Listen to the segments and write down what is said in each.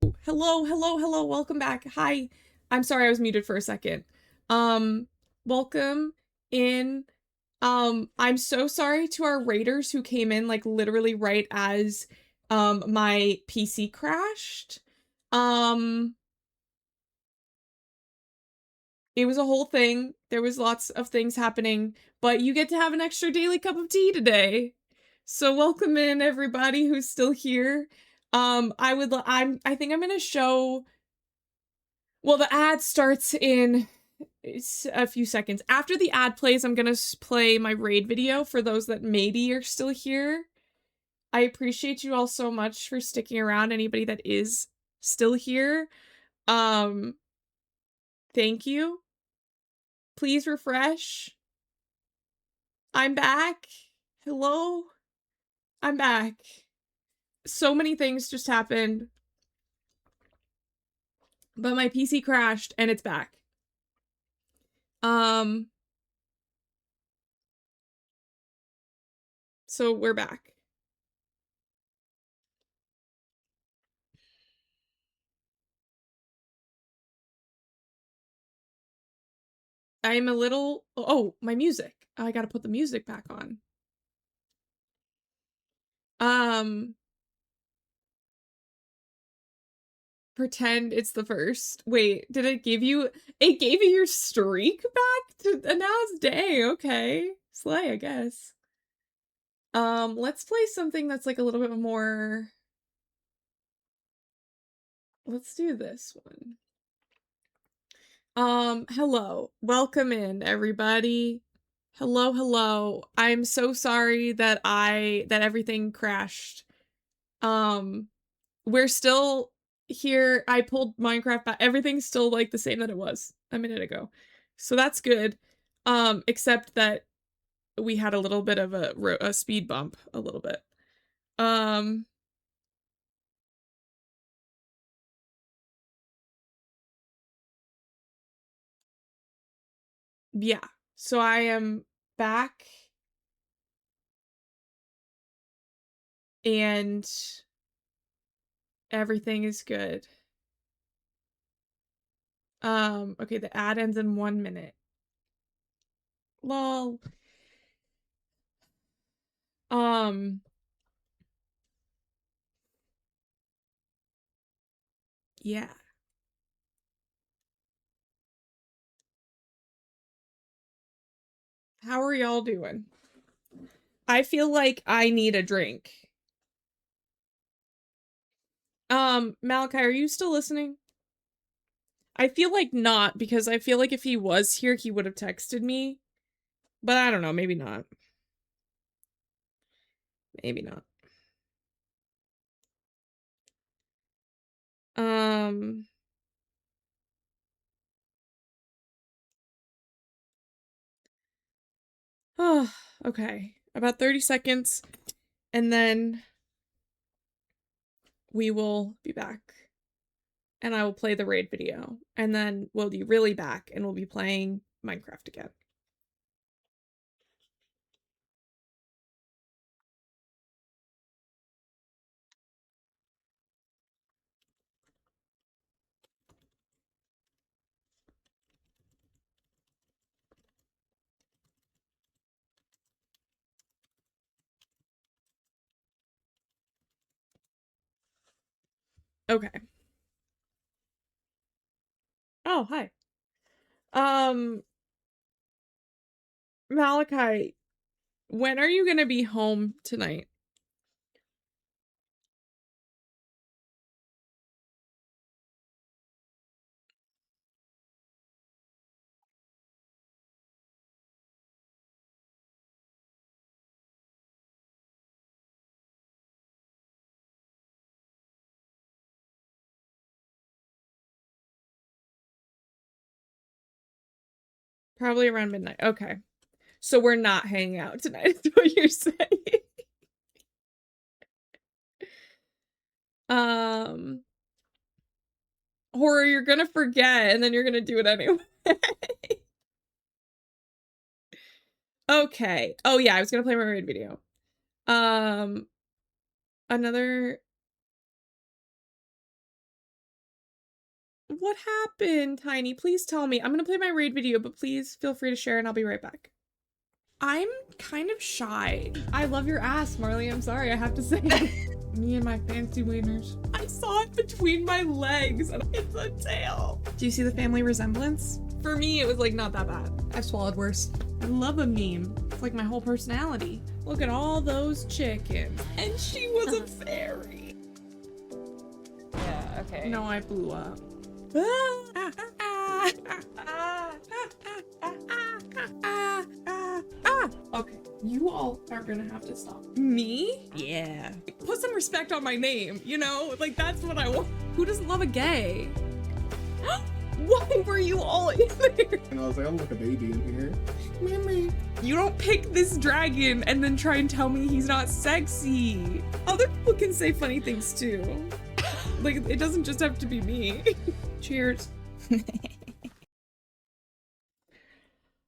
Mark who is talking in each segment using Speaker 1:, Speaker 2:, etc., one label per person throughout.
Speaker 1: Hello, hello, hello. Welcome back. Hi. I'm sorry I was muted for a second. Welcome in. I'm so sorry to our raiders who came in like literally right as my PC crashed. Um it was a whole thing. There was lots of things happening, but you get to have an extra daily cup of tea today. So welcome in everybody who's still here. I think I'm going to show. Well, the ad starts in a few seconds. After the ad plays, I'm gonna play my raid video for those that maybe are still here. I appreciate you all so much for sticking around. Anybody that is still here, um, thank you. Please refresh. I'm back. Hello? I'm back. So many things just happened, but my PC crashed and it's back. Um, so we're back. I'm a little. Oh, my music. I gotta put the music back on. Um, pretend it's the first. Wait, did it give you? It gave you your streak back to announce day. Okay, slay, I guess. Let's play something that's like a little bit more. Let's do this one. Hello. Welcome in, everybody. Hello, hello. I'm so sorry that everything crashed. Um, we're still here. I pulled Minecraft back. Everything's still like the same that it was a minute ago. So that's good. Except that we had a little bit of a speed bump a little bit. Um, yeah. So I am back and everything is good. Okay, the ad ends in 1 minute. Lol. Um, yeah. How are y'all doing? I feel like I need a drink. Malachi, are you still listening? I feel like not, because I feel like if he was here, he would have texted me. But I don't know, maybe not. Maybe not. Um, oh, okay. About 30 seconds, and then we will be back. And I will play the raid video. And then we'll be really back, and we'll be playing Minecraft again. Okay. Oh, hi. Um, Malachi, when are you gonna be home tonight? Probably around midnight. Okay. So we're not hanging out tonight, is what you're saying. um Horror, you're gonna forget and then you're gonna do it anyway. Okay. Oh yeah, I was gonna play my raid video. Um Another What happened, Tiny? Please tell me. I'm gonna play my raid video, but please feel free to share and I'll be right back. I'm kind of shy. I love your ass, Marley. I'm sorry, I have to say. Me and my fancy wieners. I saw it between my legs and it's a tail. Do you see the family resemblance? For me, it was like not that bad. I've swallowed worse. I love a meme. It's like my whole personality. Look at all those chickens. And she was a fairy.
Speaker 2: Yeah, okay.
Speaker 1: No, I blew up. Okay, you all are gonna have to stop. Me?
Speaker 2: Yeah.
Speaker 1: Put some respect on my name, you know? Like, that's what I want. Who doesn't love a gay? Why were you all in there?
Speaker 3: And I was like, I'm like a baby in here. Mimi.
Speaker 1: You don't pick this dragon and then try and tell me he's not sexy. Other people can say funny things too. Like, it doesn't just have to be me. Cheers.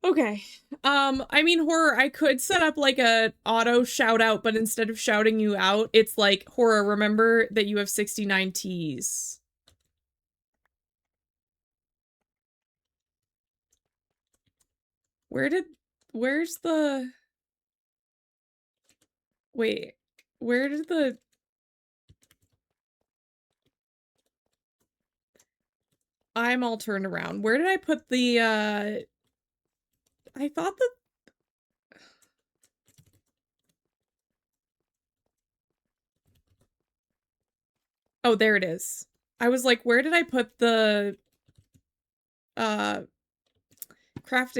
Speaker 1: Okay. I mean, Horror, I could set up like a auto shout out, but instead of shouting you out, it's like, Horror, remember that you have 69 T's. Where's the... Wait, where did the... I'm all turned around. Where did I put the, I thought that... Oh, there it is. I was like, where did I put the, crafting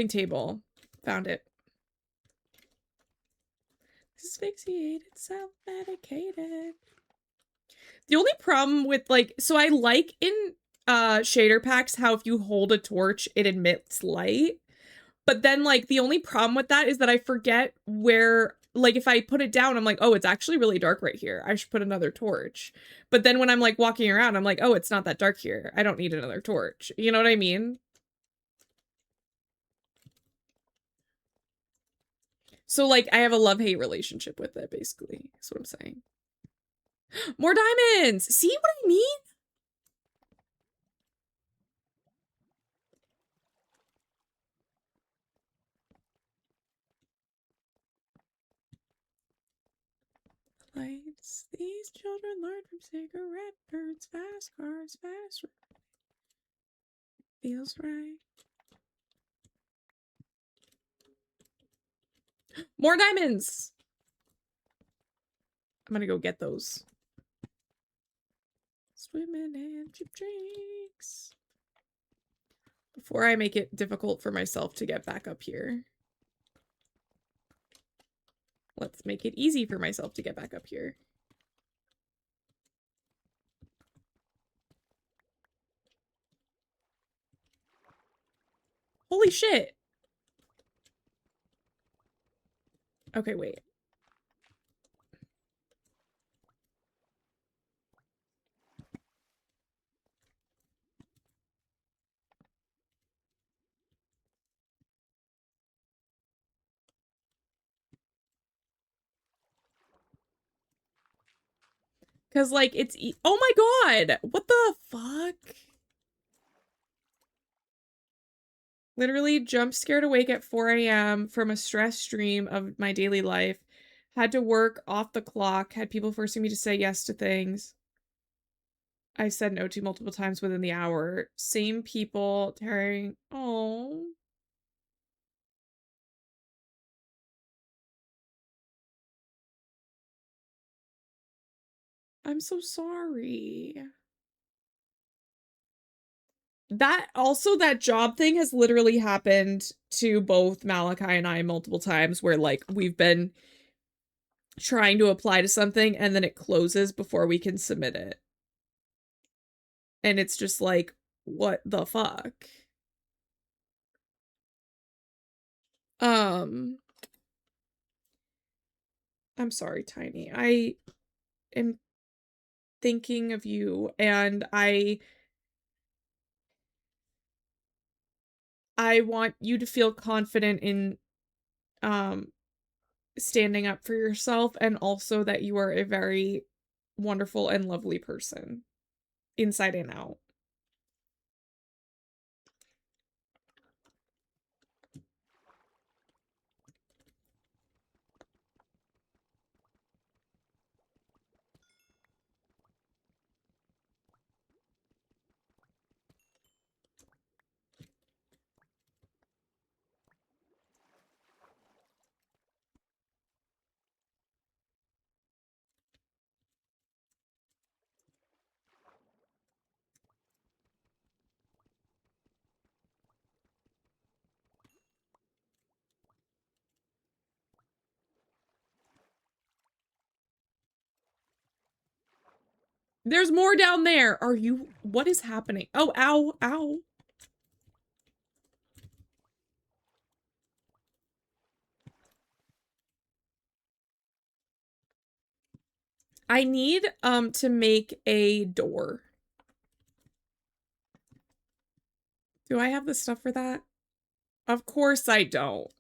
Speaker 1: table? Found it. Asphyxiated, self-medicated. The only problem with, like, so I like in, shader packs how if you hold a torch, it emits light. But then, like, the only problem with that is that I forget where, like, if I put it down, I'm like, oh, it's actually really dark right here. I should put another torch. But then when I'm, like, walking around, I'm like, oh, it's not that dark here. I don't need another torch. You know what I mean? So, like, I have a love-hate relationship with it, basically. That's what I'm saying. More diamonds! See what I mean? Lights. These children learn from cigarette burns. Fast cars, fast. Feels right. More diamonds! I'm gonna go get those. Swimming and cheap drinks. Before I make it difficult for myself to get back up here. Let's make it easy for myself to get back up here. Holy shit! Okay, wait. Cause like it's oh my god! What the fuck? Literally jump scared awake at 4 a.m. from a stress dream of my daily life. Had to work off the clock. Had people forcing me to say yes to things. I said no to multiple times within the hour. Same people tearing. Oh. I'm so sorry. That also, that job thing has literally happened to both Malachi and I multiple times where like we've been trying to apply to something and then it closes before we can submit it. And it's just like, what the fuck? I'm sorry, Tiny. I am thinking of you and I want you to feel confident in standing up for yourself and also that you are a very wonderful and lovely person inside and out. There's more down there. Are you... What is happening? Oh, ow, ow. I need, to make a door. Do I have the stuff for that? Of course I don't.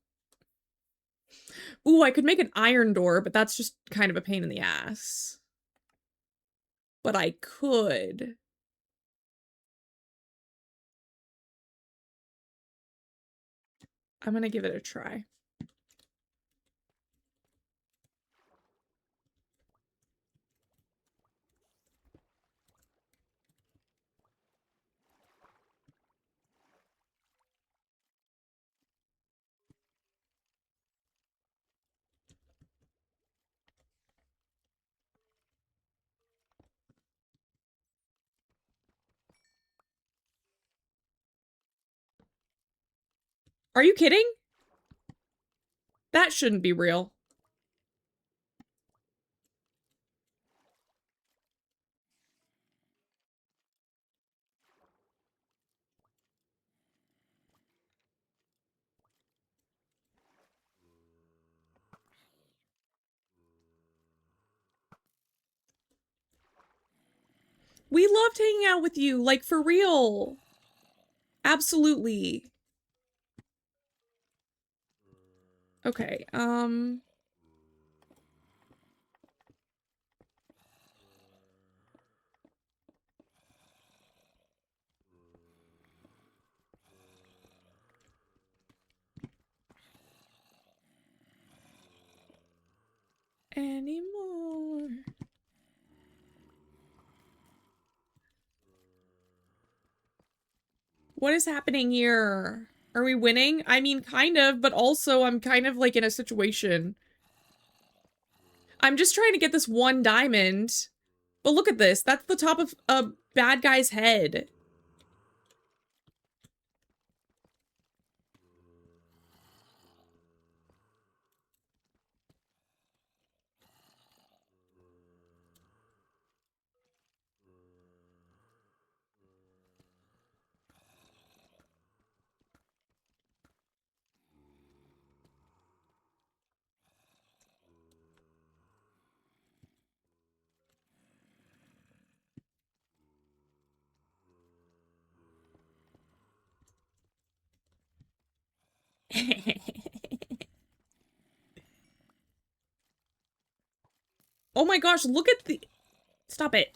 Speaker 1: Ooh, I could make an iron door, but that's just kind of a pain in the ass. But I could. I'm gonna give it a try. Are you kidding? That shouldn't be real. We loved hanging out with you, like, for real. Absolutely. Okay, anymore. What is happening here? Are we winning? I mean, kind of, but also I'm kind of like in a situation. I'm just trying to get this one diamond. But look at this. That's the top of a bad guy's head. Oh my gosh, look at the... Stop it.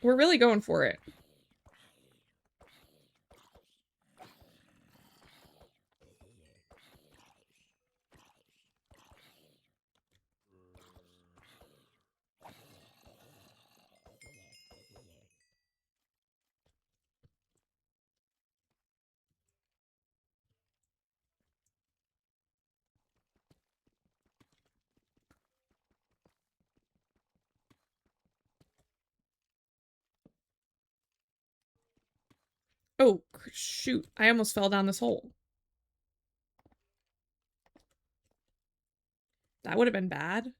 Speaker 1: We're really going for it. Oh, shoot. I almost fell down this hole. That would have been bad.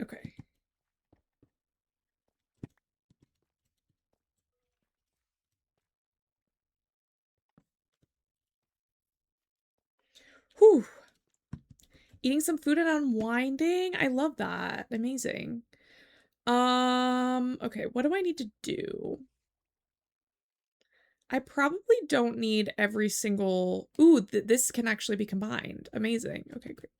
Speaker 1: Okay. Whew. Eating some food and unwinding? I love that. Amazing. Okay, what do I need to do? I probably don't need every single... Ooh, this can actually be combined. Amazing. Okay, great.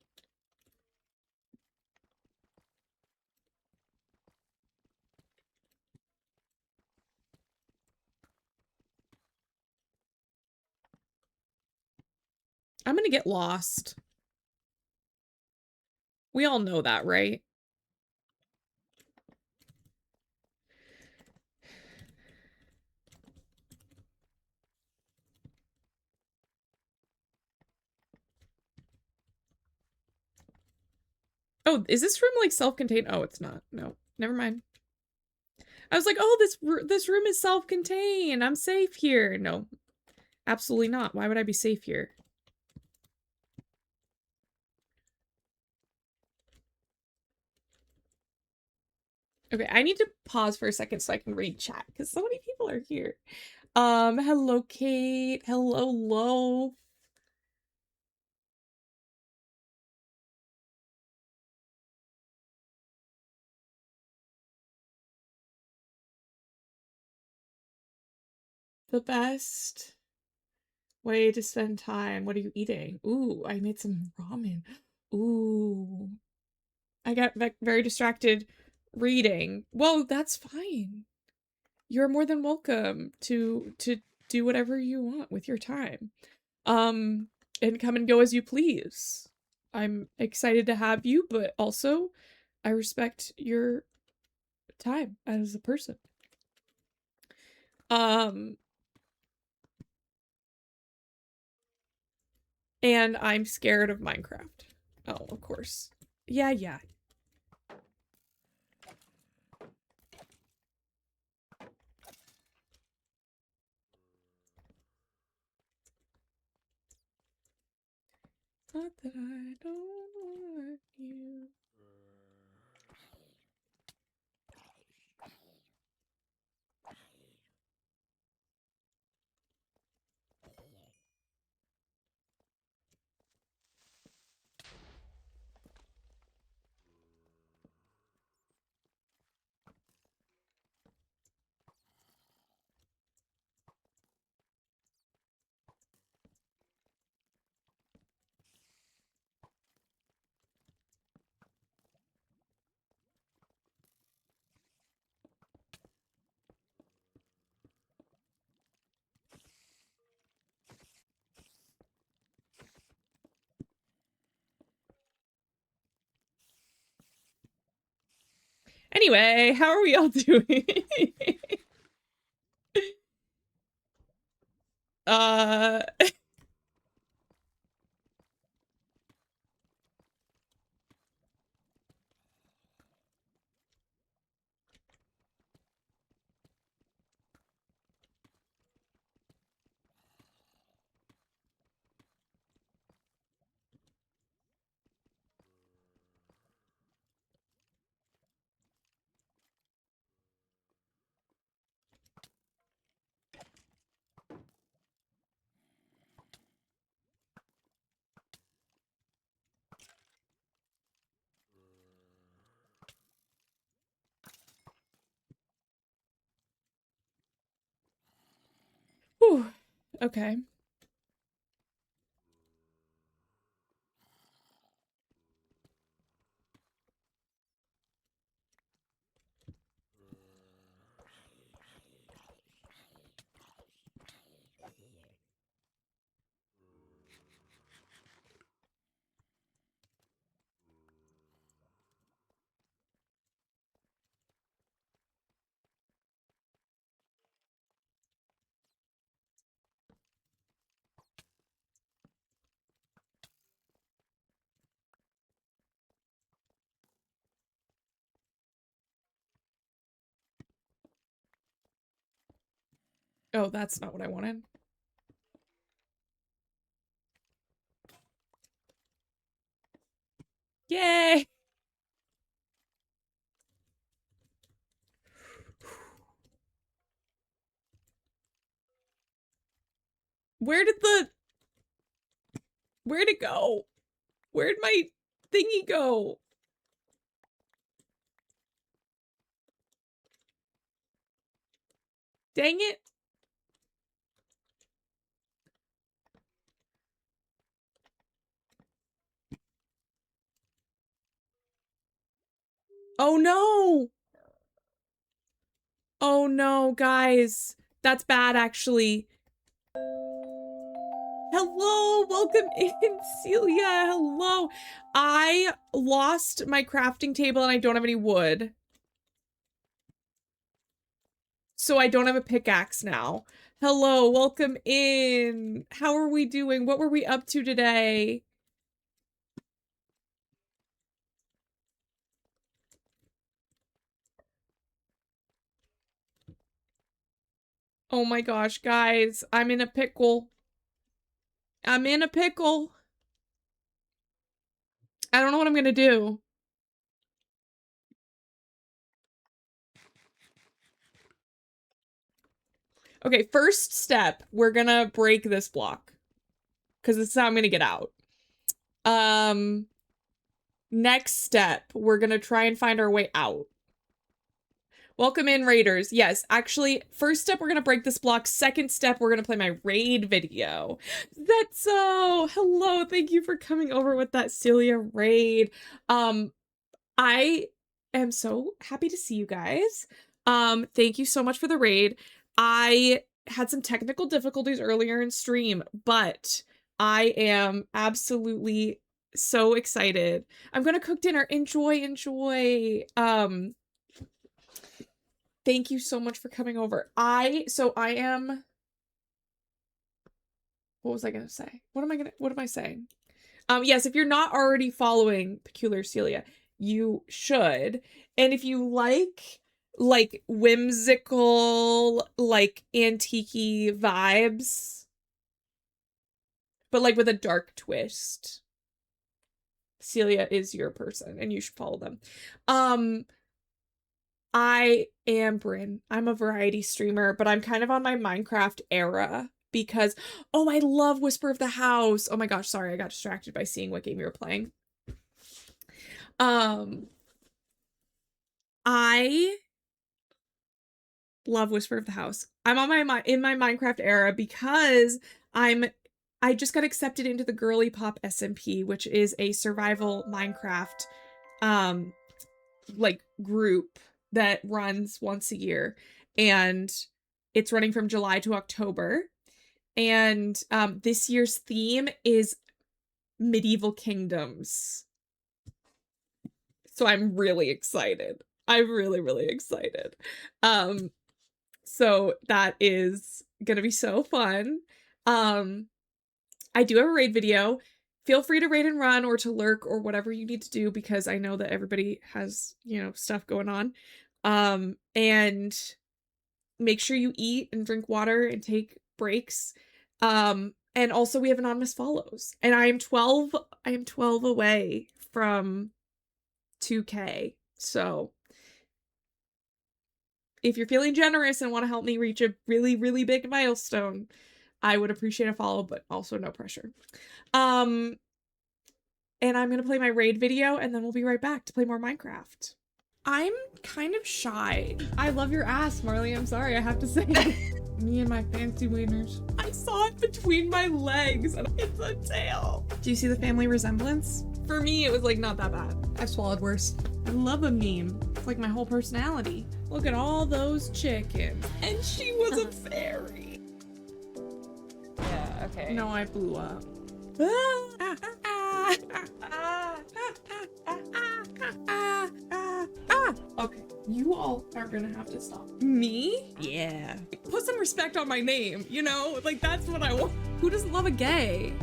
Speaker 1: I'm gonna get lost. We all know that, right? Oh, is this room like self-contained? Oh, it's not. No, never mind. I was like, oh, this room is self-contained. I'm safe here. No, absolutely not. Why would I be safe here? Okay, I need to pause for a second so I can read chat because so many people are here. Hello, Kate. Hello, Lo. The best way to spend time. What are you eating? Ooh, I made some ramen. Ooh. I got very distracted reading. Well, that's fine. You're more than welcome to do whatever you want with your time. And come and go as you please. I'm excited to have you, but also I respect your time as a person. And I'm scared of Minecraft. Oh, of course. Yeah, yeah. Not that I don't want you. Anyway, how are we all doing? uh whew, okay. Oh, that's not what I wanted. Yay! Where'd it go? Where'd my thingy go? Dang it. Oh no! Oh no, guys. That's bad, actually. Hello, welcome in, Celia. Hello. I lost my crafting table and I don't have any wood. So I don't have a pickaxe now. Hello, welcome in. How are we doing? What were we up to today? Oh my gosh, guys, I'm in a pickle. I'm in a pickle. I don't know what I'm gonna do. Okay, first step, we're gonna break this block. Because this is how I'm gonna get out. Next step, we're gonna try and find our way out. Welcome in, raiders. Yes, actually, first step, we're gonna break this block. Second step, we're gonna play my raid video. That's so hello. Thank you for coming over with that Celia raid. I am so happy to see you guys. Thank you so much for the raid. I had some technical difficulties earlier in stream, but I am absolutely so excited. I'm gonna cook dinner. Enjoy. Thank you so much for coming over. I am, what was I gonna say? What am I saying? Yes, if you're not already following Peculiar Celia, you should. And if you like whimsical, like antique-y vibes, but like with a dark twist, Celia is your person and you should follow them. I am Bryn. I'm a variety streamer, but I'm kind of on my Minecraft era because, oh, I love Whisper of the House. Oh my gosh, sorry, I got distracted by seeing what game you were playing. I love Whisper of the House. I'm on in my Minecraft era because I just got accepted into the Girly Pop SMP, which is a survival Minecraft like group that runs once a year, and it's running from July to October. And this year's theme is medieval kingdoms. So I'm really excited. I'm really excited. So that is gonna be so fun. I do have a raid video. Feel free to raid and run or to lurk or whatever you need to do because I know that everybody has, you know, stuff going on. And make sure you eat and drink water and take breaks. And also we have anonymous follows. And I am 12 away from 2K. So if you're feeling generous and want to help me reach a really big milestone, I would appreciate a follow, but also no pressure. And I'm gonna play my raid video and then we'll be right back to play more Minecraft. I'm kind of shy. I love your ass, Marley. I'm sorry, I have to say. Me and my fancy wieners. I saw it between my legs and it's a tail. Do you see the family resemblance? For me, it was like not that bad. I've swallowed worse. I love a meme. It's like my whole personality. Look at all those chickens. And she was a fairy.
Speaker 2: Yeah, okay.
Speaker 1: No, I blew up. Okay, you all are gonna have to stop. Me?
Speaker 2: Yeah.
Speaker 1: Put some respect on my name, you know? Like, that's what I want. Who doesn't love a gay?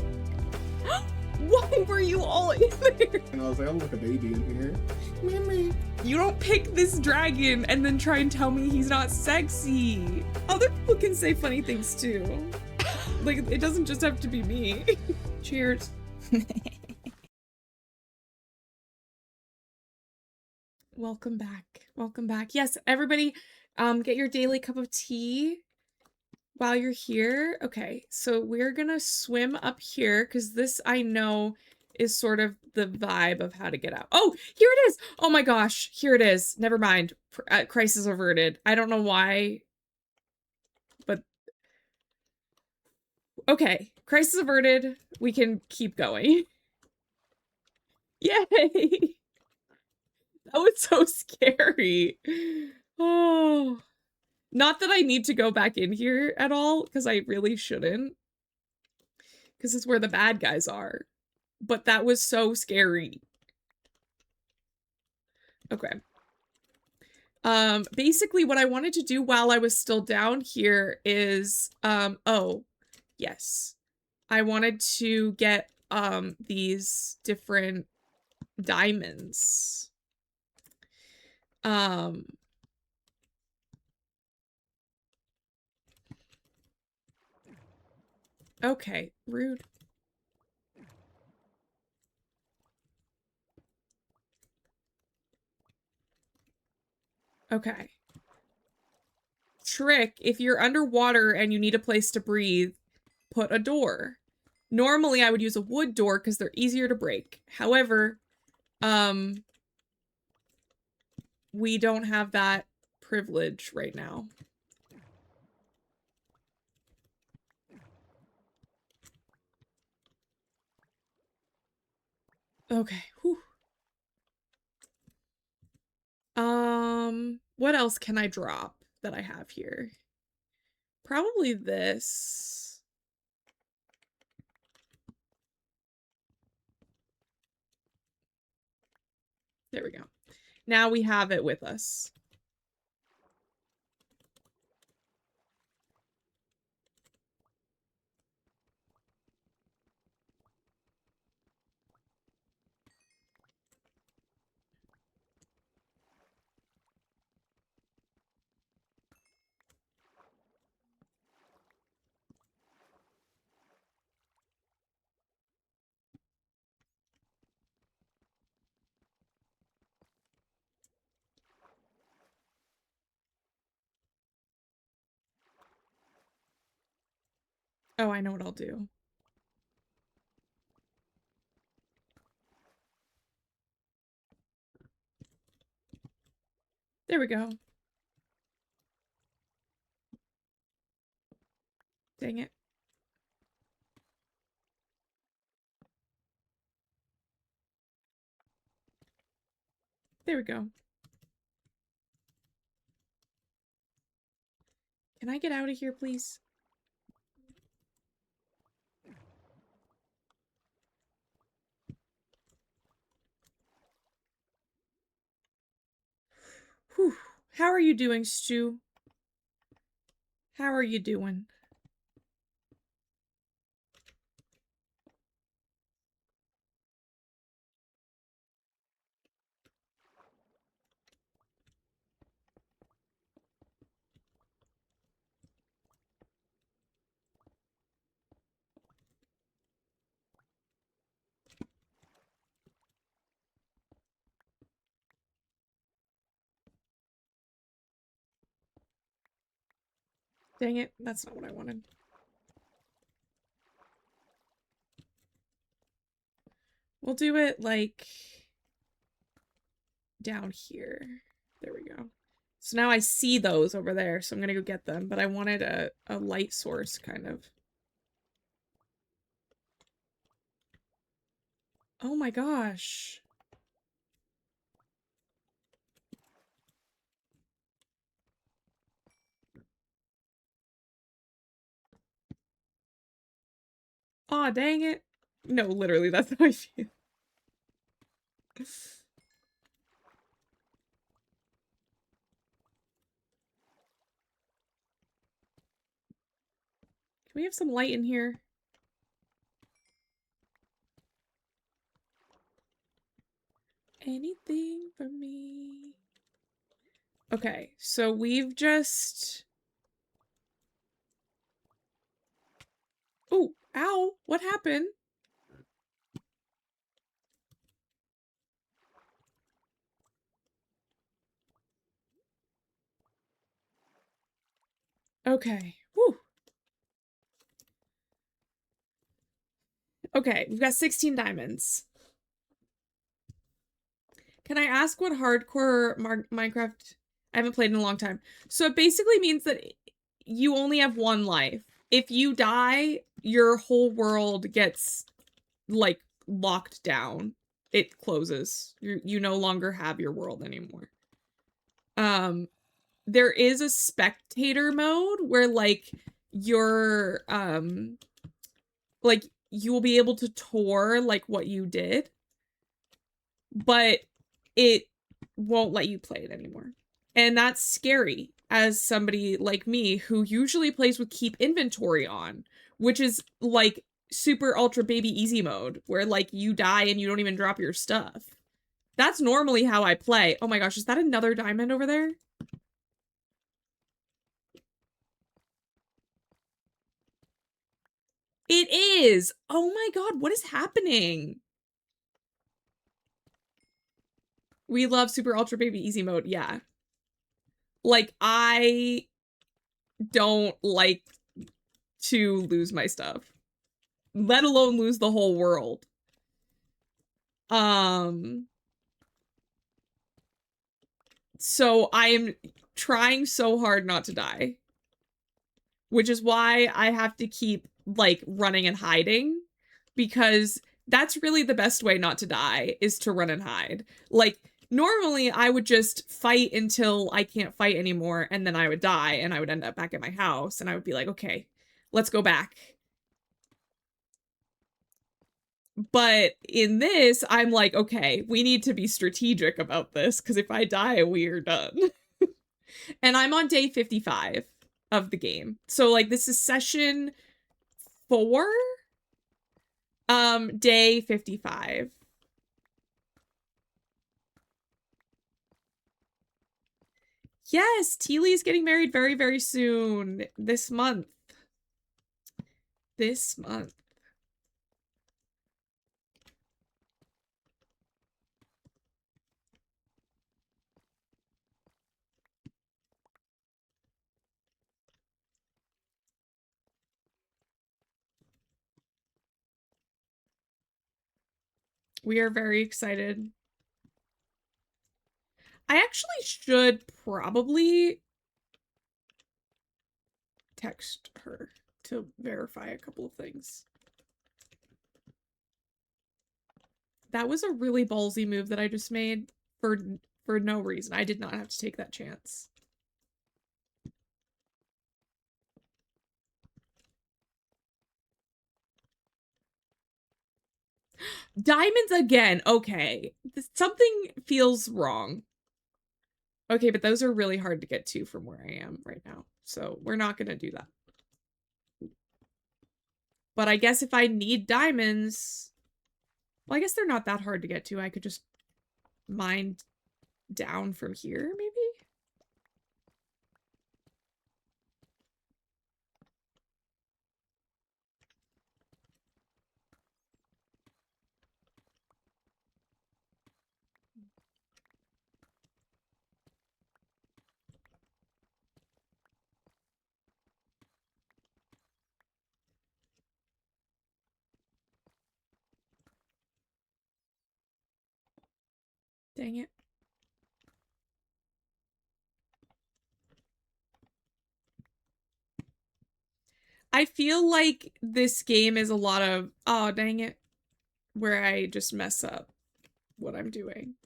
Speaker 1: Why were you all in there?
Speaker 3: And I was like, I'm like a baby in here. Mimi.
Speaker 1: You don't pick this dragon and then try and tell me he's not sexy. Other people can say funny things too. Like, it doesn't just have to be me. Cheers. Welcome back. Welcome back. Yes, everybody, get your daily cup of tea while you're here. Okay, so we're gonna swim up here because this I know is sort of the vibe of how to get out. Oh, here it is. Oh my gosh, here it is. Never mind. Crisis averted. I don't know why, but okay. Crisis averted. We can keep going. Yay! That was so scary. Oh, not that I need to go back in here at all, because I really shouldn't. because it's where the bad guys are. But that was so scary. Okay. Basically what I wanted to do while I was still down here is, oh, yes. I wanted to get, these different diamonds. Okay, rude. Okay. Trick, if you're underwater and you need a place to breathe, put a door. Normally I would use a wood door because they're easier to break. However, we don't have that privilege right now. Okay, whew. What else can I drop that I have here? Probably this. There we go. Now we have it with us. Oh, I know what I'll do. There we go. Dang it. There we go. Can I get out of here, please? Whew. How are you doing, Stu? How are you doing? Dang it, that's not what I wanted. We'll do it, like, down here. There we go. So now I see those over there, so I'm gonna go get them, but I wanted a light source, kind of. Oh my gosh. Aw, dang it. No, literally, that's how I feel. Can we have some light in here? Anything for me? Okay, so we've just... Oh, ow, what happened? Okay, whew. Okay, we've got 16 diamonds. Can I ask what hardcore Minecraft... I haven't played in a long time. So it basically means that you only have one life. If you die, your whole world gets, like, locked down. It closes. You no longer have your world anymore. There is a spectator mode where, like, you're, like, you will be able to tour like what you did, but it won't let you play it anymore. And that's scary as somebody like me who usually plays with keep inventory on, which is like super ultra baby easy mode where like you die and you don't even drop your stuff. That's normally how I play. Oh my gosh, is that another diamond over there? It is! Oh my god, what is happening? We love super ultra baby easy mode, yeah. Like, I don't like to lose my stuff. Let alone lose the whole world. So I am trying so hard not to die. Which is why I have to keep, like, running and hiding. Because that's really the best way not to die, is to run and hide. Like, normally I would just fight until I can't fight anymore, and then I would die, and I would end up back at my house, and I would be like, okay, let's go back. But in this, I'm like, okay, we need to be strategic about this, because if I die, we are done. And I'm on day 55 of the game. So, like, this is session 4? Day 55. Yes, Teely is getting married very, very soon. This month. This month. We are very excited. I actually should probably text her to verify a couple of things. That was a really ballsy move that I just made for no reason. I did not have to take that chance. Diamonds again. Okay. Something feels wrong. Okay, but those are really hard to get to from where I am right now. So we're not going to do that. But I guess if I need diamonds... Well, I guess they're not that hard to get to. I could just mine down from here, maybe? Dang it. I feel like this game is a lot of, oh, dang it, where I just mess up what I'm doing.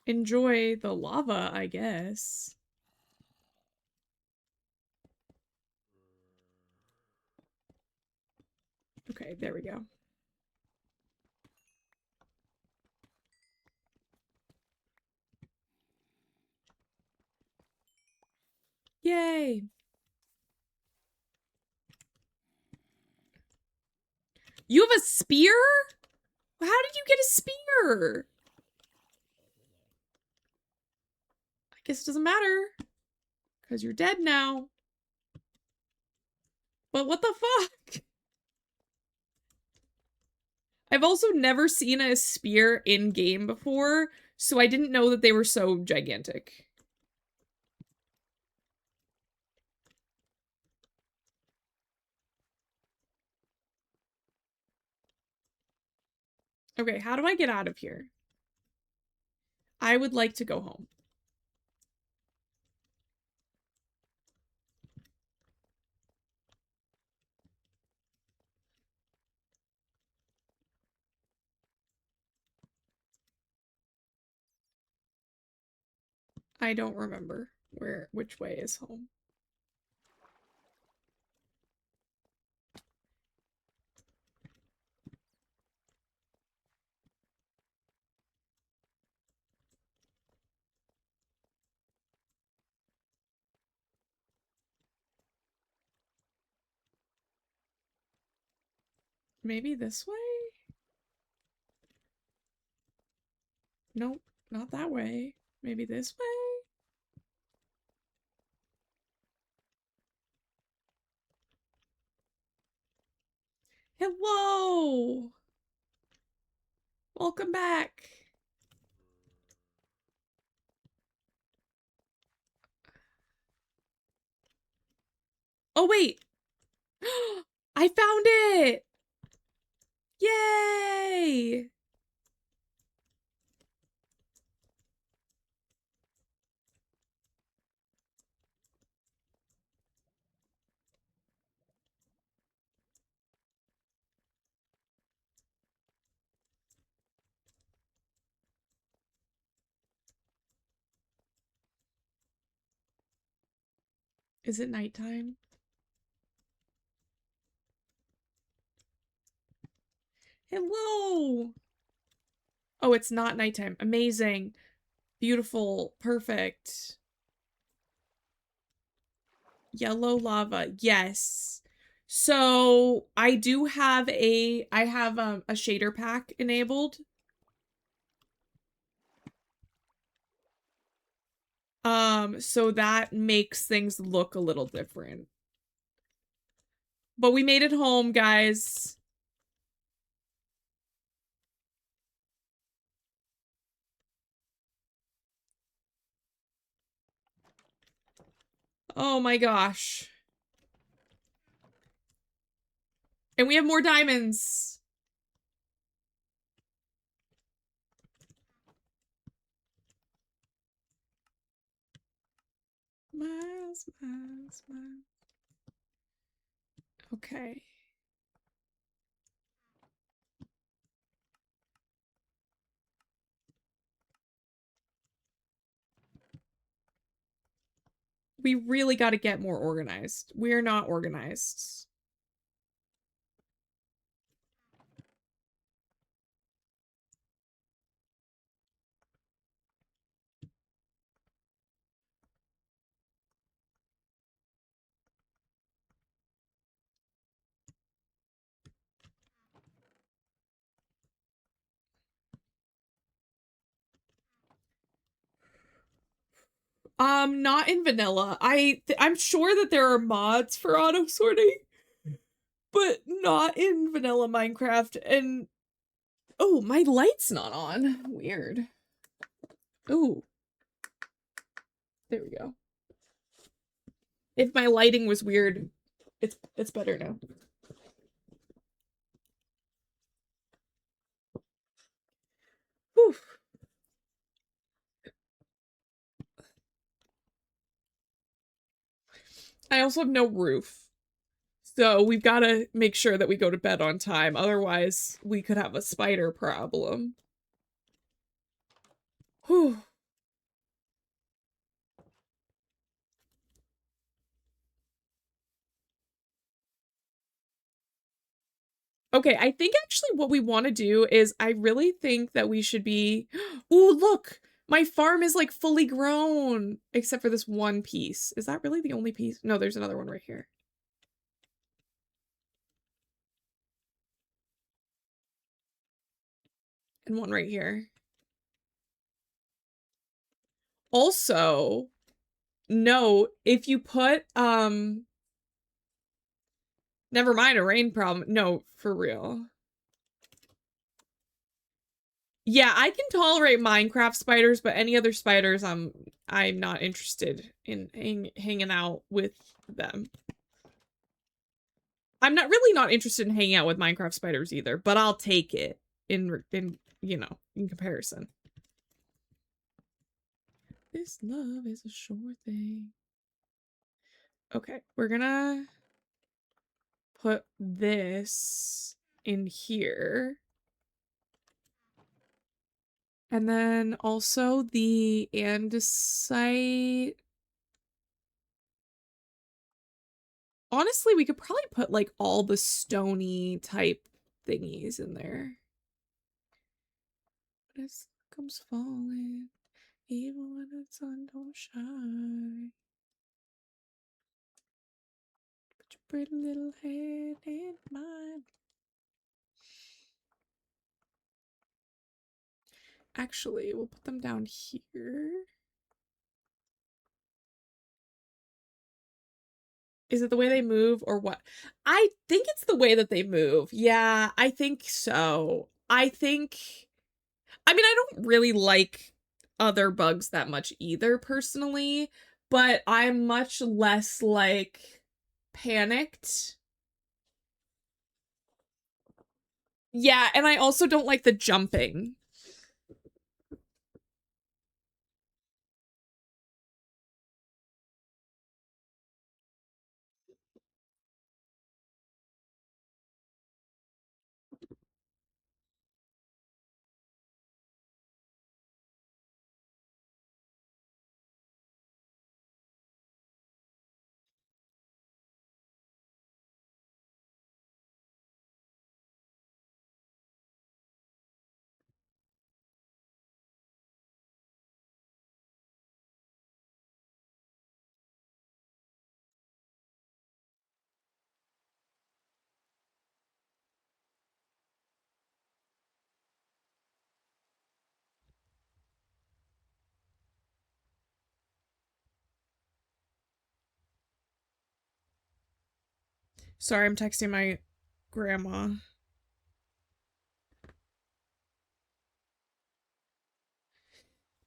Speaker 1: Enjoy the lava, I guess. Okay, there we go. Yay! You have a spear? How did you get a spear? I guess it doesn't matter. Because you're dead now. But what the fuck? I've also never seen a spear in-game before, so I didn't know that they were so gigantic. Okay, how do I get out of here? I would like to go home. I don't remember which way is home. Maybe this way? Nope, not that way. Maybe this way? Hello! Welcome back. Oh, wait. I found it! Yay! Is it nighttime? Hello! Oh, it's not nighttime. Amazing. Beautiful. Perfect. Yellow lava. Yes. So I do have a shader pack enabled. So that makes things look a little different. But we made it home, guys. Oh my gosh. And we have more diamonds. Miles, miles, miles. Okay. We really got to get more organized. We're not organized. Not in vanilla. I'm sure that there are mods for auto sorting, but not in vanilla Minecraft. And oh, my light's not on. Weird. Oh. There we go. If my lighting was weird, it's better now. Whew. I also have no roof. So we've got to make sure that we go to bed on time. Otherwise, we could have a spider problem. Whew. Okay, I think actually what we want to do is I really think that we should be... Ooh, look! My farm is like fully grown, except for this one piece. Is that really the only piece? No, there's another one right here. And one right here. Also, note, if you put, never mind a rain problem. No, for real. Yeah, I can tolerate Minecraft spiders, but any other spiders, I'm not interested in hanging out with them. I'm not interested in hanging out with Minecraft spiders either, but I'll take it. in you know, in comparison. This love is a sure thing. Okay, we're gonna put this in here. And then also the andesite. Honestly, we could probably put like all the stony type thingies in there. But as comes falling, even when the sun don't shine. Put your pretty little head in mine. Actually, we'll put them down here. Is it the way they move or what? I think it's the way that they move. Yeah, I think so. I mean, I don't really like other bugs that much either, personally, but I'm much less, like, panicked. Yeah, and I also don't like the jumping. Sorry, I'm texting my grandma.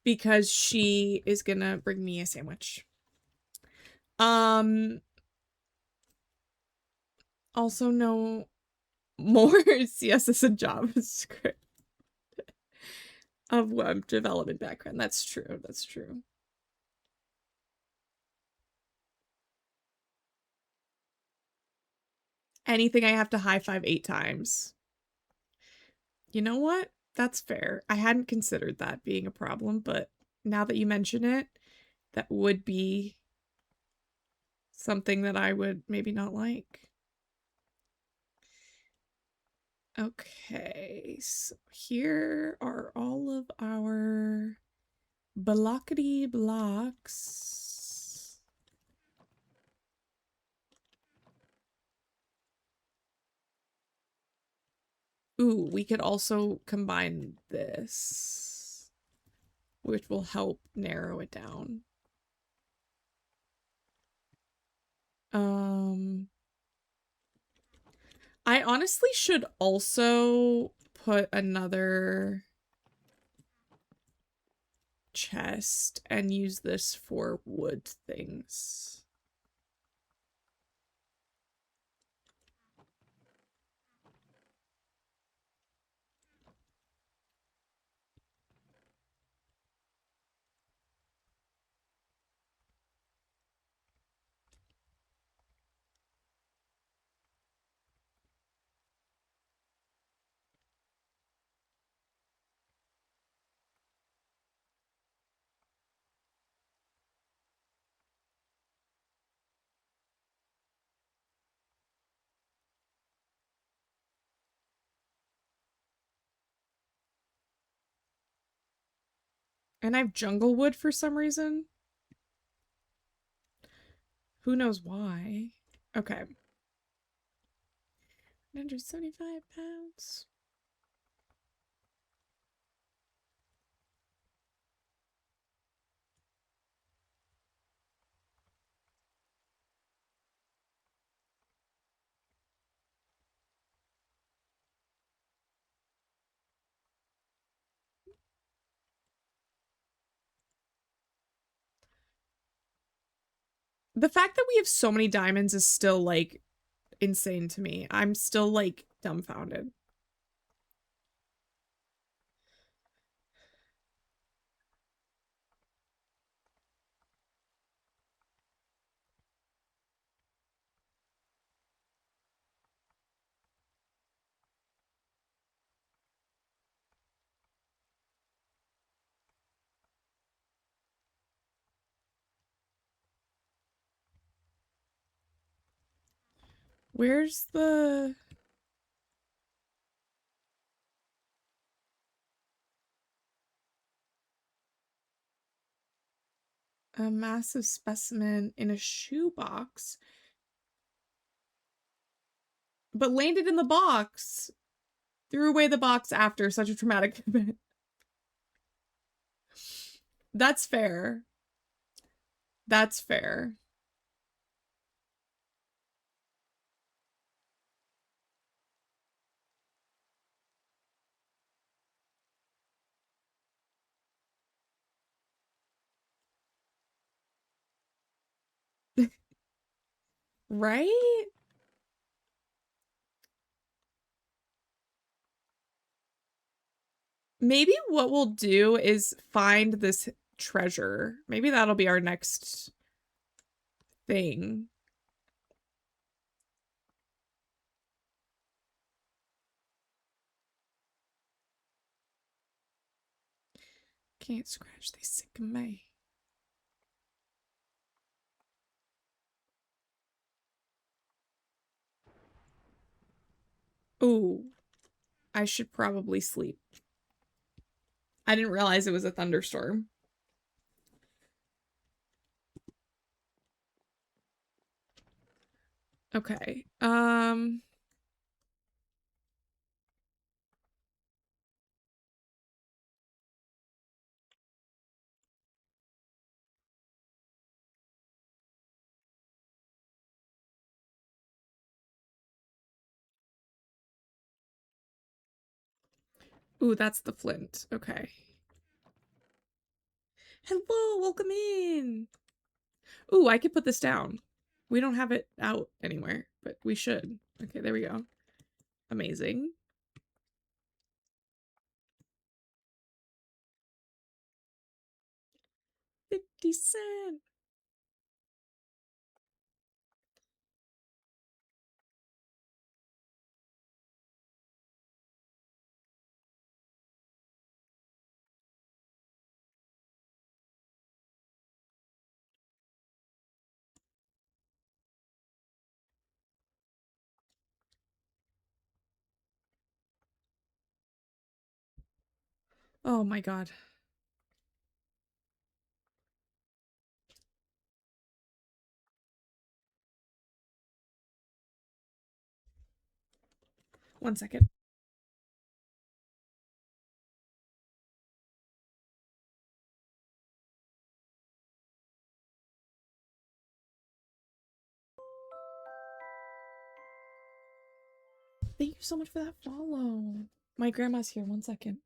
Speaker 1: Because she is gonna bring me a sandwich. Also no more CSS and JavaScript of web development background. That's true. That's true. Anything I have to high five 8 times. You know what? That's fair. I hadn't considered that being a problem, but now that you mention it, that would be something that I would maybe not like. Okay, so here are all of our blockety blocks. Ooh, we could also combine this, which will help narrow it down. I honestly should also put another chest and use this for wood things. And I have jungle wood for some reason. Who knows why? Okay. 175 pounds. The fact that we have so many diamonds is still, like, insane to me. I'm still, like, dumbfounded. Where's the... A massive specimen in a shoebox. But landed in the box. Threw away the box after such a traumatic event. That's fair. That's fair. Right? Maybe what we'll do is find this treasure. Maybe that'll be our next thing. Can't scratch, they sick of me. Ooh, I should probably sleep. I didn't realize it was a thunderstorm. Okay, ooh, that's the flint. Okay. Hello, welcome in. Ooh, I could put this down. We don't have it out anywhere, but we should. Okay, there we go. Amazing. $0.50. Oh my god. One second. Thank you so much for that follow. My grandma's here. One second.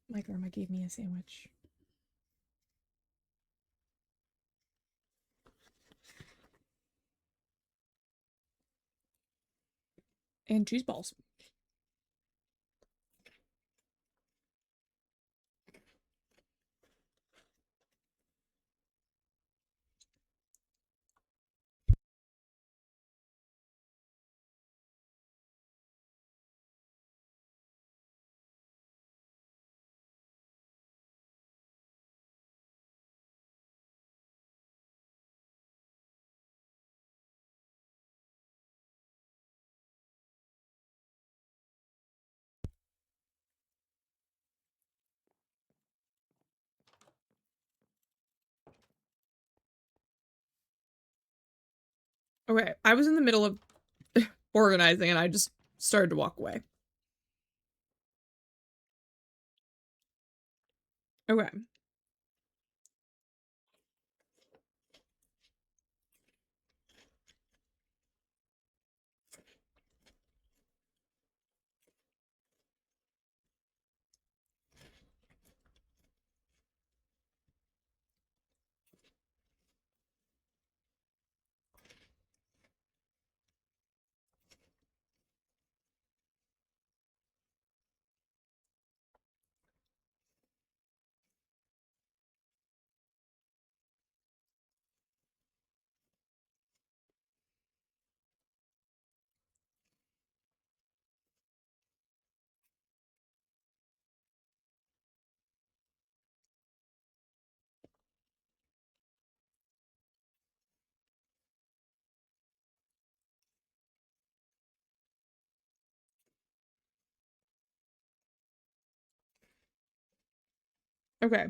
Speaker 1: My grandma gave me a sandwich. And cheese balls. Okay, I was in the middle of organizing and I just started to walk away. Okay. Okay.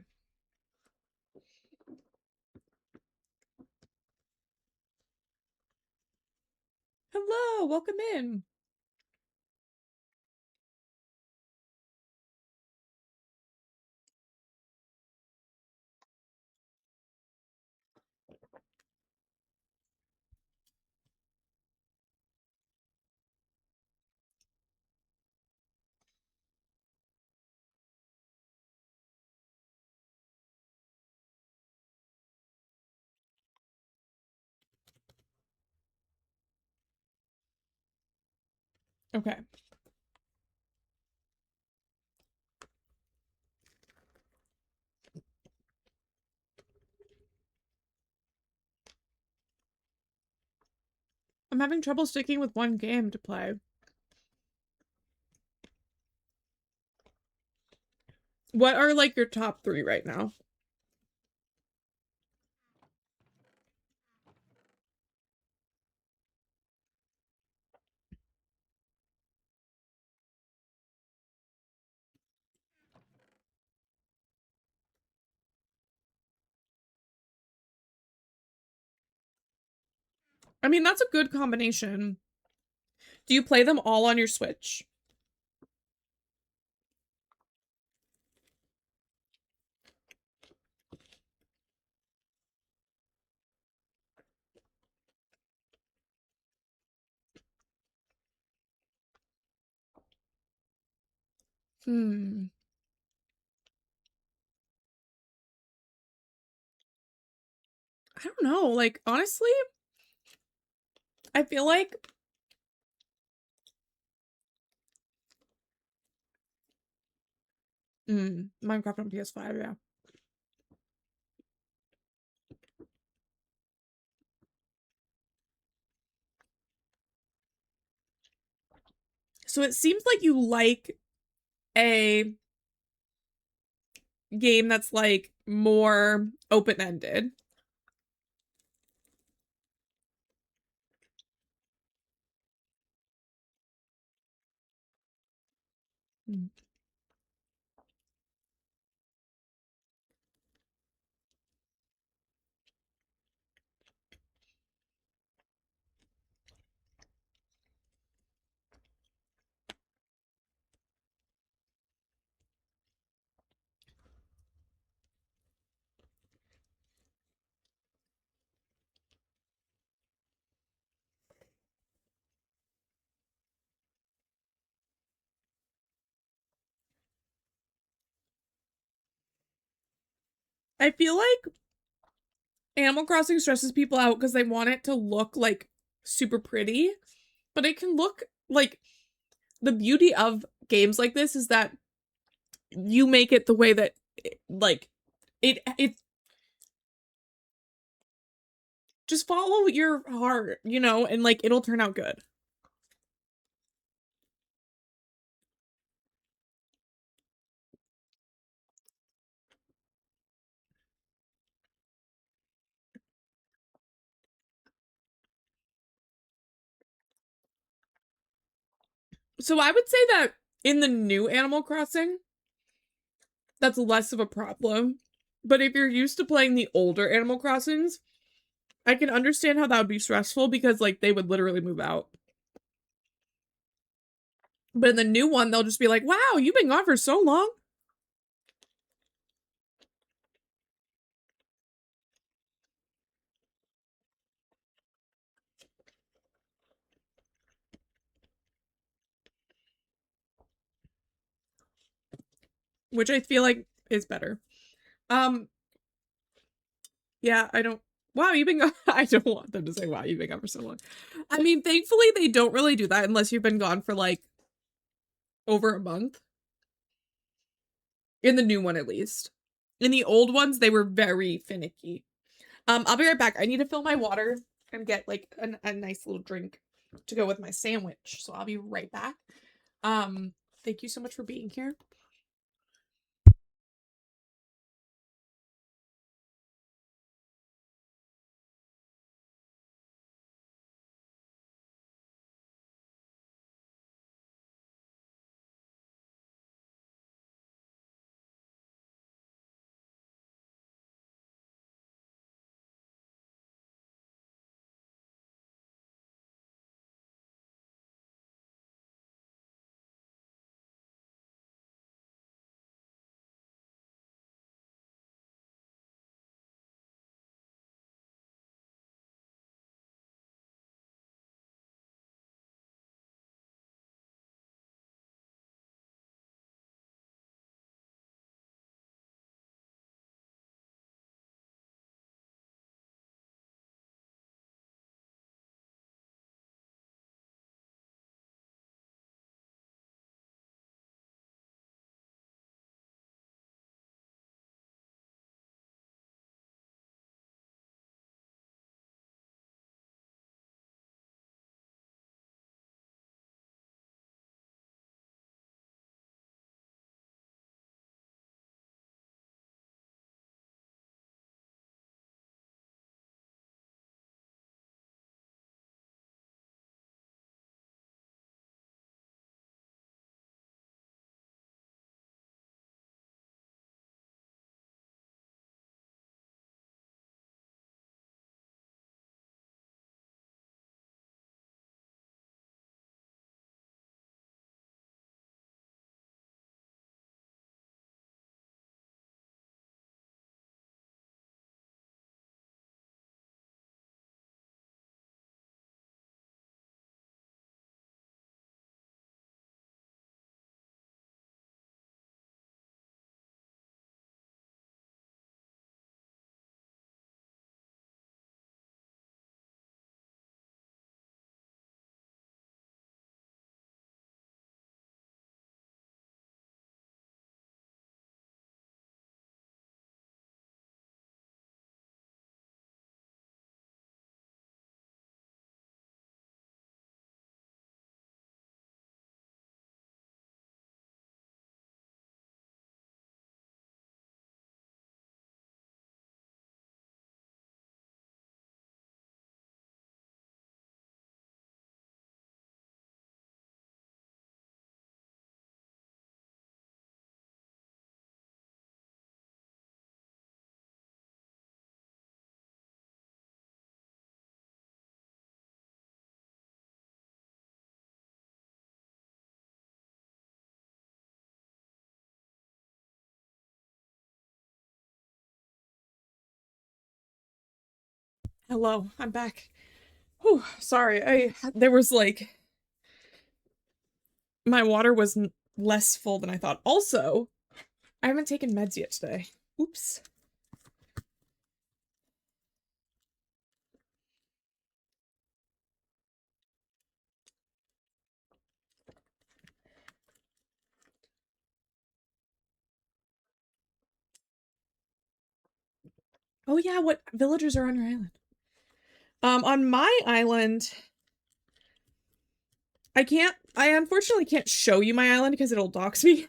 Speaker 1: Hello, welcome in. Okay. I'm having trouble sticking with one game to play. What are like your top 3 right now? I mean, that's a good combination. Do you play them all on your Switch? Hmm. I don't know. Like, honestly, I feel like Minecraft on PS5, yeah. So it seems like you like a game that's like more open-ended. Mm. I feel like Animal Crossing stresses people out because they want it to look like super pretty, but it can look like the beauty of games like this is that you make it the way that like it just follow your heart, you know, and like it'll turn out good. So I would say that in the new Animal Crossing, that's less of a problem. But if you're used to playing the older Animal Crossings, I can understand how that would be stressful because, like, they would literally move out. But in the new one, they'll just be like, wow, you've been gone for so long. Which I feel like is better. Yeah, I don't. Wow, you've been gone. I don't want them to say, wow, you've been gone for so long. I mean, thankfully, they don't really do that unless you've been gone for like over a month. In the new one, at least. In the old ones, they were very finicky. I'll be right back. I need to fill my water and get like a nice little drink to go with my sandwich. So I'll be right back. Thank you so much for being here. Hello, I'm back. Whew, sorry. There was like my water was less full than I thought. Also, I haven't taken meds yet today. Oops. Oh yeah, what villagers are on your island? On my island, I unfortunately can't show you my island because it'll dox me.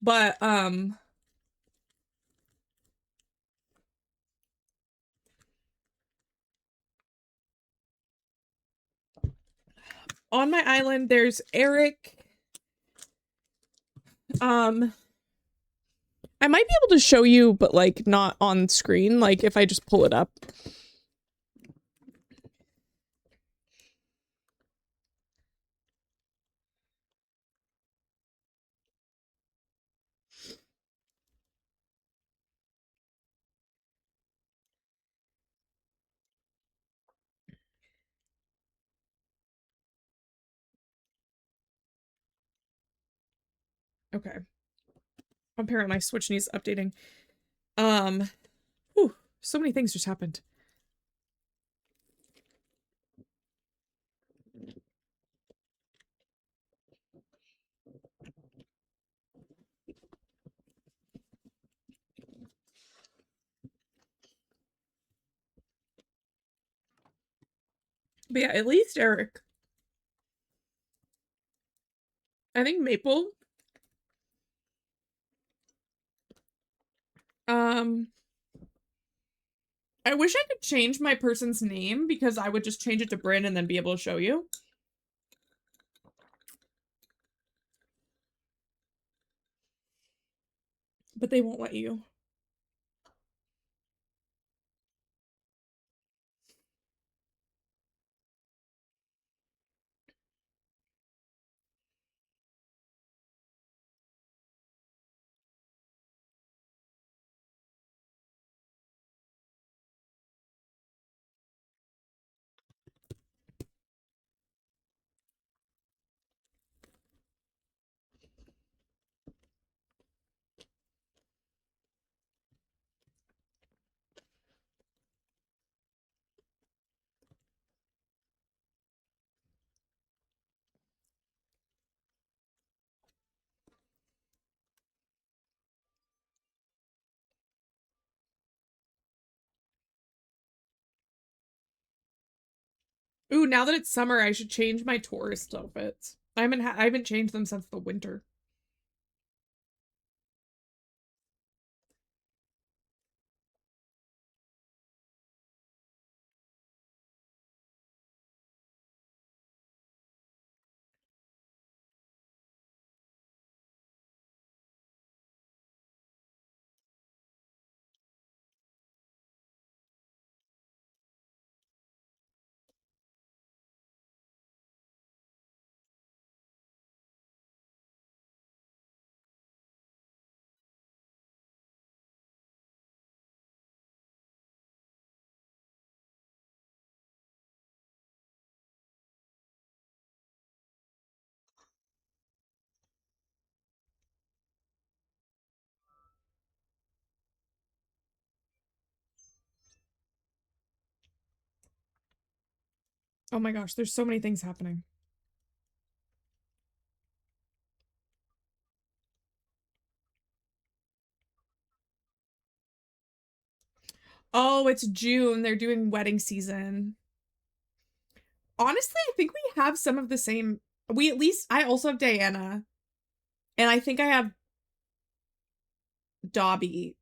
Speaker 1: But, on my island, there's Eric. I might be able to show you, but like not on screen, like if I just pull it up. Okay. Apparently my Switch needs updating. Whew, so many things just happened. But yeah, at least Eric. I think Maple. I wish I could change my person's name because I would just change it to Bryn and then be able to show you. But they won't let you. Ooh, now that it's summer, I should change my tourist outfits. I haven't changed them since the winter. Oh my gosh, there's so many things happening. Oh, it's June. They're doing wedding season. Honestly, I think we have some of the same. I also have Diana. And I think I have Dobby.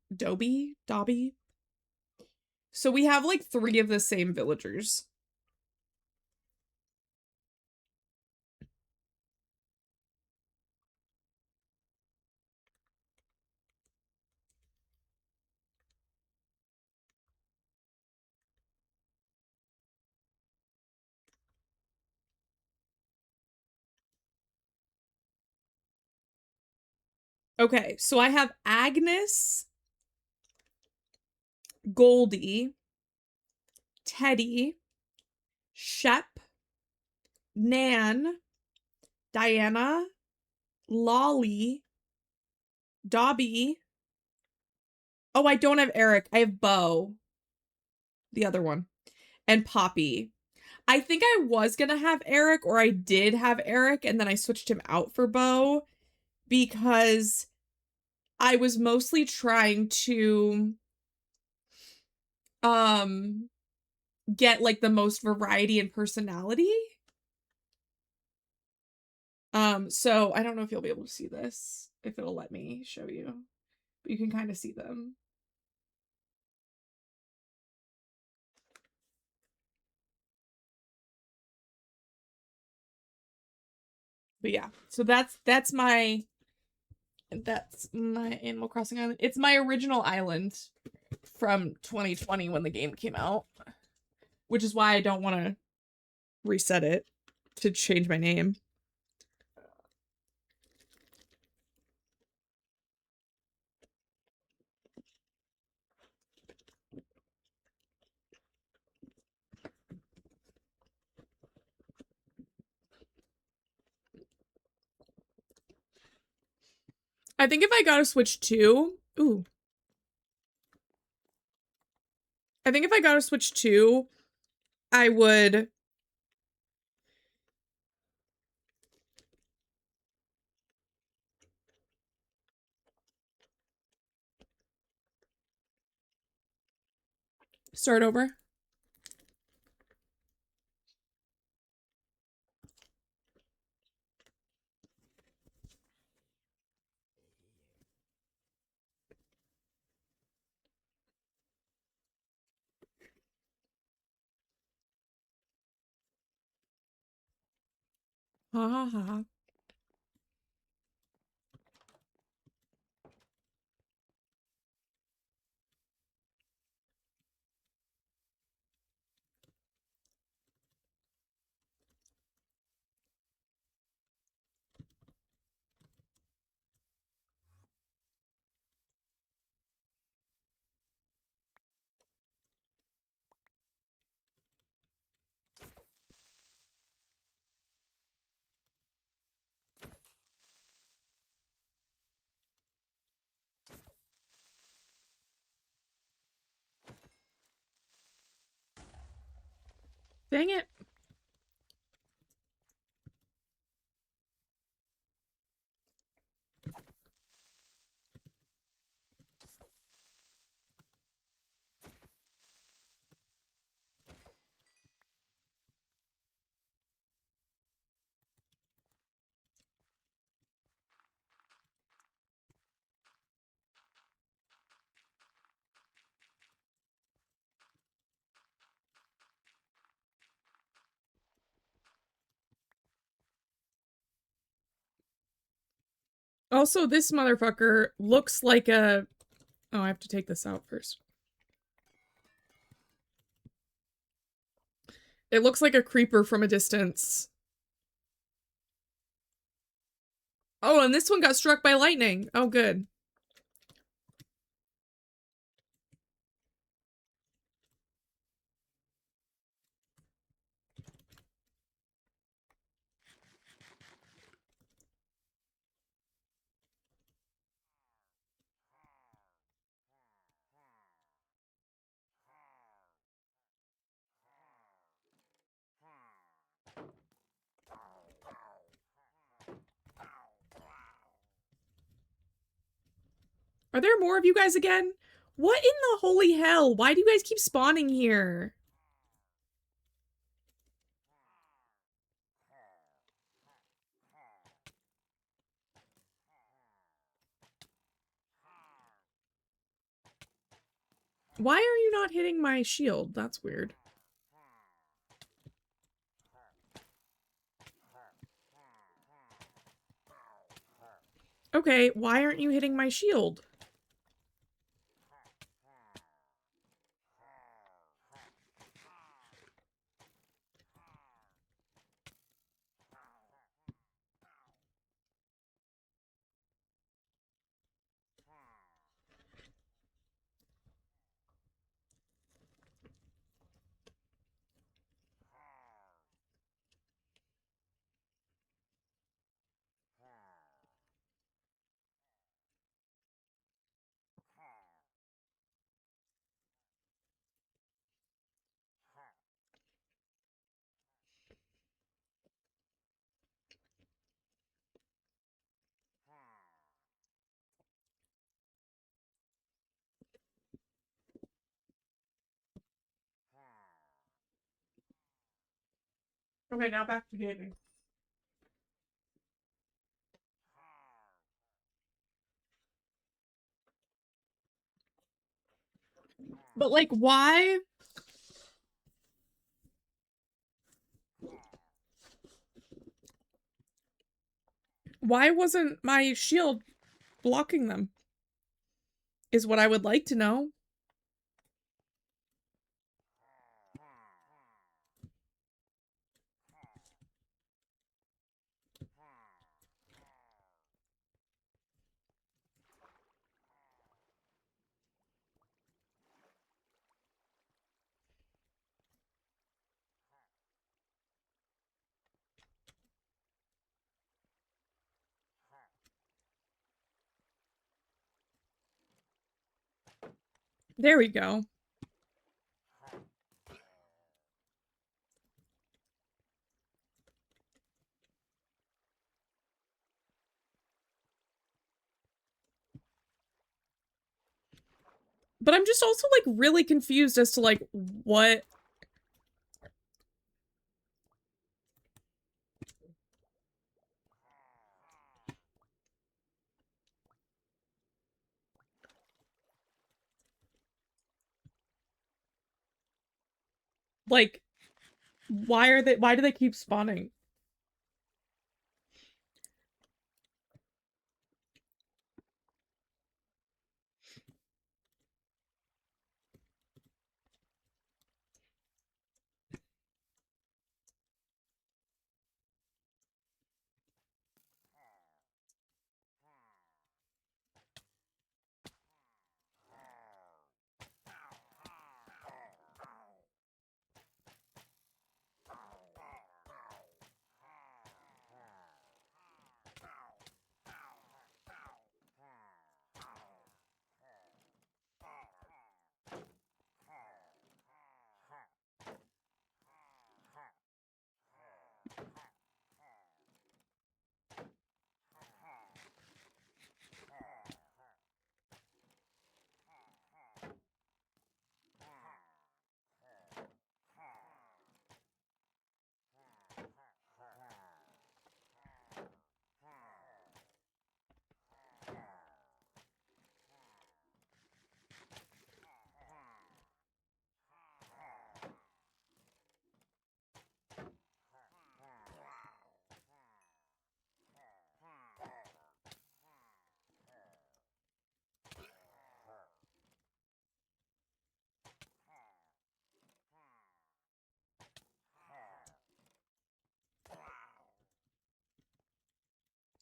Speaker 1: So we have like 3 of the same villagers. Okay, so I have Agnes, Goldie, Teddy, Shep, Nan, Diana, Lolly, Dobby. Oh, I don't have Eric. I have Bo, the other one, and Poppy. I think I was gonna have Eric, or I did have Eric, and then I switched him out for Bo because I was mostly trying to um get like the most variety and personality. So I don't know if you'll be able to see this, if it'll let me show you. But you can kind of see them. But yeah, so that's my Animal Crossing island. It's my original island from 2020 when the game came out, which is why I don't want to reset it to change my name. I think if I got a Switch 2... Ooh. I think if I got a Switch 2, I would... Start over. Ha ha ha. Dang it. Also, this motherfucker looks like a... Oh, I have to take this out first. It looks like a creeper from a distance. Oh, and this one got struck by lightning. Oh, good. Are there more of you guys again? What in the holy hell? Why do you guys keep spawning here? Why are you not hitting my shield? That's weird. Okay, why aren't you hitting my shield? Okay, now back to gaming. But like, why? Why wasn't my shield blocking them? Is what I would like to know. There we go. But I'm just also, like, really confused as to, like, what... Like, why do they keep spawning?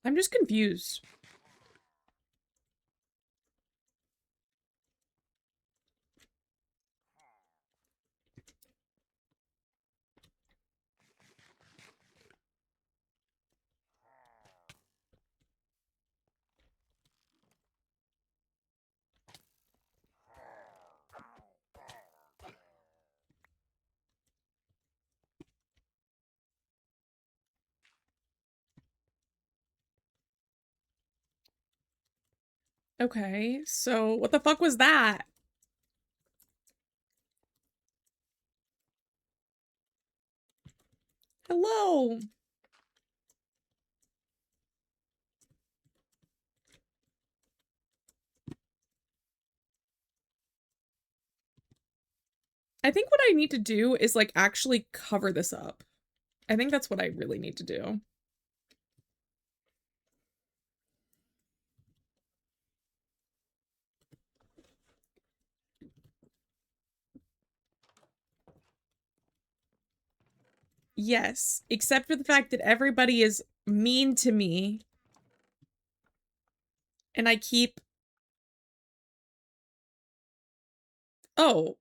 Speaker 1: I'm just confused. Okay, so what the fuck was that? Hello. I think what I need to do is, like, actually cover this up. I think that's what I really need to do. Yes, except for the fact that everybody is mean to me. And I keep... Oh,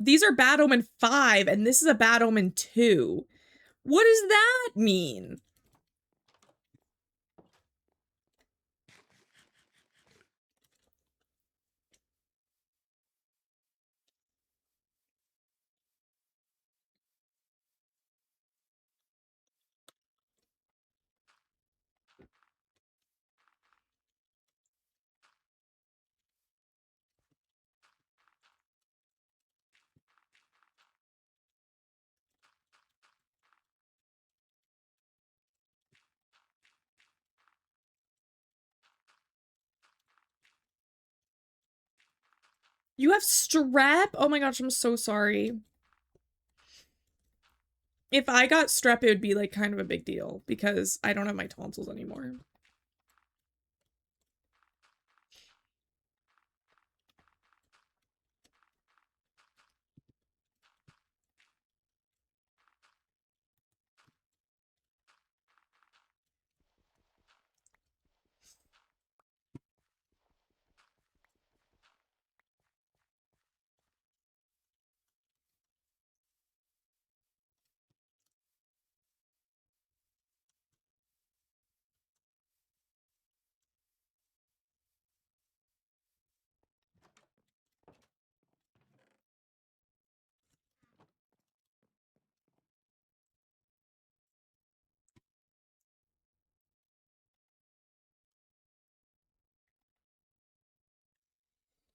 Speaker 1: these are Bad Omen 5, and this is a Bad Omen 2. What does that mean? You have strep? Oh my gosh, I'm so sorry. If I got strep, it would be, like, kind of a big deal, because I don't have my tonsils anymore.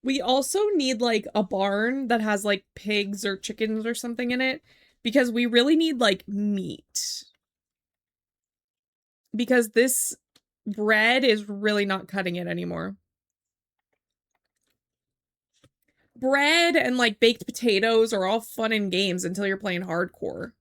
Speaker 1: We also need like a barn that has like pigs or chickens or something in it because we really need like meat. Because this bread is really not cutting it anymore. Bread and like baked potatoes are all fun and games until you're playing hardcore.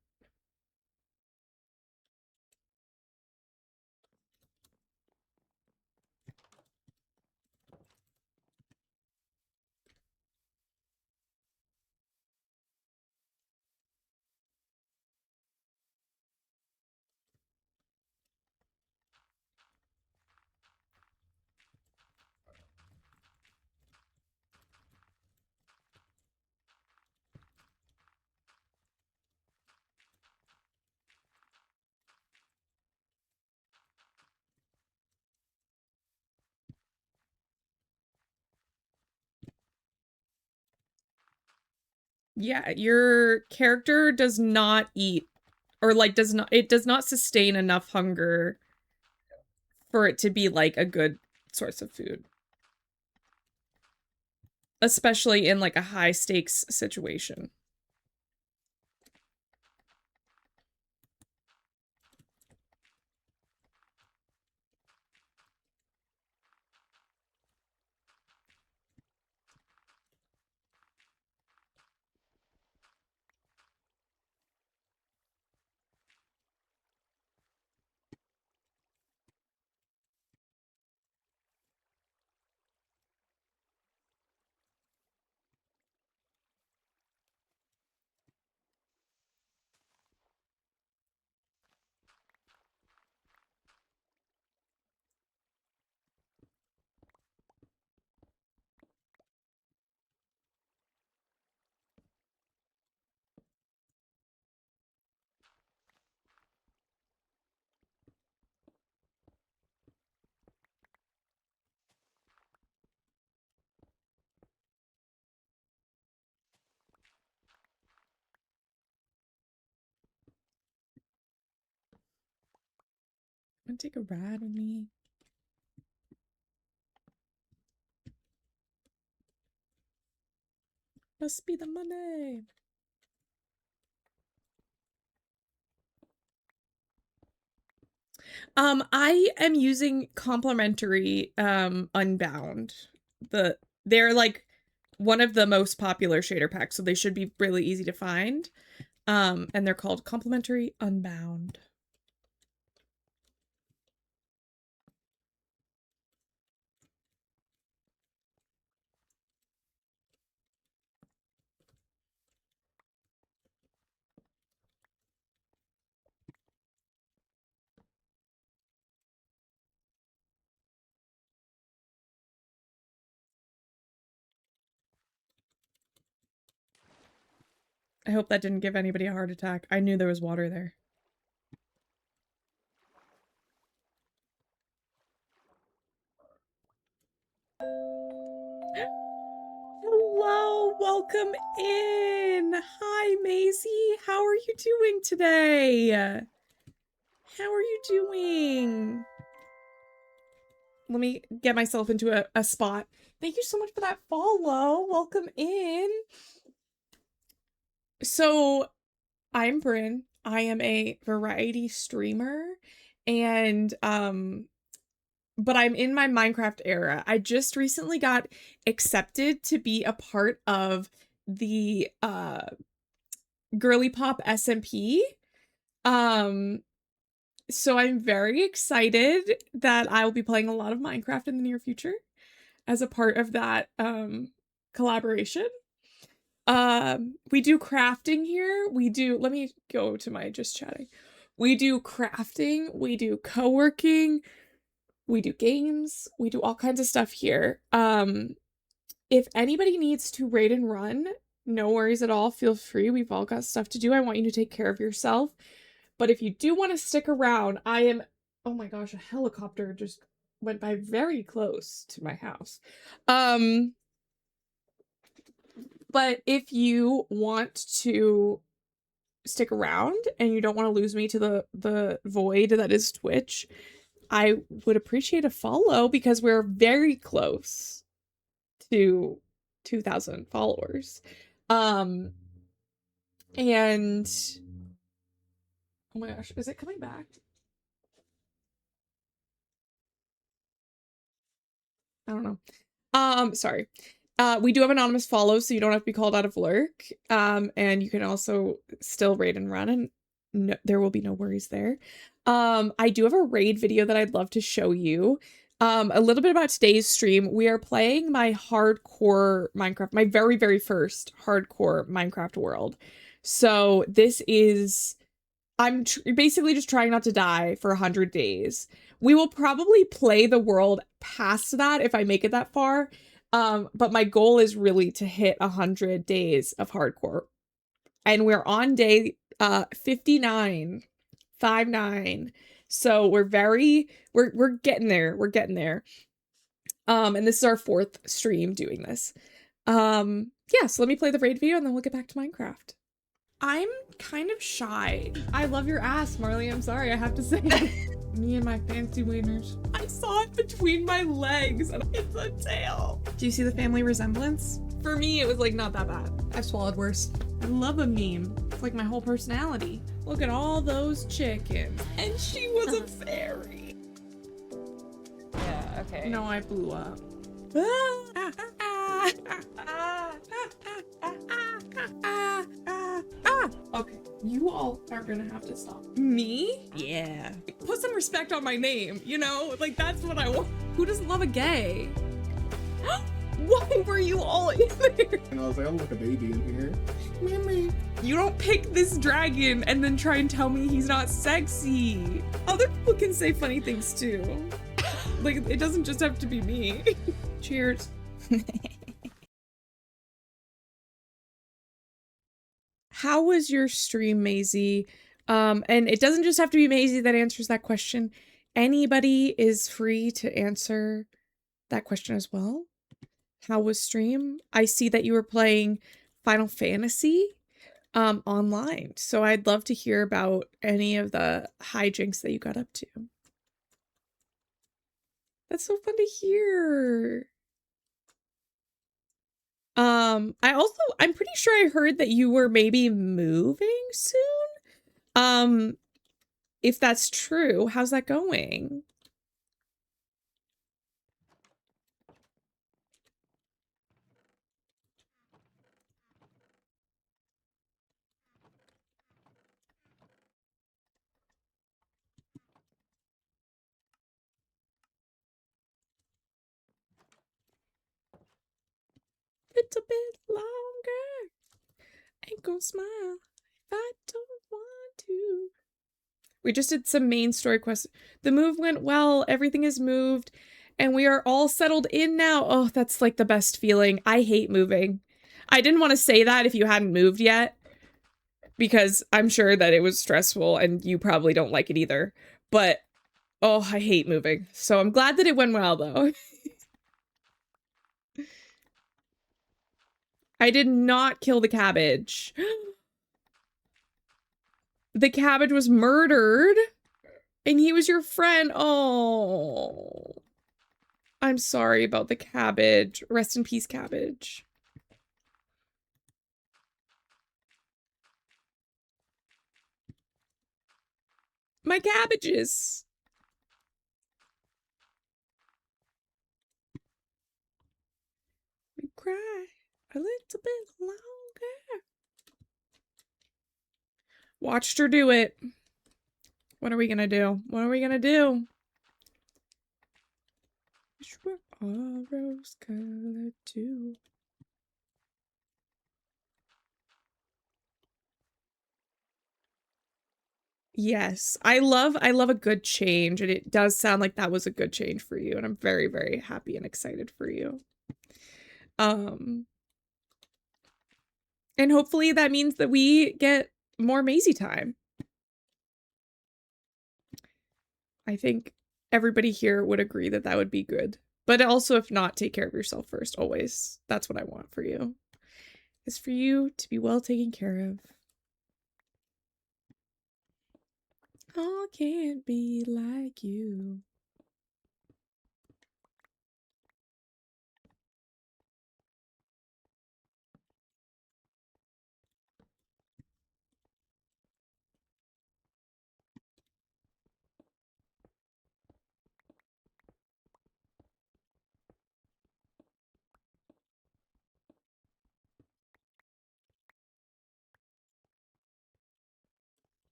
Speaker 1: Yeah, your character does not eat or like does not sustain enough hunger for it to be like a good source of food. Especially in like a high stakes situation. Wanna take a ride with me? Must be the money. I am using complimentary Unbound. They're like one of the most popular shader packs, so they should be really easy to find. And they're called complimentary Unbound. I hope that didn't give anybody a heart attack. I knew there was water there. Hello, welcome in. Hi, Maisie. How are you doing today? How are you doing? Let me get myself into a spot. Thank you so much for that follow. Welcome in. So, I'm Bryn. I am a variety streamer and but I'm in my Minecraft era. I just recently got accepted to be a part of the Girly Pop SMP. So I'm very excited that I will be playing a lot of Minecraft in the near future as a part of that collaboration. We do crafting here. Let me go to my just chatting. We do crafting, we do co-working, we do games, we do all kinds of stuff here. If anybody needs to raid and run, no worries at all. Feel free. We've all got stuff to do. I want you to take care of yourself. But if you do want to stick around, oh my gosh, a helicopter just went by very close to my house. But if you want to stick around and you don't want to lose me to the void that is Twitch, I would appreciate a follow because we're very close to 2,000 followers. And oh my gosh, is it coming back? I don't know. Sorry. We do have anonymous follows, so you don't have to be called out of lurk. And you can also still raid and run, and no, there will be no worries there. I do have a raid video that I'd love to show you. A little bit about today's stream. We are playing my hardcore Minecraft, my very, very first hardcore Minecraft world. So this is, I'm basically just trying not to die for 100 days. We will probably play the world past that if I make it that far. But my goal is really to hit 100 days of hardcore. And we're on day 59. 59. So we're getting there. We're getting there. And this is our 4th stream doing this. Yeah, so let me play the raid video and then we'll get back to Minecraft. I'm kind of shy. I love your ass, Marley. I'm sorry, I have to say. Me and my fancy wieners. I saw it between my legs and it's a tail. Do you see the family resemblance? For me, it was like not that bad. I've swallowed worse. I love a meme. It's like my whole personality. Look at all those chickens. And she was a fairy.
Speaker 2: Yeah, okay.
Speaker 1: No, I blew up. Okay, you all are gonna have to stop. Me? Yeah. Put some respect on my name, you know? Like, that's what I want. Who doesn't love a gay? Why were you all in there?
Speaker 3: And I was like, I'm like a baby in here. Mimi.
Speaker 1: You don't pick this dragon and then try and tell me he's not sexy. Other people can say funny things too. Like, it doesn't just have to be me. Cheers. How was your stream, Maisie? And it doesn't just have to be Maisie that answers that question. Anybody is free to answer that question as well. How was stream? I see that you were playing Final Fantasy online. So I'd love to hear about any of the hijinks that you got up to. That's so fun to hear. I'm pretty sure I heard that you were maybe moving soon. If that's true, how's that going? It's a bit longer. Ain't gonna smile if I don't want to. We just did some main story quests. The move went well. Everything is moved. And we are all settled in now. Oh, that's like the best feeling. I hate moving. I didn't want to say that if you hadn't moved yet, because I'm sure that it was stressful and you probably don't like it either. But, oh, I hate moving. So I'm glad that it went well, though. I did not kill the cabbage. The cabbage was murdered. And he was your friend. Oh. I'm sorry about the cabbage. Rest in peace, cabbage. My cabbages. We cry a little bit longer. Watched her do it. What are we gonna do? What are we gonna do? Wish we're all rose colored too. Yes, I love a good change, and it does sound like that was a good change for you, and I'm very, very happy and excited for you. And hopefully that means that we get more Maisie time. I think everybody here would agree that that would be good. But also, if not, take care of yourself first, always. That's what I want for you. Is for you to be well taken care of. All can't be like you.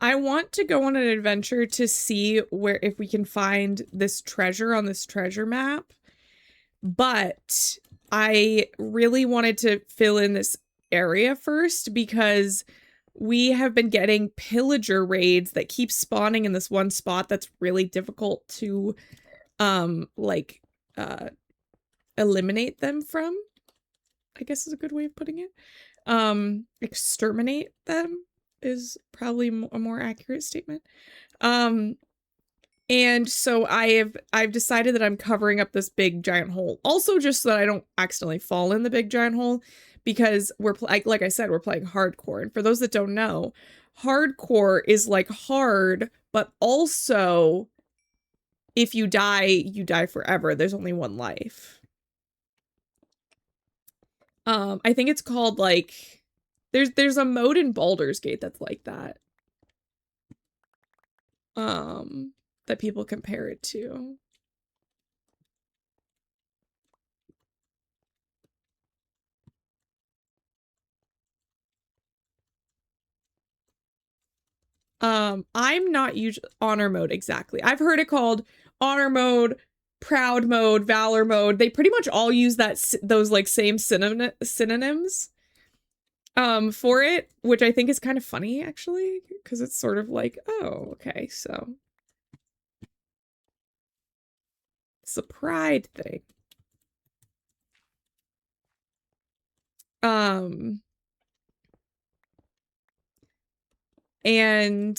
Speaker 1: I want to go on an adventure to see if we can find this treasure on this treasure map. But I really wanted to fill in this area first because we have been getting pillager raids that keep spawning in this one spot that's really difficult to eliminate them from, I guess is a good way of putting it. Exterminate them is probably a more accurate statement. And so I've decided that I'm covering up this big giant hole. Also, just so that I don't accidentally fall in the big giant hole, because we're like I said, we're playing hardcore. And for those that don't know, hardcore is like hard, but also if you die forever. There's only one life. I think it's called like there's a mode in Baldur's Gate that's like that. That people compare it to. I'm not usually honor mode exactly. I've heard it called honor mode, proud mode, valor mode. They pretty much all use those like same synonyms for it, which I think is kind of funny actually, because it's sort of like, oh, okay, so it's a pride thing. And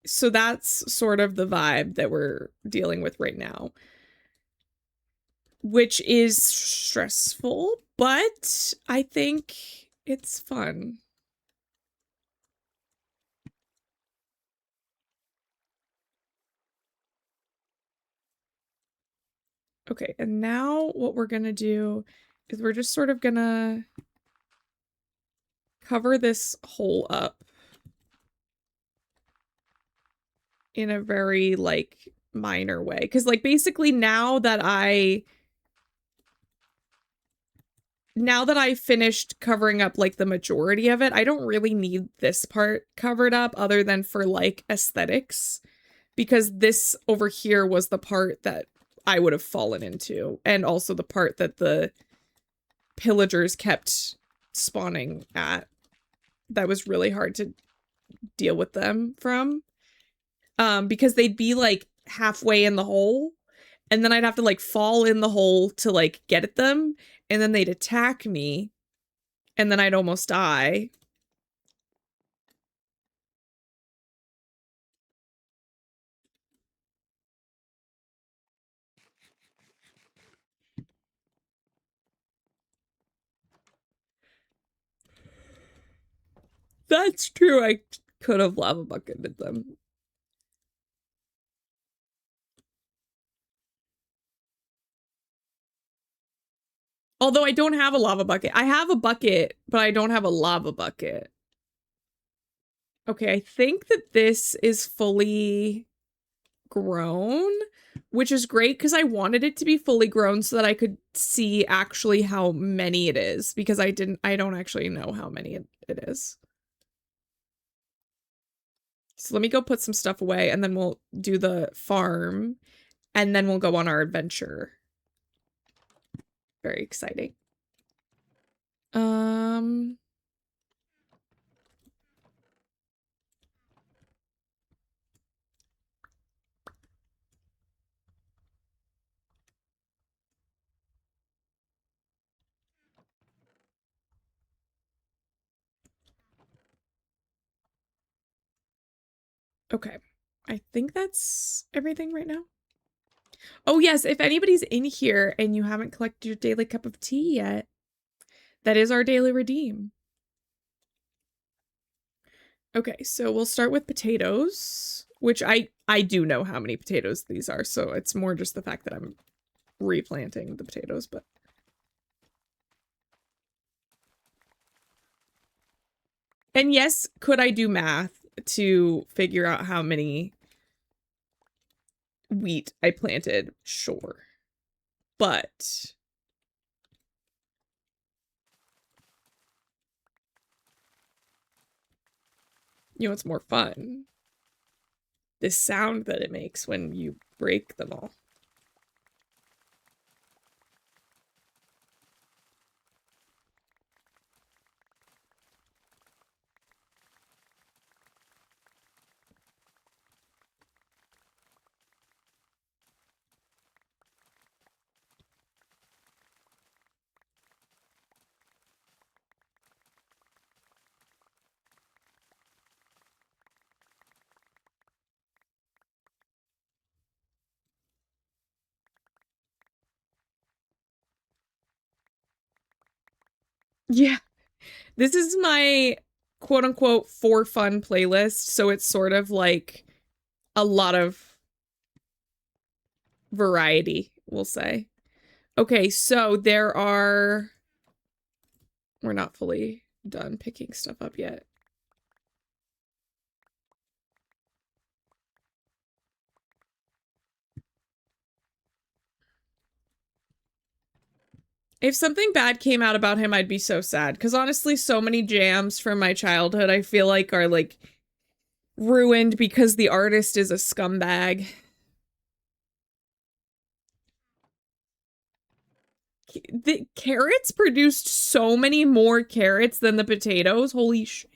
Speaker 1: so that's sort of the vibe that we're dealing with right now, which is stressful, but I think it's fun. Okay, and now what we're gonna do is we're just sort of gonna cover this hole up in a very, like, minor way. Because, like, basically now that I finished covering up, like, the majority of it, I don't really need this part covered up other than for, like, aesthetics. Because this over here was the part that I would have fallen into. And also the part that the pillagers kept spawning at. That was really hard to deal with them from. Because they'd be, like, halfway in the hole. And then I'd have to, like, fall in the hole to, like, get at them. And then they'd attack me. And then I'd almost die. That's true. I could have lava bucketed them. Although I don't have a lava bucket. I have a bucket, but I don't have a lava bucket. Okay, I think that this is fully grown, which is great because I wanted it to be fully grown so that I could see actually how many it is, because I don't actually know how many it is. So let me go put some stuff away and then we'll do the farm and then we'll go on our adventure. Very exciting. Okay. I think that's everything right now. Oh yes, if anybody's in here and you haven't collected your daily cup of tea yet, that is our daily redeem. Okay, so we'll start with potatoes, which I do know how many potatoes these are, so it's more just the fact that I'm replanting the potatoes, but... And yes, could I do math to figure out how many wheat I planted? Sure. But... You know what's more fun? This sound that it makes when you break them all. Yeah. This is my quote unquote for fun playlist, so it's sort of like a lot of variety, we'll say. Okay, so there are... We're not fully done picking stuff up yet. If something bad came out about him, I'd be so sad. Because honestly, so many jams from my childhood, I feel like, are, like, ruined because the artist is a scumbag. The carrots produced so many more carrots than the potatoes. Holy shit.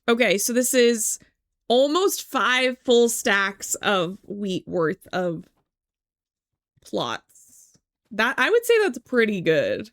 Speaker 1: Okay, so this is almost 5 full stacks of wheat worth of plots. That, I would say that's pretty good.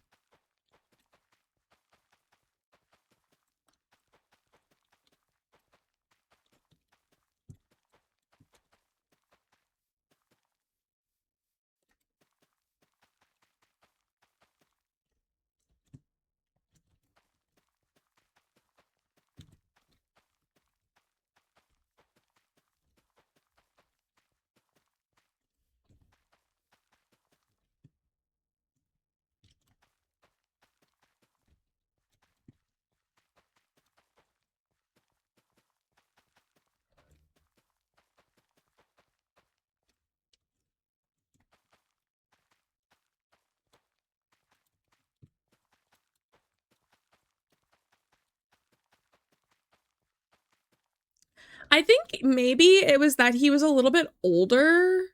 Speaker 1: I think maybe it was that he was a little bit older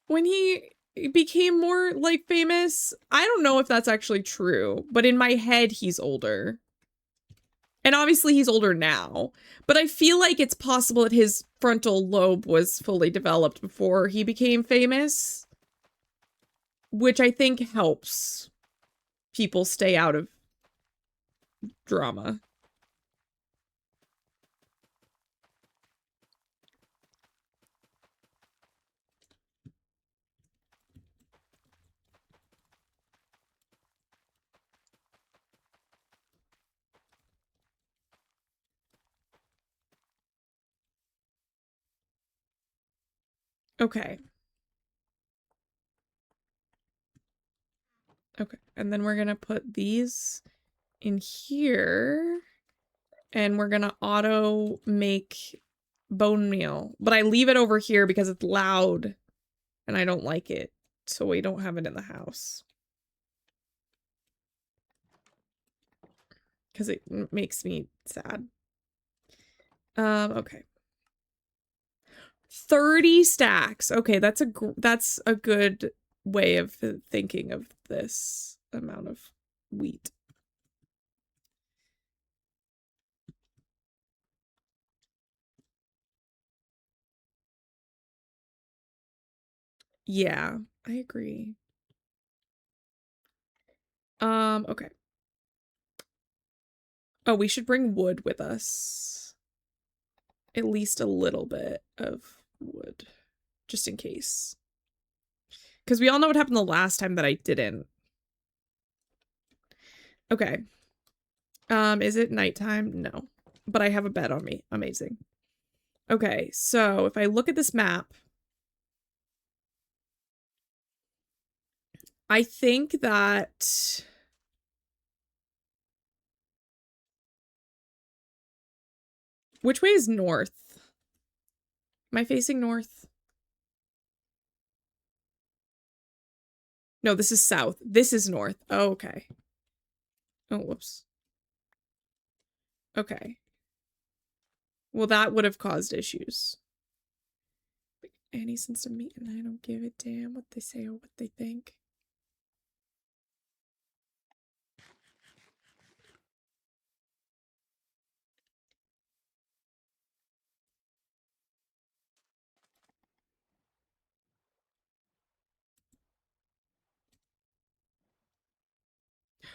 Speaker 1: when he became more, like, famous. I don't know if that's actually true, but in my head, he's older. And obviously he's older now, but I feel like it's possible that his frontal lobe was fully developed before he became famous, which I think helps people stay out of drama. Okay. Okay, and then we're gonna put these in here, and we're gonna auto make bone meal. But I leave it over here because it's loud, and I don't like it, so we don't have it in the house. Because it makes me sad. Okay. 30 stacks. Okay, that's a good way of thinking of this amount of wheat. Yeah, I agree. Okay. Oh, we should bring wood with us. At least a little bit of wood, just in case. Because we all know what happened the last time that I didn't. Okay. Is it nighttime? No. But I have a bed on me. Amazing. Okay, so if I look at this map, I think that... Which way is north? Am I facing north? No, this is south. This is north. Oh, okay. Oh, whoops. Okay. Well, that would have caused issues. Any sense of me, and I don't give a damn what they say or what they think.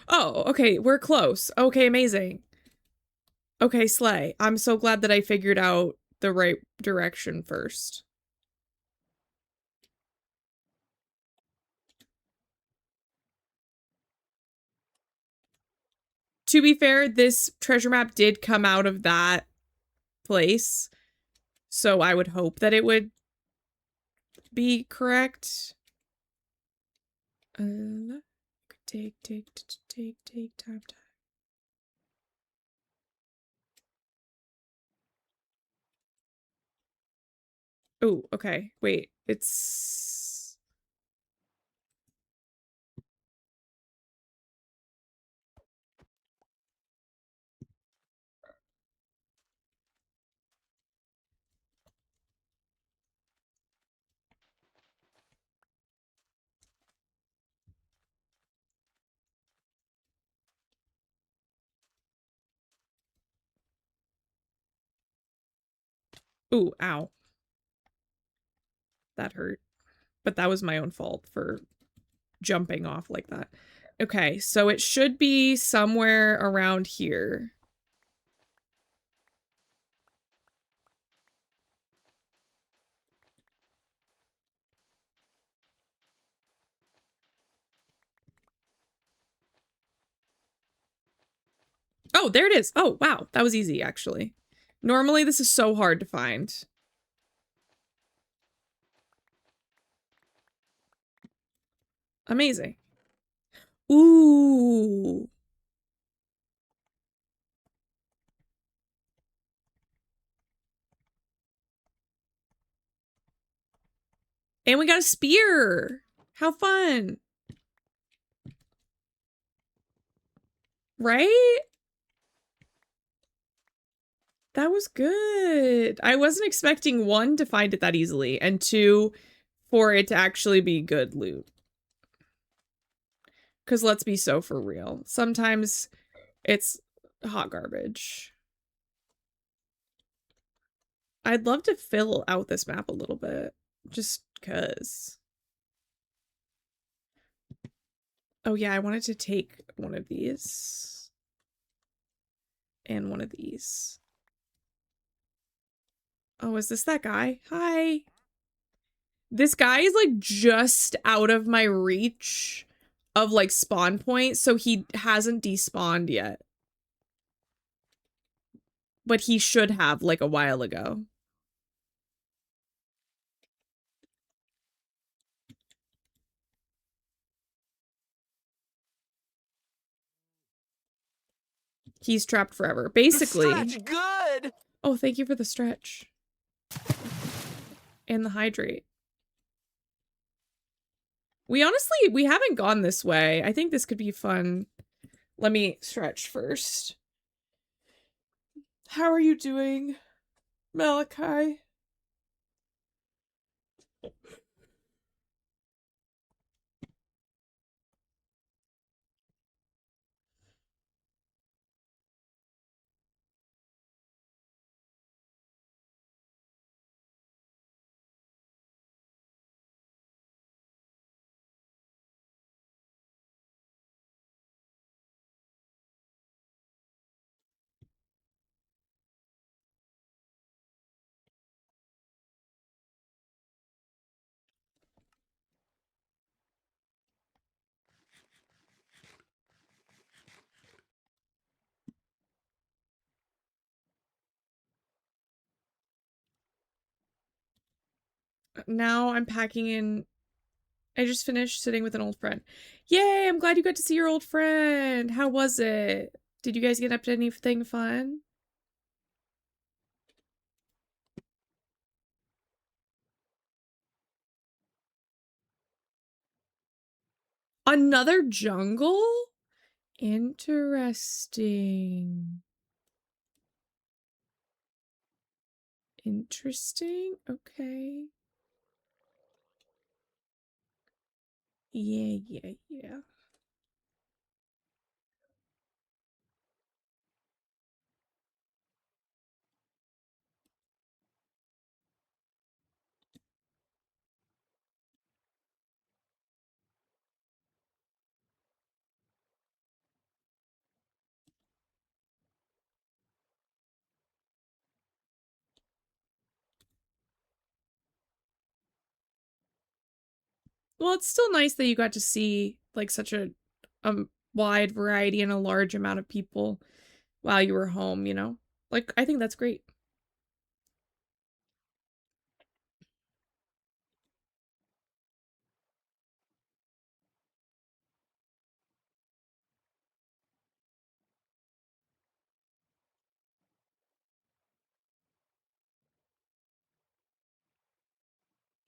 Speaker 1: Oh, okay, we're close. Okay, amazing. Okay, slay. I'm so glad that I figured out the right direction first. To be fair, this treasure map did come out of that place, so I would hope that it would be correct. Take time. Oh, okay. Wait, it's... Ooh, ow. That hurt. But that was my own fault for jumping off like that. Okay, so it should be somewhere around here. Oh, there it is. Oh, wow. That was easy, actually. Normally, this is so hard to find. Amazing. Ooh. And we got a spear. How fun. Right? That was good. I wasn't expecting, one, to find it that easily, and two, for it to actually be good loot. Because let's be so for real. Sometimes it's hot garbage. I'd love to fill out this map a little bit. Just because. Oh yeah, I wanted to take one of these. And one of these. Oh, is this that guy? Hi. This guy is like just out of my reach of like spawn point, so he hasn't despawned yet. But he should have like a while ago. He's trapped forever. Basically.
Speaker 4: Stretch good.
Speaker 1: Oh, thank you for the stretch. And the hydrate. We haven't gone this way. I think this could be fun. Let me stretch first. How are you doing, Malachi? Now I'm packing in. I just finished sitting with an old friend. Yay, I'm glad you got to see your old friend. How was it? Did you guys get up to anything fun? Another jungle? Interesting. Interesting. Okay. Yeah. Well, it's still nice that you got to see like such a wide variety and a large amount of people while you were home, you know? Like, I think that's great.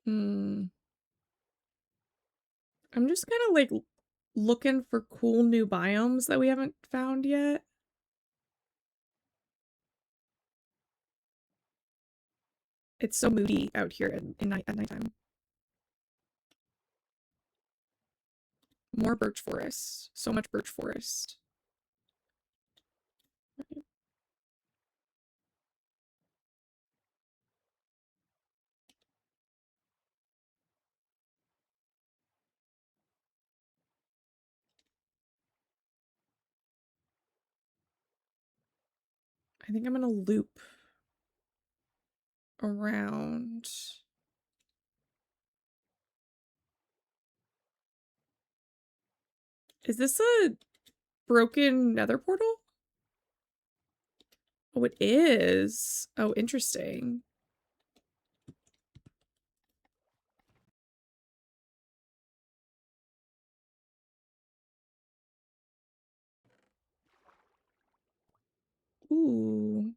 Speaker 1: Hmm. I'm just kind of like looking for cool new biomes that we haven't found yet. It's so moody out here at nighttime. More birch forest. So much birch forest. I think I'm gonna loop around. Is this a broken nether portal? Oh, it is. Oh, interesting. Ooh.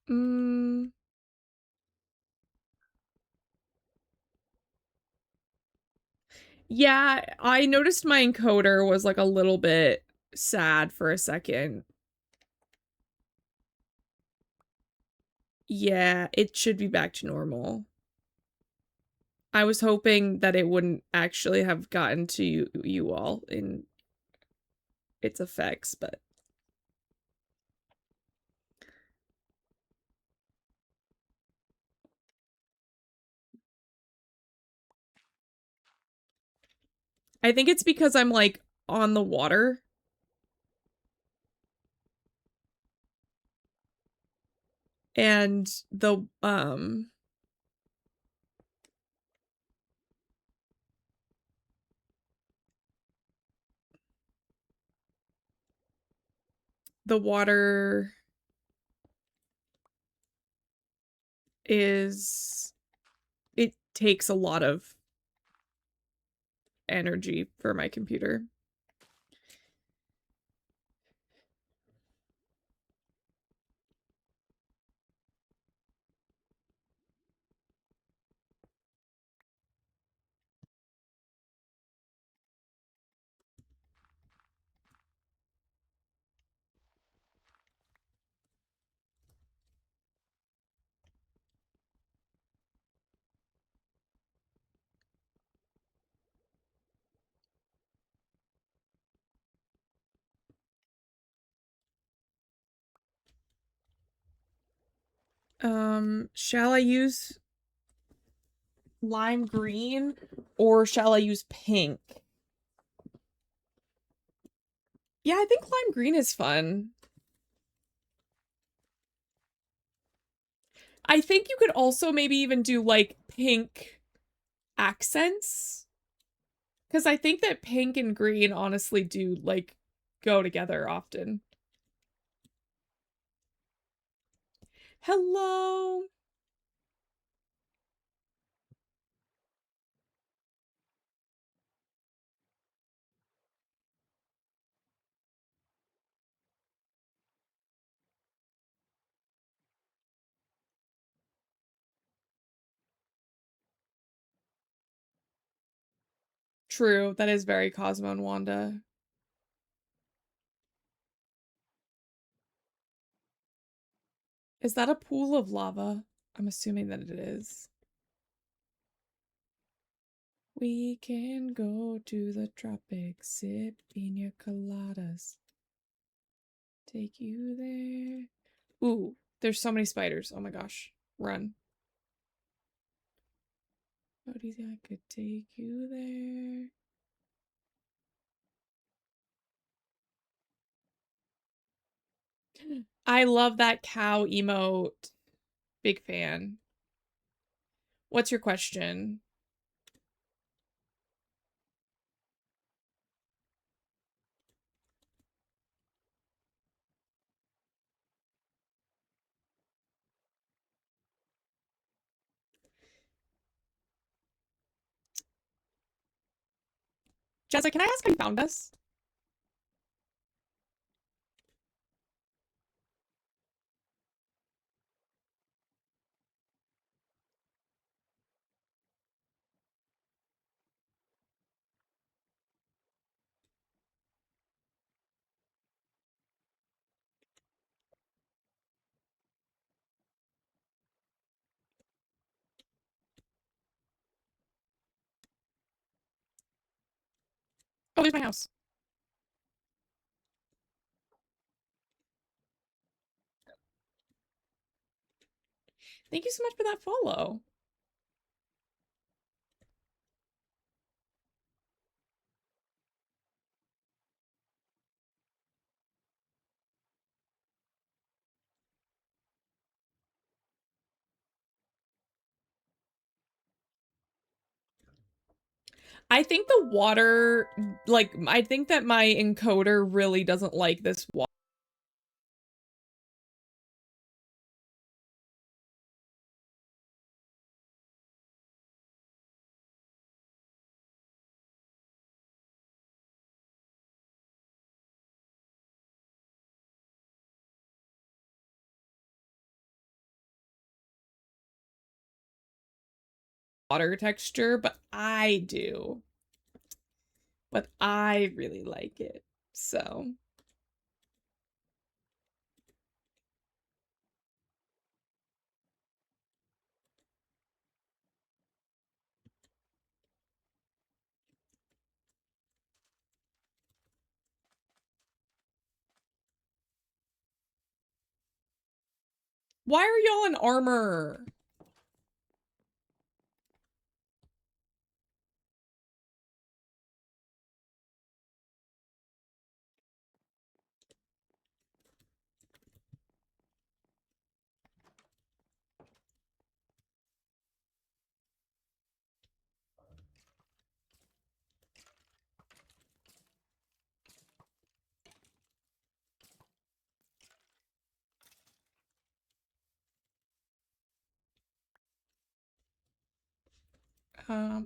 Speaker 1: Mm. Yeah, I noticed my encoder was like a little bit sad for a second. Yeah, it should be back to normal. I was hoping that it wouldn't actually have gotten to you all in its effects, but I think it's because I'm like on the water. And the water is it takes a lot of energy for my computer. Shall I use lime green or shall I use pink? Yeah, I think lime green is fun. I think you could also maybe even do like pink accents. Because I think that pink and green honestly do like go together often. Hello. True. That is very Cosmo and Wanda. Is that a pool of lava? I'm assuming that it is. We can go to the tropics, sip pina coladas. Take you there. Ooh, there's so many spiders. Oh my gosh. Run. How do you think I could take you there? I love that cow emote. Big fan. What's your question? Jessica, can I ask how you found us? Oh, there's my house. Thank you so much for that follow. I think the water, like, I think that my encoder really doesn't like this water. Water texture, but I do. But I really like it. So, why are y'all in armor?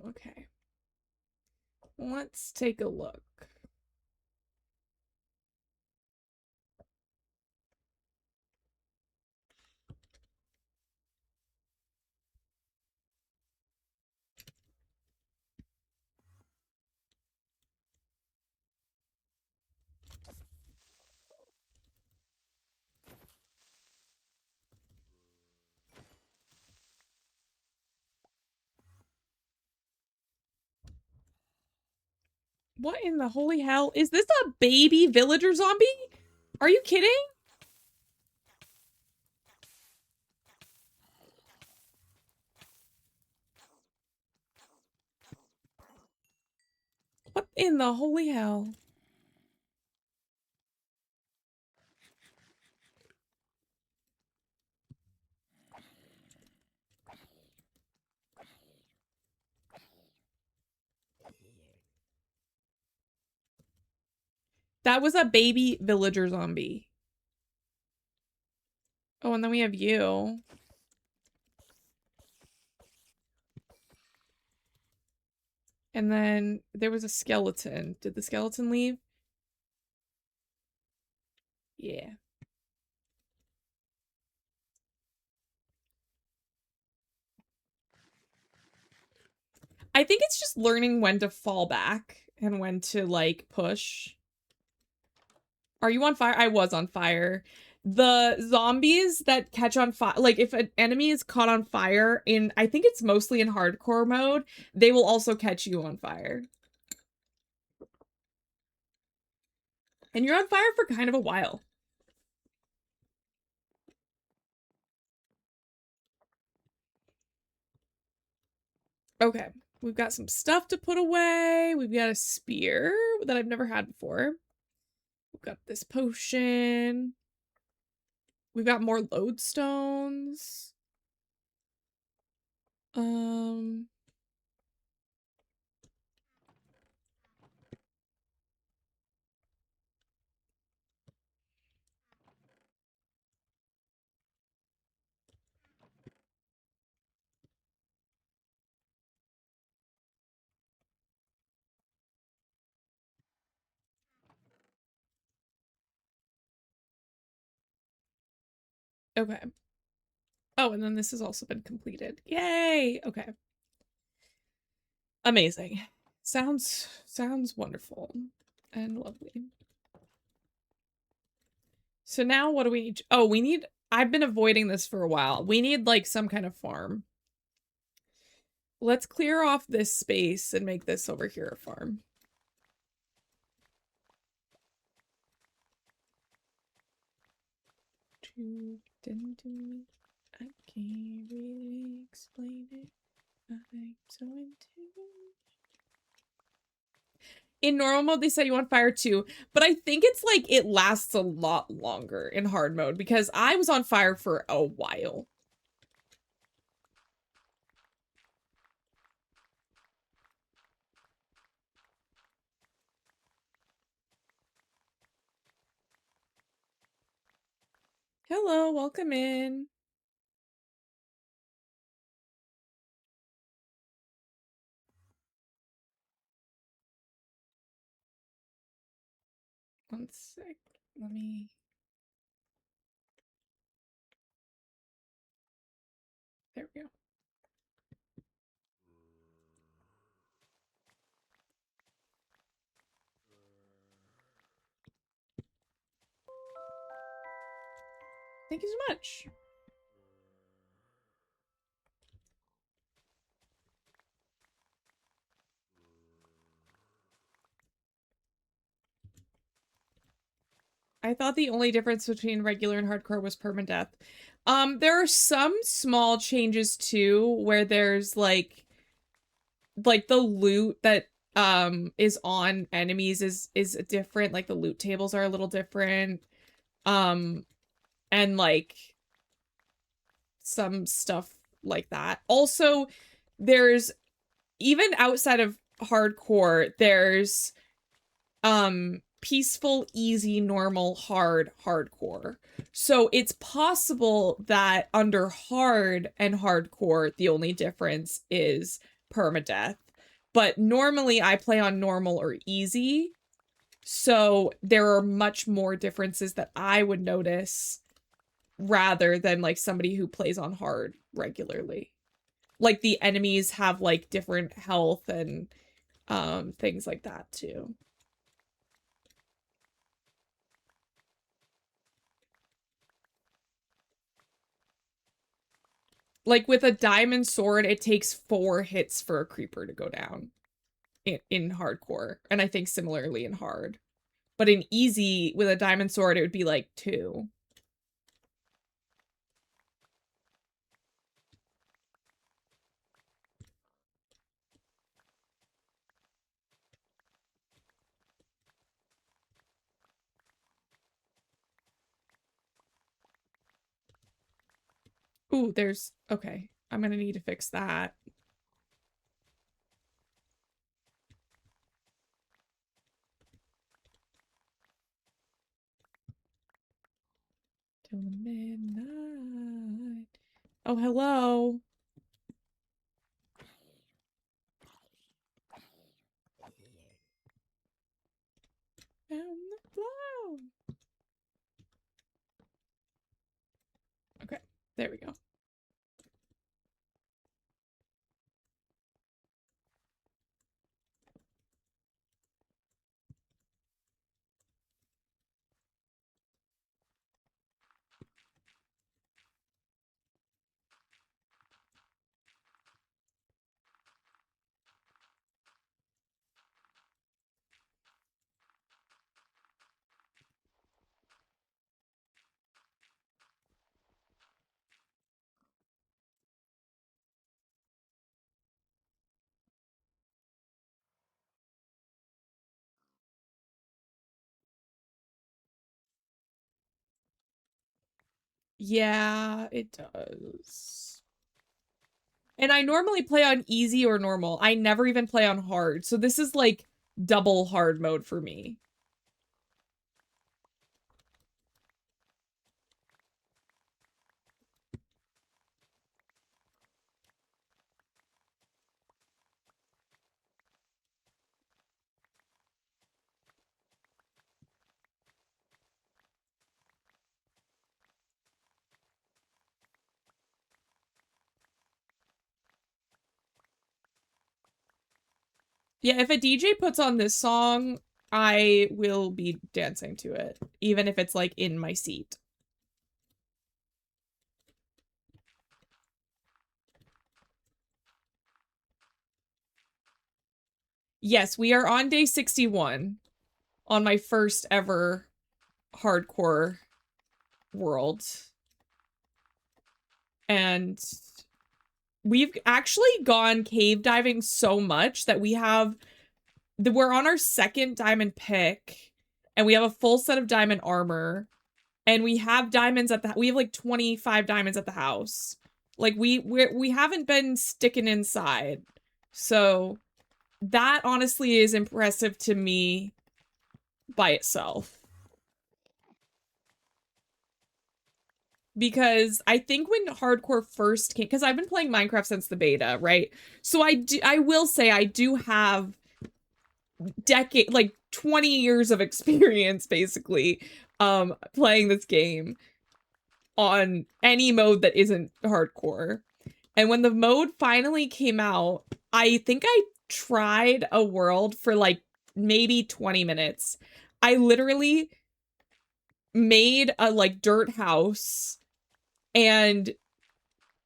Speaker 1: Okay. Let's take a look. What in the holy hell? Is this a baby villager zombie? Are you kidding? What in the holy hell? That was a baby villager zombie. Oh, and then we have you. And then there was a skeleton. Did the skeleton leave? Yeah. I think it's just learning when to fall back and when to, like, push. Are you on fire? I was on fire. The zombies that catch on fire, like, if an enemy is caught on fire in, I think it's mostly in hardcore mode, they will also catch you on fire. And you're on fire for kind of a while. Okay, we've got some stuff to put away. We've got a spear that I've never had before. We've got this potion. We've got more lodestones. Okay. Oh, and then this has also been completed. Yay! Okay. Amazing. Sounds wonderful and lovely. So now what do we need? Oh, we need, I've been avoiding this for a while. We need like some kind of farm. Let's clear off this space and make this over here a farm. I can't really explain it. I'm so into. In normal mode, they set you on fire too, but I think it's like it lasts a lot longer in hard mode because I was on fire for a while. Hello, welcome in. One sec. Let me. There we go. Thank you so much. I thought the only difference between regular and hardcore was permadeath. There are some small changes too, where there's like the loot that is on enemies is different. Like the loot tables are a little different. And like some stuff like that. Also, there's even outside of hardcore, there's peaceful, easy, normal, hard, hardcore. So it's possible that under hard and hardcore, the only difference is permadeath. But normally I play on normal or easy. So there are much more differences that I would notice rather than like somebody who plays on hard regularly. Like the enemies have like different health and things like that too. Like with a diamond sword, it takes 4 hits for a creeper to go down in hardcore. And I think similarly in hard. But in easy, with a diamond sword, it would be like 2. Ooh, there's... Okay, I'm gonna need to fix that. Till midnight. Oh, hello. Down the flow. Okay, there we go. Yeah, it does. And I normally play on easy or normal. I never even play on hard. So this is like double hard mode for me. Yeah, if a DJ puts on this song, I will be dancing to it, even if it's like in my seat. Yes, we are on day 61 on my first ever hardcore world. And we've actually gone cave diving so much that we're on our second diamond pick, and we have a full set of diamond armor, and we have diamonds we have like 25 diamonds at the house. Like we haven't been sticking inside. So that honestly is impressive to me by itself. Because I think when hardcore first came, because I've been playing Minecraft since the beta, right? So I will say I do have like 20 years of experience basically playing this game on any mode that isn't hardcore. And when the mode finally came out, I think I tried a world for like maybe 20 minutes. I literally made a like dirt house, and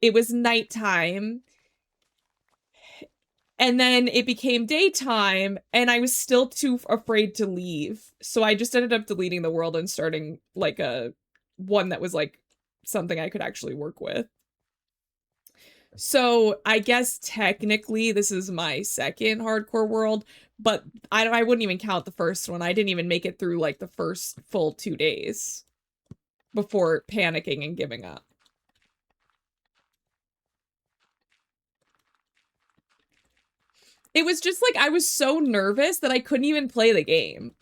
Speaker 1: it was nighttime, and then it became daytime, and I was still too afraid to leave. So I just ended up deleting the world and starting like a one that was like something I could actually work with. So I guess technically this is my second hardcore world, but I wouldn't even count the first one. I didn't even make it through like the first full 2 days before panicking and giving up. It was just like I was so nervous that I couldn't even play the game.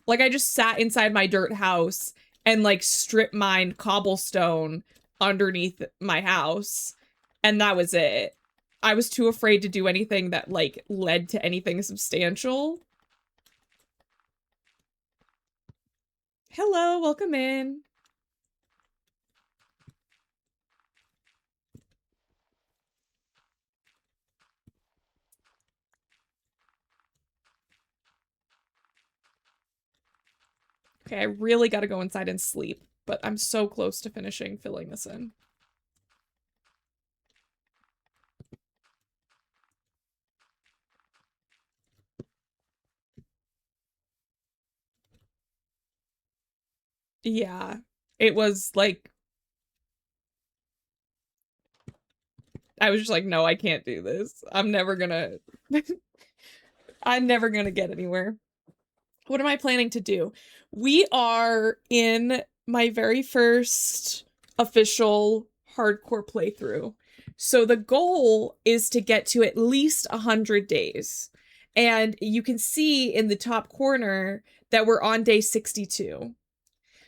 Speaker 1: Like I just sat inside my dirt house and like strip mined cobblestone underneath my house, and that was it. I was too afraid to do anything that like led to anything substantial. Hello, welcome in. Okay, I really gotta go inside and sleep, but I'm so close to finishing filling this in. Yeah, it was like, I was just like, no, I can't do this. I'm never gonna get anywhere. What am I planning to do? We are in my very first official hardcore playthrough. So the goal is to get to at least 100 days. And you can see in the top corner that we're on day 62.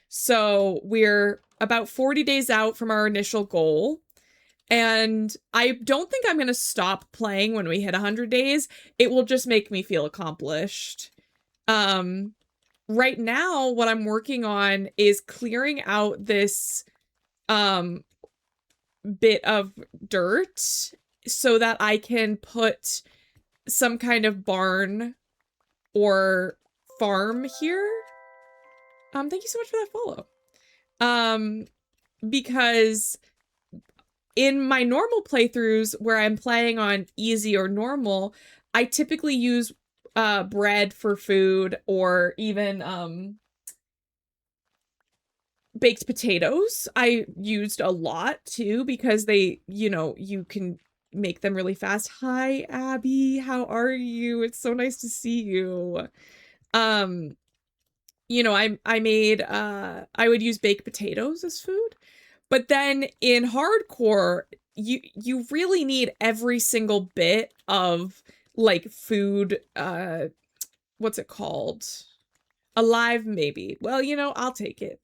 Speaker 1: So we're about 40 days out from our initial goal. And I don't think I'm going to stop playing when we hit 100 days. It will just make me feel accomplished. Right now, what I'm working on is clearing out this bit of dirt so that I can put some kind of barn or farm here. Thank you so much for that follow. Because in my normal playthroughs where I'm playing on easy or normal, I typically use bread for food, or even baked potatoes. I used a lot too because they, you can make them really fast. Hi, Abby. How are you? It's so nice to see you. I made I would use baked potatoes as food, But then in hardcore, you really need every single bit of like food, what's it called? Alive, maybe. Well, you know, I'll take it.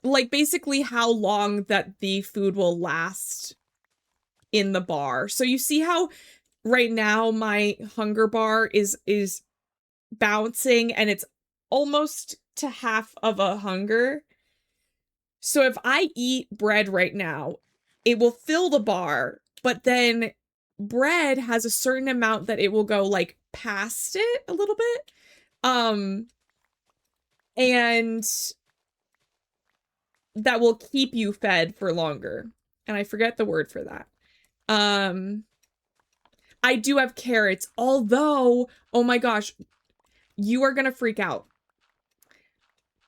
Speaker 1: Like basically how long that the food will last in the bar. So you see how right now my hunger bar is bouncing and it's almost to half of a hunger. So if I eat bread right now, it will fill the bar, but then bread has a certain amount that it will go like past it a little bit. And that will keep you fed for longer. And I forget the word for that. I do have carrots, although, oh my gosh, you are gonna freak out.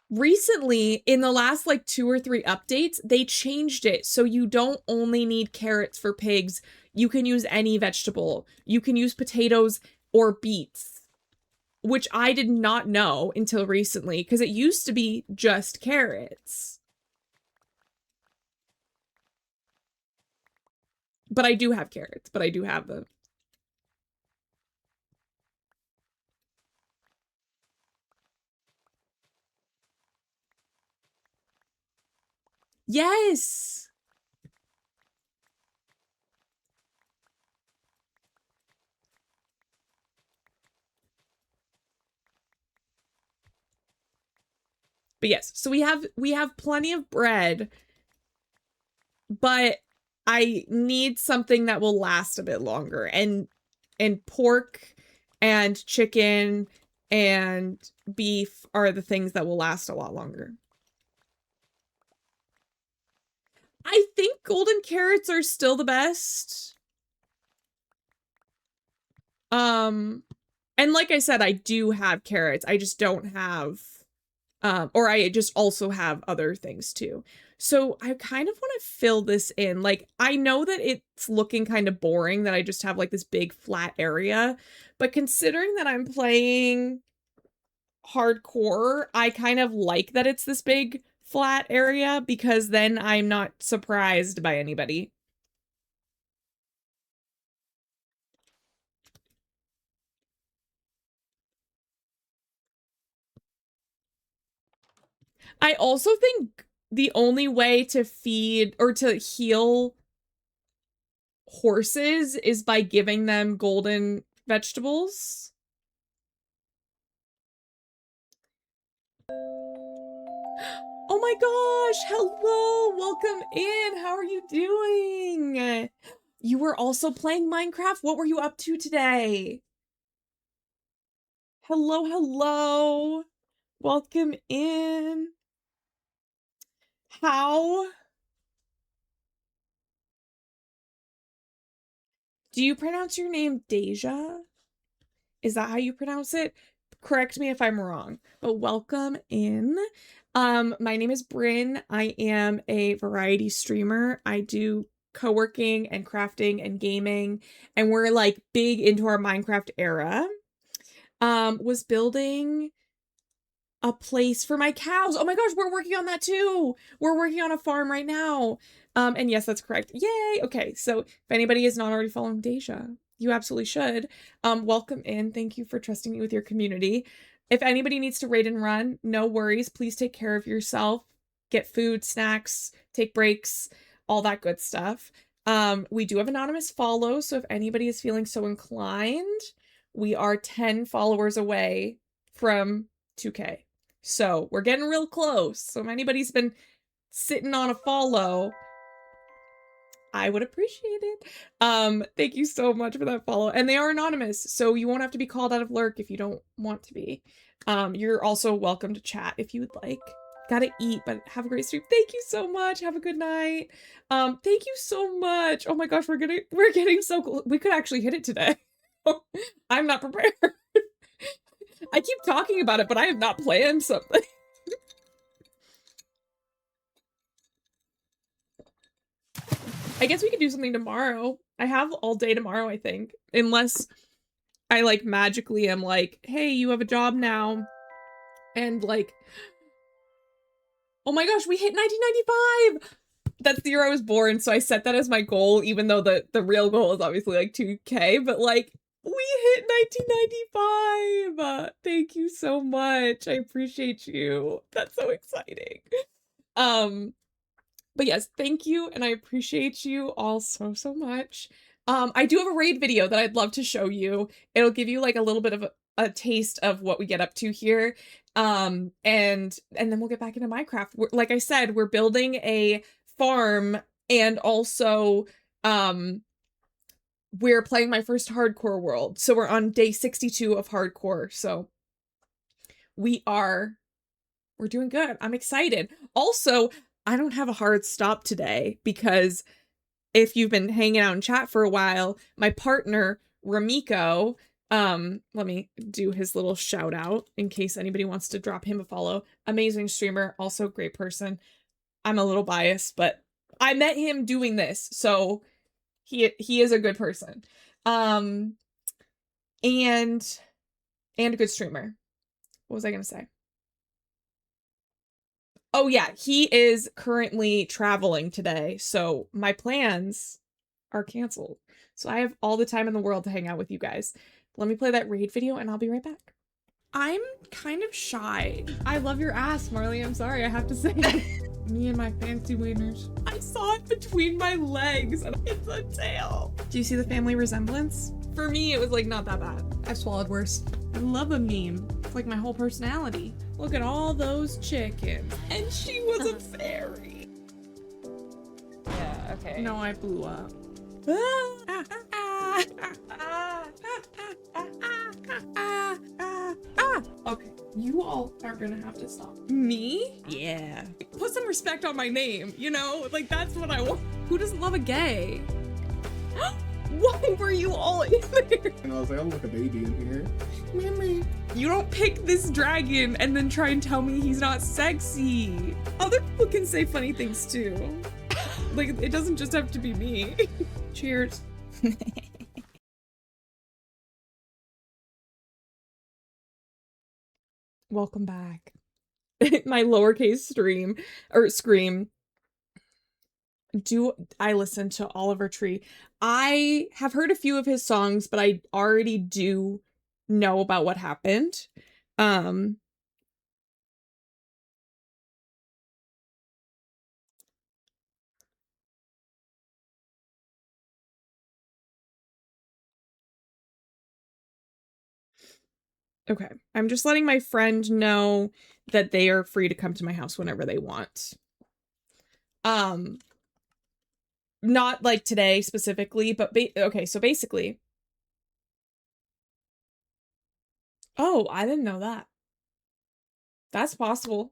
Speaker 1: Recently, in the last like 2 or 3 updates, they changed it so you don't only need carrots for pigs. You can use any vegetable. You can use potatoes or beets, which I did not know until recently because it used to be just carrots. But I do have carrots, but I do have them. Yes! But yes, so we have plenty of bread, but I need something that will last a bit longer. And pork and chicken and beef are the things that will last a lot longer. I think golden carrots are still the best. And like I said, I do have carrots. I just don't have, or I just also have other things too. So I kind of want to fill this in. Like, I know that it's looking kind of boring that I just have like this big flat area, but considering that I'm playing hardcore, I kind of like that it's this big flat area because then I'm not surprised by anybody. I also think the only way to feed or to heal horses is by giving them golden vegetables. Oh my gosh, hello, welcome in. How are you doing? You were also playing Minecraft? What were you up to today? Hello, hello. Welcome in. How do you pronounce your name? Deja? Is that how you pronounce it? Correct me if I'm wrong, but welcome in. My name is Bryn. I am a variety streamer. I do co-working and crafting and gaming, and we're like big into our Minecraft era. Was building a place for my cows. Oh my gosh, we're working on that too. We're working on a farm right now. And yes, that's correct. Yay! Okay, so if anybody is not already following Deja, you absolutely should. Welcome in. Thank you for trusting me with your community. If anybody needs to raid and run, no worries. Please take care of yourself. Get food, snacks, take breaks, all that good stuff. We do have anonymous follow, so if anybody is feeling so inclined, we are 10 followers away from 2K. So we're getting real close. So if anybody's been sitting on a follow, I would appreciate it. Thank you so much for that follow. And they are anonymous, so you won't have to be called out of lurk if you don't want to be. You're also welcome to chat if you would like. Gotta eat, but have a great stream. Thank you so much. Have a good night. Thank you so much. Oh my gosh, we're getting so cool. We could actually hit it today. I'm not prepared. I keep talking about it, but I have not planned something. I guess we could do something tomorrow. I have all day tomorrow, I think. Unless I like magically am like, hey, you have a job now. And like, oh my gosh, we hit 1995. That's the year I was born, so I set that as my goal, even though the real goal is obviously like 2K, but like, we hit 1995. Thank you so much. I appreciate you. That's so exciting. But yes, thank you, and I appreciate you all so, so much. I do have a raid video that I'd love to show you. It'll give you like a little bit of a taste of what we get up to here. And then we'll get back into Minecraft. Like I said, we're building a farm, and also we're playing my first hardcore world. So we're on day 62 of hardcore. So we're doing good. I'm excited. Also, I don't have a hard stop today because if you've been hanging out in chat for a while, my partner, Ramiko, let me do his little shout out in case anybody wants to drop him a follow. Amazing streamer, also great person. I'm a little biased, but I met him doing this, so he is a good person. And a good streamer. What was I gonna say? Oh yeah, he is currently traveling today, so my plans are canceled. So I have all the time in the world to hang out with you guys. Let me play that raid video and I'll be right back. I'm kind of shy. I love your ass, Marley. I'm sorry, I have to say. Me and my fancy wieners. I saw it between my legs and it's a tail. Do you see the family resemblance? For me, it was like not that bad. I've swallowed worse. I love a meme. It's like my whole personality. Look at all those chickens. And she was a fairy.
Speaker 2: Yeah, okay.
Speaker 1: No, I blew up. Okay, you all are gonna have to stop. Me? Yeah. Put some respect on my name, you know? Like, that's what I want. Who doesn't love a gay? Why were you all in there?
Speaker 3: And I was like, I'm like a baby in here. Mimi.
Speaker 1: You don't pick this dragon and then try and tell me he's not sexy. Other people can say funny things too. Like, it doesn't just have to be me. Cheers. Welcome back. My lowercase scream. Do I listen to Oliver Tree? I have heard a few of his songs, but I already do know about what happened. Okay, I'm just letting my friend know that they are free to come to my house whenever they want. Not like today specifically, but okay, so basically. Oh, I didn't know that. That's possible.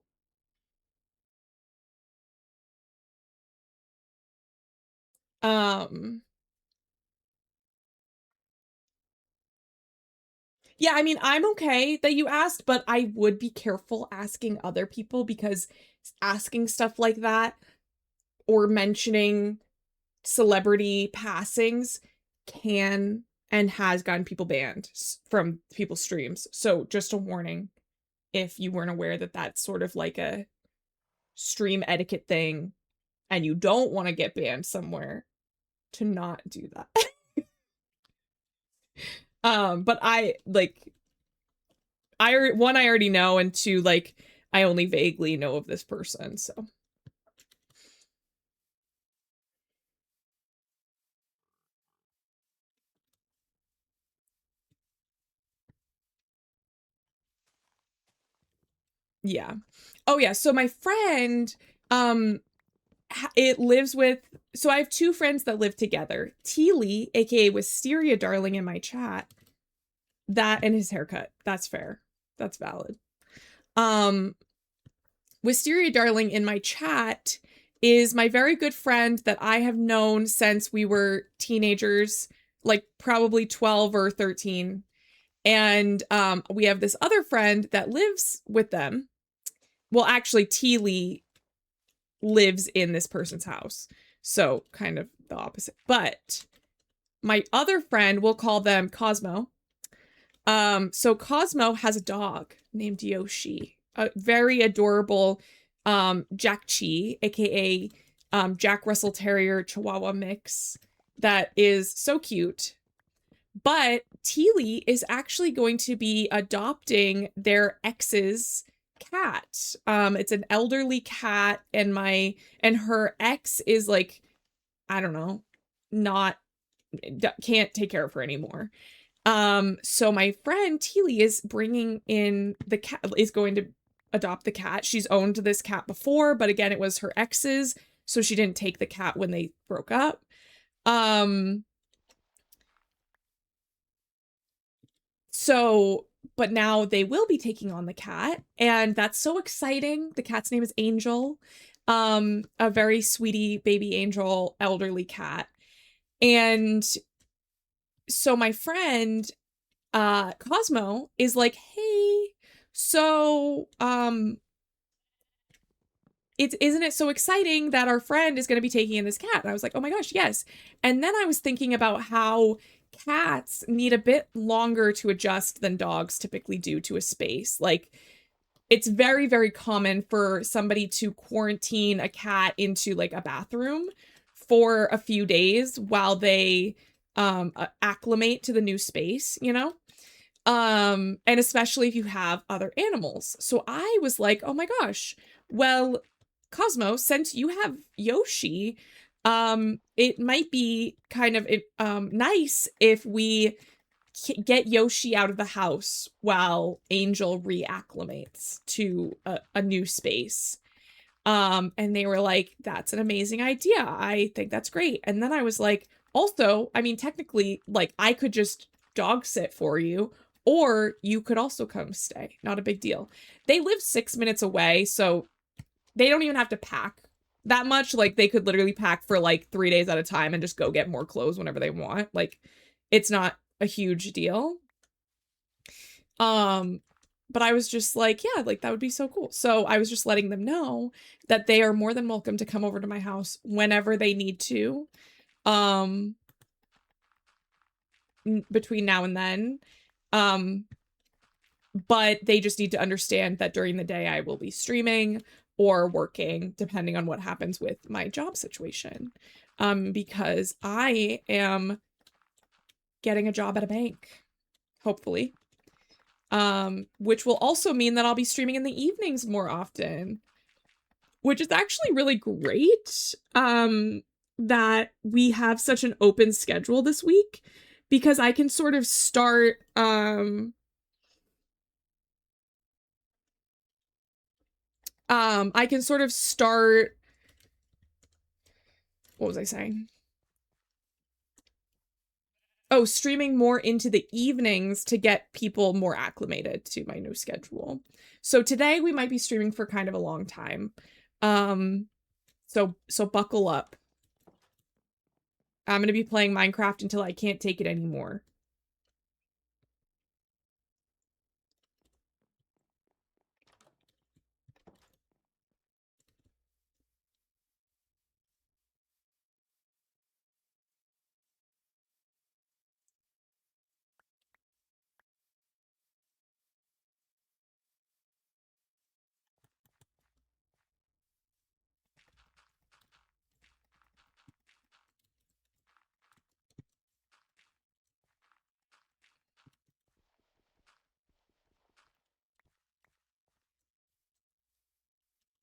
Speaker 1: Yeah, I mean, I'm okay that you asked, but I would be careful asking other people because asking stuff like that or mentioning celebrity passings can and has gotten people banned from people's streams. So just a warning if you weren't aware that that's sort of like a stream etiquette thing and you don't want to get banned somewhere, to not do that. But I already know, and two, like, I only vaguely know of this person, so. Yeah. Oh yeah, so my friend, it lives with, so I have two friends that live together. Teely, aka Wisteria Darling in my chat. That and his haircut. That's fair. That's valid. Wisteria Darling in my chat is my very good friend that I have known since we were teenagers, like probably 12 or 13. And we have this other friend that lives with them. Well, actually, Teely lives in this person's house. So kind of the opposite. But my other friend, we'll call them Cosmo. So Cosmo has a dog named Yoshi. a very adorable Jack Chi, aka Jack Russell Terrier Chihuahua mix that is so cute. But Teely is actually going to be adopting their ex's cat. It's an elderly cat, and her ex is like, I don't know, not can't take care of her anymore. So my friend Teely is bringing in the cat, is going to adopt the cat. She's owned this cat before, but again, it was her ex's, so she didn't take the cat when they broke up. So, but now they will be taking on the cat, and that's so exciting. The cat's name is Angel, a very sweetie baby angel, elderly cat. And so my friend, Cosmo is like, hey, so, isn't it so exciting that our friend is going to be taking in this cat? And I was like, oh my gosh, yes. And then I was thinking about how cats need a bit longer to adjust than dogs typically do to a space. Like, it's very, very common for somebody to quarantine a cat into like a bathroom for a few days while they acclimate to the new space, you know? And especially if you have other animals. So I was like, oh my gosh, well, Cosmo, since you have Yoshi, it might be kind of nice if we get Yoshi out of the house while Angel reacclimates to a new space. And they were like, that's an amazing idea. I think that's great. And then I was like, also, I mean, technically, like, I could just dog sit for you, or you could also come stay. Not a big deal. They live 6 minutes away, so they don't even have to pack that much. Like, they could literally pack for like 3 days at a time and just go get more clothes whenever they want. Like, it's not a huge deal. But I was just like, yeah, like that would be so cool. So I was just letting them know that they are more than welcome to come over to my house whenever they need to. Between now and then. But they just need to understand that during the day I will be streaming or working, depending on what happens with my job situation. Because I am getting a job at a bank, hopefully. Which will also mean that I'll be streaming in the evenings more often, which is actually really great. That we have such an open schedule this week, because I can sort of start, I can sort of start, what was I saying? Oh, streaming more into the evenings to get people more acclimated to my new schedule. So today we might be streaming for kind of a long time. So buckle up. I'm going to be playing Minecraft until I can't take it anymore.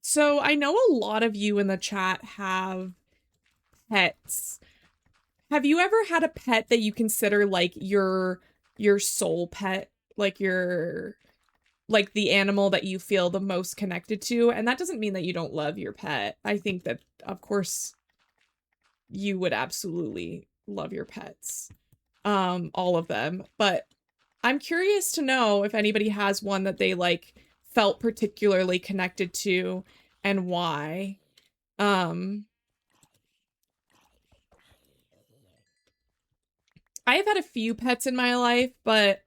Speaker 1: So I know a lot of you in the chat have pets. Have you ever had a pet that you consider like your soul pet? Like like the animal that you feel the most connected to? And that doesn't mean that you don't love your pet. I think that, of course, you would absolutely love your pets. All of them. But I'm curious to know if anybody has one that they like felt particularly connected to and why. I have had a few pets in my life, but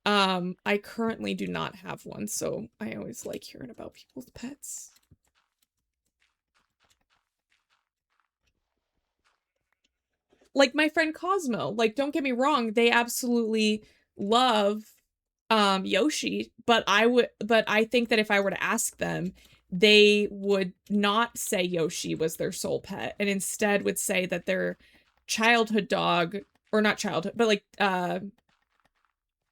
Speaker 1: I currently do not have one, so I always like hearing about people's pets. Like my friend Cosmo, like, don't get me wrong, they absolutely love Yoshi, but I think that if I were to ask them, they would not say Yoshi was their soul pet and instead would say that their childhood dog, or not childhood, but like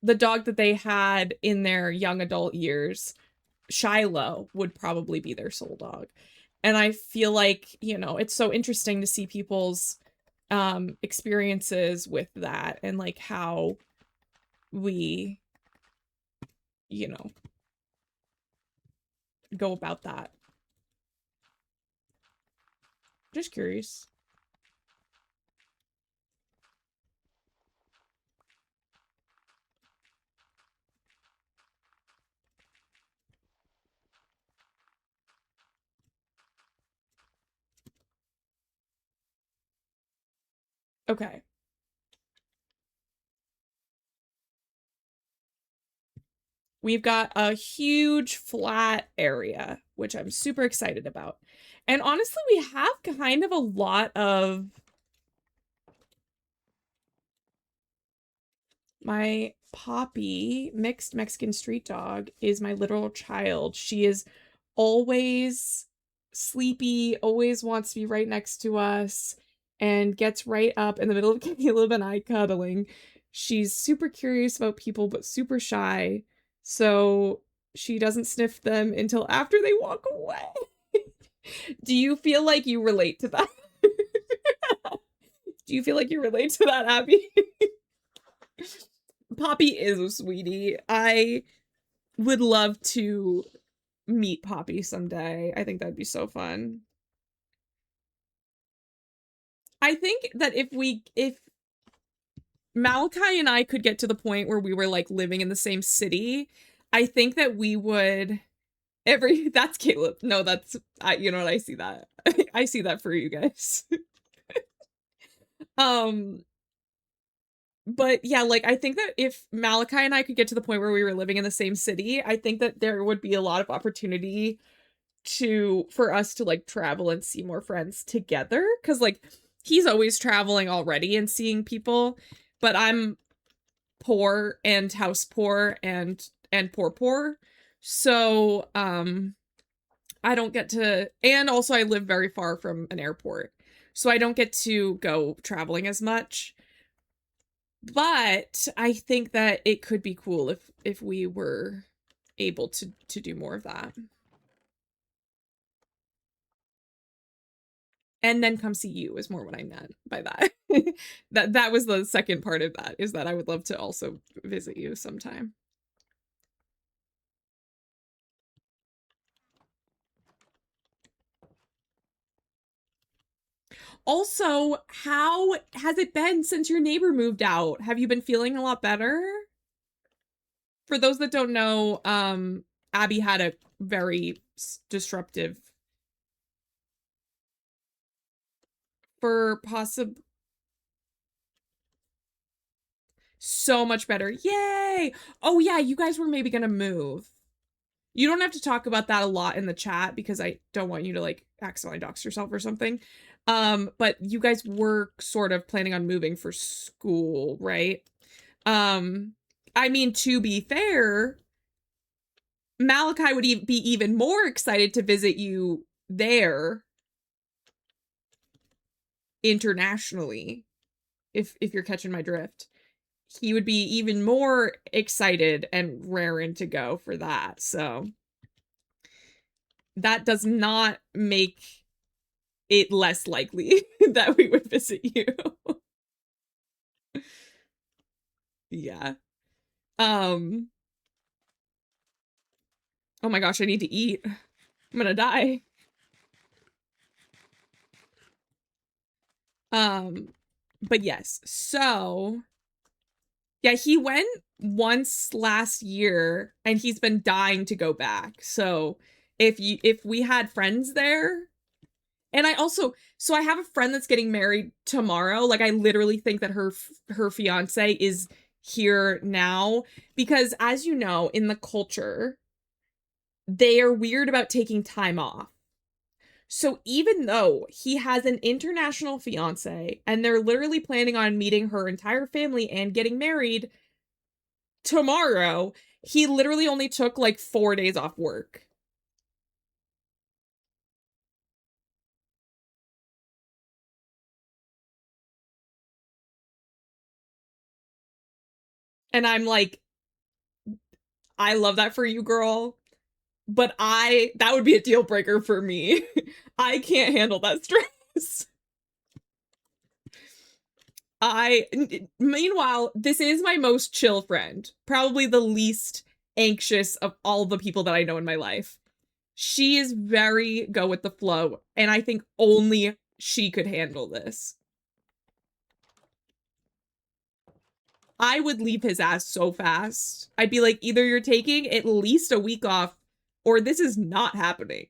Speaker 1: the dog that they had in their young adult years, Shiloh, would probably be their soul dog. And I feel like, you know, it's so interesting to see people's experiences with that and like how we, you know, go about that. Just curious. Okay. We've got a huge flat area, which I'm super excited about. And honestly, we have kind of a lot of... My Poppy, mixed Mexican street dog, is my literal child. She is always sleepy, always wants to be right next to us, and gets right up in the middle of Caleb and I cuddling. She's super curious about people, but super shy. So she doesn't sniff them until after they walk away. Do you feel like you relate to that? Do you feel like you relate to that, Abby? Poppy is a sweetie. I would love to meet Poppy someday. I think that'd be so fun. I think that if Malachi and I could get to the point where we were like living in the same city, I think that we would that's Caleb. No, that's you know what, I see that. I see that for you guys. But yeah, like I think that if Malachi and I could get to the point where we were living in the same city, I think that there would be a lot of opportunity for us to like travel and see more friends together, cuz like he's always traveling already and seeing people, but I'm poor and house poor and poor. So, I don't get to, and also I live very far from an airport. So I don't get to go traveling as much. But I think that it could be cool if we were able to do more of that. And then come see you is more what I meant by that. That was the second part of that, is that I would love to also visit you sometime. Also, how has it been since your neighbor moved out? Have you been feeling a lot better? For those that don't know, Abby had a very disruptive so much better. Yay! Oh yeah, you guys were maybe gonna move. You don't have to talk about that a lot in the chat because I don't want you to like accidentally dox yourself or something. But you guys were sort of planning on moving for school, right? I mean, to be fair, Malachi would be even more excited to visit you there internationally, if you're catching my drift. He would be even more excited and raring to go for that. So that does not make it less likely that we would visit you. Yeah. Oh my gosh, I need to eat. I'm gonna die. But yes, so yeah, he went once last year and he's been dying to go back. So if we had friends there, and I have a friend that's getting married tomorrow. Like I literally think that her fiance is here now, because as you know, in the culture, they are weird about taking time off. So even though he has an international fiance and they're literally planning on meeting her entire family and getting married tomorrow. He literally only took like 4 days off work. And I'm like, I love that for you, girl. But that would be a deal breaker for me. I can't handle that stress. Meanwhile, this is my most chill friend. Probably the least anxious of all the people that I know in my life. She is very go with the flow, and I think only she could handle this. I would leave his ass so fast. I'd be like, either you're taking at least a week off, or this is not happening.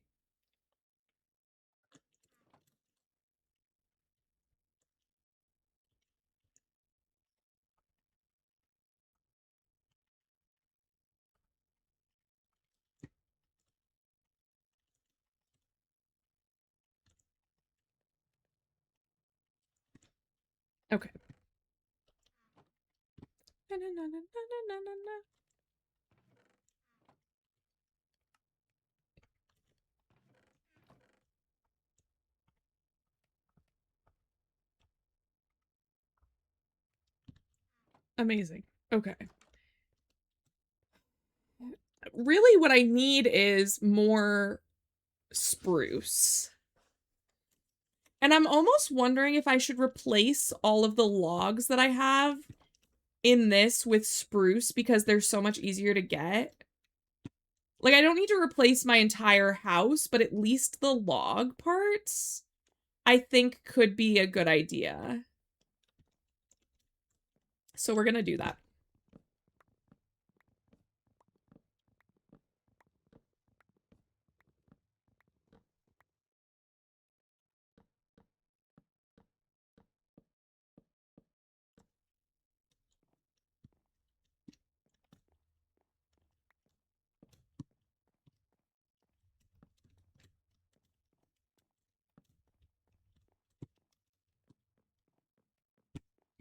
Speaker 1: Okay. Amazing. Okay. Really what I need is more spruce. And I'm almost wondering if I should replace all of the logs that I have in this with spruce because they're so much easier to get. Like, I don't need to replace my entire house, but at least the log parts, I think could be a good idea. So we're gonna do that.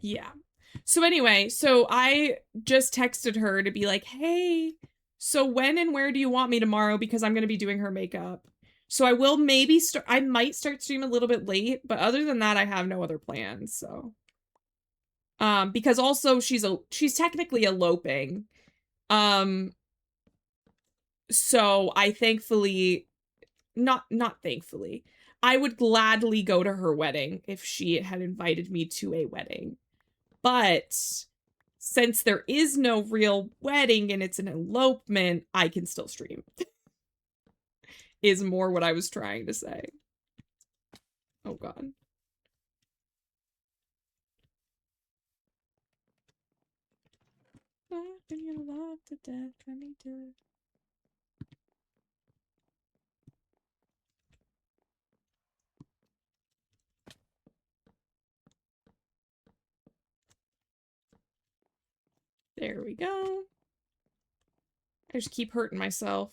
Speaker 1: Yeah. So anyway, so I just texted her to be like, hey, so when and where do you want me tomorrow? Because I'm going to be doing her makeup. So I will maybe I might start streaming a little bit late, but other than that, I have no other plans. So, because also she's technically eloping. So I thankfully, not thankfully, I would gladly go to her wedding if she had invited me to a wedding. But since there is no real wedding and it's an elopement, I can still stream. Is more what I was trying to say. Oh god. There we go. I just keep hurting myself.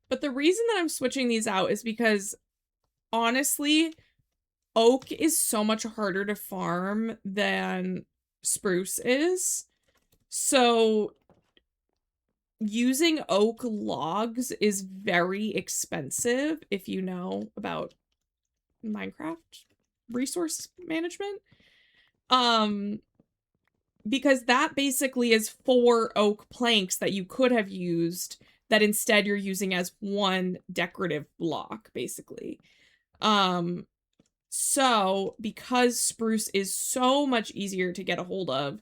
Speaker 1: But the reason that I'm switching these out is because, honestly, oak is so much harder to farm than spruce is. So using oak logs is very expensive if you know about Minecraft resource management. Because that basically is 4 oak planks that you could have used that instead you're using as one decorative block, basically. So because spruce is so much easier to get a hold of,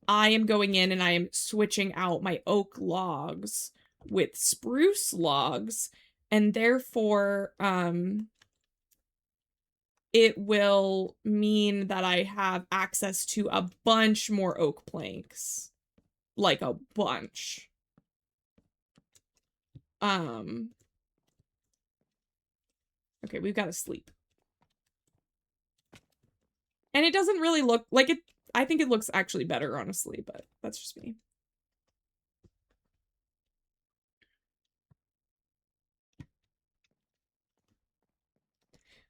Speaker 1: I am going in and I am switching out my oak logs with spruce logs, and therefore, it will mean that I have access to a bunch more oak planks. Like a bunch. Okay, we've got to sleep. And it doesn't really look like it. I think it looks actually better, honestly, but that's just me.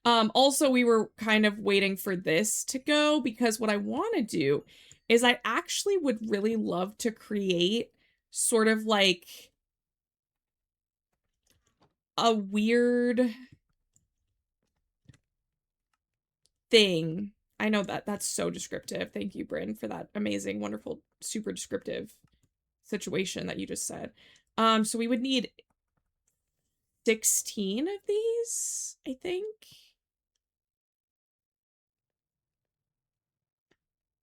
Speaker 1: Also, we were kind of waiting for this to go because what I want to do is I actually would really love to create sort of like a weird thing. I know that that's so descriptive. Thank you, Bryn, for that amazing, wonderful, super descriptive situation that you just said. So we would need 16 of these, I think.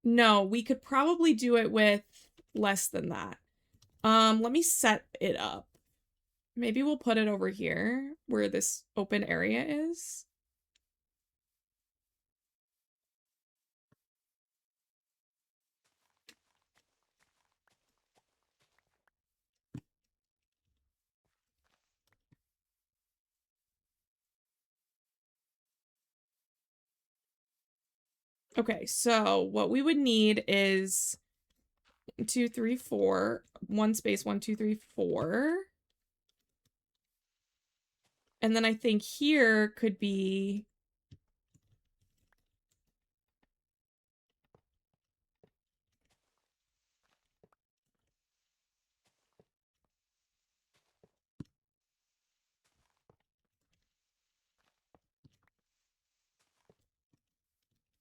Speaker 1: No, we could probably do it with less than that. Let me set it up. Maybe we'll put it over here where this open area is. Okay, so what we would need is 1, 2, 3, 4. One space, 1, 2, 3, 4. And then I think here could be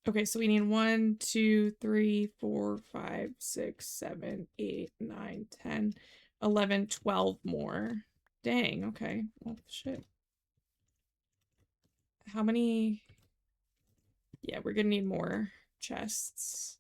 Speaker 1: okay, so we need 1, 2, 3, 4, 5, 6, 7, 8, 9, 10, 11, 12 more. Dang, okay. Well, shit. How many? Yeah, we're gonna need more chests.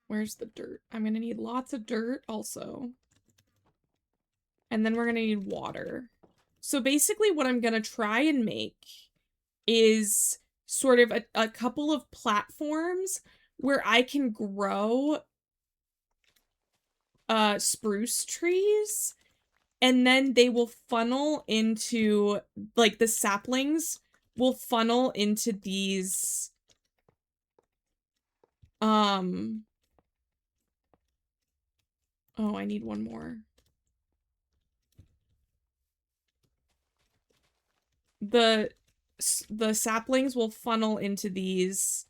Speaker 1: Where's the dirt? I'm gonna need lots of dirt also. And then we're gonna need water. So basically what I'm gonna try and make is sort of a couple of platforms where I can grow spruce trees, and then they will funnel into, like, the saplings will funnel into these oh, I need one more. The saplings will funnel into these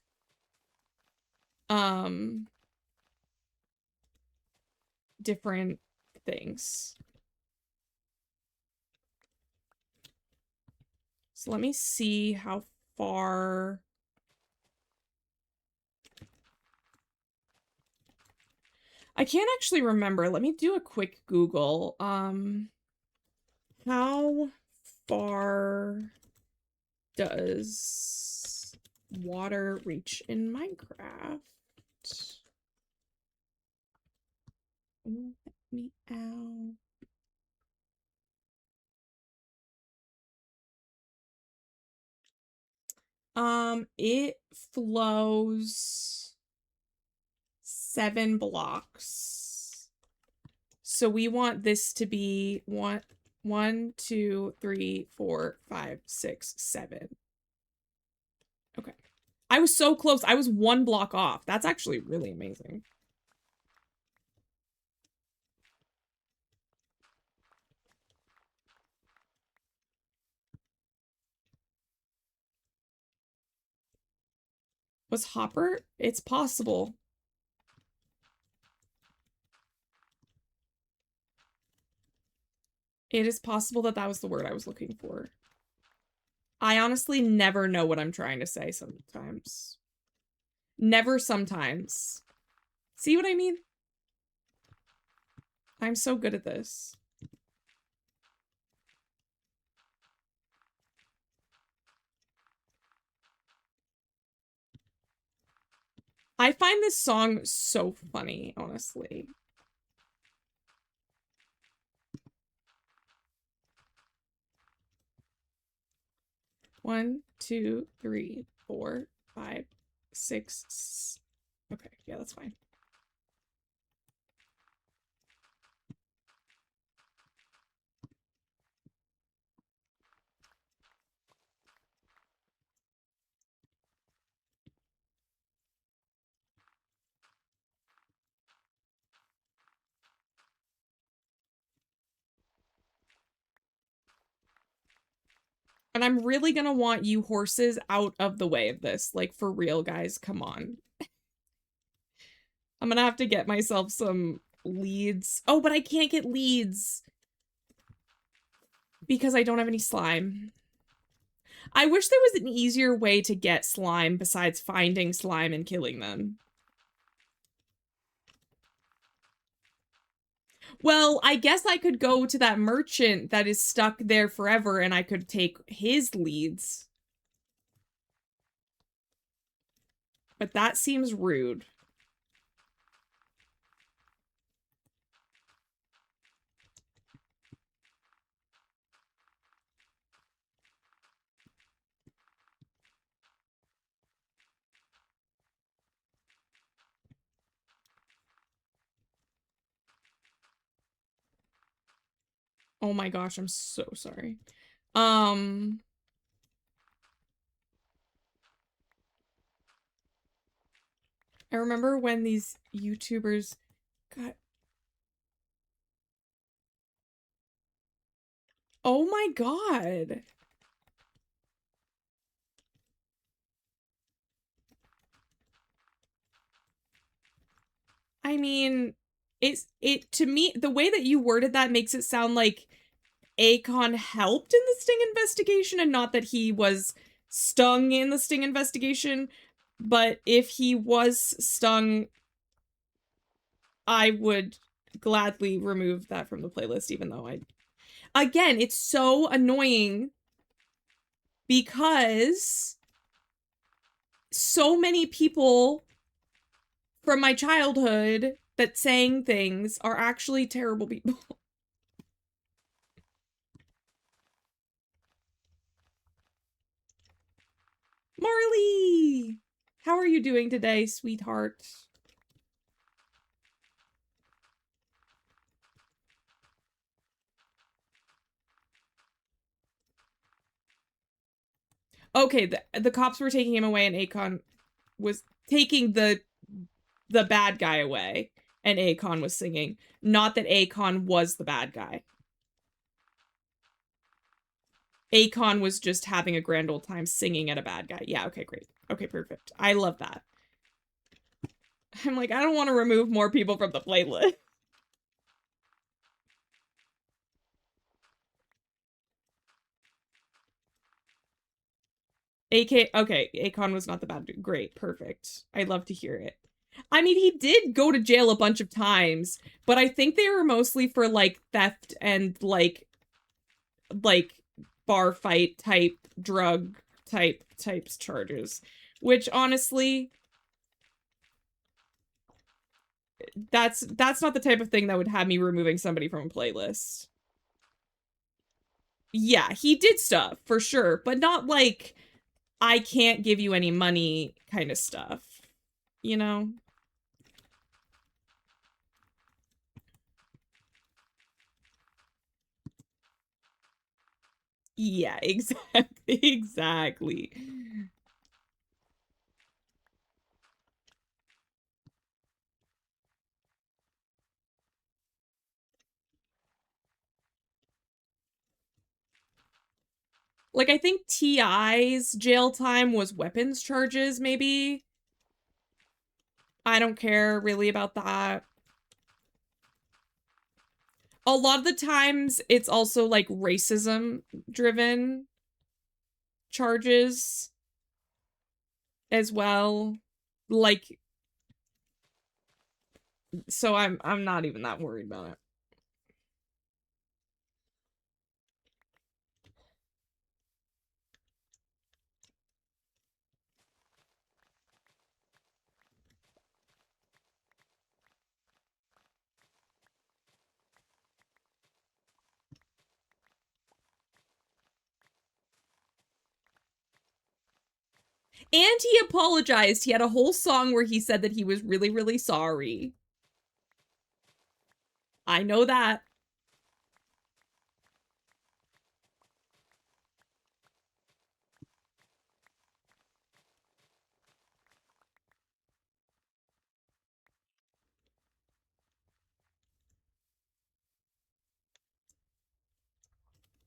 Speaker 1: different things. So let me see how far. I can't actually remember. Let me do a quick Google. How far does water reach in Minecraft? Let me out. It flows 7 blocks. So we want this to be 1, 2, 3, 4, 5, 6, 7. Okay. I was so close. I was 1 block off. That's actually really amazing. Was Hopper? It's possible. It is possible that that was the word I was looking for. I honestly never know what I'm trying to say sometimes. Never sometimes. See what I mean? I'm so good at this. I find this song so funny, honestly. One, 2, 3, 4, 5, 6. Okay, yeah, that's fine. And I'm really gonna want you horses out of the way of this. Like, for real, guys, come on. I'm gonna have to get myself some leads. Oh, but I can't get leads because I don't have any slime. I wish there was an easier way to get slime besides finding slime and killing them. Well, I guess I could go to that merchant that is stuck there forever and I could take his leads. But that seems rude. Oh my gosh, I'm so sorry. I remember when these YouTubers got... Oh my god. I mean, to me, the way that you worded that makes it sound like Akon helped in the Sting investigation and not that he was stung in the Sting investigation. But if he was stung, I would gladly remove that from the playlist, even though again, it's so annoying because so many people from my childhood that sang things are actually terrible people. Marley! How are you doing today, sweetheart? Okay, the cops were taking him away and Akon was taking the bad guy away and Akon was singing. Not that Akon was the bad guy. Akon was just having a grand old time singing at a bad guy. Yeah, okay, great. Okay, perfect. I love that. I'm like, I don't want to remove more people from the playlist. Okay, Akon was not the bad dude. Great, perfect. I'd love to hear it. I mean, he did go to jail a bunch of times, but I think they were mostly for, like, theft and, like bar fight type, drug types charges. Which, honestly, that's not the type of thing that would have me removing somebody from a playlist. Yeah, he did stuff, for sure, but not, like, I can't give you any money kind of stuff. You know? Yeah, exactly. Exactly. Like, I think T.I.'s jail time was weapons charges, maybe? I don't care really about that. A lot of the times, it's also, like, racism-driven charges as well. Like, so I'm not even that worried about it. And he apologized. He had a whole song where he said that he was really, really sorry. I know that.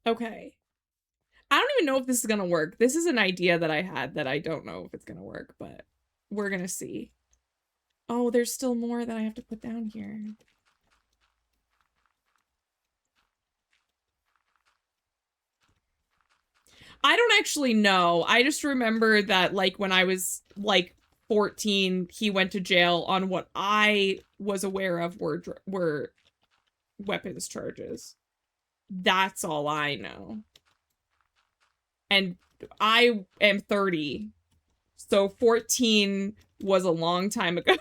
Speaker 1: Okay. I don't even know if this is gonna work. This is an idea that I had that I don't know if it's gonna work, but we're gonna see. Oh, there's still more that I have to put down here. I don't actually know. I just remember that, like, when I was, like, 14, he went to jail on what I was aware of were weapons charges. That's all I know. And I am 30. So 14 was a long time ago.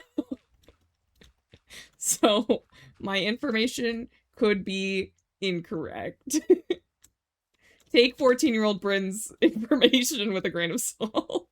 Speaker 1: So my information could be incorrect. Take 14-year-old Bryn's information with a grain of salt.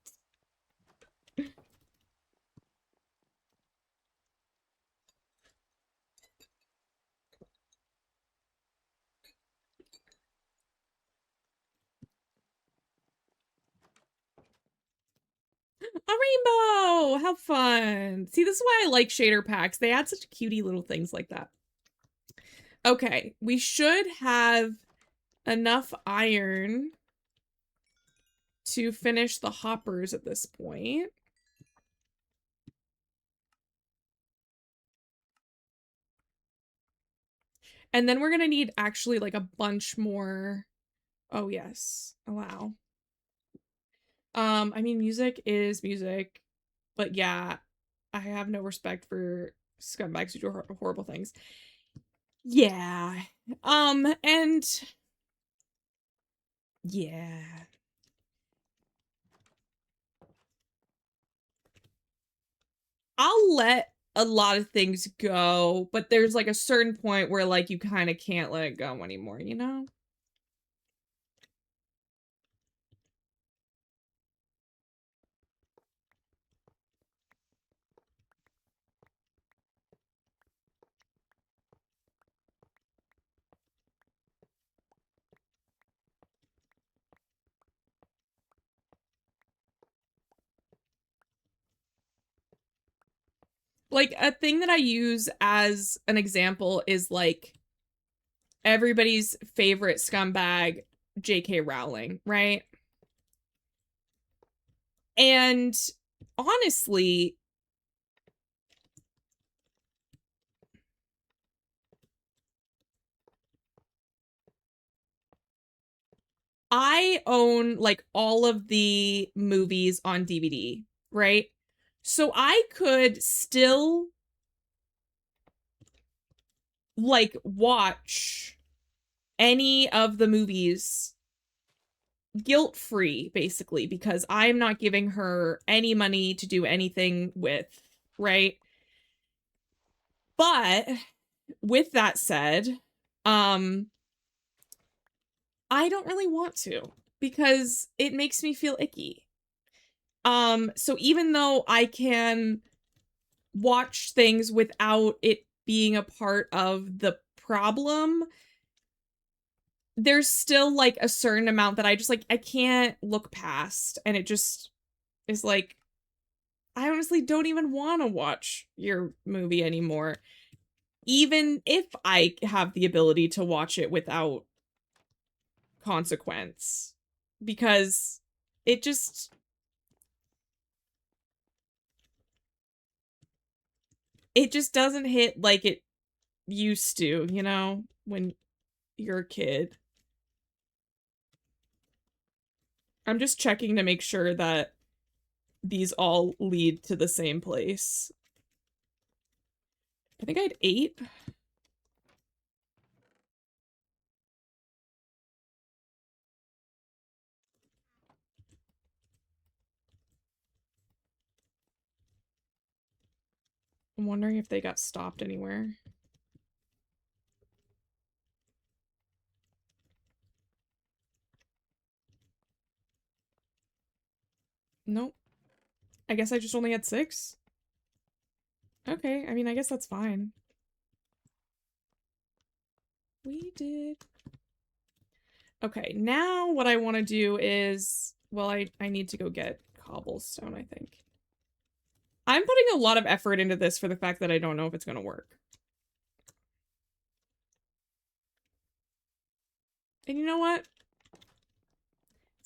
Speaker 1: A rainbow! How fun! See, this is why I like shader packs. They add such cutie little things like that. Okay, we should have enough iron to finish the hoppers at this point. And then we're gonna need actually like a bunch more. Oh yes, allow. I mean, music is music, but yeah, I have no respect for scumbags who do horrible things. Yeah. And yeah. I'll let a lot of things go, but there's like a certain point where like you kind of can't let it go anymore, you know? Like, a thing that I use as an example is, like, everybody's favorite scumbag, J.K. Rowling, right? And honestly, I own, like, all of the movies on DVD, right? So I could still, like, watch any of the movies guilt-free, basically, because I'm not giving her any money to do anything with, right? But with that said, I don't really want to because it makes me feel icky. So even though I can watch things without it being a part of the problem, there's still like a certain amount that I just like I can't look past, and it just is like I honestly don't even want to watch your movie anymore, even if I have the ability to watch it without consequence, because it just doesn't hit like it used to, you know, when you're a kid. I'm just checking to make sure that these all lead to the same place. I think I had 8. I'm wondering if they got stopped anywhere. Nope. I guess I just only had 6. Okay, I mean, I guess that's fine. We did. Okay, now what I want to do is, well, I need to go get cobblestone, I think. I'm putting a lot of effort into this for the fact that I don't know if it's going to work. And you know what?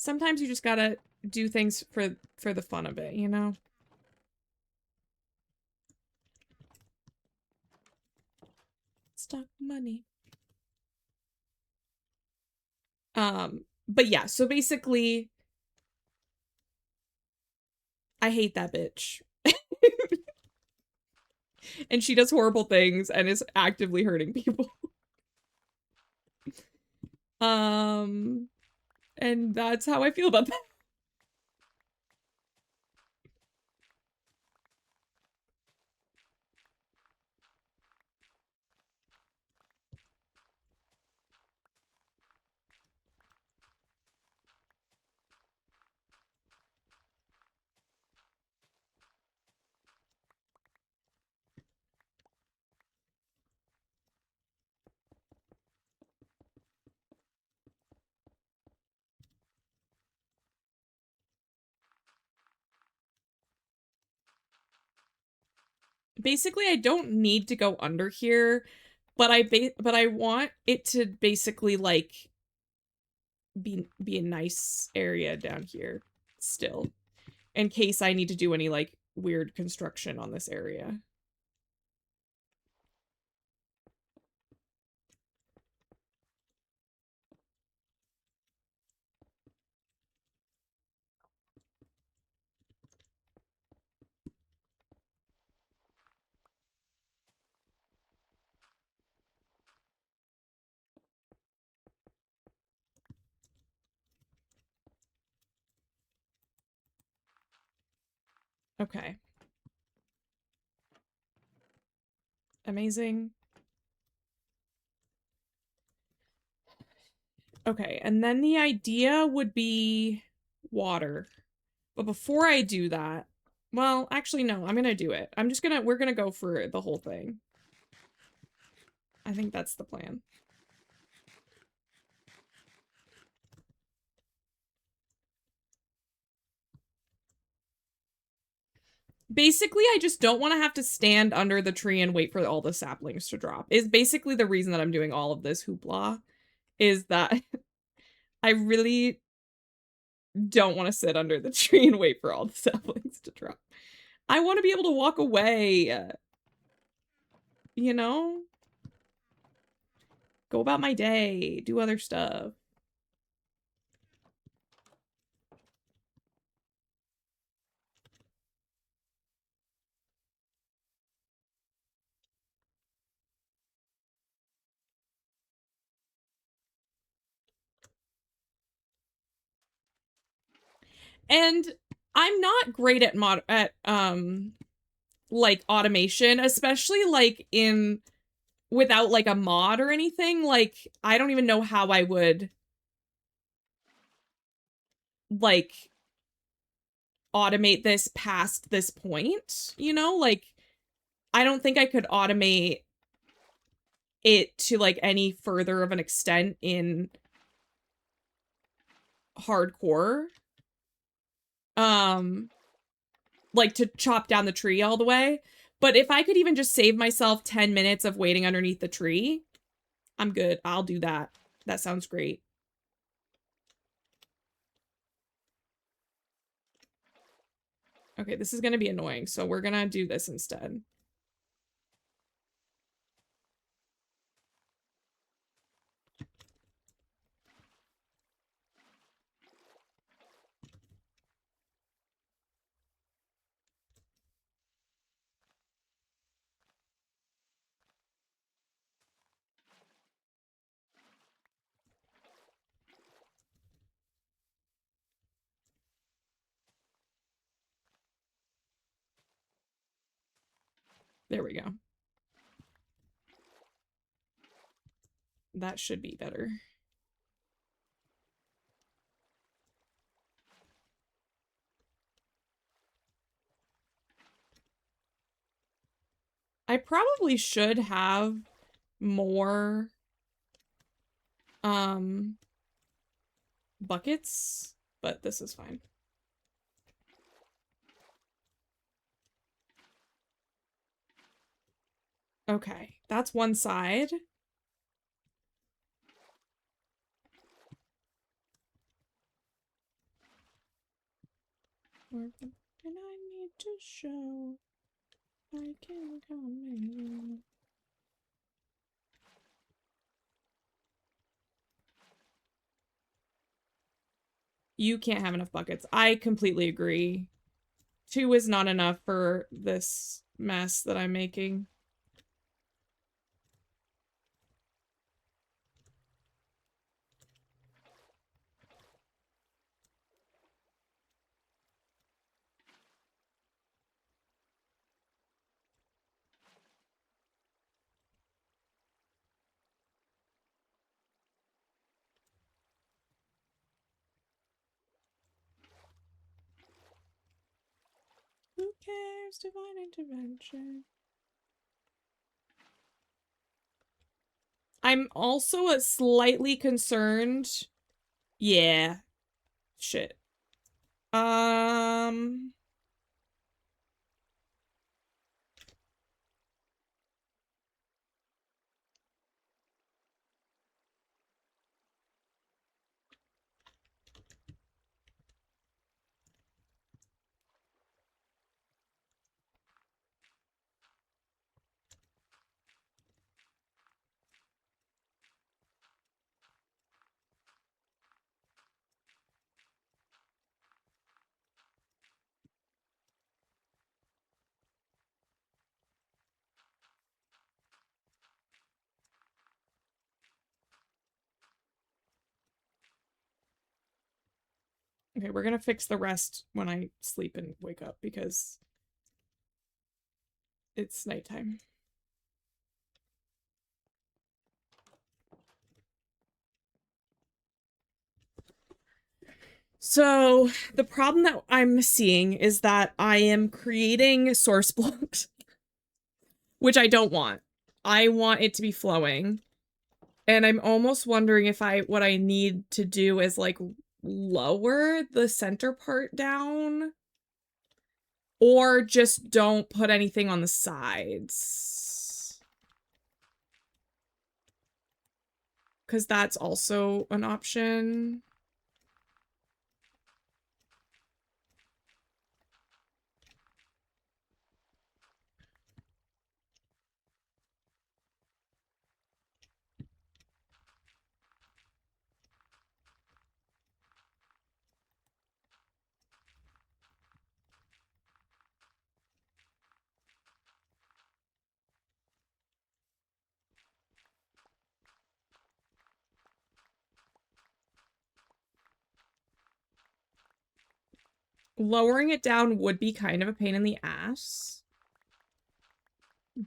Speaker 1: Sometimes you just gotta do things for the fun of it, you know? Stock money. But yeah, so basically, I hate that bitch. And she does horrible things and is actively hurting people. And that's how I feel about that. Basically, I don't need to go under here, but I want it to basically like be a nice area down here still, in case I need to do any like weird construction on this area. Okay. Amazing. Okay, and then the idea would be water. But before I do that, well, actually, no, I'm gonna do it. We're gonna go for the whole thing. I think that's the plan. Basically, I just don't want to have to stand under the tree and wait for all the saplings to drop. Is basically the reason that I'm doing all of this hoopla, is that I really don't want to sit under the tree and wait for all the saplings to drop. I want to be able to walk away. You know? Go about my day, do other stuff. And I'm not great at like automation, especially like without like a mod or anything. Like I don't even know how I would like automate this past this point, you know? Like I don't think I could automate it to like any further of an extent in hardcore. Like to chop down the tree all the way. But if I could even just save myself 10 minutes of waiting underneath the tree, I'm good. I'll do that. That sounds great. Okay, this is gonna be annoying, so we're gonna do this instead. There we go. That should be better. I probably should have more buckets, but this is fine. Okay, that's one side. And I need to show I can come in. You can't have enough buckets. I completely agree. 2 is not enough for this mess that I'm making. Who cares? Divine intervention. I'm also slightly concerned. Yeah. Shit. Okay, we're gonna fix the rest when I sleep and wake up because it's nighttime. So the problem that I'm seeing is that I am creating source blocks, which I don't want. I want it to be flowing. And I'm almost wondering if what I need to do is like lower the center part down or just don't put anything on the sides. Because that's also an option. Lowering it down would be kind of a pain in the ass,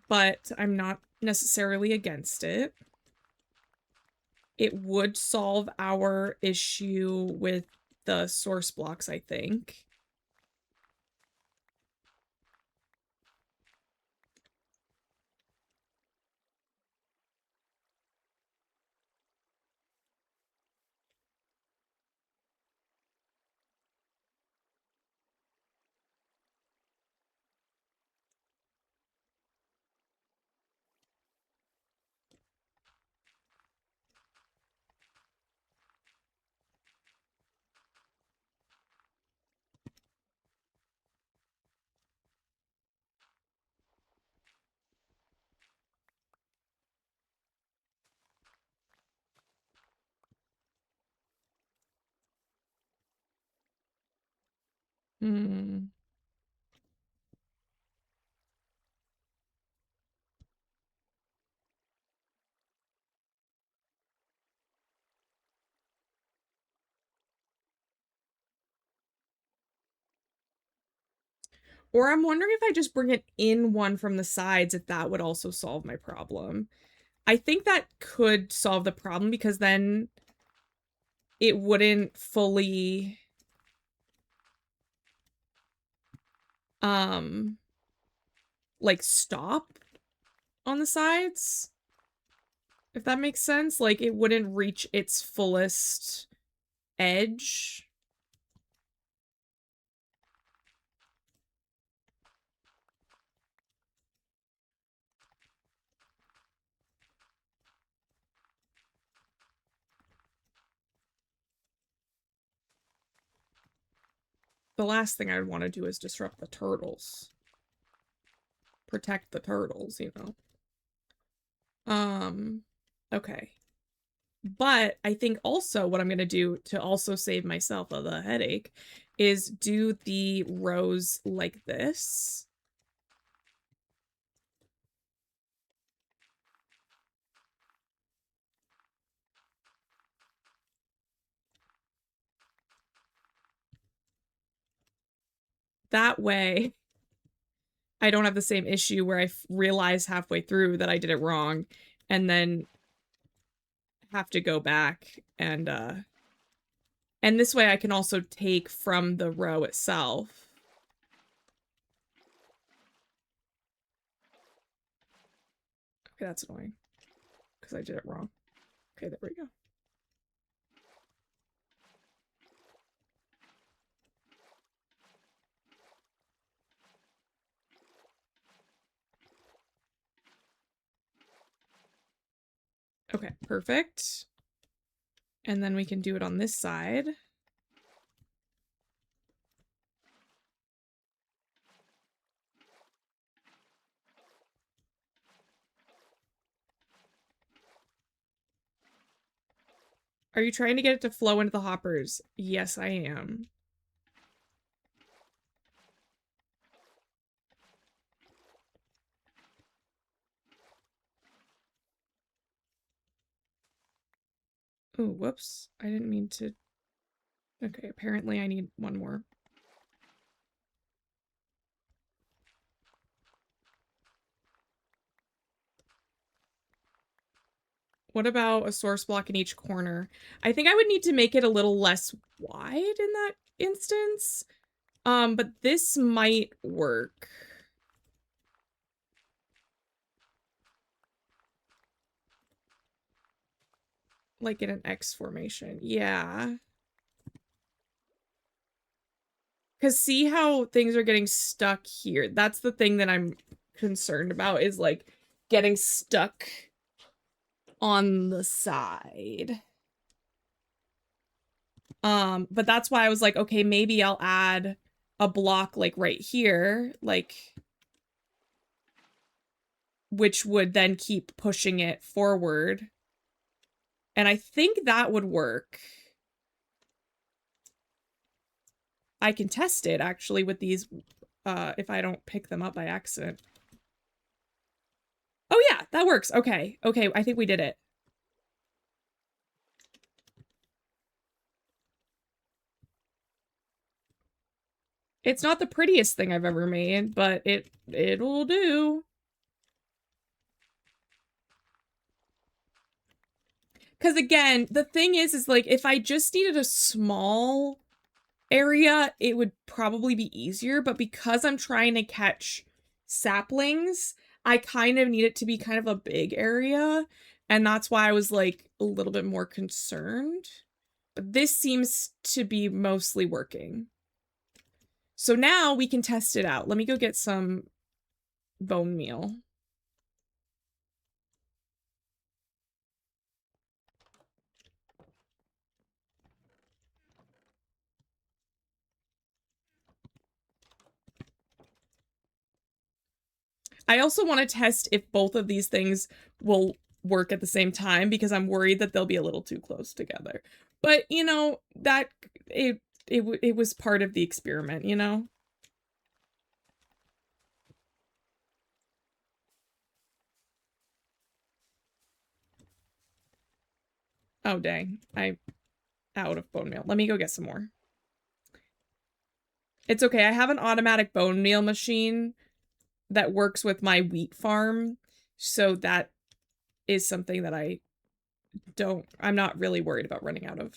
Speaker 1: but I'm not necessarily against it. It would solve our issue with the source blocks, I think. Hmm. Or I'm wondering if I just bring it in one from the sides, if that would also solve my problem. I think that could solve the problem because then it wouldn't fully like stop on the sides. If that makes sense, like it wouldn't reach its fullest edge. the last thing I'd want to do is disrupt the turtles. Protect the turtles, you know. Okay. But I think also what I'm going to do to also save myself of the headache is do the rows like this. That way, I don't have the same issue where I realize halfway through that I did it wrong and then have to go back and this way I can also take from the row itself. Okay, that's annoying because I did it wrong. Okay, there we go. Okay, perfect. And then we can do it on this side. Are you trying to get it to flow into the hoppers? Yes, I am. Oh, whoops. I didn't mean to... Okay, apparently I need one more. What about a source block in each corner? I think I would need to make it a little less wide in that instance. But this might work. Like in an X formation. Yeah. Because see how things are getting stuck here? That's the thing that I'm concerned about is like getting stuck on the side. But that's why I was like, okay, maybe I'll add a block like right here, like, which would then keep pushing it forward. And I think that would work. I can test it actually with these, if I don't pick them up by accident. Oh yeah, that works. Okay, okay, I think we did it. It's not the prettiest thing I've ever made, but it'll do. Because again, the thing is like, if I just needed a small area, it would probably be easier. But because I'm trying to catch saplings, I kind of need it to be kind of a big area. And that's why I was like a little bit more concerned. But this seems to be mostly working. So now we can test it out. Let me go get some bone meal. I also want to test if both of these things will work at the same time because I'm worried that they'll be a little too close together. But, you know, that it was part of the experiment, you know? Oh, dang. I'm out of bone meal. Let me go get some more. It's okay. I have an automatic bone meal machine that works with my wheat farm. So that is something that I'm not really worried about running out of.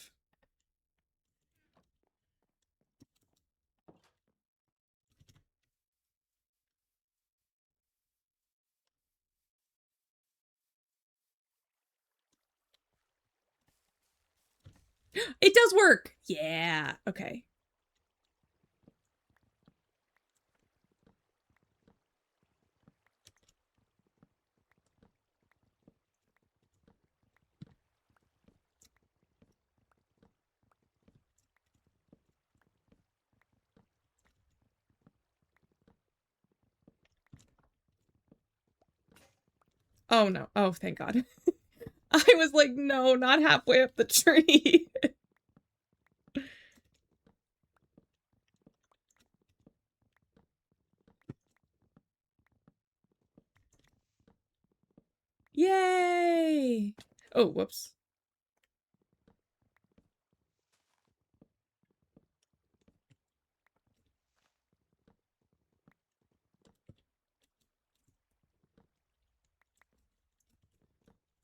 Speaker 1: It does work. Yeah. Okay. Oh, no. Oh, thank God. I was like, no, not halfway up the tree. Yay! Oh, whoops.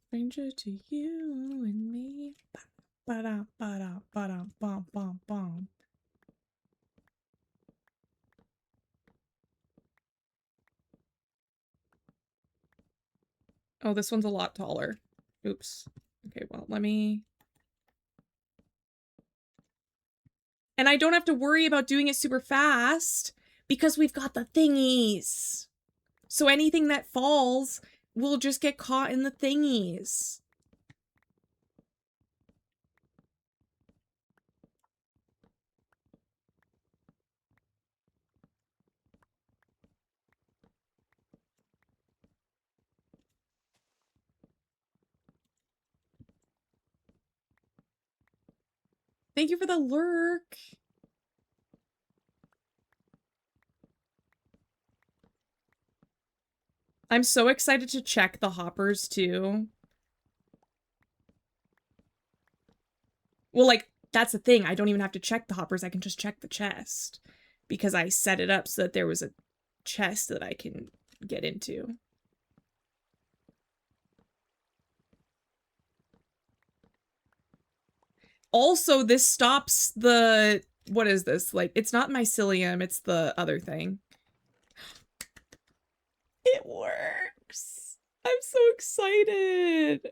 Speaker 1: Stranger to you and me. Ba-da, ba-da, ba-da, bum, bum, bum. Oh, this one's a lot taller. Oops. Okay, well, let me... And I don't have to worry about doing it super fast because we've got the thingies. So anything that falls will just get caught in the thingies. Thank you for the lurk. I'm so excited to check the hoppers too. Well, like, that's the thing. I don't even have to check the hoppers. I can just check the chest because I set it up so that there was a chest that I can get into. Also, this stops the... What is this? Like, it's not mycelium, it's the other thing. It works! I'm so excited!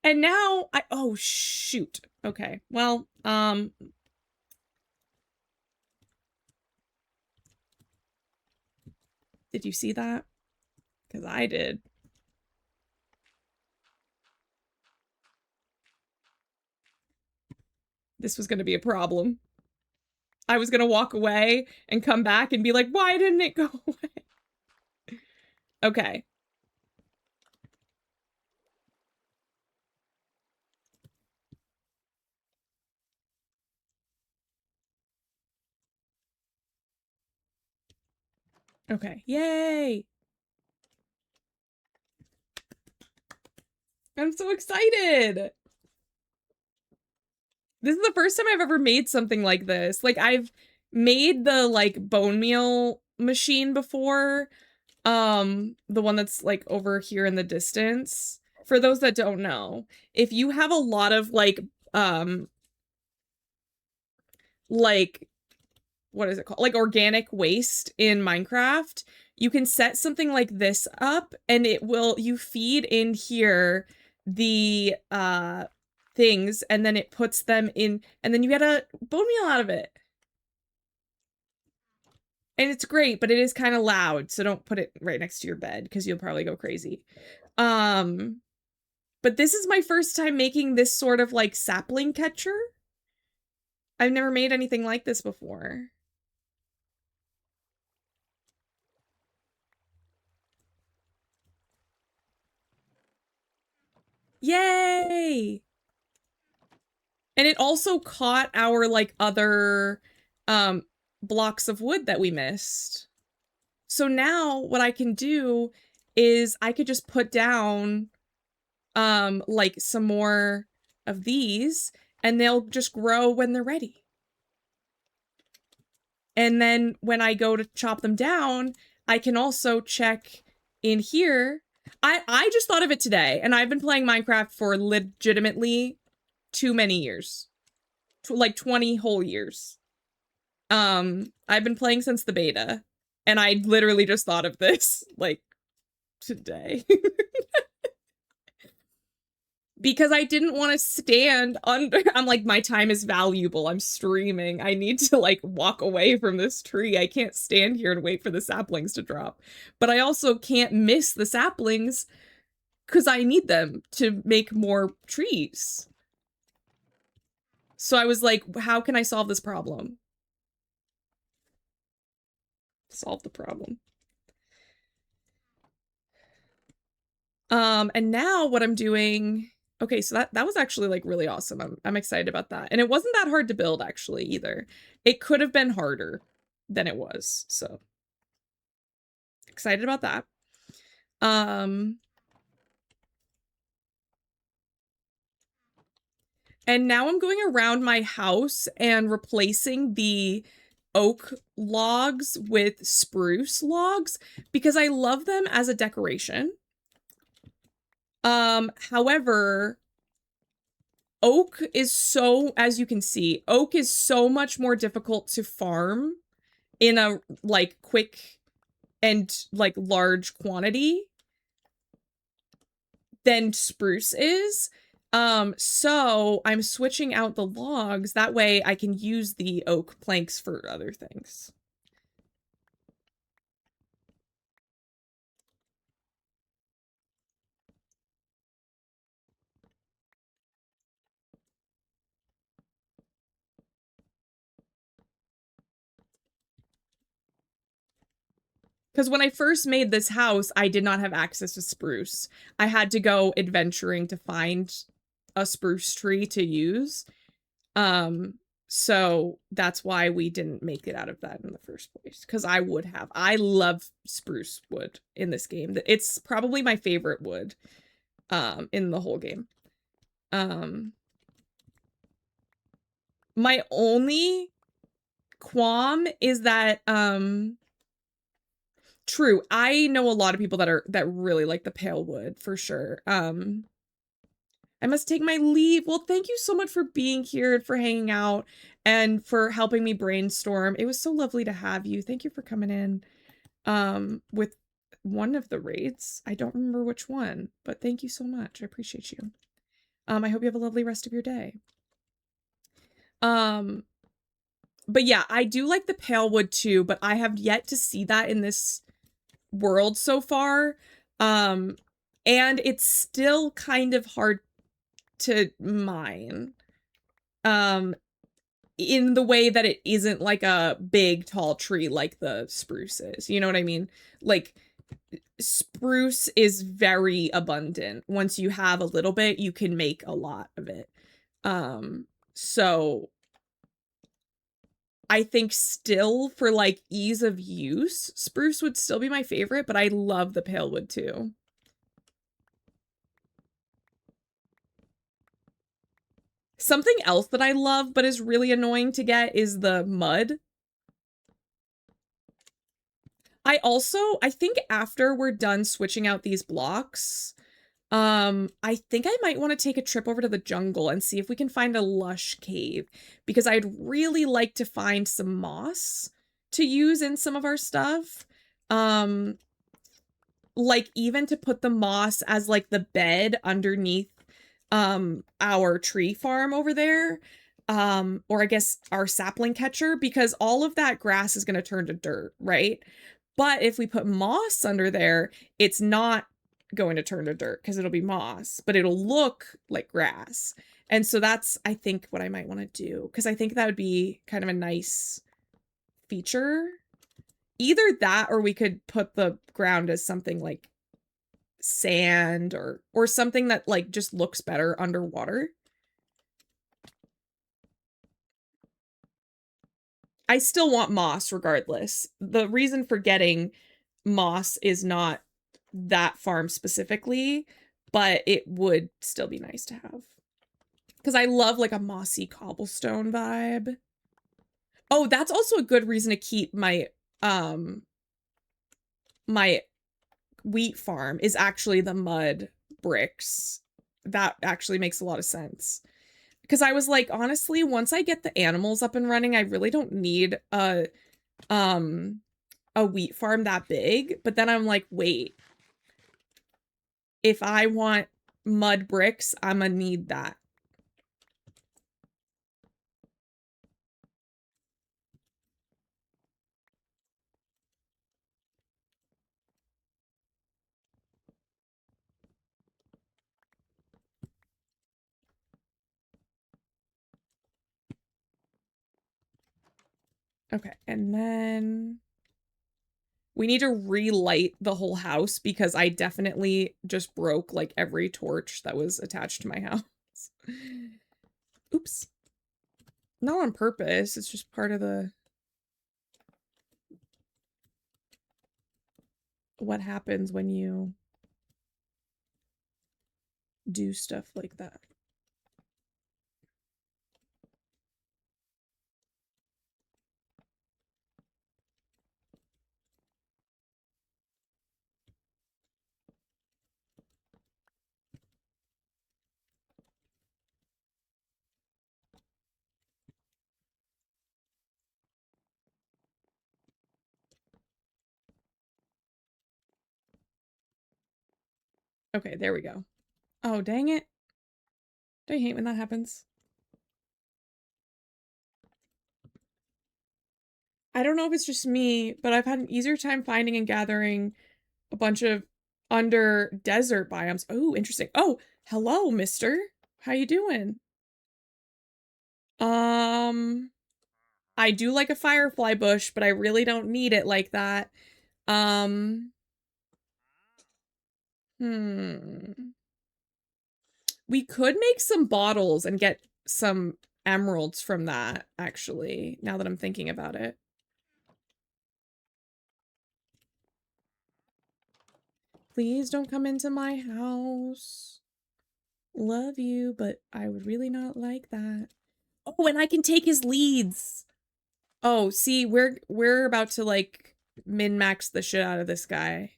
Speaker 1: And now I... Oh, shoot. Okay, well, did you see that? Because I did. This was going to be a problem. I was going to walk away and come back and be like, why didn't it go away? Okay. Okay. Yay! I'm so excited! This is the first time I've ever made something like this. Like, I've made the, like, bone meal machine before. The one that's, like, over here in the distance. For those that don't know, if you have a lot of, like, what is it called? Like, organic waste in Minecraft, you can set something like this up, and it will, you feed in here the, things, and then it puts them in, and then you get a bone meal out of it. And it's great, but it is kind of loud, so don't put it right next to your bed, because you'll probably go crazy. But this is my first time making this sort of, like, sapling catcher. I've never made anything like this before. Yay! And it also caught our, like, other, blocks of wood that we missed. So now what I can do is I could just put down, like, some more of these, and they'll just grow when they're ready. And then when I go to chop them down, I can also check in here. I just thought of it today, and I've been playing Minecraft for legitimately too many years. Like 20 whole years. I've been playing since the beta, and I literally just thought of this, like, today. Because I didn't want to stand under, I'm like, my time is valuable, I'm streaming, I need to, like, walk away from this tree, I can't stand here and wait for the saplings to drop. But I also can't miss the saplings, because I need them to make more trees. So I was like, how can I solve this problem? Solve the problem. And now what I'm doing, okay, so that was actually like really awesome. I'm excited about that. And it wasn't that hard to build actually either. It could have been harder than it was. So excited about that. And now I'm going around my house and replacing the oak logs with spruce logs because I love them as a decoration. However, oak is so, as you can see, oak is so much more difficult to farm in a like quick and like large quantity than spruce is. So I'm switching out the logs. That way I can use the oak planks for other things. Because when I first made this house, I did not have access to spruce. I had to go adventuring to find a spruce tree to use. So that's why we didn't make it out of that in the first place. Because I would have. I love spruce wood in this game. It's probably my favorite wood in the whole game. My only qualm is that true, I know a lot of people that really like the pale wood for sure. I must take my leave. Well, thank you so much for being here and for hanging out and for helping me brainstorm. It was so lovely to have you. Thank you for coming in with one of the raids. I don't remember which one, but thank you so much. I appreciate you. I hope you have a lovely rest of your day. But yeah, I do like the pale wood too, but I have yet to see that in this world so far. And it's still kind of hard to mine. In the way that it isn't like a big tall tree like the spruce is. You know what I mean? Like spruce is very abundant. Once you have a little bit, you can make a lot of it. So I think still for like ease of use, spruce would still be my favorite, but I love the pale wood too. Something else that I love but is really annoying to get is the mud. I think after we're done switching out these blocks, I think I might want to take a trip over to the jungle and see if we can find a lush cave because I'd really like to find some moss to use in some of our stuff. Like even to put the moss as like the bed underneath our tree farm over there. Or I guess our sapling catcher, because all of that grass is going to turn to dirt, right? But if we put moss under there, it's not going to turn to dirt because it'll be moss, but it'll look like grass. And so that's, I think, what I might want to do, because I think that would be kind of a nice feature. Either that or we could put the ground as something like sand or something that like just looks better underwater. I still want moss regardless. The reason for getting moss is not that farm specifically, but it would still be nice to have. Because I love like a mossy cobblestone vibe. Oh, that's also a good reason to keep my my wheat farm is actually the mud bricks. That actually makes a lot of sense. Because I was like, honestly, once I get the animals up and running, I really don't need a wheat farm that big. But then I'm like, wait, if I want mud bricks, I'm gonna need that. Okay, and then We need to relight the whole house because I definitely just broke like every torch that was attached to my house. Oops. Not on purpose, it's just part of the... what happens when you do stuff like that. Okay, there we go. Oh, dang it. Do I hate when that happens? I don't know if it's just me, but I've had an easier time finding and gathering a bunch of under desert biomes. Oh, interesting. Oh, hello, mister. How you doing? I do like a firefly bush, but I really don't need it like that. We could make some bottles and get some emeralds from that, actually, now that I'm thinking about it. Please don't come into my house. Love you, but I would really not like that. Oh, and I can take his leads. Oh, see, we're about to like min-max the shit out of this guy.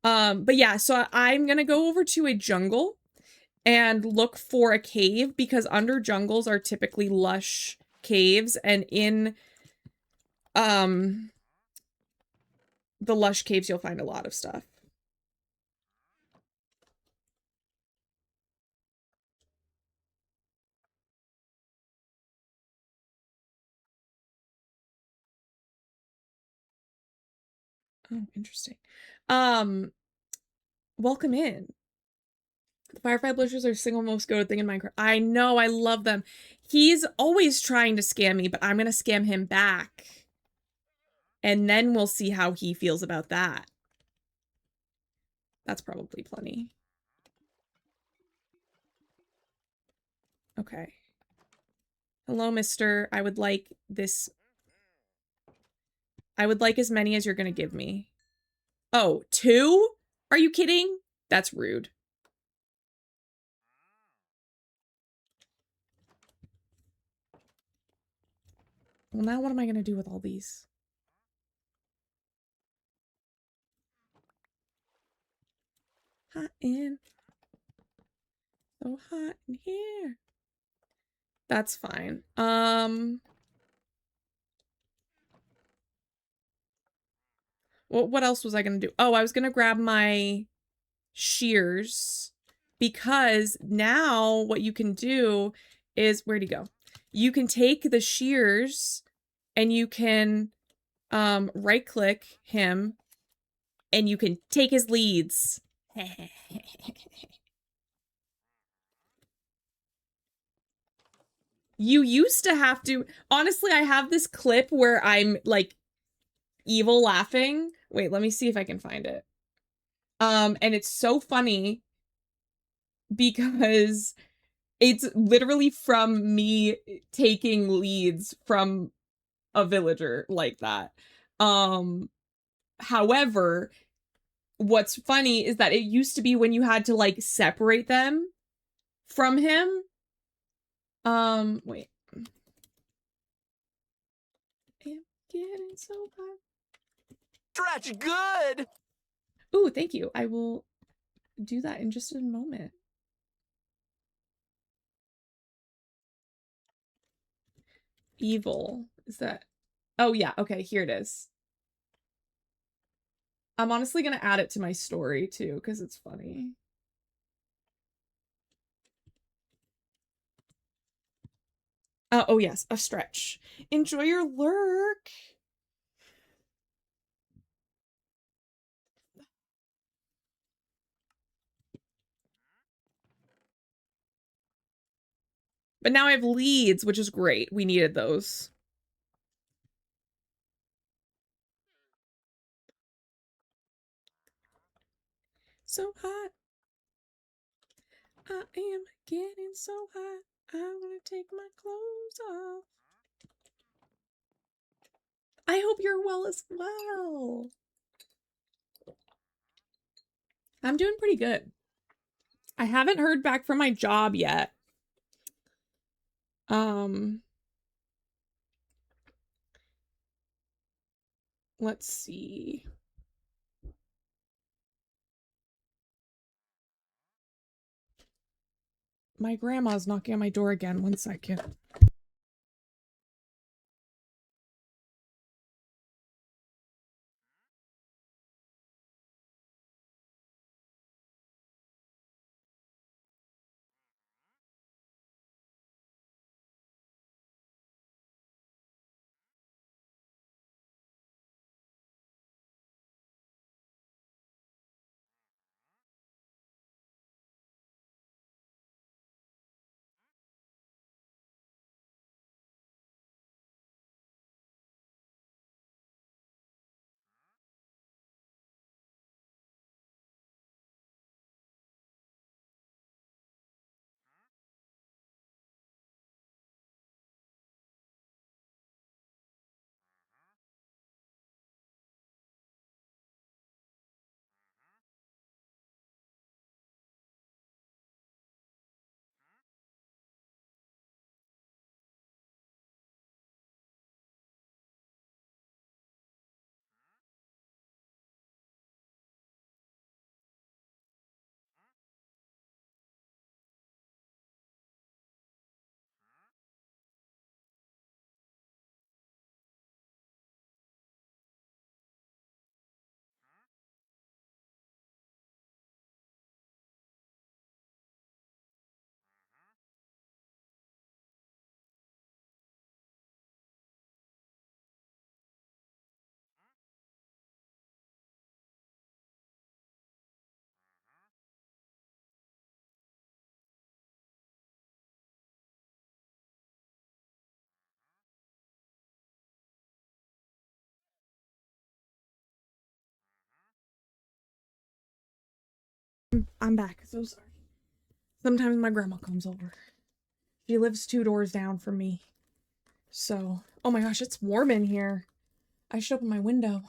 Speaker 1: But yeah, so I'm gonna go over to a jungle and look for a cave because under jungles are typically lush caves, and in the lush caves you'll find a lot of stuff. Oh, interesting. Welcome in. The Firefly Blisters are the single most goated thing in Minecraft. I know, I love them. He's always trying to scam me, but I'm gonna scam him back. And then we'll see how he feels about that. That's probably plenty. Okay. Hello, mister. I would like this. I would like as many as you're gonna give me. Oh, 2? Are you kidding? That's rude. Well, now what am I gonna do with all these? Hot in. So hot in here. That's fine. What else was I gonna do? Oh, I was gonna grab my shears because now what you can do is, where'd he go? You can take the shears and you can right click him and you can take his leads. You used to have to, honestly, I have this clip where I'm like evil laughing. Wait, let me see if I can find it. And it's so funny because it's literally from me taking leads from a villager like that. However, what's funny is that it used to be when you had to like separate them from him. Wait. I'm getting so hot.
Speaker 4: Stretch good!
Speaker 1: Ooh, thank you. I will do that in just a moment. Evil. Is that... Oh, yeah. Okay, here it is. I'm honestly gonna add it to my story, too, because it's funny. Oh, yes. A stretch. Enjoy your lurk. But now I have leads, which is great. We needed those. so hot. I am getting so hot. I want to take my clothes off. I hope you're well as well. I'm doing pretty good. I haven't heard back from my job yet. Let's see. My grandma's knocking on my door again. 1 second. I'm back. So sorry. Sometimes my grandma comes over. She lives 2 doors down from me. So, oh my gosh, it's warm in here. I should open my window.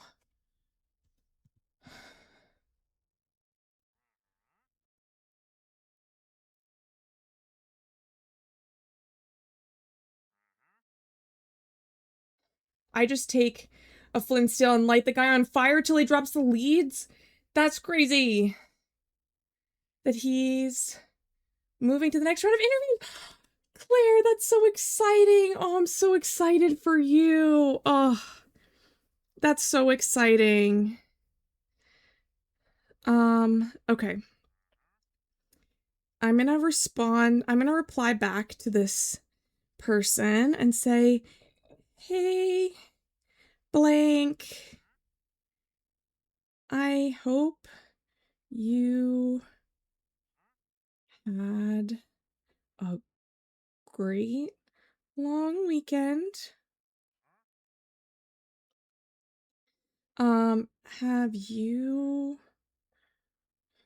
Speaker 1: I just take a flint steel and light the guy on fire till he drops the leads? That's crazy. That he's moving to the next round of interviews. Claire, that's so exciting. Oh, I'm so excited for you. Oh, that's so exciting. Okay. I'm gonna reply back to this person and say, hey, blank, I hope you had a great long weekend. Have you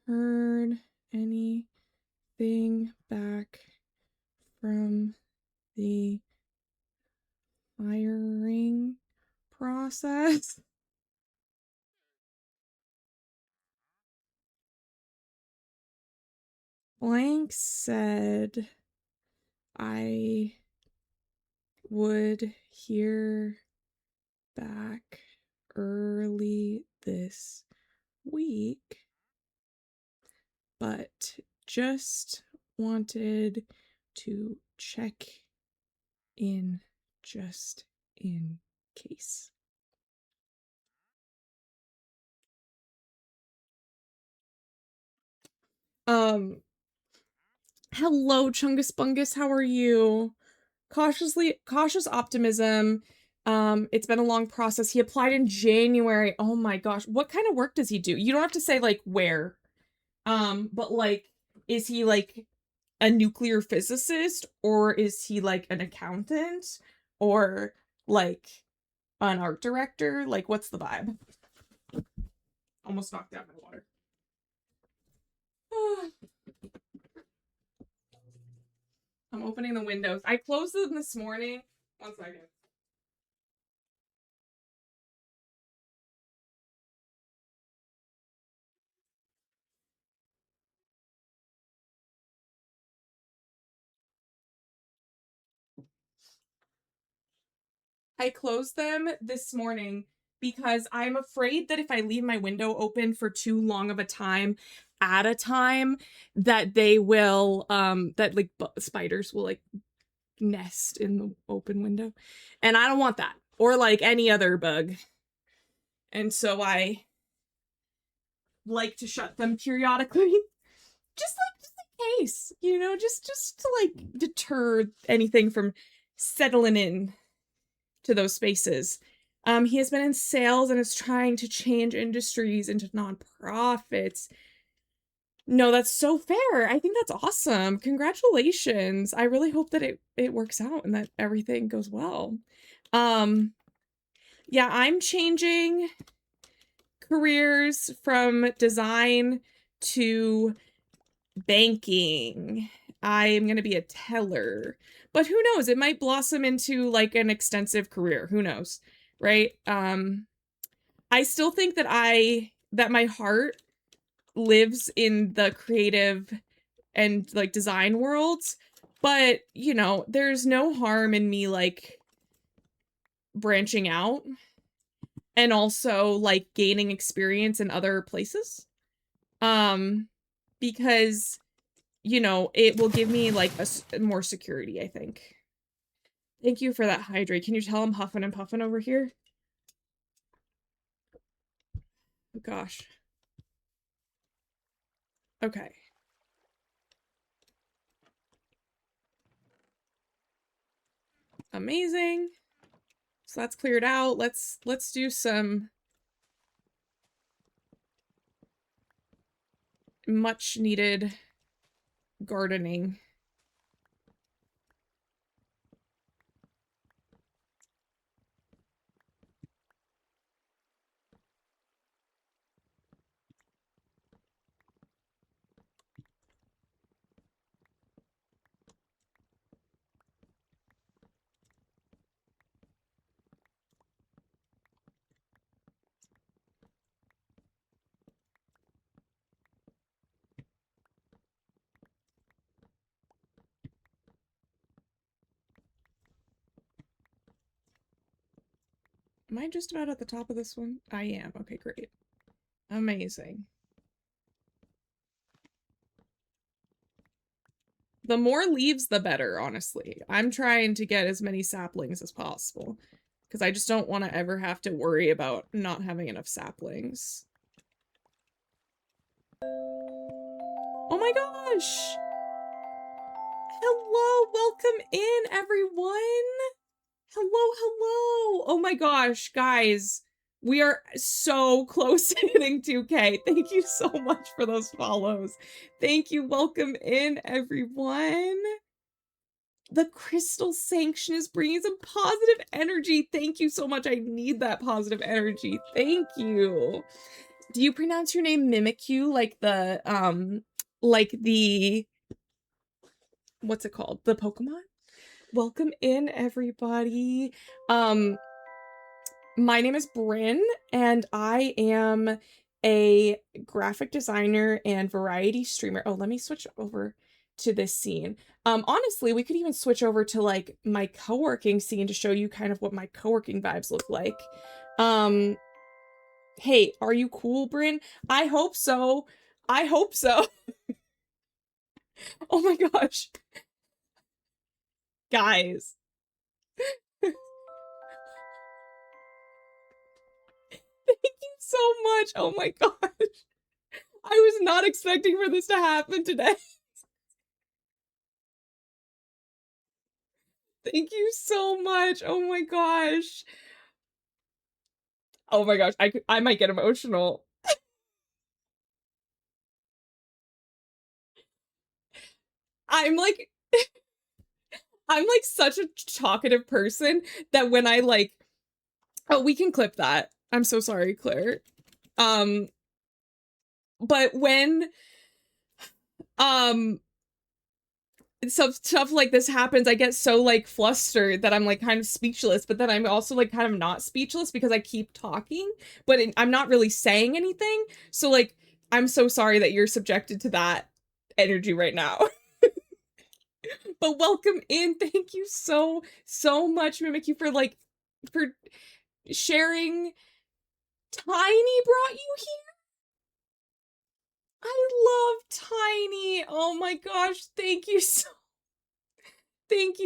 Speaker 1: heard anything back from the hiring process? Blank said I would hear back early this week, but just wanted to check in just in case. Hello, Chungus Bungus, how are you? Cautious optimism. It's been a long process. He applied in January. Oh my gosh. What kind of work does he do? You don't have to say like where. But like, is he like a nuclear physicist, or is he like an accountant, or like an art director? Like, what's the vibe? Almost knocked out my water. I'm opening the windows. I closed them this morning. 1 second. I closed them this morning because I'm afraid that if I leave my window open for too long of a time at a time, that they will, that like spiders will like nest in the open window. And I don't want that. Or like any other bug. And so I like to shut them periodically. just in case, you know, just to like deter anything from settling in to those spaces. He has been in sales and is trying to change industries into nonprofits. No, that's so fair. I think that's awesome. Congratulations. I really hope that it works out and that everything goes well. Yeah, I'm changing careers from design to banking. I am going to be a teller. But who knows? It might blossom into like an extensive career. Who knows? Right? I still think that my heart lives in the creative and like design worlds, but you know, there's no harm in me like branching out and also like gaining experience in other places. Because you know, it will give me like more security, I think. Thank you for that, hydrate. Can you tell I'm huffing and puffing over here? Oh, gosh. Okay. Amazing. So that's cleared out. Let's do some much needed gardening. Am I just about at the top of this one? I am. Okay, great. Amazing. The more leaves, the better, honestly. I'm trying to get as many saplings as possible because I just don't want to ever have to worry about not having enough saplings. Oh my gosh! Hello, welcome in, everyone! Hello, hello! Oh my gosh, guys. We are so close to hitting 2K. Thank you so much for those follows. Thank you. Welcome in, everyone. The crystal sanction is bringing some positive energy. Thank you so much. I need that positive energy. Thank you. Do you pronounce your name Mimikyu like the, what's it called? The Pokemon? Welcome in, everybody. My name is Bryn, and I am a graphic designer and variety streamer. Oh, let me switch over to this scene. Honestly, we could even switch over to like my co-working scene to show you kind of what my co-working vibes look like. Hey, are you cool, Bryn? I hope so. I hope so. Oh my gosh. Guys. Thank you so much. Oh my gosh. I was not expecting for this to happen today. Thank you so much. Oh my gosh. Oh my gosh. I might get emotional. I'm like such a talkative person that when I like, oh, we can clip that. I'm so sorry, Claire. But when So stuff like this happens, I get so like flustered that I'm like kind of speechless, but then I'm also like kind of not speechless because I keep talking, but I'm not really saying anything. So like, I'm so sorry that you're subjected to that energy right now. But welcome in. Thank you so much, Mimikyu, for sharing. Tiny brought you here? I love Tiny. Oh my gosh, thank you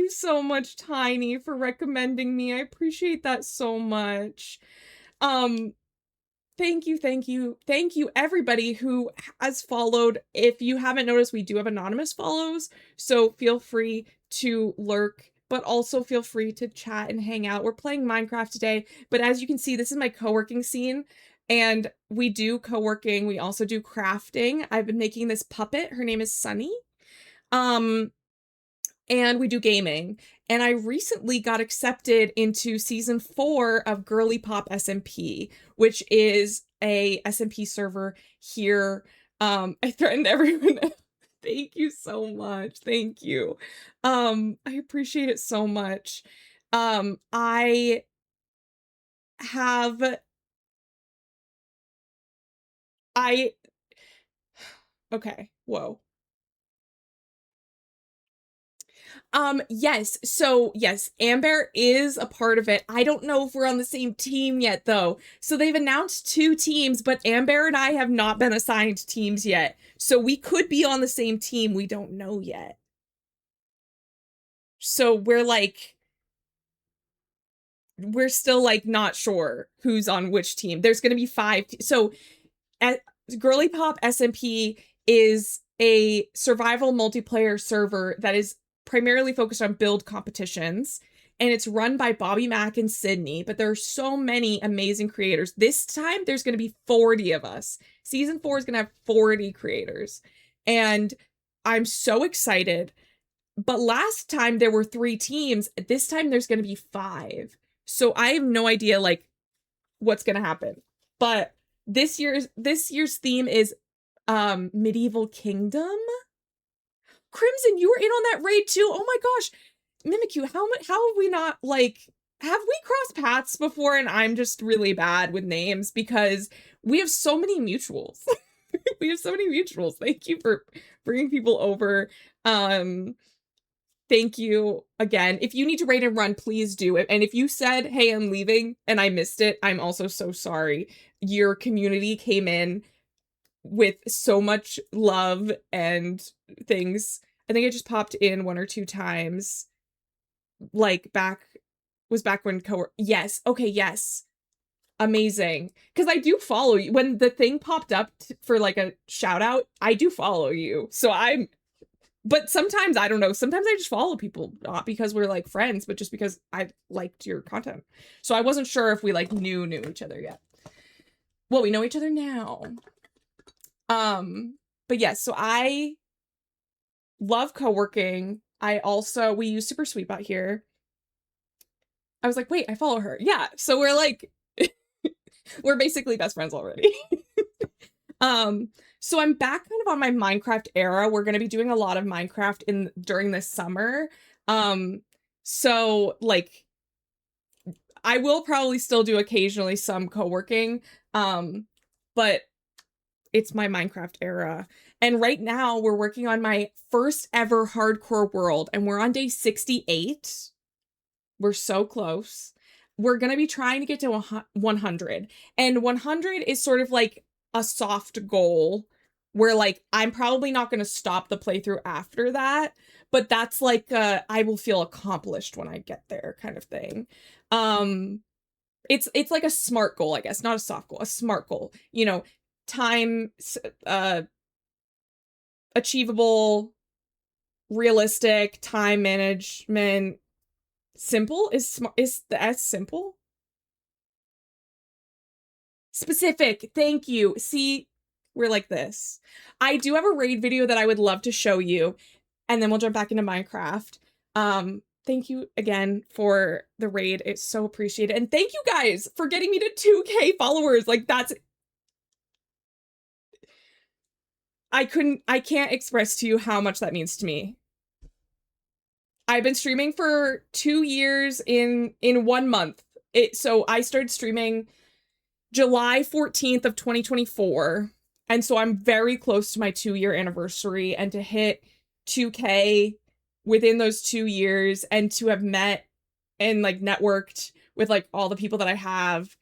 Speaker 1: so much, Tiny, for recommending me. I appreciate that so much. Thank you everybody who has followed. If you haven't noticed, we do have anonymous follows, so feel free to lurk, but also feel free to chat and hang out. We're playing Minecraft today, but as you can see, this is my co-working scene, and we do co-working. We also do crafting. I've been making this puppet. Her name is Sunny. And we do gaming. And I recently got accepted into season 4 of Girly Pop SMP, which is a SMP server here. I threatened everyone. Thank you so much. Thank you. I appreciate it so much. I okay, whoa. Yes. So yes, Amber is a part of it. I don't know if we're on the same team yet though. So they've announced 2 teams, but Amber and I have not been assigned teams yet. So we could be on the same team. We don't know yet. So we're still like not sure who's on which team. There's going to be 5. So at Girly Pop SMP is a survival multiplayer server that is primarily focused on build competitions, and it's run by Bobby Mack and Sydney, but there are so many amazing creators. This time there's going to be 40 of us. Season 4 is going to have 40 creators, and I'm so excited. But last time there were 3 teams. This time there's going to be 5. So I have no idea like what's going to happen. But this year's theme is Medieval Kingdom. Crimson, you were in on that raid too. Oh my gosh. Mimikyu, how have we not have we crossed paths before and I'm just really bad with names because we have so many mutuals. We have so many mutuals. Thank you for bringing people over. Thank you again. If you need to raid and run, please do it. And if you said, hey, I'm leaving and I missed it, I'm also so sorry. Your community came in with so much love and things. I think I just popped in 1 or 2 times. Like back when yes. Okay, yes. Amazing. Because I do follow you. When the thing popped up for like a shout out, I do follow you. So but sometimes, I don't know, sometimes I just follow people, not because we're like friends, but just because I liked your content. So I wasn't sure if we like knew each other yet. Well, we know each other now. But yes, so I love co-working. We use Super Sweetbot here. I was like, wait, I follow her. Yeah, so we're like, we're basically best friends already. So I'm back kind of on my Minecraft era. We're going to be doing a lot of Minecraft during this summer. So like, I will probably still do occasionally some co-working, but it's my Minecraft era. And right now we're working on my first ever hardcore world and we're on day 68. We're so close. We're going to be trying to get to 100. And 100 is sort of like a soft goal where like, I'm probably not going to stop the playthrough after that, but that's like, I will feel accomplished when I get there kind of thing. It's like a SMART goal, I guess, not a soft goal, a SMART goal, you know, time, achievable, realistic, time management, simple. Is the S simple? Specific. Thank you. See, we're like this. I do have a raid video that I would love to show you, and then we'll jump back into Minecraft. Thank you again for the raid. It's so appreciated. And thank you guys for getting me to 2K followers. Like I can't express to you how much that means to me. I've been streaming for 2 years in 1 month. So I started streaming July 14th of 2024. And so I'm very close to my 2-year anniversary, and to hit 2K within those 2 years and to have met and like networked with like all the people that I have.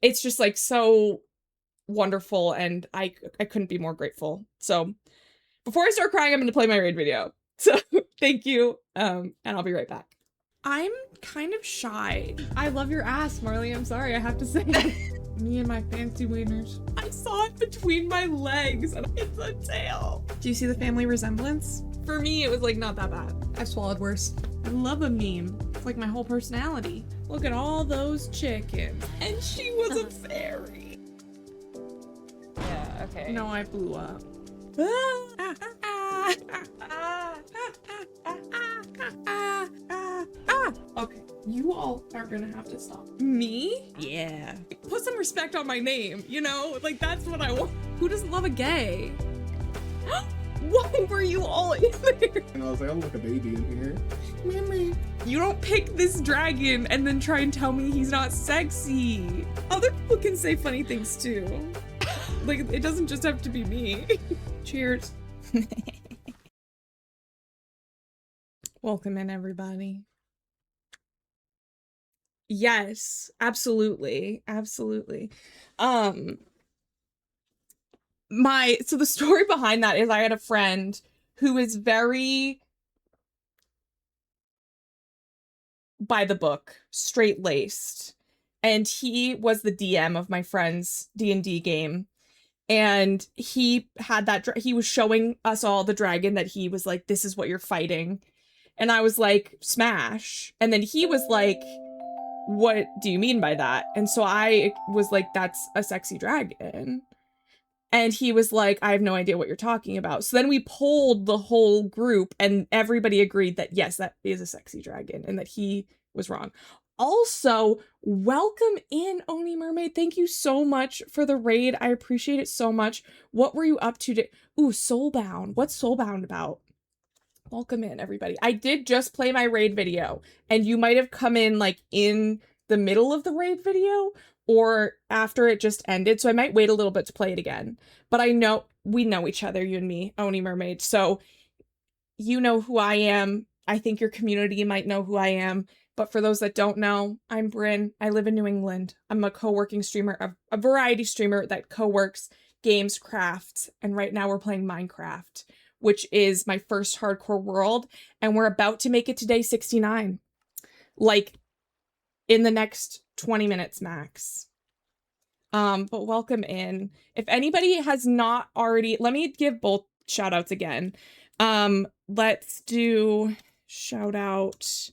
Speaker 1: It's just like so wonderful, and I couldn't be more grateful. So before I start crying, I'm going to play my raid video. So thank you. And I'll be right back. I'm kind of shy. I love your ass, Marley. I'm sorry, I have to say. Me and my fancy wieners. I saw it between my legs and it's a tail. Do you see the family resemblance? For me, it was like not that bad. I've swallowed worse. I love a meme. It's like my whole personality. Look at all those chickens. And she was a fairy.
Speaker 2: Yeah, okay.
Speaker 1: No, I blew up. Okay, you all are gonna have to stop. Me? Yeah. Put some respect on my name, you know? Like, that's what I want. Who doesn't love a gay? Why were you all in there?
Speaker 3: And I was like, I'm like a baby in here. Mimi.
Speaker 1: You don't pick this dragon and then try and tell me he's not sexy. Other people can say funny things too. Like, it doesn't just have to be me. Cheers. Welcome in, everybody. Yes, absolutely. Absolutely. So the story behind that is I had a friend who is very by the book, straight-laced, and he was the DM of my friend's D&D game. And he had he was showing us all the dragon that he was like, this is what you're fighting. And I was like, smash. And then he was like, what do you mean by that? And so I was like, that's a sexy dragon. And he was like, I have no idea what you're talking about. So then we polled the whole group and everybody agreed that yes, that is a sexy dragon and that he was wrong. Also, welcome in, Oni Mermaid. Thank you so much for the raid. I appreciate it so much. What were you up to today? Ooh, Soulbound. What's Soulbound about? Welcome in, everybody. I did just play my raid video, and you might have come in like in the middle of the raid video or after it just ended, so I might wait a little bit to play it again. But I know we know each other, you and me, Oni Mermaid, so you know who I am. I think your community might know who I am. But for those that don't know, I'm Bryn. I live in New England. I'm a co-working streamer, a variety streamer that co-works, games, crafts, and right now we're playing Minecraft, which is my first hardcore world, and we're about to make it to day 69. Like, in the next 20 minutes max. But welcome in. If anybody has not already, let me give both shout outs again. Let's do shout out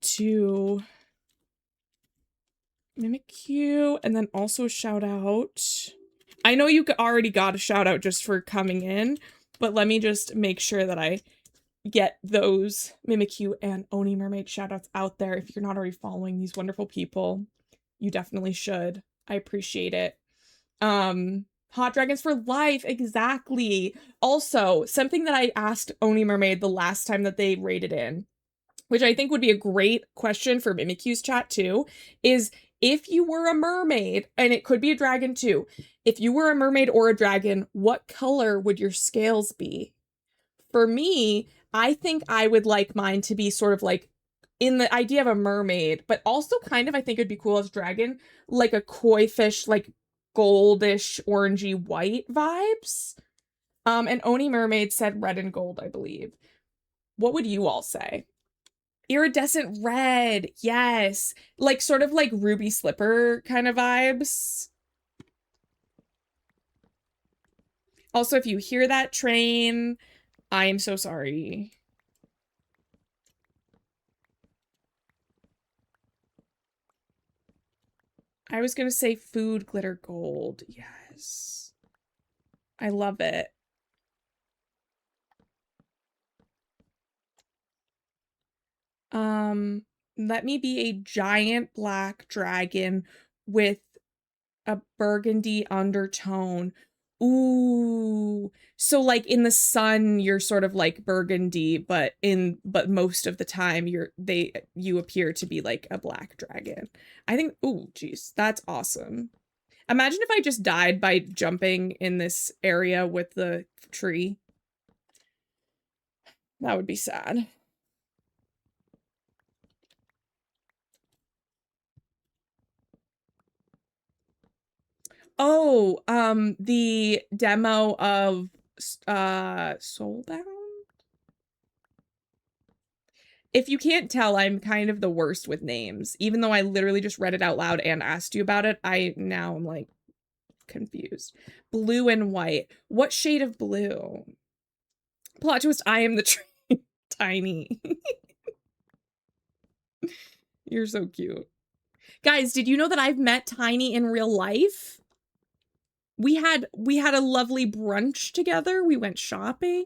Speaker 1: to Mimikyu, and then also shout out. I know you already got a shout out just for coming in, but let me just make sure that I get those Mimikyu and Oni Mermaid shout outs out there. If you're not already following these wonderful people, you definitely should. I appreciate it. Hot Dragons for Life, exactly. Also, something that I asked Oni Mermaid the last time that they raided in, which I think would be a great question for Mimikyu's chat too, is if you were a mermaid, and it could be a dragon too, if you were a mermaid or a dragon, what color would your scales be? For me, I think I would like mine to be sort of like in the idea of a mermaid, but also kind of, I think it'd be cool as dragon, like a koi fish, like goldish, orangey white vibes. And Oni Mermaid said red and gold, I believe. What would you all say? Iridescent red, yes. Like sort of like Ruby Slipper kind of vibes. Also, if you hear that train, I am so sorry. I was gonna say food glitter gold, yes. I love it. Let me be a giant black dragon with a burgundy undertone. Ooh. So like in the sun you're sort of like burgundy, but most of the time you appear to be like a black dragon. I think, ooh, geez, that's awesome. Imagine if I just died by jumping in this area with the tree. That would be sad. Oh, the demo of Soulbound? If you can't tell, I'm kind of the worst with names. Even though I literally just read it out loud and asked you about it, now I'm like confused. Blue and white. What shade of blue? Plot twist, I am the tree. Tiny. You're so cute. Guys, did you know that I've met Tiny in real life? We had a lovely brunch together. We went shopping.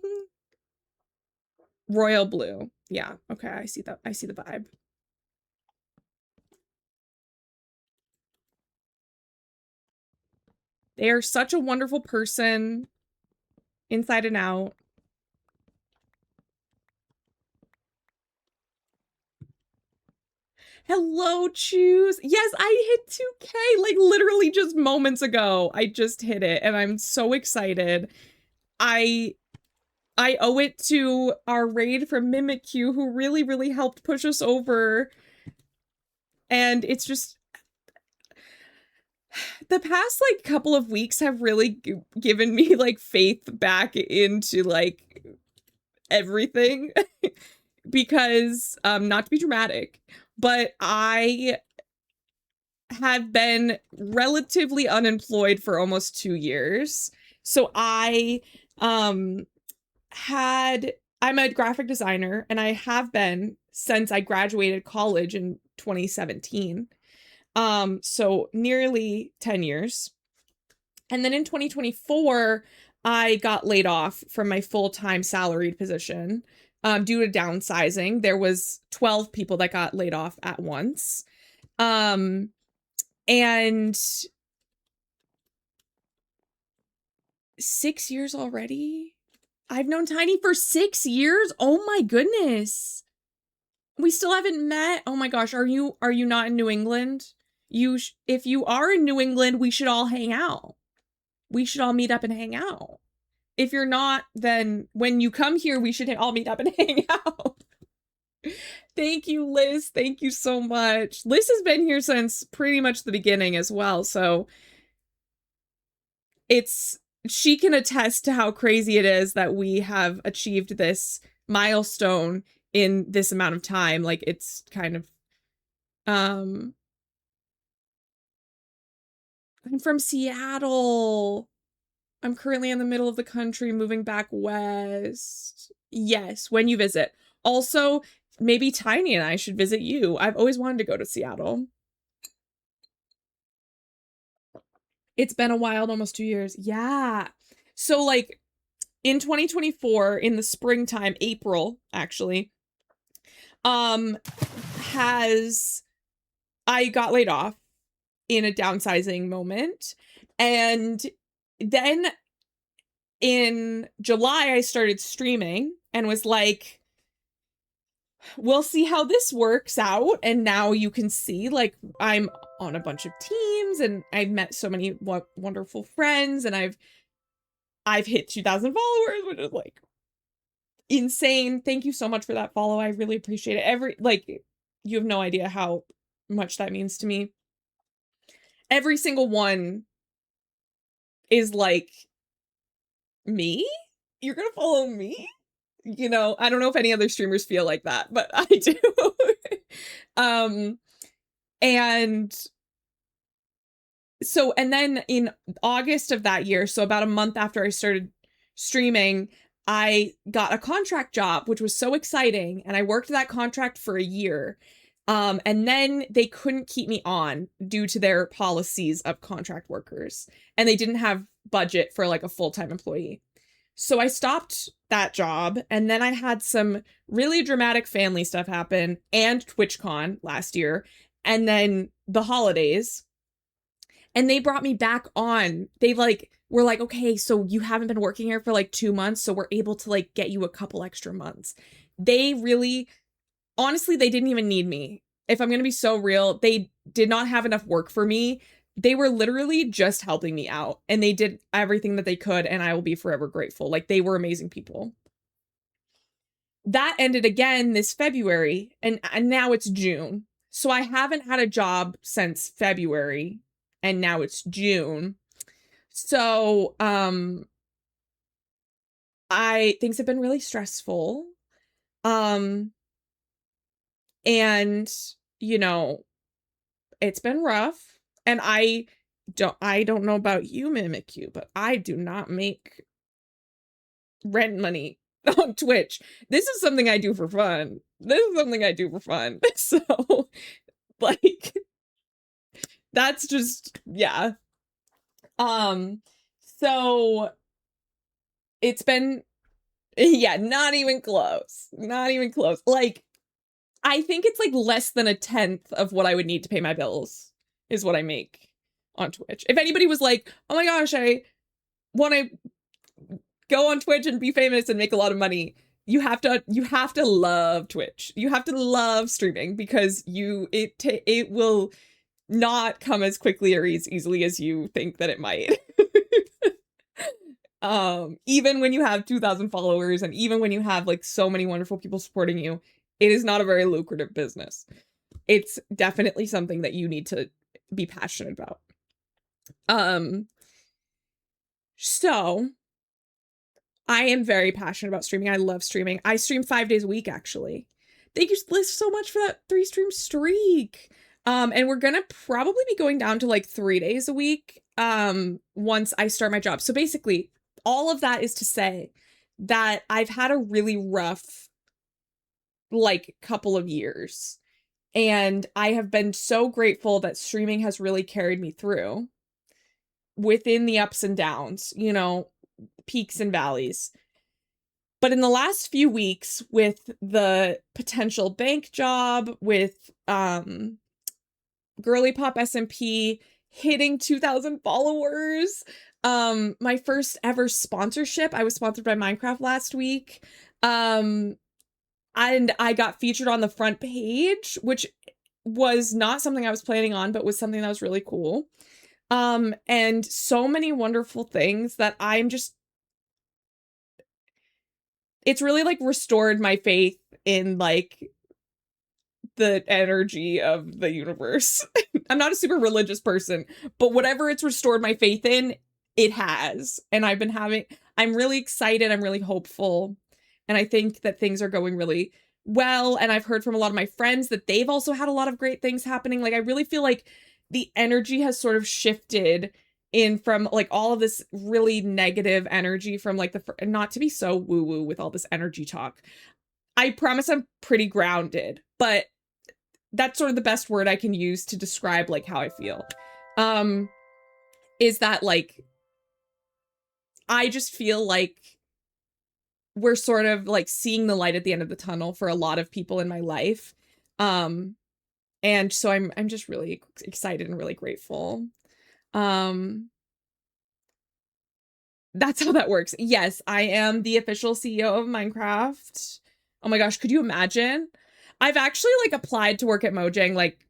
Speaker 1: Royal blue. Yeah, okay, I see that. I see the vibe. They are such a wonderful person, inside and out. Hello, Choose. Yes, I hit 2K like literally just moments ago. I just hit it and I'm so excited. I owe it to our raid from Mimikyu, who really, really helped push us over. And it's just, the past like couple of weeks have really given me like faith back into like everything. Because, not to be dramatic, but I have been relatively unemployed for almost 2 years. So I'm a graphic designer, and I have been since I graduated college in 2017. So nearly 10 years. And then in 2024, I got laid off from my full-time salaried position. Due to downsizing. There was 12 people that got laid off at once. And 6 years already? I've known Tiny for 6 years? Oh my goodness. We still haven't met? Oh my gosh, are you not in New England? If you are in New England, we should all hang out. We should all meet up and hang out. If you're not, then when you come here, we should all meet up and hang out. Thank you, Liz. Thank you so much. Liz has been here since pretty much the beginning as well, so she can attest to how crazy it is that we have achieved this milestone in this amount of time. Like, it's kind of, I'm from Seattle. I'm currently in the middle of the country, moving back west. Yes, when you visit. Also, maybe Tiny and I should visit you. I've always wanted to go to Seattle. It's been a while, almost 2 years. Yeah. So, like, in 2024, in the springtime, April, actually, I got laid off in a downsizing moment. And then in July, I started streaming and was like, we'll see how this works out. And now you can see, like, I'm on a bunch of teams and I've met so many wonderful friends, and I've hit 2,000 followers, which is like insane. Thank you so much for that follow. I really appreciate it. You have no idea how much that means to me. Every single one is like, me? You're gonna follow me? You know, I don't know if any other streamers feel like that, but I do. And then in August of that year, so about a month after I started streaming, I got a contract job, which was so exciting. And I worked that contract for a year. And then they couldn't keep me on due to their policies of contract workers. And they didn't have budget for like a full-time employee. So I stopped that job. And then I had some really dramatic family stuff happen, and TwitchCon last year, and then the holidays. And they brought me back on. They like were like, okay, so you haven't been working here for like 2 months, so we're able to like get you a couple extra months. They really, honestly, they didn't even need me. If I'm gonna be so real, they did not have enough work for me. They were literally just helping me out, and they did everything that they could, and I will be forever grateful. Like, they were amazing people. That ended again this February, and now it's June. So I haven't had a job since February, and now it's June. So, things have been really stressful. And, you know, it's been rough. And I don't know about you, Mimikyu, but I do not make rent money on Twitch. This is something I do for fun. So, like, that's just, yeah. So it's been, yeah, not even close. Like, I think it's like less than 1/10 of what I would need to pay my bills is what I make on Twitch. If anybody was like, oh my gosh, I want to go on Twitch and be famous and make a lot of money, you have to love Twitch. You have to love streaming, because it will not come as quickly or as easily as you think that it might. Even when you have 2,000 followers, and even when you have like so many wonderful people supporting you, it is not a very lucrative business. It's definitely something that you need to be passionate about. So I am very passionate about streaming. I love streaming. I stream 5 days a week, actually. Thank you, Liz, so much for that 3-stream streak. And we're gonna probably be going down to like 3 days a week once I start my job. So basically, all of that is to say that I've had a really rough like couple of years, and I have been so grateful that streaming has really carried me through within the ups and downs, you know, peaks and valleys. But in the last few weeks, with the potential bank job, with Girly Pop SMP hitting 2,000 followers, my first ever sponsorship, I was sponsored by Minecraft last week, and I got featured on the front page, which was not something I was planning on, but was something that was really cool. And so many wonderful things that it's really like restored my faith in like the energy of the universe. I'm not a super religious person, but whatever it's restored my faith in, it has. And I'm really excited. I'm really hopeful. And I think that things are going really well. And I've heard from a lot of my friends that they've also had a lot of great things happening. Like, I really feel like the energy has sort of shifted in from like all of this really negative energy from like not to be so woo-woo with all this energy talk. I promise I'm pretty grounded, but that's sort of the best word I can use to describe like how I feel. Is that like, I just feel like we're sort of like seeing the light at the end of the tunnel for a lot of people in my life. And so I'm just really excited and really grateful. That's how that works. Yes, I am the official CEO of Minecraft. Oh my gosh, could you imagine? I've actually like applied to work at Mojang like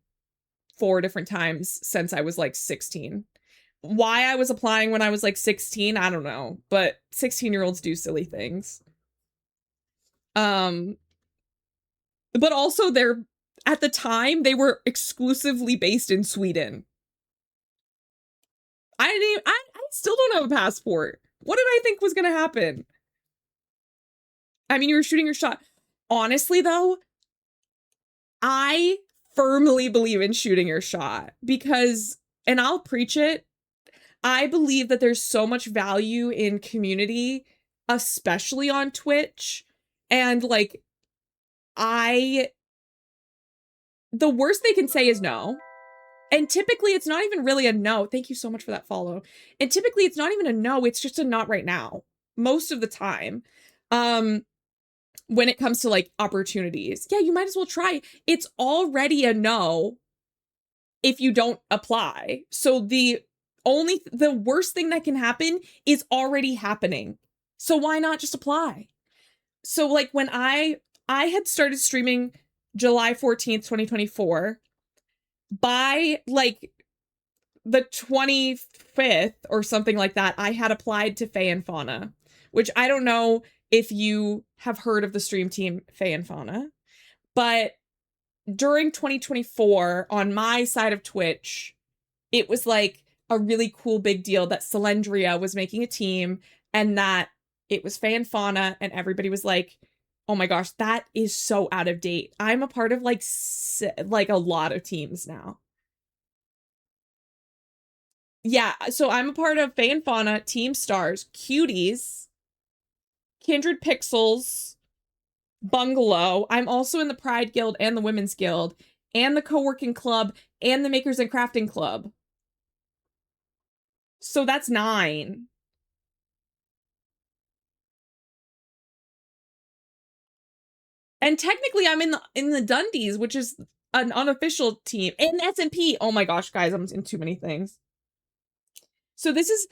Speaker 1: 4 different times since I was like 16. Why I was applying when I was like 16, I don't know, but 16-year-olds do silly things. But also at the time they were exclusively based in Sweden. I still don't have a passport. What did I think was gonna happen? I mean, you were shooting your shot. Honestly though, I firmly believe in shooting your shot because, and I'll preach it, I believe that there's so much value in community, especially on Twitch. And like, the worst they can say is no. And typically it's not even really a no. Thank you so much for that follow. And typically it's not even a no, it's just a not right now. Most of the time. When it comes to like opportunities. Yeah, you might as well try. It's already a no if you don't apply. So the the worst thing that can happen is already happening. So why not just apply? So like when I had started streaming July 14th, 2024, by like the 25th or something like that, I had applied to Fae and Fauna, which I don't know if you have heard of the stream team Fae and Fauna, but during 2024 on my side of Twitch, it was like a really cool big deal that Celendria was making a team and that it was Fae and Fauna, and everybody was like, oh my gosh, that is so out of date. I'm a part of like a lot of teams now. Yeah, so I'm a part of Fae and Fauna, Team Stars, Cuties, Kindred Pixels, Bungalow. I'm also in the Pride Guild and the Women's Guild and the Co-working Club and the Makers and Crafting Club. So that's 9. And technically I'm in the Dundies, which is an unofficial team, and SMP. Oh my gosh, guys, I'm in too many things. So this is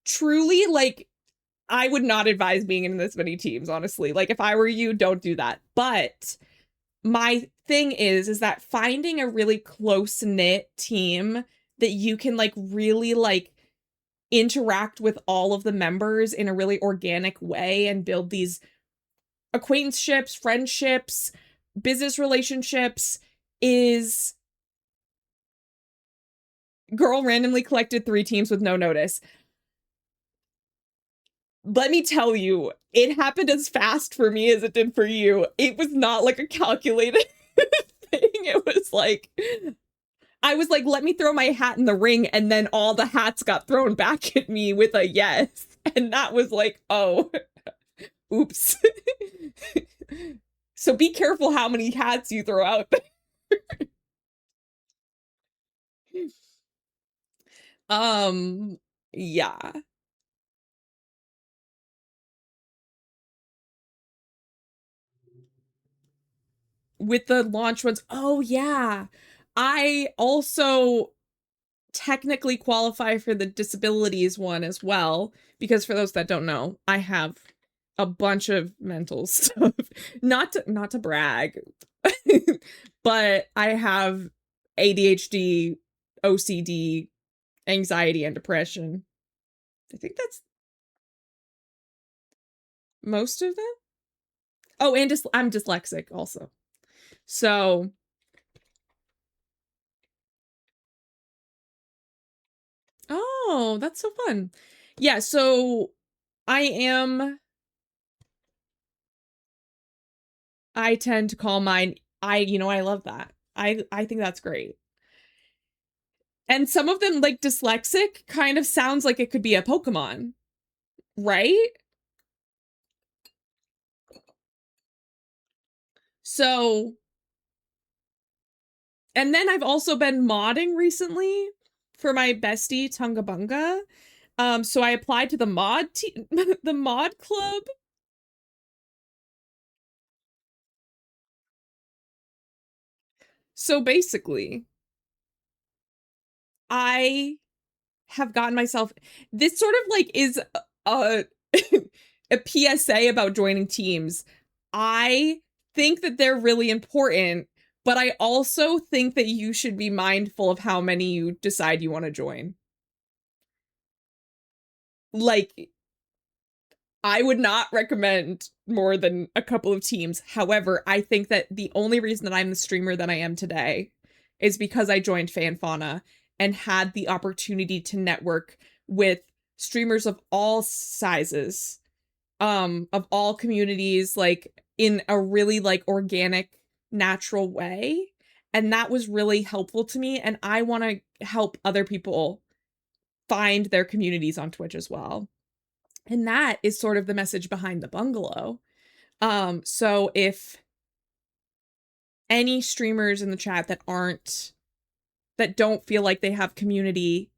Speaker 1: truly like, I would not advise being in this many teams, honestly. Like if I were you, don't do that. But my thing is that finding a really close-knit team that you can like really like interact with all of the members in a really organic way and build these acquaintanceships, friendships, business relationships is... Girl randomly collected 3 teams with no notice. Let me tell you, it happened as fast for me as it did for you. It was not like a calculated thing. It was like, I was like, let me throw my hat in the ring, and then all the hats got thrown back at me with a yes. And that was like, oh, oops. So be careful how many hats you throw out there. Yeah. With the launch ones, oh yeah. I also technically qualify for the disabilities one as well, because for those that don't know, I have a bunch of mental stuff. Not to brag, but I have ADHD, OCD, anxiety, and depression. I think that's most of them. Oh, and I'm dyslexic also. So oh, that's so fun. Yeah, so I tend to call mine, I love that. I think that's great. And some of them, like dyslexic, kind of sounds like it could be a Pokemon, right? So, and then I've also been modding recently for my bestie Tungabunga. So I applied to the the mod club. So basically, I have gotten myself, this sort of like is a a PSA about joining teams. I think that they're really important, but I also think that you should be mindful of how many you decide you want to join. Like, I would not recommend more than a couple of teams. However, I think that the only reason that I'm the streamer that I am today is because I joined Fae and Fauna and had the opportunity to network with streamers of all sizes, of all communities, like in a really like organic, natural way. And that was really helpful to me. And I want to help other people find their communities on Twitch as well. And that is sort of the message behind the bungalow. So if any streamers in the chat that don't feel like they have community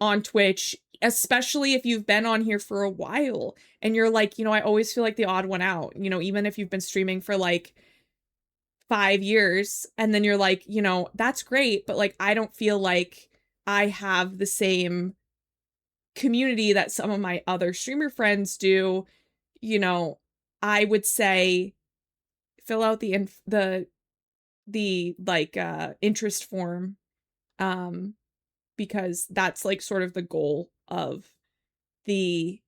Speaker 1: on Twitch, especially if you've been on here for a while and you're like, I always feel like the odd one out, even if you've been streaming for like 5 years, and then you're like, that's great, but like, I don't feel like I have the same community that some of my other streamer friends do, you know, I would say fill out the like interest form, because that's like sort of the goal of the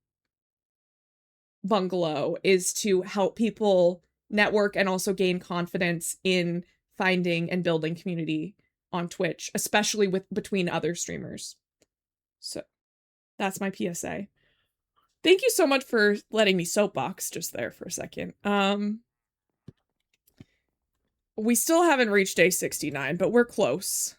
Speaker 1: bungalow, is to help people network and also gain confidence in finding and building community on Twitch, especially with between other streamers. So that's my PSA. Thank you so much for letting me soapbox just there for a second. We still haven't reached day 69, but we're close.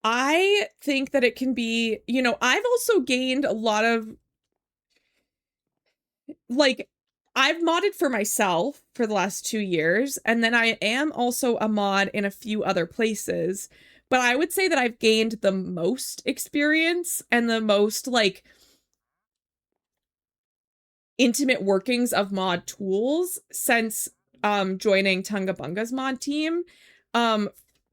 Speaker 1: I think that it can be, you know, I've also gained a lot of, like, I've modded for myself for the last 2 years, and then I am also a mod in a few other places, but I would say that I've gained the most experience and the most, like, intimate workings of mod tools since joining Tunga Bunga's mod team.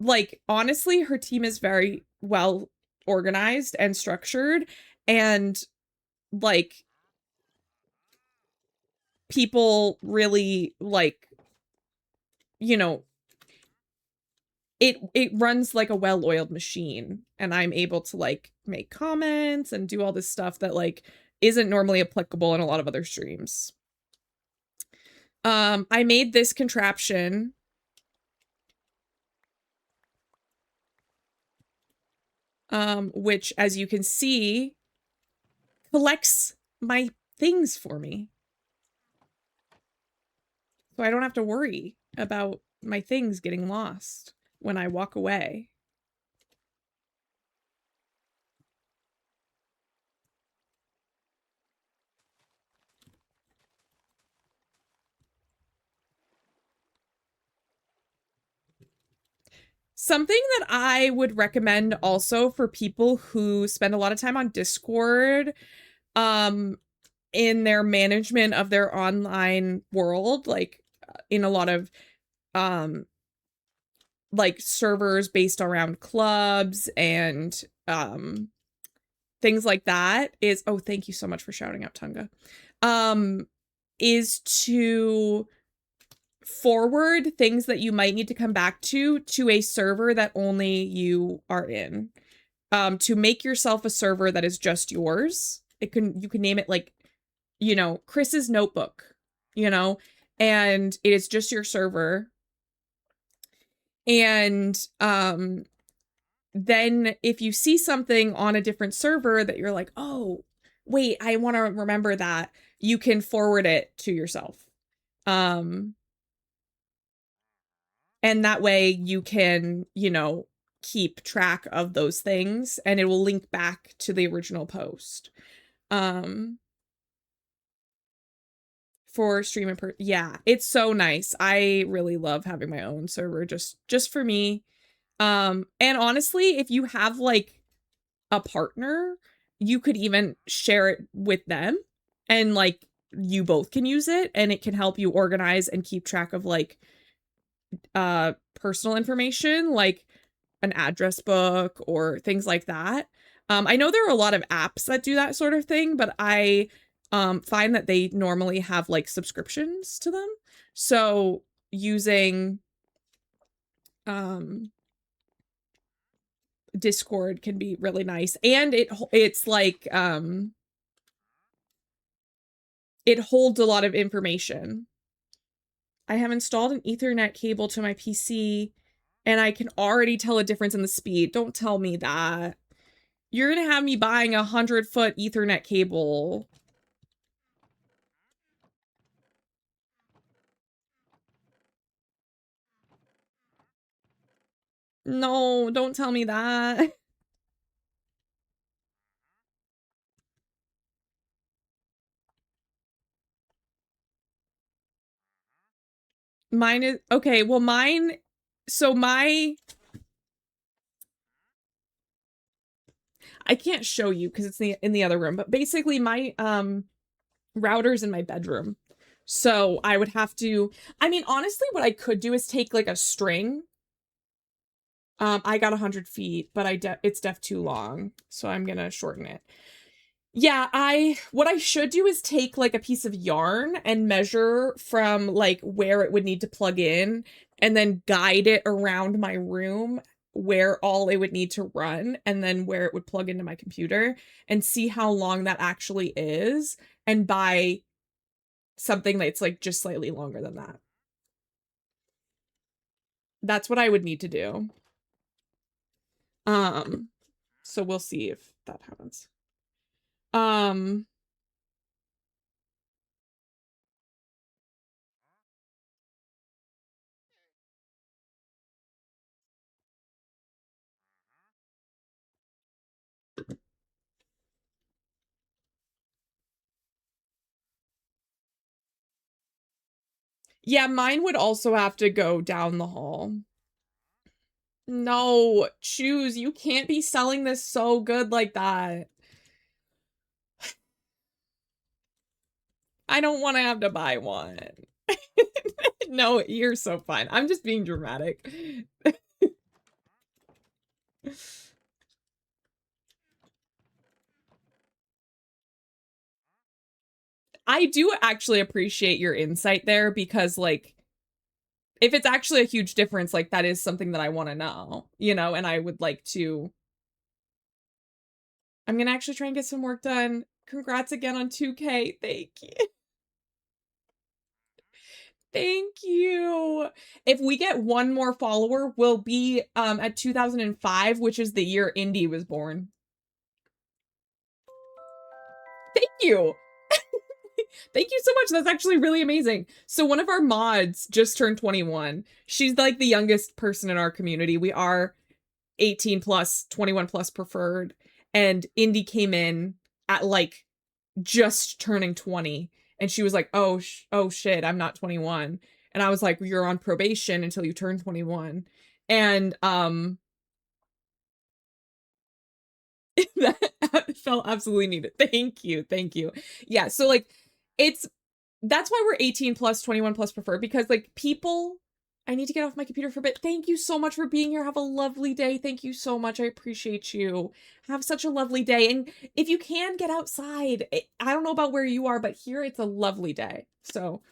Speaker 1: Like, honestly, her team is very well organized and structured, and like people really, like, you know, it runs like a well-oiled machine, and I'm able to like make comments and do all this stuff that like isn't normally applicable in a lot of other streams. I made this contraption which, as you can see, collects my things for me. So I don't have to worry about my things getting lost when I walk away. Something that I would recommend also for people who spend a lot of time on Discord, in their management of their online world, like in a lot of like servers based around clubs and things like that, is, oh, thank you so much for shouting out Tunga, is to forward things that you might need to come back to a server that only you are in. To make yourself a server that is just yours. You can name it, like, you know, Chris's notebook, you know, and it is just your server. And then if you see something on a different server that you're like, oh, wait, I want to remember that, you can forward it to yourself. And that way you can, you know, keep track of those things, and it will link back to the original post. For stream yeah, it's so nice. I really love having my own server just for me. And honestly, if you have like a partner, you could even share it with them, and like you both can use it, and it can help you organize and keep track of like personal information, like an address book or things like that. I know there are a lot of apps that do that sort of thing, but I find that they normally have like subscriptions to them. So using Discord can be really nice, and it's like it holds a lot of information. I have installed an Ethernet cable to my PC, and I can already tell a difference in the speed. Don't tell me that. You're gonna have me buying a 100-foot Ethernet cable. No, don't tell me that. Mine is, okay, well mine, so I can't show you because it's in the other room, but basically my router's in my bedroom. So I would have to, I mean, honestly, what I could do is take like a string. I got 100 feet, but it's def too long, so I'm gonna shorten it. Yeah, what I should do is take like a piece of yarn and measure from like where it would need to plug in and then guide it around my room where all it would need to run and then where it would plug into my computer and see how long that actually is and buy something that's like just slightly longer than that. That's what I would need to do. So we'll see if that happens. Yeah, mine would also have to go down the hall. No, choose. You can't be selling this so good like that. I don't want to have to buy one. No, you're so fine. I'm just being dramatic. I do actually appreciate your insight there because, like, if it's actually a huge difference, like, that is something that I want to know, you know, and I would like to. I'm gonna actually try and get some work done. Congrats again on 2K. Thank you. Thank you. If we get one more follower, we'll be at 2005, which is the year Indy was born. Thank you. Thank you so much. That's actually really amazing. So one of our mods just turned 21. She's like the youngest person in our community. We are 18 plus, 21 plus preferred. And Indy came in at like just turning 20. And she was like, oh shit, I'm not 21. And I was like, you're on probation until you turn 21. And that felt absolutely needed. Thank you. Thank you. Yeah, so like that's why we're 18 plus 21 plus preferred, because like people, I need to get off my computer for a bit. Thank you so much for being here. Have a lovely day. Thank you so much. I appreciate you. Have such a lovely day. And if you can get outside, I don't know about where you are, but here it's a lovely day. So,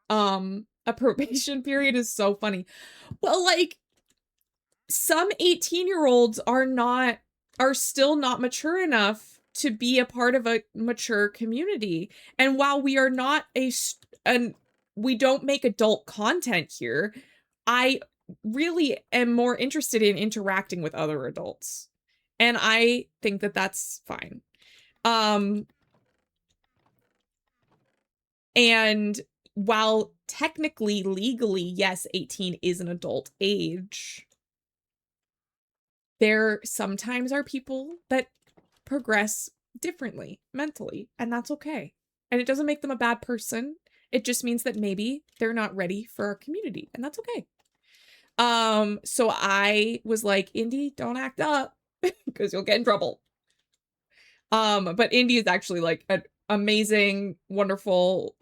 Speaker 1: a probation period is so funny. Well, like some 18-year-olds are still not mature enough to be a part of a mature community. And while we are not we don't make adult content here, I really am more interested in interacting with other adults. And I think that that's fine. And while technically, legally, yes, 18 is an adult age, there sometimes are people that progress differently mentally, and that's okay. And it doesn't make them a bad person. It just means that maybe they're not ready for our community, and that's okay. So I was like, Indy, don't act up because you'll get in trouble. But Indy is actually like an amazing, wonderful,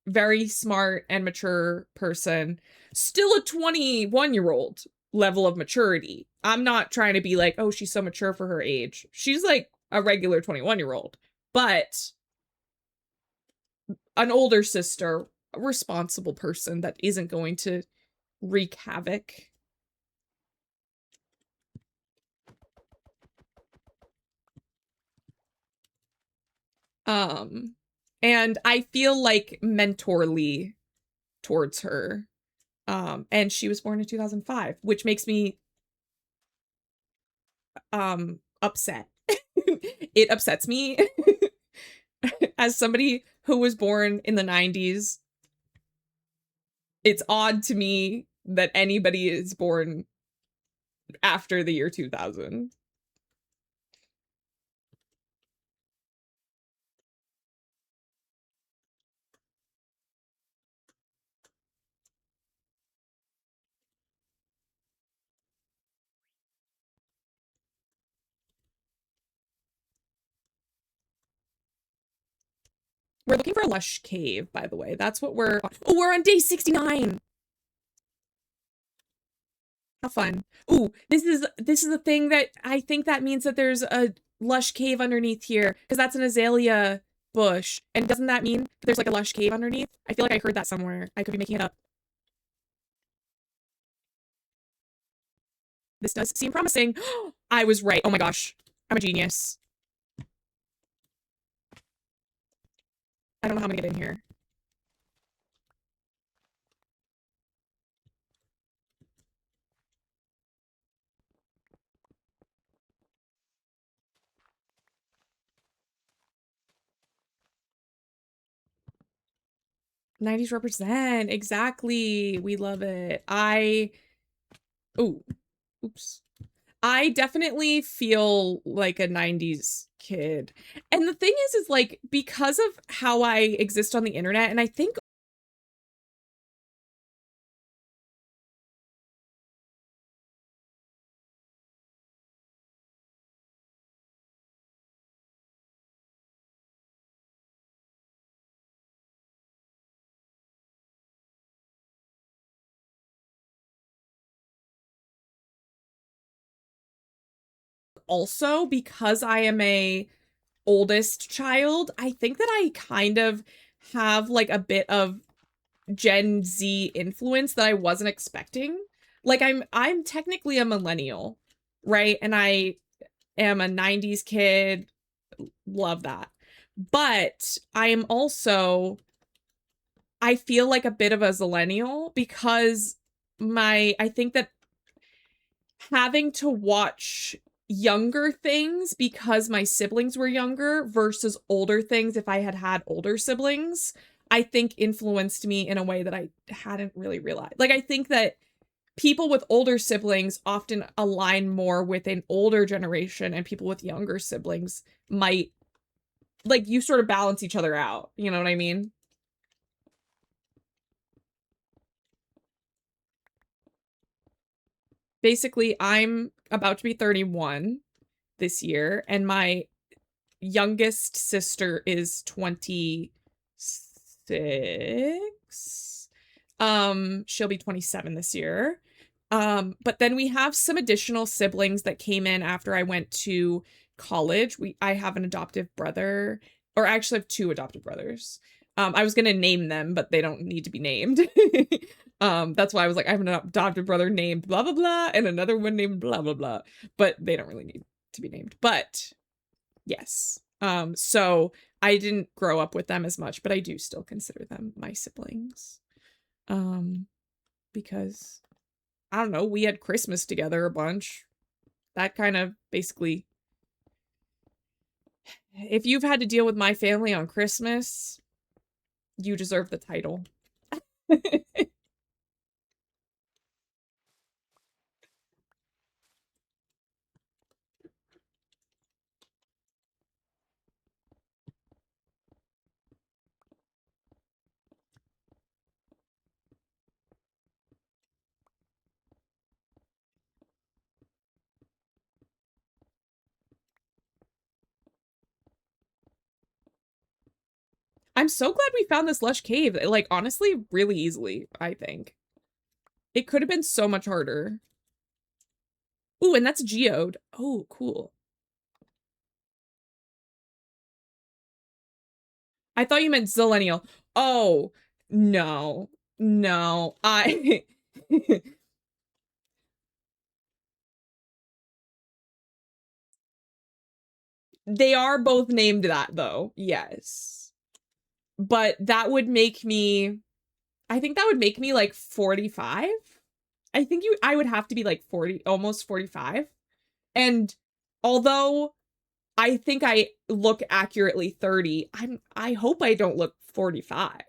Speaker 1: very smart and mature person. Still a 21-year-old level of maturity. I'm not trying to be like, oh, she's so mature for her age. She's like a regular 21-year-old, but an older sister, a responsible person that isn't going to wreak havoc. And I feel like mentorly towards her. And she was born in 2005, which makes me upset. It upsets me as somebody who was born in the 90s. It's odd to me that anybody is born after the year 2000. We're looking for a lush cave, by the way. That's what we're... Oh, we're on day 69! How fun. Ooh, this is a thing that I think that means that there's a lush cave underneath here, because that's an azalea bush. And doesn't that mean there's like a lush cave underneath? I feel like I heard that somewhere. I could be making it up. This does seem promising. I was right. Oh my gosh. I'm a genius. I don't know how I'm gonna get in here. '90s represent. Exactly. We love it. Ooh. Oops. I definitely feel like a 90s kid. And the thing is like, because of how I exist on the internet, and I think also because I am a oldest child, I think that I kind of have like a bit of Gen Z influence that I wasn't expecting. Like I'm technically a millennial, right? And I am a 90s kid. Love that. But I am also, I feel like a bit of a zillennial because I think that having to watch younger things because my siblings were younger versus older things if I had had older siblings, I think influenced me in a way that I hadn't really realized. Like, I think that people with older siblings often align more with an older generation, and people with younger siblings might, like, you sort of balance each other out. You know what I mean? Basically, I'm about to be 31 this year, and my youngest sister is 26. She'll be 27 this year. But then we have some additional siblings that came in after I went to college. I have an adoptive brother, or I actually have two adoptive brothers. I was gonna name them, but they don't need to be named. That's why I was like, I have an adoptive brother named blah blah blah, and another one named blah blah blah, but they don't really need to be named. But yes. So I didn't grow up with them as much, but I do still consider them my siblings. Because I don't know, we had Christmas together a bunch. That kind of basically, if you've had to deal with my family on Christmas, you deserve the title. I'm so glad we found this lush cave. Like, honestly, really easily, I think. It could have been so much harder. Ooh, and that's geode. Oh, cool. I thought you meant zillennial. Oh, no. No. They are both named that, though. Yes. But that would make me... I think that would make me, like, 45? I would have to be, like, 40, almost 45. And although I think I look accurately 30, I hope I don't look 45.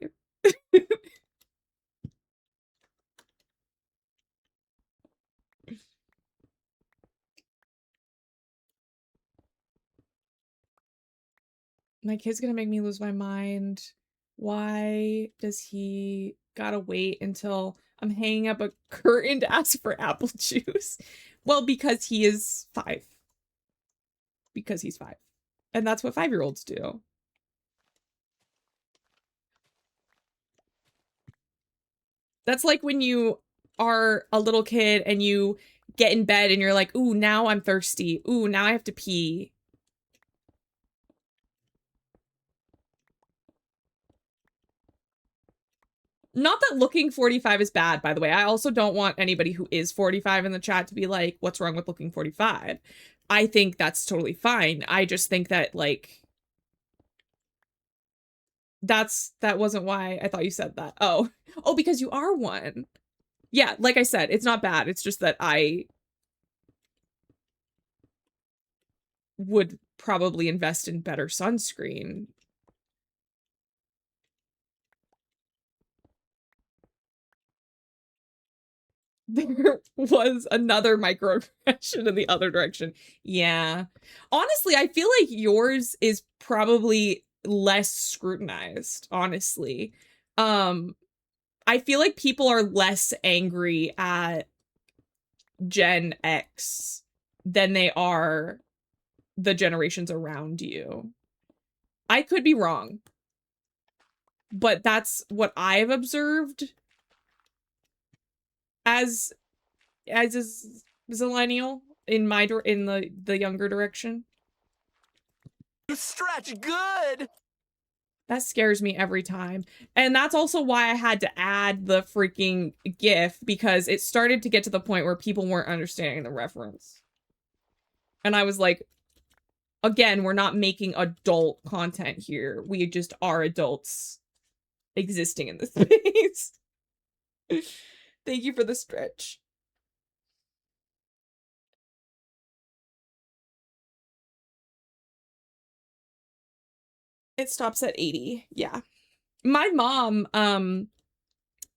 Speaker 1: My kid's gonna make me lose my mind. Why does he gotta wait until I'm hanging up a curtain to ask for apple juice? Well, because he is 5. Because he's 5. And that's what 5-year-olds do. That's like when you are a little kid and you get in bed and you're like, ooh, now I'm thirsty. Ooh, now I have to pee. Not that looking 45 is bad, by the way. I also don't want anybody who is 45 in the chat to be like, what's wrong with looking 45? I think that's totally fine. I just think that, like, that wasn't why I thought you said that. Oh, because you are one. Yeah, like I said, it's not bad. It's just that I would probably invest in better sunscreen. There was another microaggression in the other direction. Yeah. Honestly, I feel like yours is probably less scrutinized, honestly. I feel like people are less angry at Gen X than they are the generations around you. I could be wrong, but that's what I've observed as a zillennial in the younger direction.
Speaker 4: You stretch good!
Speaker 1: That scares me every time. And that's also why I had to add the freaking GIF, because it started to get to the point where people weren't understanding the reference. And I was like, again, we're not making adult content here. We just are adults existing in this space. Thank you for the stretch. It stops at 80. Yeah. My mom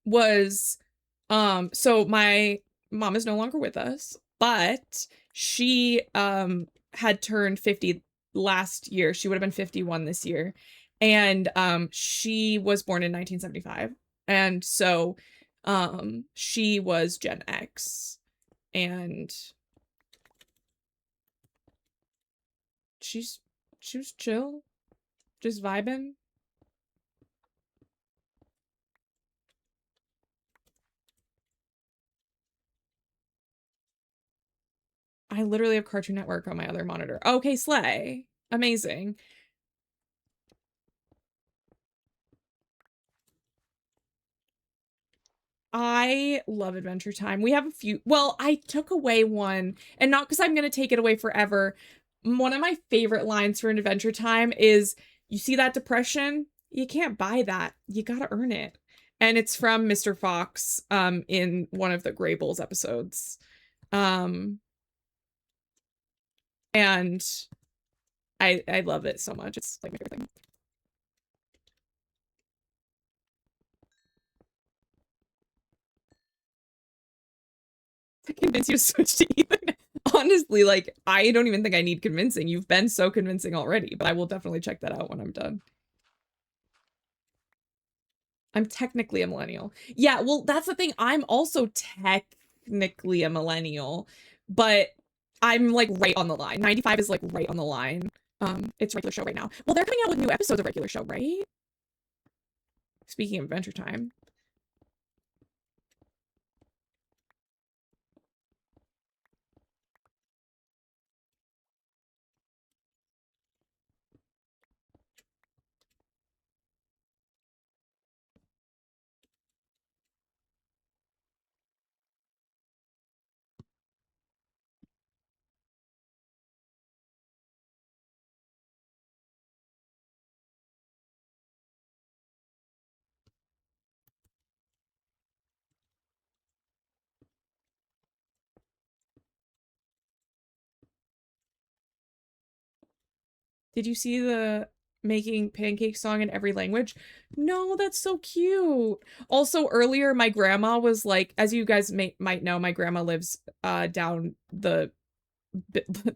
Speaker 1: was so my mom is no longer with us, but she had turned 50 last year. She would have been 51 this year. And she was born in 1975. And so she was Gen X. And she was chill, just vibing. I literally have Cartoon Network on my other monitor. Okay, slay. Amazing. I love Adventure Time. We have a few. Well, I took away one, and not because I'm going to take it away forever. One of my favorite lines for an Adventure Time is, you see that depression? You can't buy that. You got to earn it. And it's from Mr. Fox in one of the Greybles episodes. And I love it so much. It's like my favorite thing. To convince you to switch to Ethan. Honestly, like, I don't even think I need convincing. You've been so convincing already, but I will definitely check that out when I'm done. I'm technically a millennial. Yeah, well, that's the thing. I'm also technically a millennial, but I'm like right on the line. 95 is like right on the line. It's Regular Show right now. Well, they're coming out with new episodes of Regular Show, right? Speaking of Adventure Time. Did you see the making pancake song in every language? No, that's so cute. Also, earlier, my grandma was like, as you guys might know, my grandma lives down the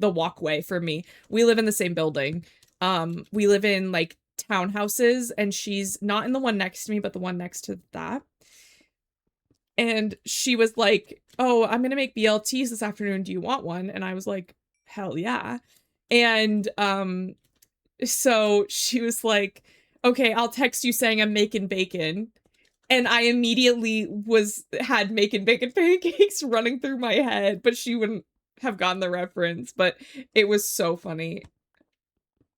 Speaker 1: walkway from me. We live in the same building. We live in like townhouses, and she's not in the one next to me, but the one next to that. And she was like, oh, I'm gonna make BLTs this afternoon. Do you want one? And I was like, hell yeah. And so she was like, okay, I'll text you saying I'm making bacon. And I immediately had making bacon pancakes running through my head, but she wouldn't have gotten the reference, but it was so funny.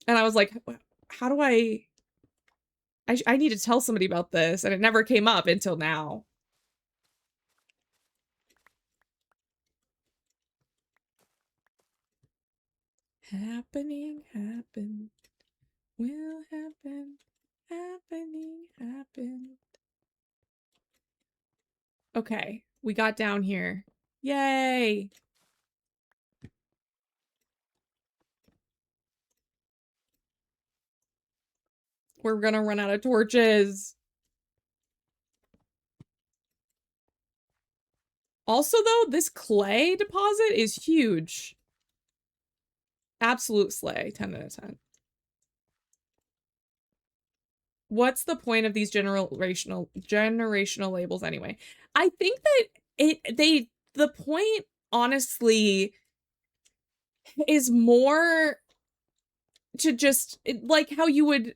Speaker 1: And I was like, how do I need to tell somebody about this, and it never came up until now. Happening, happen, will happen, happening, happen. Okay, we got down here. Yay! We're gonna run out of torches. Also, though, this clay deposit is huge. Absolute slay, 10 out of 10. What's the point of these generational labels anyway? I think that the point, honestly, is more to just, like how you would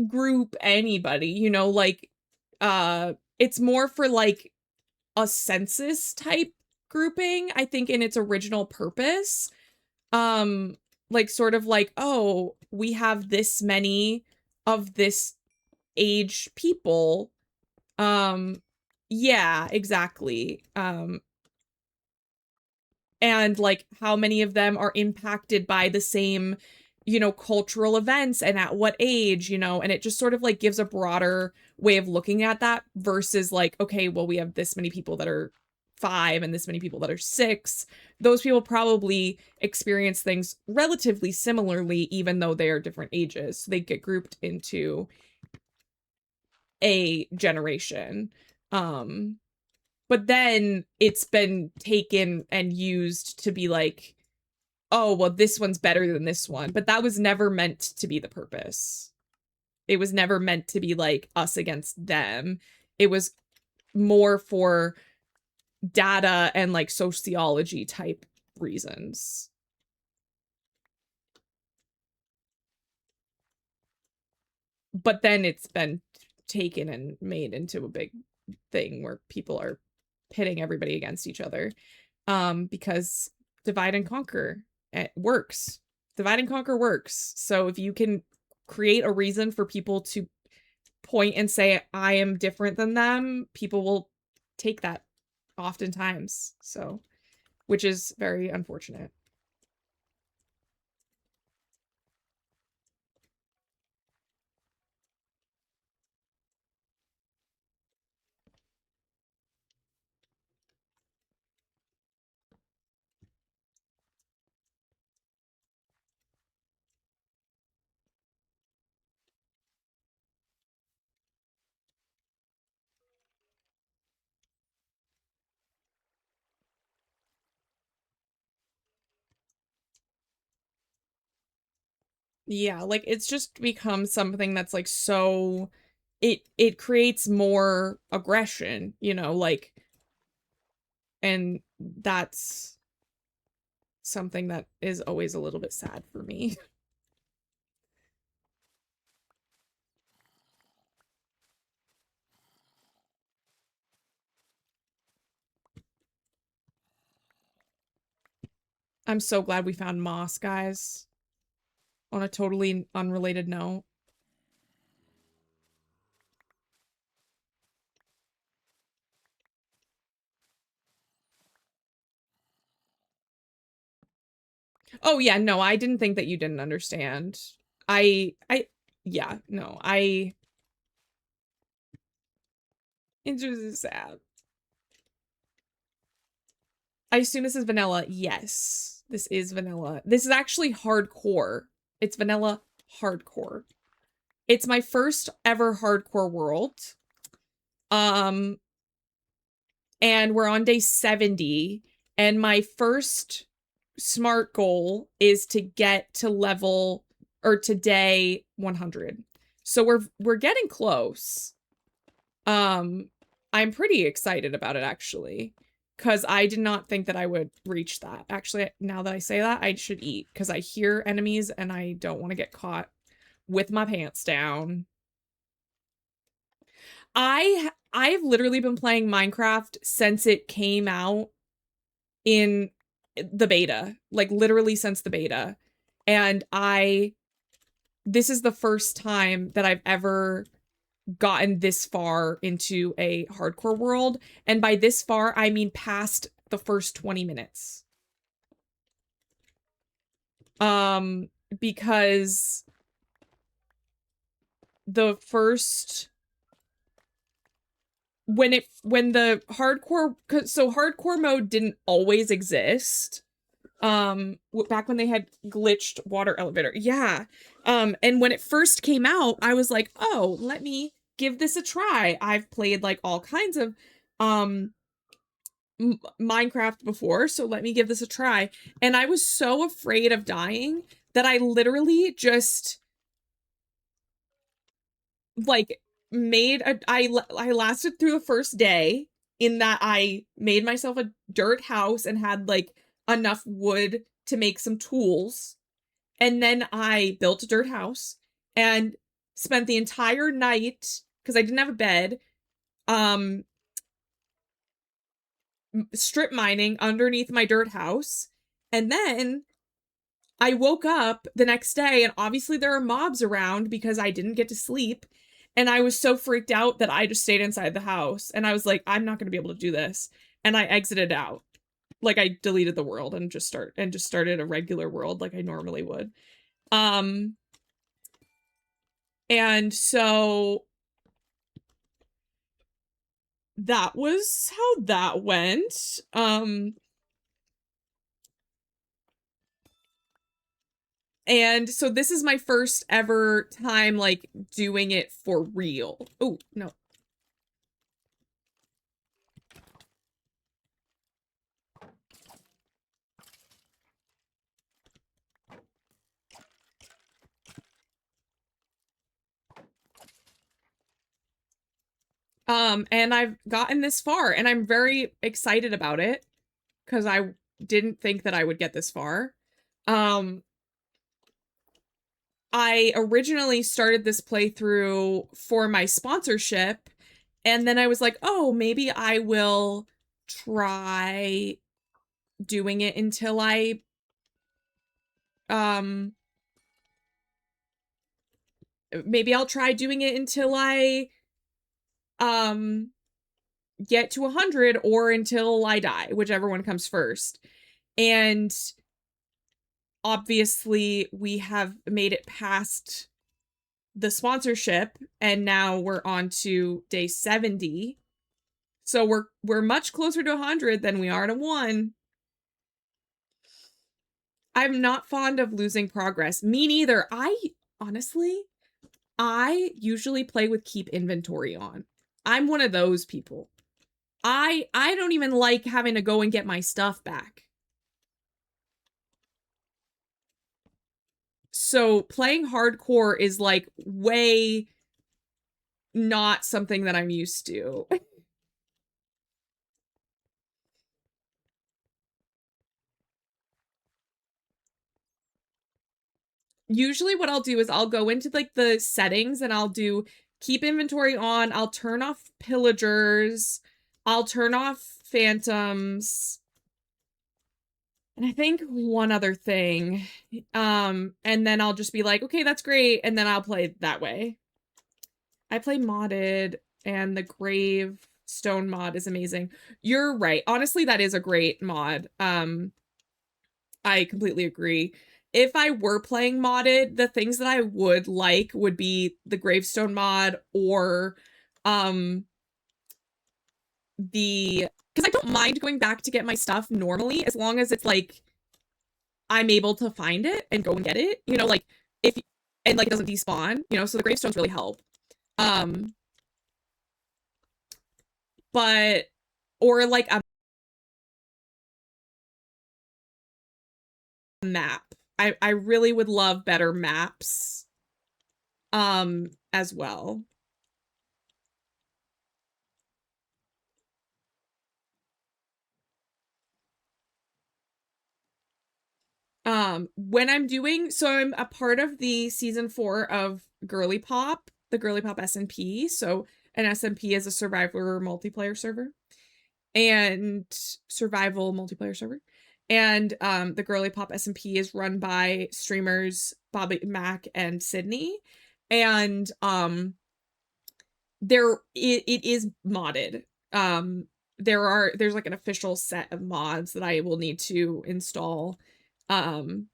Speaker 1: group anybody, you know, like, it's more for like a census type grouping, I think, in its original purpose. Like sort of like, oh, we have this many of this age people. Yeah, exactly. And like how many of them are impacted by the same, you know, cultural events and at what age, you know, and it just sort of like gives a broader way of looking at that versus like, okay, well, we have this many people that are 5 and this many people that are 6. Those people probably experience things relatively similarly, even though they are different ages. So they get grouped into a generation. But then it's been taken and used to be like, oh, well, this one's better than this one. But that was never meant to be the purpose. It was never meant to be like us against them. It was more for data and like sociology type reasons. But then it's been taken and made into a big thing where people are pitting everybody against each other, because divide and conquer, it works. Divide and conquer works. So if you can create a reason for people to point and say, I am different than them, people will take that oftentimes. So, which is very unfortunate. Yeah, like it's just become something that's like so it creates more aggression, you know, like, and that's something that is always a little bit sad for me. I'm so glad we found moss, guys. On a totally unrelated note. Oh yeah, no, I didn't think that you didn't understand. Yeah, no, it's just sad. I assume this is vanilla. Yes, this is vanilla. This is actually hardcore. It's vanilla hardcore. It's my first ever hardcore world. And we're on day 70, and my first smart goal is to get to level, or to day 100. So we're getting close. I'm pretty excited about it, actually, because I did not think that I would reach that. Actually, now that I say that, I should eat, because I hear enemies and I don't want to get caught with my pants down. I've literally been playing Minecraft since it came out in the beta, like literally since the beta. And this is the first time that I've ever gotten this far into a hardcore world. And by this far, I mean past the first 20 minutes. Because the first when the hardcore, so hardcore mode didn't always exist. Back when they had glitched water elevator. Yeah. And when it first came out, I was like, oh, let me give this a try. I've played like all kinds of Minecraft before, so let me give this a try. And I was so afraid of dying that I literally just like I lasted through the first day in that I made myself a dirt house and had like enough wood to make some tools. And then I built a dirt house and spent the entire night, because I didn't have a bed, strip mining underneath my dirt house. And then I woke up the next day and obviously there are mobs around because I didn't get to sleep. And I was so freaked out that I just stayed inside the house. And I was like, I'm not going to be able to do this. And I exited out. Like I deleted the world and just started a regular world like I normally would. And so that was how that went. And so this is my first ever time like doing it for real. Oh, no. And I've gotten this far and I'm very excited about it because I didn't think that I would get this far. I originally started this playthrough for my sponsorship, and then I was like, oh, maybe I will try doing it until I, maybe I'll try doing it until I, get to 100 or until I die, whichever one comes first. And obviously we have made it past the sponsorship and now we're on to day 70. So we're much closer to 100 than we are to 1. I'm not fond of losing progress. Me neither. Honestly, I usually play with keep inventory on. I'm one of those people. I don't even like having to go and get my stuff back. So playing hardcore is like way not something that I'm used to. Usually what I'll do is I'll go into like the settings and I'll do keep inventory on. I'll turn off pillagers. I'll turn off phantoms. And I think one other thing. And then I'll just be like, okay, that's great. And then I'll play that way. I play modded and the gravestone mod is amazing. You're right. Honestly, that is a great mod. I completely agree. If I were playing modded, the things that I would like would be the gravestone mod or because I don't mind going back to get my stuff normally as long as it's like I'm able to find it and go and get it, you know, like and like it doesn't despawn, you know, so the gravestones really help. But or like a map. I really would love better maps as well. When I'm doing, so I'm a part of the season 4 of Girly Pop, the Girly Pop SMP. So and SMP is a survivor multiplayer server. And survival multiplayer server. And the Girly Pop SMP is run by streamers Bobby Mac and Sydney. And it is modded. There's like an official set of mods that I will need to install. And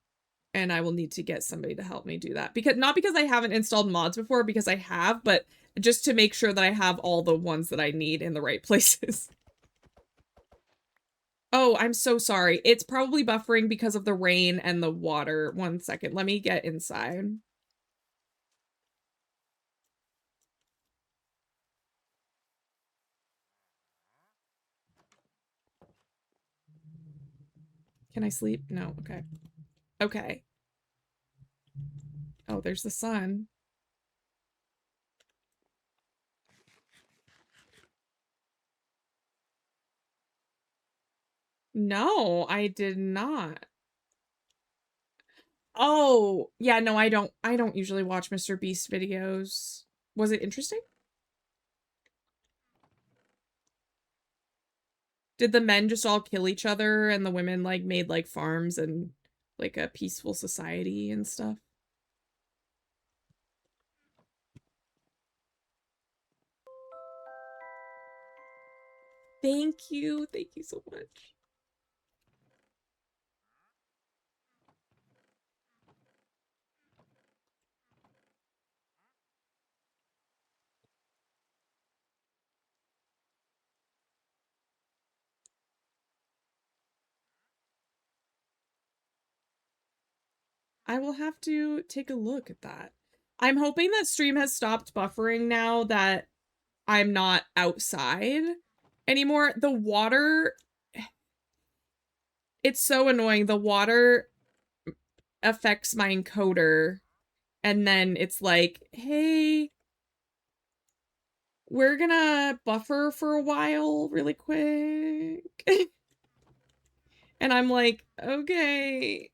Speaker 1: I will need to get somebody to help me do that. Not because I haven't installed mods before, because I have, but just to make sure that I have all the ones that I need in the right places. Oh, I'm so sorry. It's probably buffering because of the rain and the water. 1 second. Let me get inside. Can I sleep? No. Okay. Okay. Oh, there's the sun. No, I did not. Oh, yeah, no, I don't usually watch Mr. Beast videos. Was it interesting? Did the men just all kill each other and the women like made like farms and like a peaceful society and stuff? Thank you. Thank you so much. I will have to take a look at that. I'm hoping that stream has stopped buffering now that I'm not outside anymore. The water, it's so annoying. The water affects my encoder, and then it's like, hey, we're gonna buffer for a while really quick. And I'm like, okay.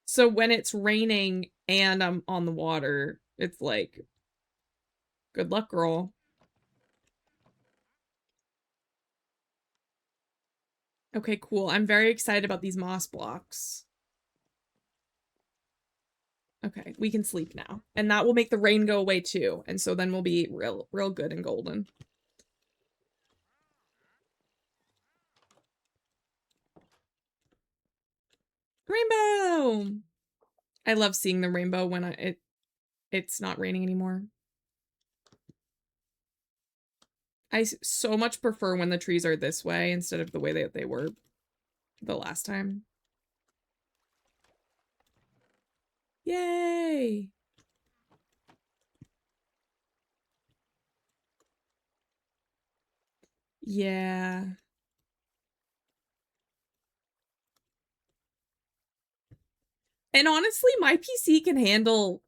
Speaker 1: So when it's raining and I'm on the water, it's like, good luck, girl. Okay, cool. I'm very excited about these moss blocks. Okay, we can sleep now. And that will make the rain go away too. And so then we'll be real good and golden. Rainbow! I love seeing the rainbow when it's not raining anymore. I so much prefer when the trees are this way instead of the way that they were the last time. Yay! Yeah. And honestly, my PC can handle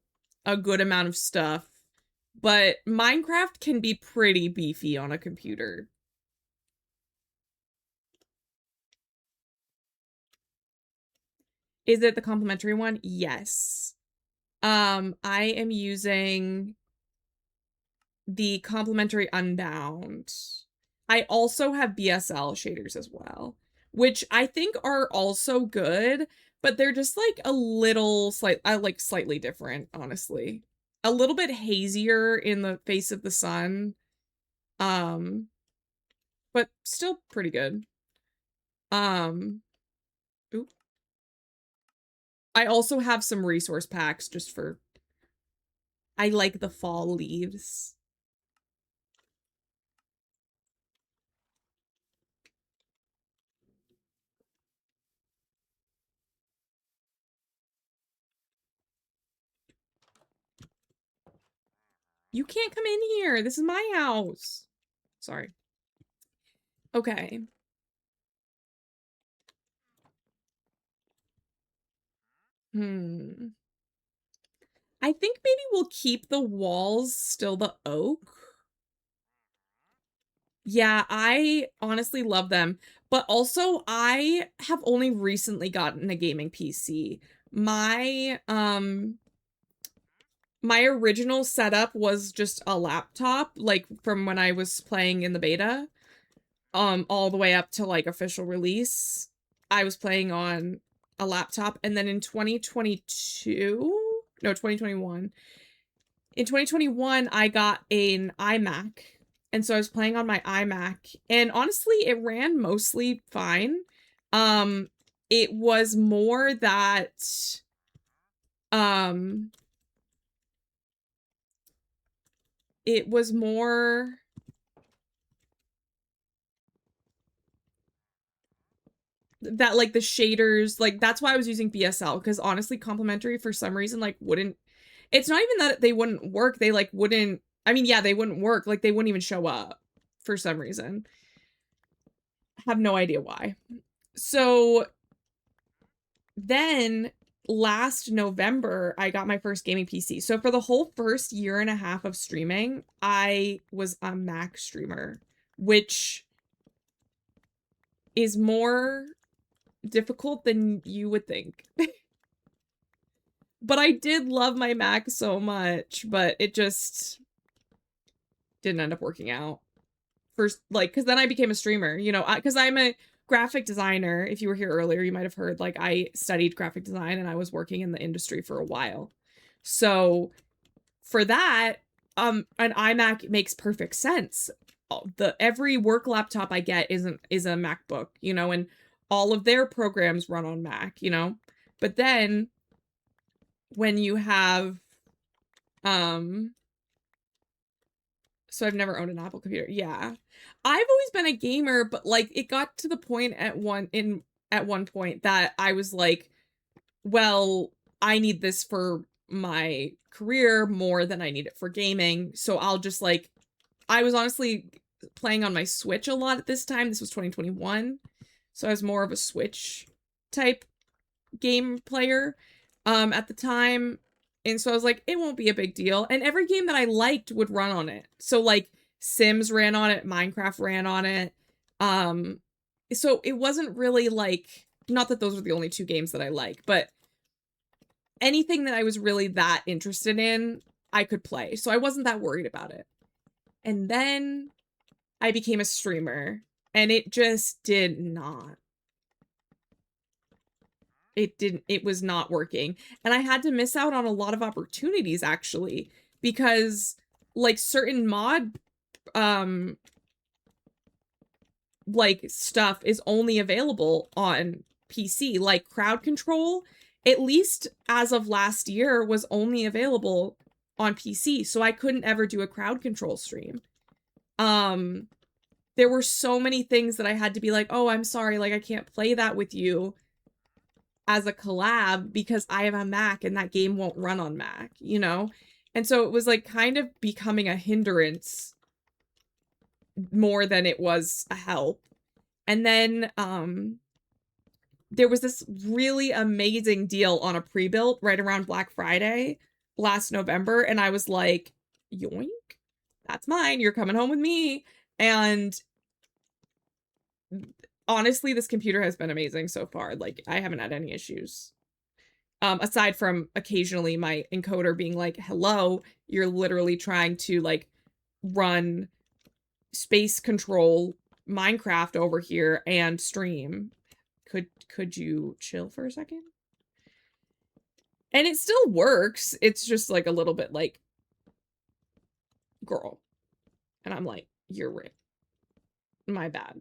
Speaker 1: a good amount of stuff, but Minecraft can be pretty beefy on a computer. Is it the complimentary one? Yes. I am using the complimentary Unbound. I also have BSL shaders as well, which I think are also good, but they're just like a little slightly different, honestly. A little bit hazier in the face of the sun. But still pretty good. Oop. I also have some resource packs just for, I like the fall leaves. You can't come in here. This is my house. Sorry. Okay. I think maybe we'll keep the walls still the oak. Yeah, I honestly love them. But also, I have only recently gotten a gaming PC. My my original setup was just a laptop, like from when I was playing in the beta, all the way up to like official release. I was playing on a laptop, and then in 2021, in 2021, I got an iMac. And so I was playing on my iMac, and honestly, it ran mostly fine. It was more that, it was more that, like, the shaders, like, that's why I was using BSL, because honestly, complementary for some reason, like, wouldn't, it's not even that they wouldn't work, they, like, wouldn't, I mean, yeah, they wouldn't work, like, they wouldn't even show up for some reason. Have no idea why. So then last November, I got my first gaming PC. So for the whole first year and a half of streaming, I was a Mac streamer, which is more difficult than you would think. But I did love my Mac so much, but it just didn't end up working out. First, like, because then I became a streamer, you know, because I'm a graphic designer. If you were here earlier, you might have heard, like, I studied graphic design and I was working in the industry for a while. So for that, an iMac makes perfect sense. Every work laptop I get is a MacBook, you know, and all of their programs run on Mac, you know. But then when you have, so I've never owned an Apple computer. Yeah. I've always been a gamer, but like it got to the point at one point that I was like, well, I need this for my career more than I need it for gaming. So I'll just like, I was honestly playing on my Switch a lot at this time. This was 2021. So I was more of a Switch type game player at the time. And so I was like, it won't be a big deal. And every game that I liked would run on it. So like Sims ran on it, Minecraft ran on it. So it wasn't really like, not that those were the only two games that I like, but anything that I was really that interested in, I could play. So I wasn't that worried about it. And then I became a streamer, and it just did not. It was not working. And I had to miss out on a lot of opportunities, actually, because like certain mod, like stuff is only available on PC, like crowd control, at least as of last year, was only available on PC. So I couldn't ever do a crowd control stream. There were so many things that I had to be like, oh, I'm sorry, like I can't play that with you as a collab because I have a Mac and that game won't run on Mac, you know? And so it was like kind of becoming a hindrance more than it was a help. And then there was this really amazing deal on a pre-built right around Black Friday last November, and I was like, yoink, that's mine, you're coming home with me. And honestly, this computer has been amazing so far. Like, I haven't had any issues. Aside from occasionally my encoder being like, hello, you're literally trying to, like, run space control Minecraft over here and stream. Could you chill for a second? And it still works. It's just, like, a little bit like, girl. And I'm like, you're right. My bad.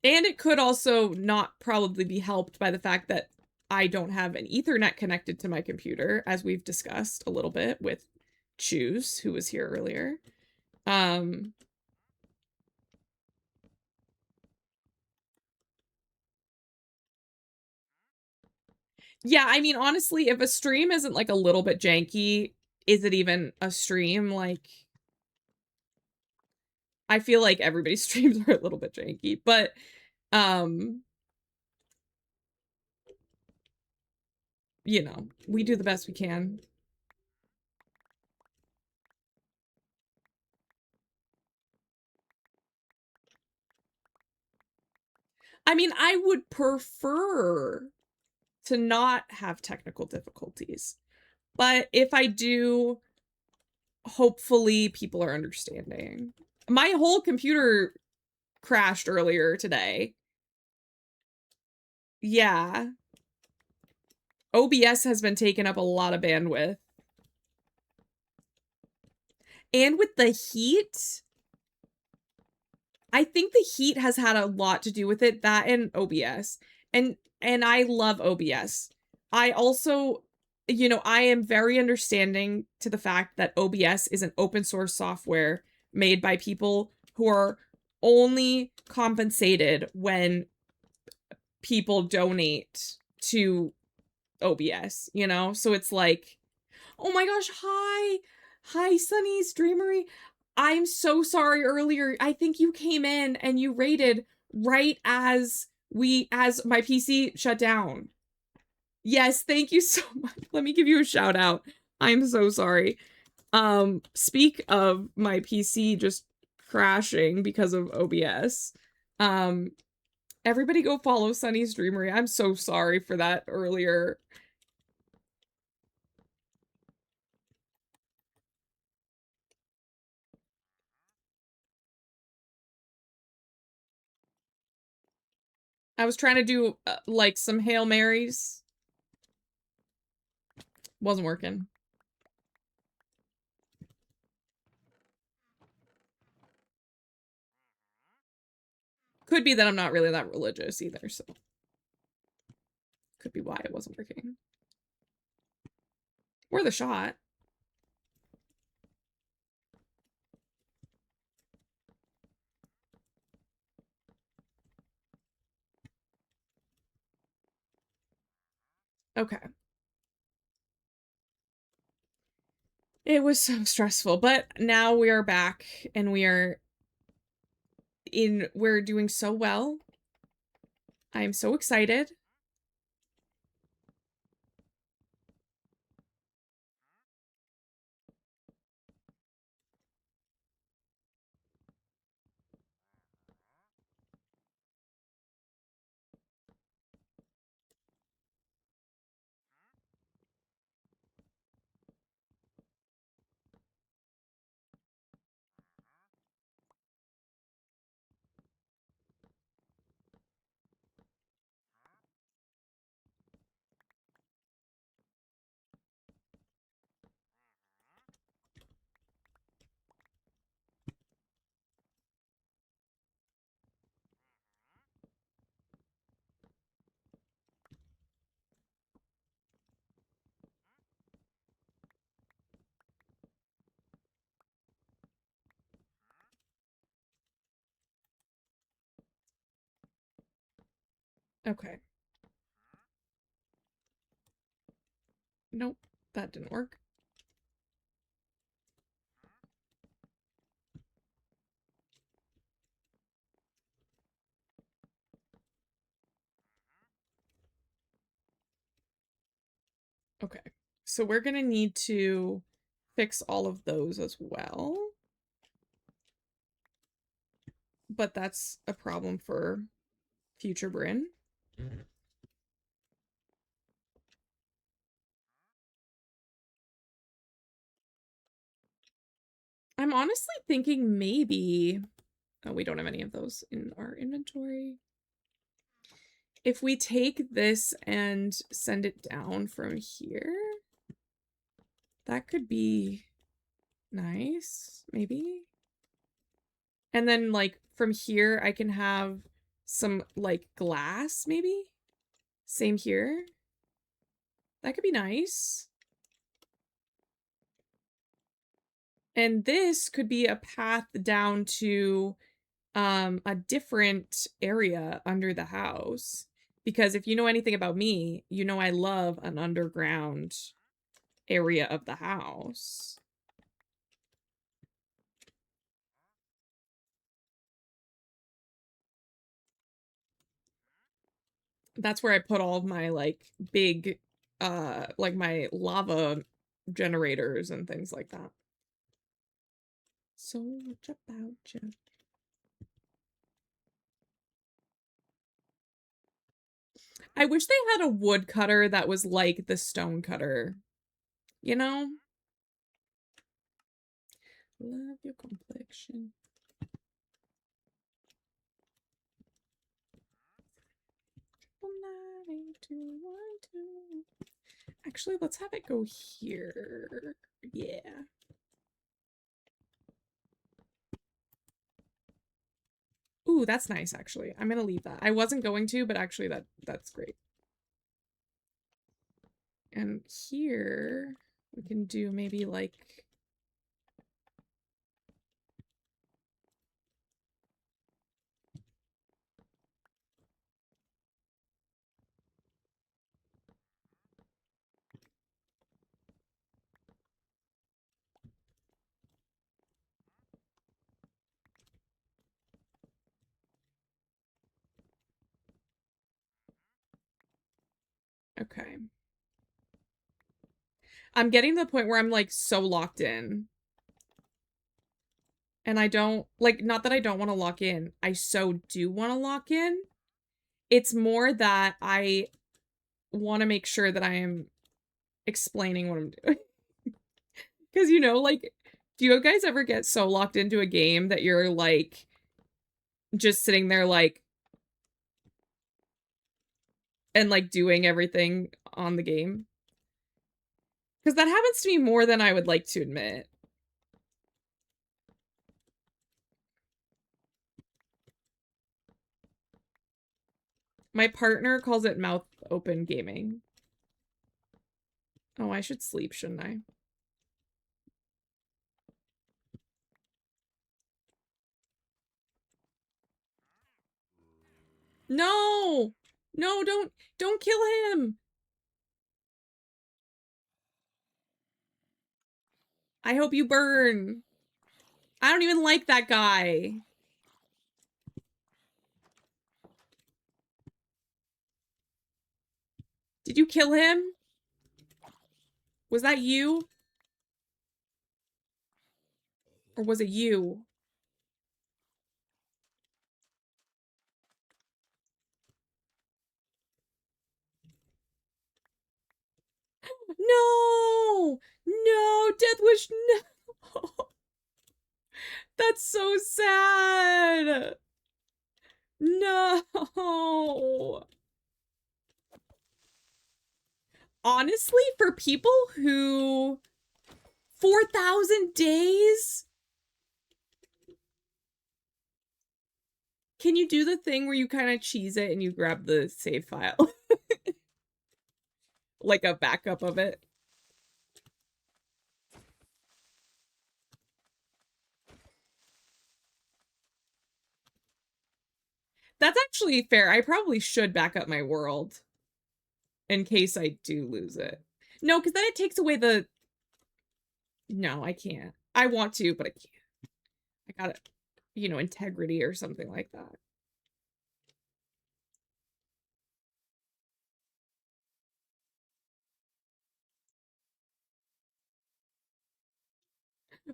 Speaker 1: And it could also not probably be helped by the fact that I don't have an Ethernet connected to my computer, as we've discussed a little bit with Choose, who was here earlier. Yeah, I mean, honestly, if a stream isn't like a little bit janky, is it even a stream? Like, I feel like everybody's streams are a little bit janky, but you know, we do the best we can. I mean, I would prefer to not have technical difficulties. But if I do, hopefully people are understanding. My whole computer crashed earlier today. Yeah. OBS has been taking up a lot of bandwidth. And with the heat, I think the heat has had a lot to do with it, that and OBS. And I love OBS. I also, you know, I am very understanding to the fact that OBS is an open source software made by people who are only compensated when people donate to OBS, you know? So it's like, oh my gosh, hi. Hi, Sunny's Dreamery. I'm so sorry earlier. I think you came in and you raided right as my PC shut down. Yes, thank you so much. Let me give you a shout out. I'm so sorry. Speak of my PC just crashing because of OBS. Everybody go follow Sunny's Dreamery. I'm so sorry for that earlier. I was trying to do like some Hail Marys. Wasn't working. Could be that I'm not really that religious either, so. Could be why it wasn't working. Or the shot. Okay. It was so stressful, but now we are back and we're doing so well. I'm so excited. Okay. Nope, that didn't work. Okay, so we're gonna need to fix all of those as well. But that's a problem for future Bryn. I'm honestly thinking maybe... Oh, we don't have any of those in our inventory. If we take this and send it down from here, that could be nice, maybe. And then, like, from here, I can have some, like, glass, maybe? Same here. That could be nice. And this could be a path down to a different area under the house. Because if you know anything about me, you know I love an underground area of the house. That's where I put all of my, like, big like my lava generators and things like that. So much about you. I wish they had a wood cutter that was like the stone cutter. You know? Love your complexion. Actually, let's have it go here. Yeah. Ooh, that's nice, actually. I'm gonna leave that. I wasn't going to, but actually that's great. And here, we can do maybe like... Okay. I'm getting to the point where I'm like so locked in. And I don't, like, not that I don't want to lock in. I so do want to lock in. It's more that I want to make sure that I am explaining what I'm doing. Because, you know, like, do you guys ever get so locked into a game that you're, like, just sitting there, like, and, like, doing everything on the game? Because that happens to me more than I would like to admit. My partner calls it mouth open gaming. Oh, I should sleep, shouldn't I? No! No, don't kill him! I hope you burn. I don't even like that guy. Did you kill him? Was that you? Or was it you? No! No! Death Wish, no! That's so sad! No! Honestly, for people who... 4,000 days? Can you do the thing where you kind of cheese it and you grab the save file? Like a backup of it? That's actually fair. I probably should back up my world in case I do lose it. No, because then it takes away the... No, I can't. I want to, but I can't. I gotta, you know, integrity or something like that.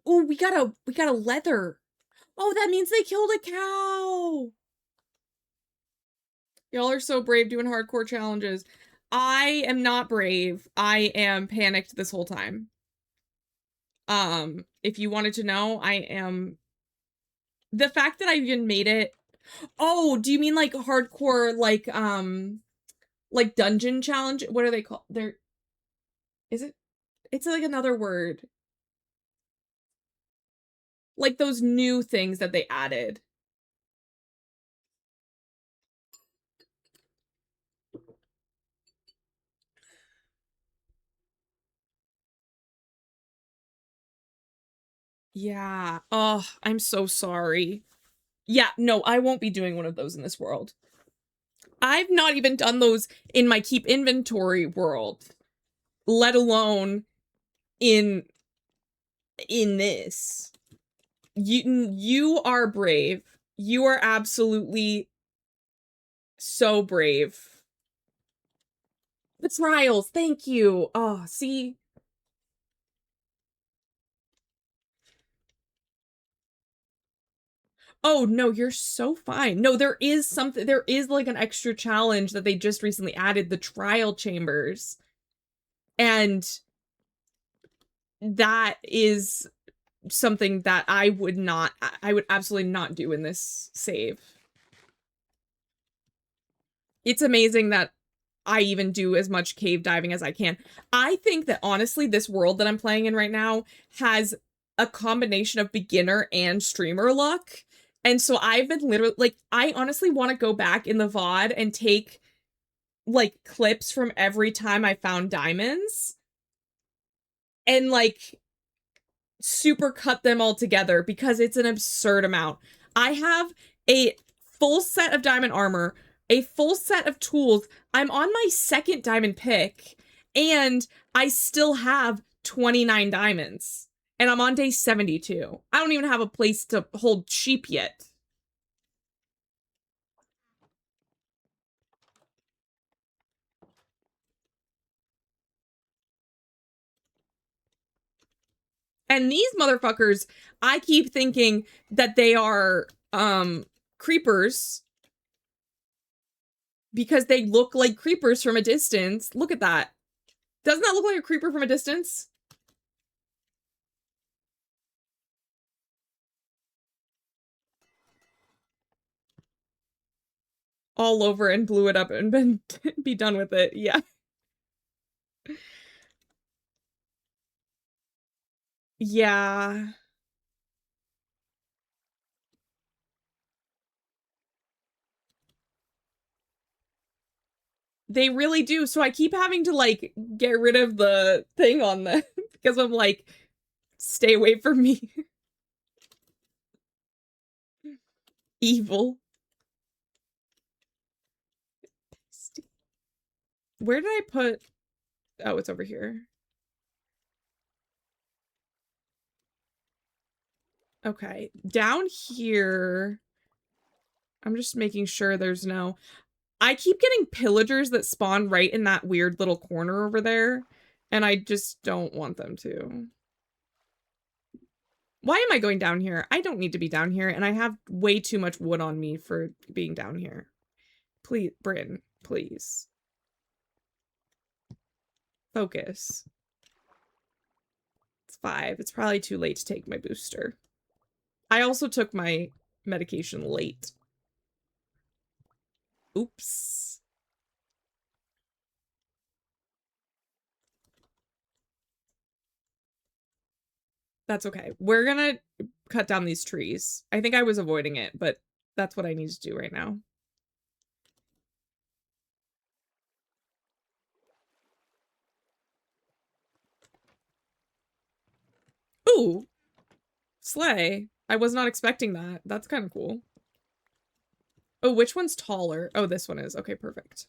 Speaker 1: Oh, we got a leather. Oh, that means they killed a cow. Y'all are so brave doing hardcore challenges. I am not brave. I am panicked this whole time. If you wanted to know, I am... The fact that I even made it... Oh, do you mean like hardcore, like dungeon challenge? What are they called? They're... Is it? It's like another word. Like those new things that they added. Yeah. Oh, I'm so sorry. Yeah, no, I won't be doing one of those in this world. I've not even done those in my keep inventory world, let alone in this. You are brave. You are absolutely so brave. The trials, thank you. Oh, see? Oh, no, you're so fine. No, there is something, there is like an extra challenge that they just recently added, the trial chambers. And that is something that I would absolutely not do in this save. It's amazing that I even do as much cave diving as I can. I think that honestly, this world that I'm playing in right now has a combination of beginner and streamer luck. And so I've been literally, like, I honestly want to go back in the VOD and take, like, clips from every time I found diamonds and, like, super cut them all together because it's an absurd amount. I have a full set of diamond armor, a full set of tools. I'm on my second diamond pick, and I still have 29 diamonds. And I'm on day 72. I don't even have a place to hold sheep yet. And these motherfuckers, I keep thinking that they are creepers because they look like creepers from a distance. Look at that. Doesn't that look like a creeper from a distance? All over and blew it up and been be done with it. Yeah. Yeah. They really do. So I keep having to, like, get rid of the thing on them because I'm like, stay away from me. Evil. Where did I put... Oh, it's over here. Okay. Down here... I'm just making sure there's no... I keep getting pillagers that spawn right in that weird little corner over there, and I just don't want them to. Why am I going down here? I don't need to be down here, and I have way too much wood on me for being down here. Please, Bryn, please. Focus. It's 5. It's probably too late to take my booster. I also took my medication late. Oops. That's okay. We're gonna cut down these trees. I think I was avoiding it, but that's what I need to do right now. Ooh. Slay. I was not expecting that. That's kind of cool. Oh, which one's taller? Oh, this one is. Okay, perfect.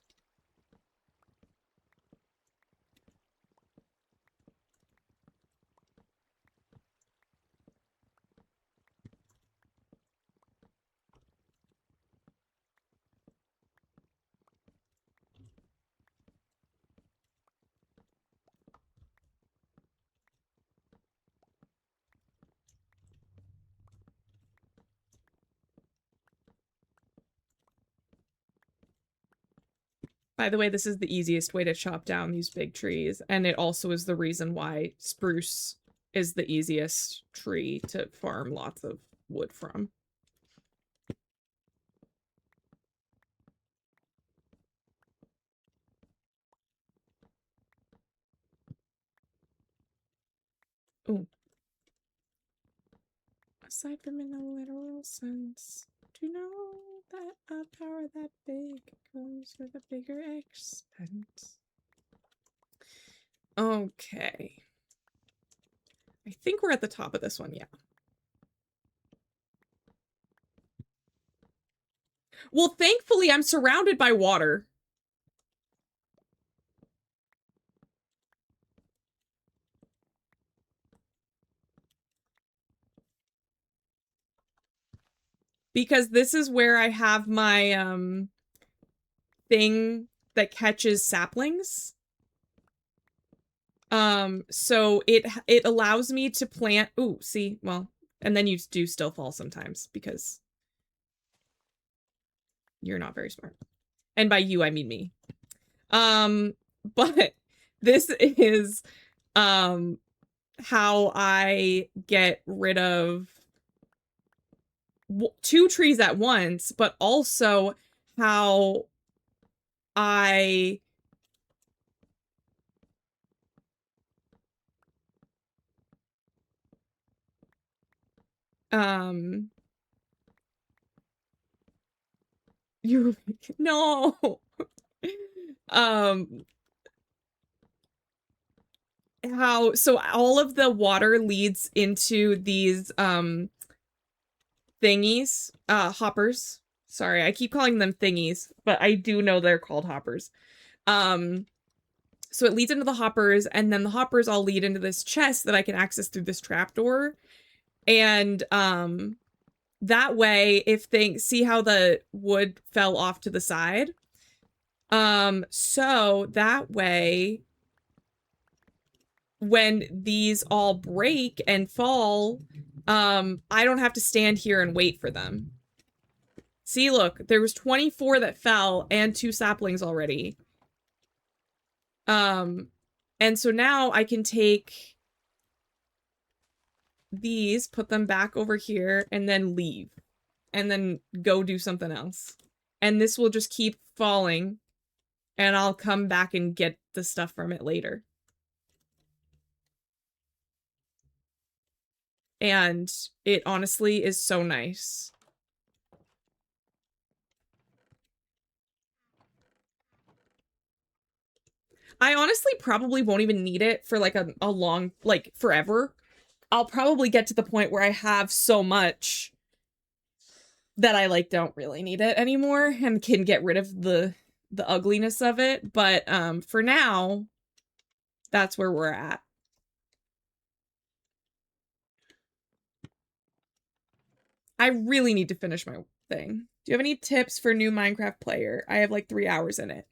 Speaker 1: By the way, this is the easiest way to chop down these big trees, and it also is the reason why spruce is the easiest tree to farm lots of wood from. Ooh. Aside from in a literal sense, do you know that a power that big comes with a bigger expense? Okay. I think we're at the top of this one, yeah. Well, thankfully, I'm surrounded by water. Because this is where I have my, thing that catches saplings. So it allows me to plant. Ooh, see, well, and then you do still fall sometimes because you're not very smart. And by you, I mean me. But this is how I get rid of 2 trees at once, but also how I you no how so all of the water leads into these thingies, hoppers. Sorry, I keep calling them thingies, but I do know they're called hoppers. So it leads into the hoppers, and then the hoppers all lead into this chest that I can access through this trapdoor. And that way, if things, see how the wood fell off to the side? So that way, when these all break and fall, I don't have to stand here and wait for them. See, look, there was 24 that fell and 2 saplings already. And so now I can take these, put them back over here, and then leave. And then go do something else. And this will just keep falling, and I'll come back and get the stuff from it later. And it honestly is so nice. I honestly probably won't even need it for like a long, like forever. I'll probably get to the point where I have so much that I like don't really need it anymore and can get rid of the ugliness of it. But for now, that's where we're at. I really need to finish my thing. Do you have any tips for new Minecraft player? I have like 3 hours in it.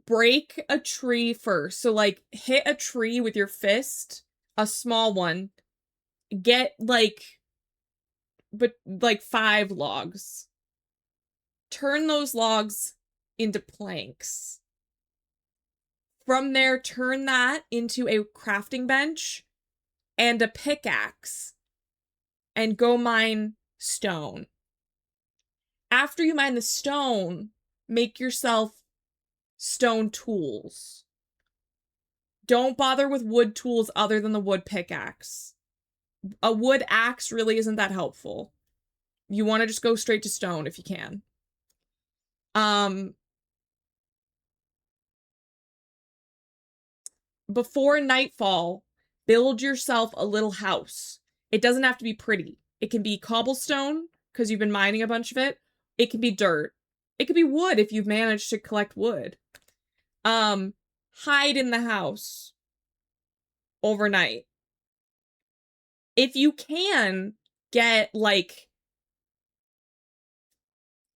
Speaker 1: Break a tree first. So like hit a tree with your fist, a small one. Get like 5 logs. Turn those logs into planks. From there, turn that into a crafting bench and a pickaxe. And go mine stone. After you mine the stone, make yourself stone tools. Don't bother with wood tools other than the wood pickaxe. A wood axe really isn't that helpful. You want to just go straight to stone if you can. Before nightfall, build yourself a little house. It doesn't have to be pretty. It can be cobblestone, because you've been mining a bunch of it. It can be dirt. It could be wood if you've managed to collect wood. Hide in the house overnight. If you can get, like,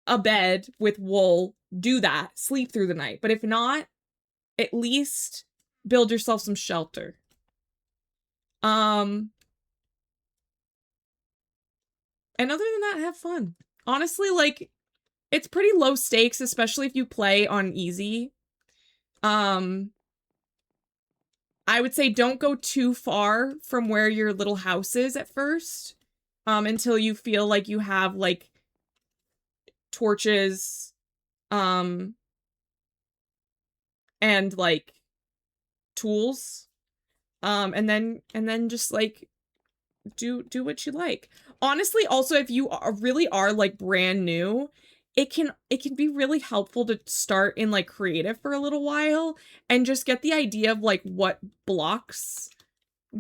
Speaker 1: a bed with wool, do that. Sleep through the night. But if not, at least build yourself some shelter. And other than that, have fun. Honestly, like, it's pretty low stakes, especially if you play on easy. I would say don't go too far from where your little house is at first. Until you feel like you have, like, torches, and, like, tools. And then just, like, do what you like. Honestly, also, if you really are like brand new, it can be really helpful to start in like creative for a little while and just get the idea of like what blocks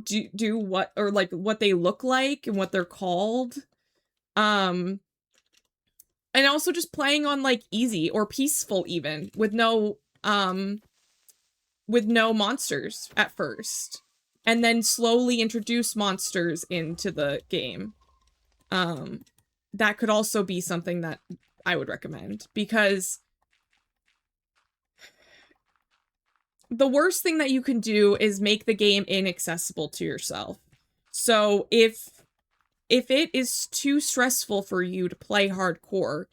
Speaker 1: do what, or like what they look like and what they're called. And also just playing on like easy or peaceful even with no monsters at first. And then slowly introduce monsters into the game. That could also be something that I would recommend, because the worst thing that you can do is make the game inaccessible to yourself. So if it is too stressful for you to play hardcore,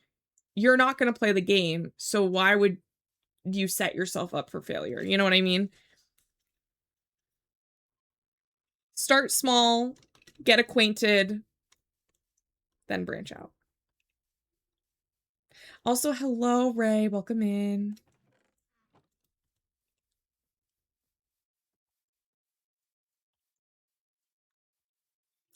Speaker 1: you're not going to play the game. So why would you set yourself up for failure? You know what I mean? Start small, get acquainted, then branch out. Also, hello, Ray. Welcome in.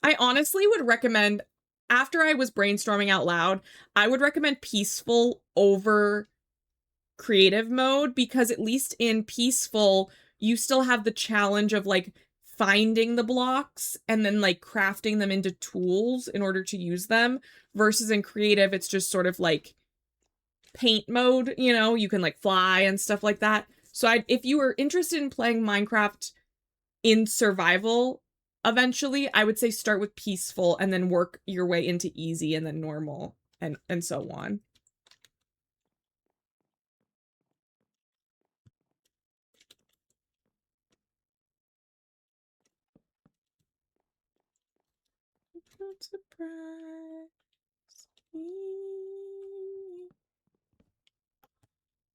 Speaker 1: I honestly would recommend, after I was brainstorming out loud, I would recommend peaceful over creative mode, because at least in peaceful, you still have the challenge of like finding the blocks and then like crafting them into tools in order to use them, versus in creative, it's just sort of like paint mode, you know, you can like fly and stuff like that. So if you were interested in playing Minecraft in survival, eventually, I would say start with peaceful and then work your way into easy and then normal and so on. Don't surprise me.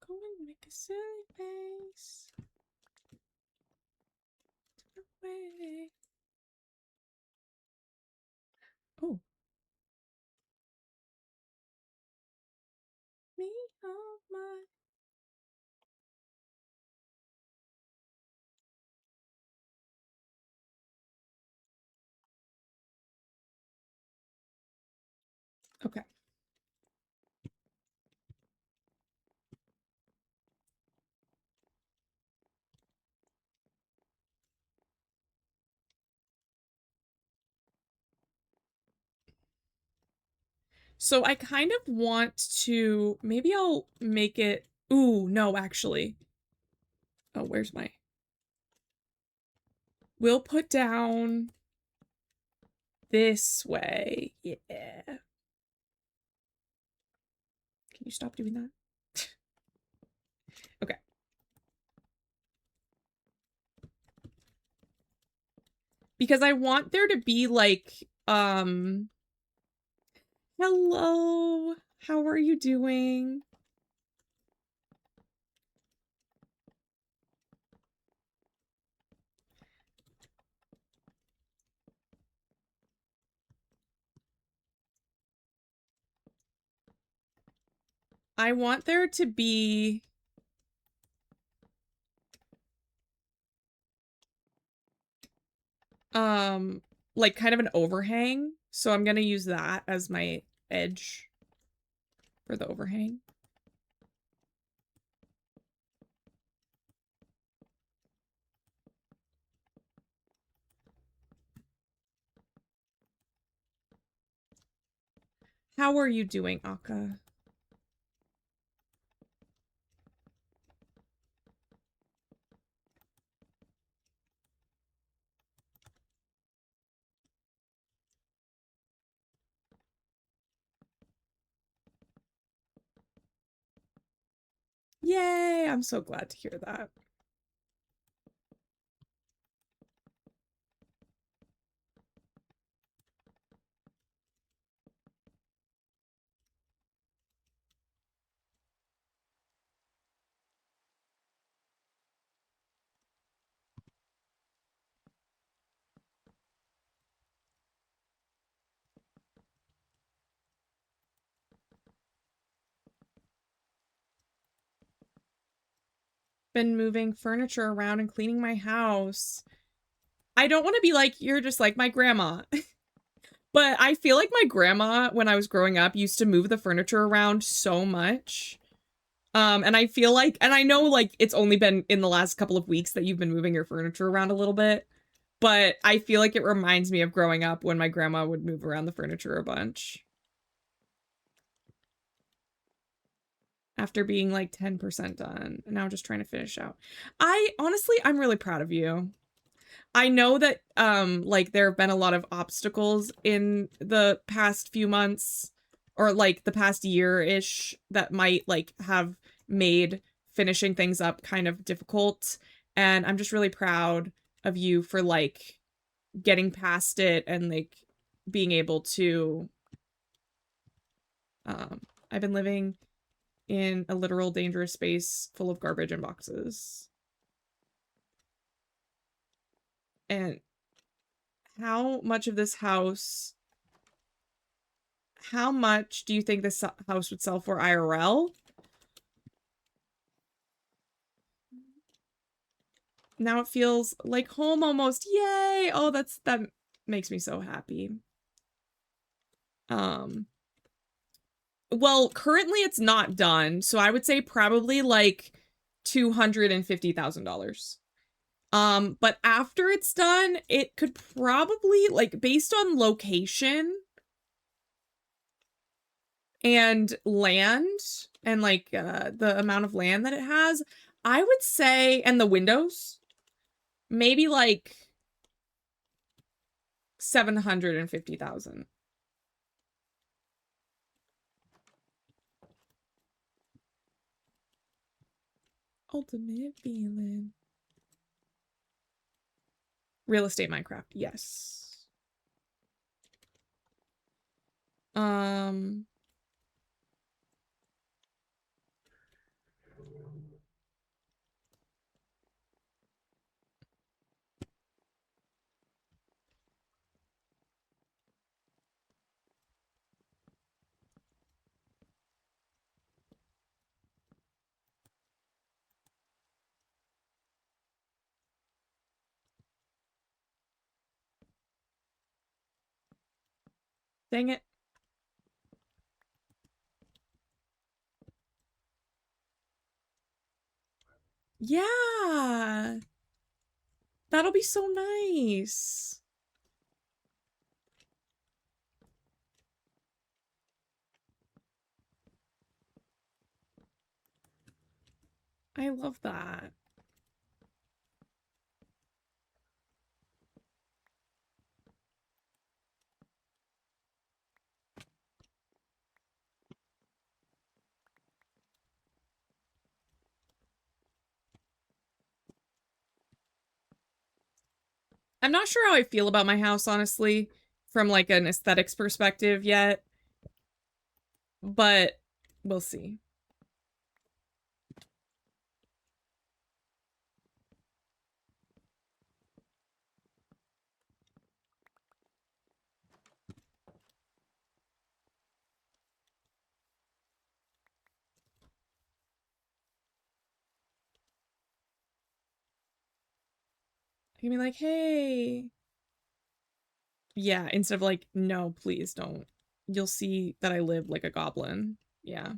Speaker 1: Go and make a silly face. Away. Oh. Me on my. Okay. So I kind of want to, maybe I'll make it, ooh, no, actually. Oh, where's my, we'll put down this way. Yeah. Can you stop doing that? Okay. Because I want there to be like, hello, how are you doing? I want there to be like kind of an overhang. So I'm gonna use that as my edge for the overhang. How are you doing, Akka? Yay, I'm so glad to hear that. Been moving furniture around and cleaning my house. I don't want to be like, you're just like my grandma. But I feel like my grandma, when I was growing up, used to move the furniture around so much. And I feel like, and I know like it's only been in the last couple of weeks that you've been moving your furniture around a little bit, but I feel like it reminds me of growing up when my grandma would move around the furniture a bunch. After being like 10% done, and now just trying to finish out. I'm really proud of you. I know that like there have been a lot of obstacles in the past few months, or like the past year-ish, that might like have made finishing things up kind of difficult. And I'm just really proud of you for like getting past it and like being able to I've been living in a literal dangerous space full of garbage and boxes. And how much of this house, how much do you think this house would sell for IRL? Now it feels like home almost. Yay! Oh, that makes me so happy. Well, currently it's not done, so I would say probably like $250,000. But after it's done, it could probably, like, based on location and land and like the amount of land that it has, I would say, and the windows, maybe like 750,000. Ultimate feeling. Real estate Minecraft, yes. Dang it. Yeah. That'll be so nice. I love that. I'm not sure how I feel about my house, honestly, from like an aesthetics perspective yet, but we'll see. I can be like, hey. Yeah, instead of like, no, please don't. You'll see that I live like a goblin. Yeah.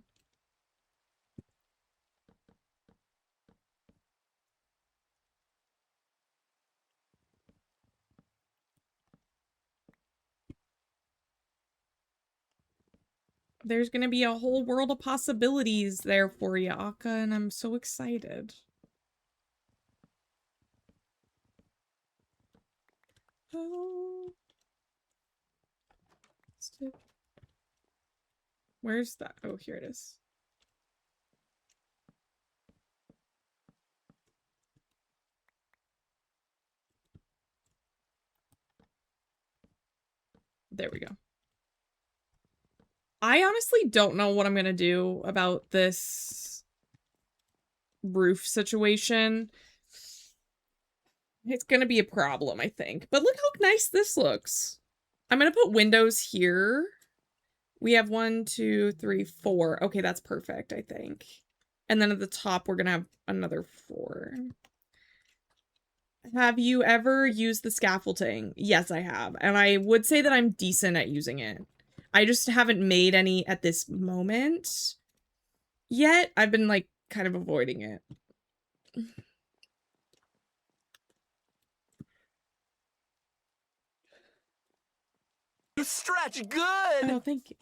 Speaker 1: There's gonna be a whole world of possibilities there for you, Akka, and I'm so excited. Oh. Where's that? Oh, here it is. There we go. I honestly don't know what I'm gonna do about this roof situation. It's gonna be a problem, I think. But look how nice this looks. I'm gonna put windows here. We have 1, 2, 3, 4. Okay, that's perfect, I think. And then at the top, we're gonna have another 4. Have you ever used the scaffolding? Yes, I have. And I would say that I'm decent at using it. I just haven't made any at this moment yet. I've been, like, kind of avoiding it.
Speaker 4: You stretch good!
Speaker 1: Oh, thank you.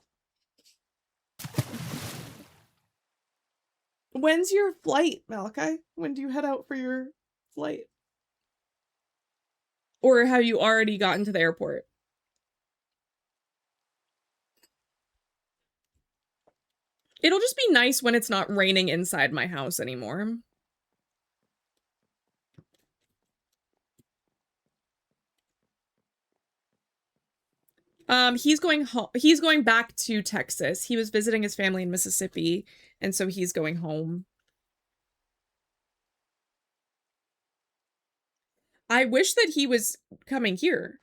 Speaker 1: When's your flight, Malachi? When do you head out for your flight? Or have you already gotten to the airport? It'll just be nice when it's not raining inside my house anymore. He's going home. He's going back to Texas. He was visiting his family in Mississippi, and so he's going home. I wish that he was coming here.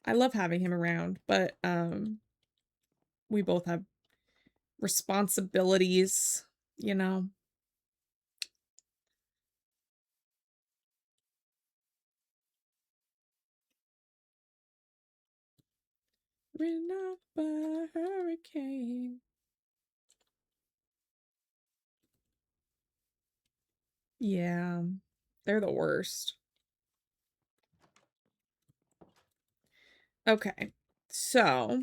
Speaker 1: I love having him around, but we both have responsibilities, you know. Written off by a hurricane. Yeah, they're the worst. Okay, so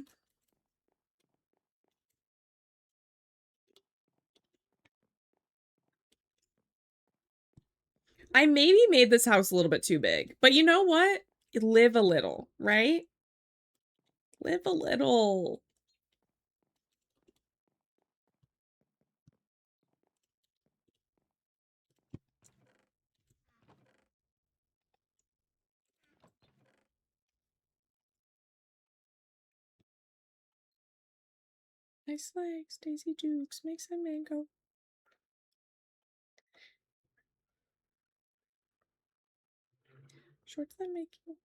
Speaker 1: I maybe made this house a little bit too big, but you know what? Live a little, right? Live a little. Nice legs, Daisy Dukes, makes a mango. Shorts that make you.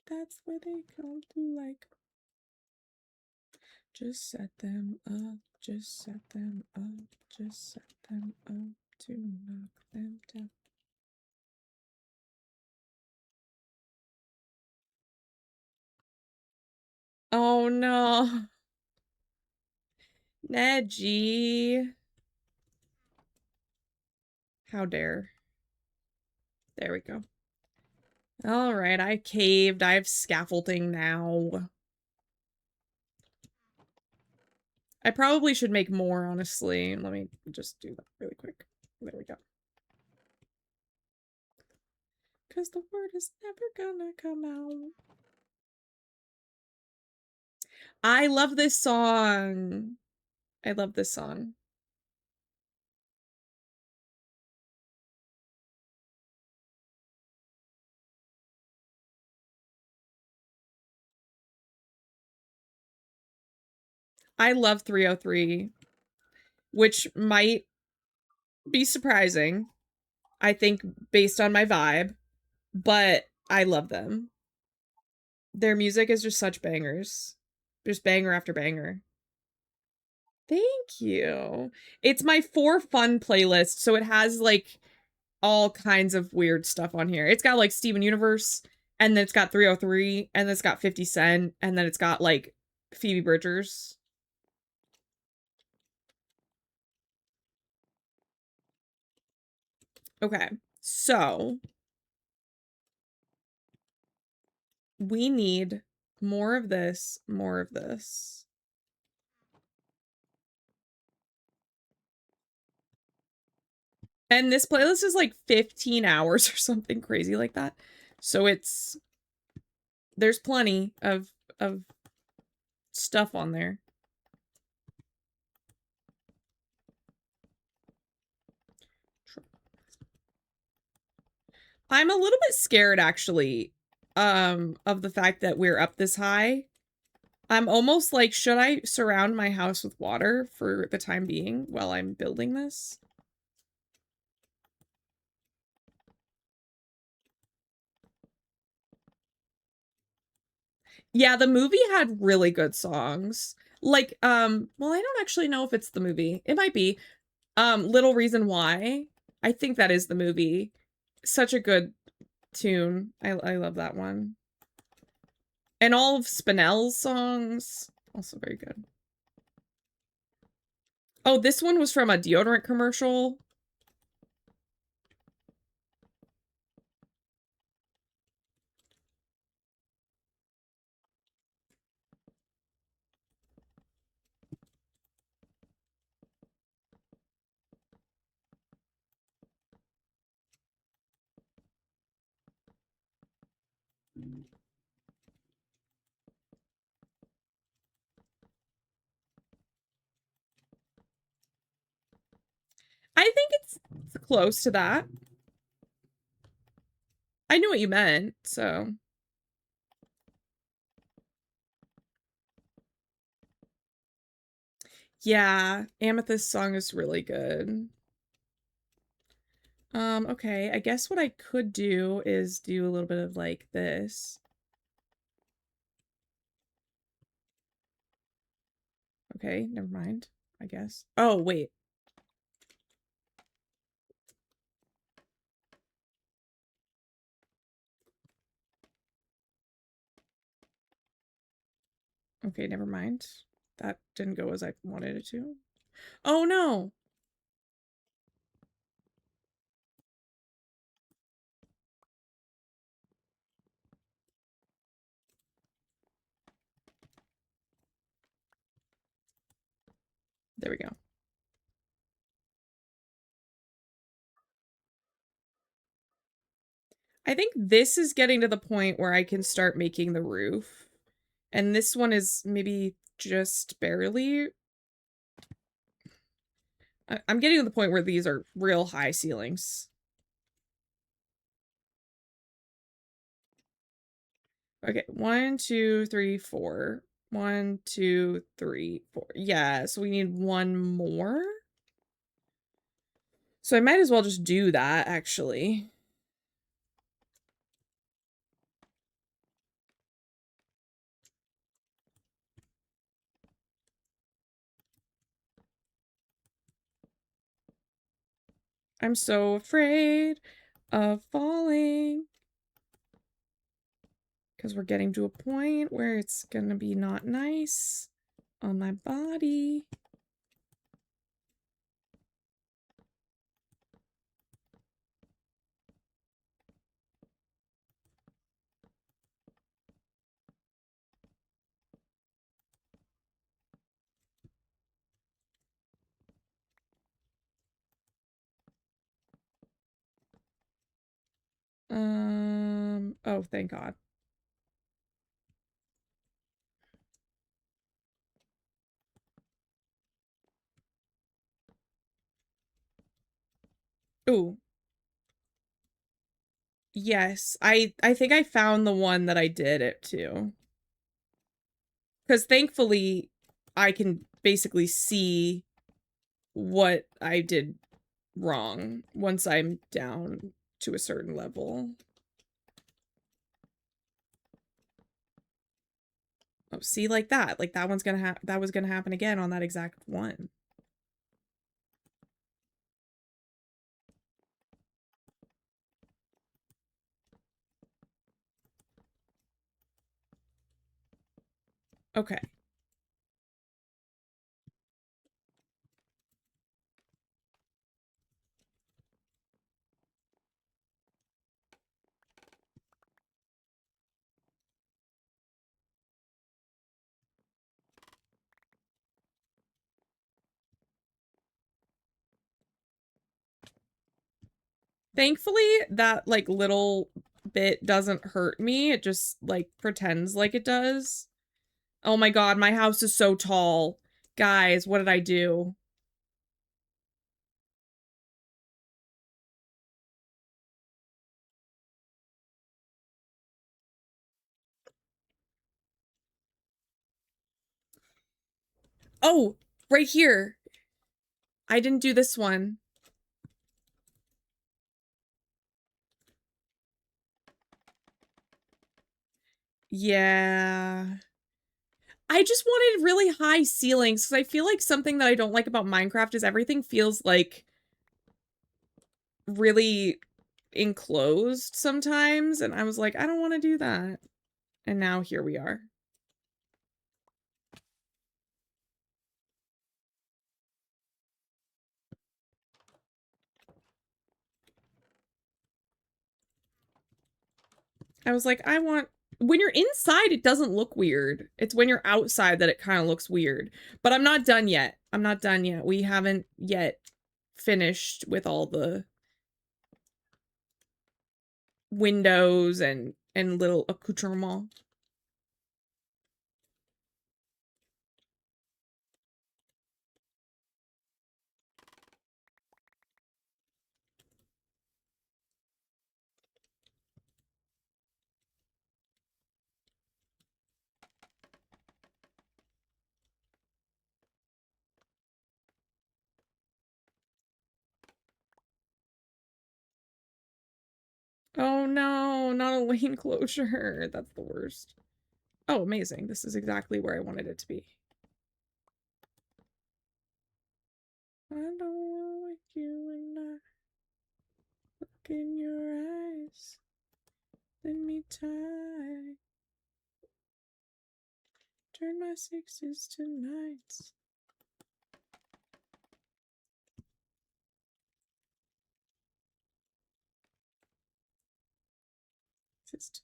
Speaker 1: That's where they come to, like. Just set them up, just set them up, just set them up to knock them down. Oh no. Neji. How dare. There we go. All right, I caved. I have scaffolding now. I probably should make more, honestly. Let me just do that really quick. There we go. Because the word is never gonna come out. I love this song. I love this song. I love 303, which might be surprising, I think, based on my vibe, but I love them. Their music is just such bangers. Just banger after banger. Thank you. It's my for fun playlist, so it has like all kinds of weird stuff on here. It's got like Steven Universe, and then it's got 303, and then it's got 50 Cent, and then it's got like Phoebe Bridgers. Okay, so we need more of this, more of this. And this playlist is like 15 hours or something crazy like that. So there's plenty of stuff on there. I'm a little bit scared actually of the fact that we're up this high. I'm almost like, should I surround my house with water for the time being while I'm building this? Yeah, the movie had really good songs. Like, well, I don't actually know if it's the movie. It might be. Little Reason Why. I think that is the movie. Such a good tune. I love that one. And all of Spinell's songs, also very good. Oh, this one was from a deodorant commercial. I think it's close to that. I knew what you meant, so. Yeah, Amethyst song is really good. Okay, I guess what I could do is do a little bit of like this. Okay, never mind, I guess. Oh, wait. Okay, never mind. That didn't go as I wanted it to. Oh no! There we go. I think this is getting to the point where I can start making the roof. And this one is maybe just barely. I'm getting to the point where these are real high ceilings. Okay, 1, 2, 3, 4. 1, 2, 3, 4. Yeah, so we need one more. So I might as well just do that, actually. I'm so afraid of falling. Because we're getting to a point where it's gonna be not nice on my body. Oh, thank God. Ooh. Yes, I think I found the one that I did it to. Because thankfully, I can basically see what I did wrong once I'm down to a certain level. Oh, see, like that. Like that one's gonna that was gonna happen again on that exact one. Okay. Thankfully, that like little bit doesn't hurt me. It just like pretends like it does. Oh my God, my house is so tall. Guys, what did I do? Oh, right here. I didn't do this one. Yeah. I just wanted really high ceilings because I feel like something that I don't like about Minecraft is everything feels like really enclosed sometimes. And I was like, I don't want to do that. And now here we are. I was like, I want... When you're inside, it doesn't look weird. It's when you're outside that it kind of looks weird. But I'm not done yet. I'm not done yet. We haven't yet finished with all the windows and little accoutrements. no, not a lane closure. That's the worst. Oh, amazing. This is exactly where I wanted it to be. I don't wanna wake you and I look in your eyes. Let me tie. Turn my sixes to nights. Just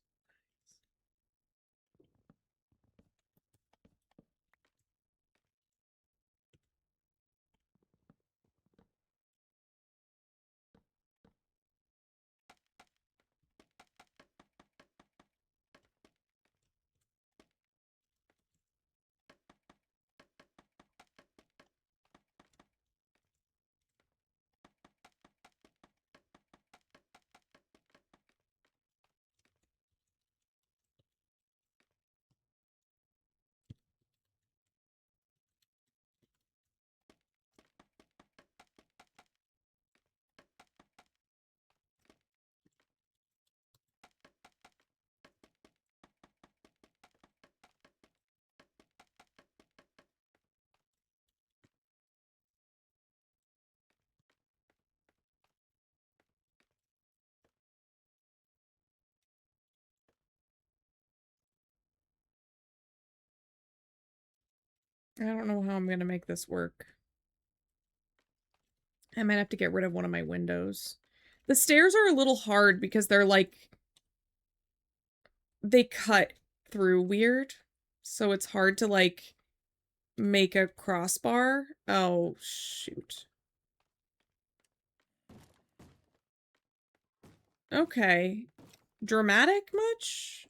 Speaker 1: I don't know how I'm gonna make this work. I might have to get rid of one of my windows. The stairs are a little hard because they're like... they cut through weird. So it's hard to like make a crossbar. Oh, shoot. Okay. Dramatic much?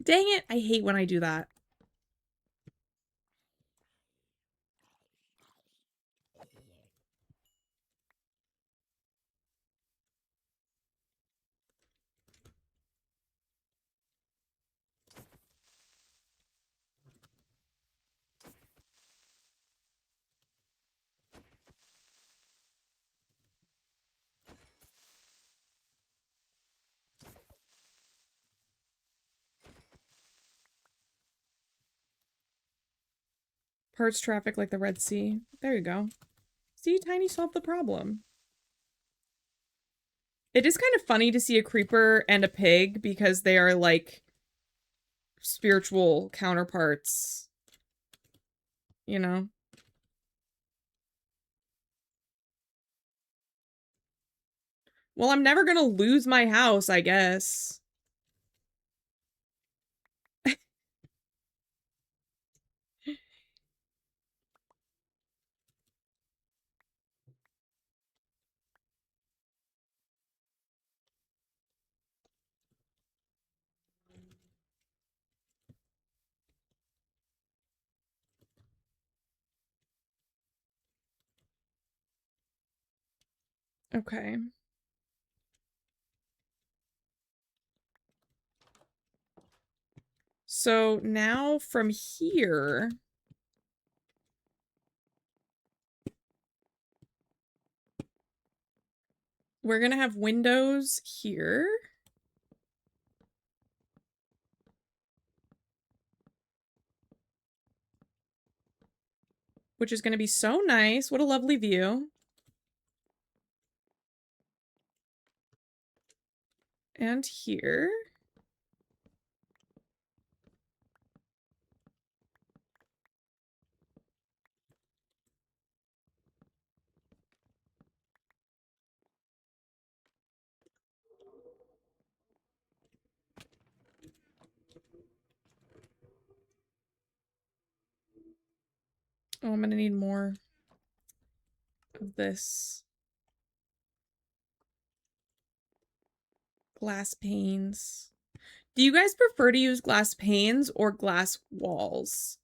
Speaker 1: Dang it, I hate when I do that. Parts traffic like the Red Sea. There you go. See, Tiny solved the problem. It is kind of funny to see a creeper and a pig because they are like spiritual counterparts. You know? Well, I'm never gonna lose my house, I guess. Okay. So now from here... we're gonna have windows here. Which is gonna be so nice. What a lovely view. And here. Oh, I'm gonna need more of this glass panes. Do you guys prefer to use glass panes or glass walls?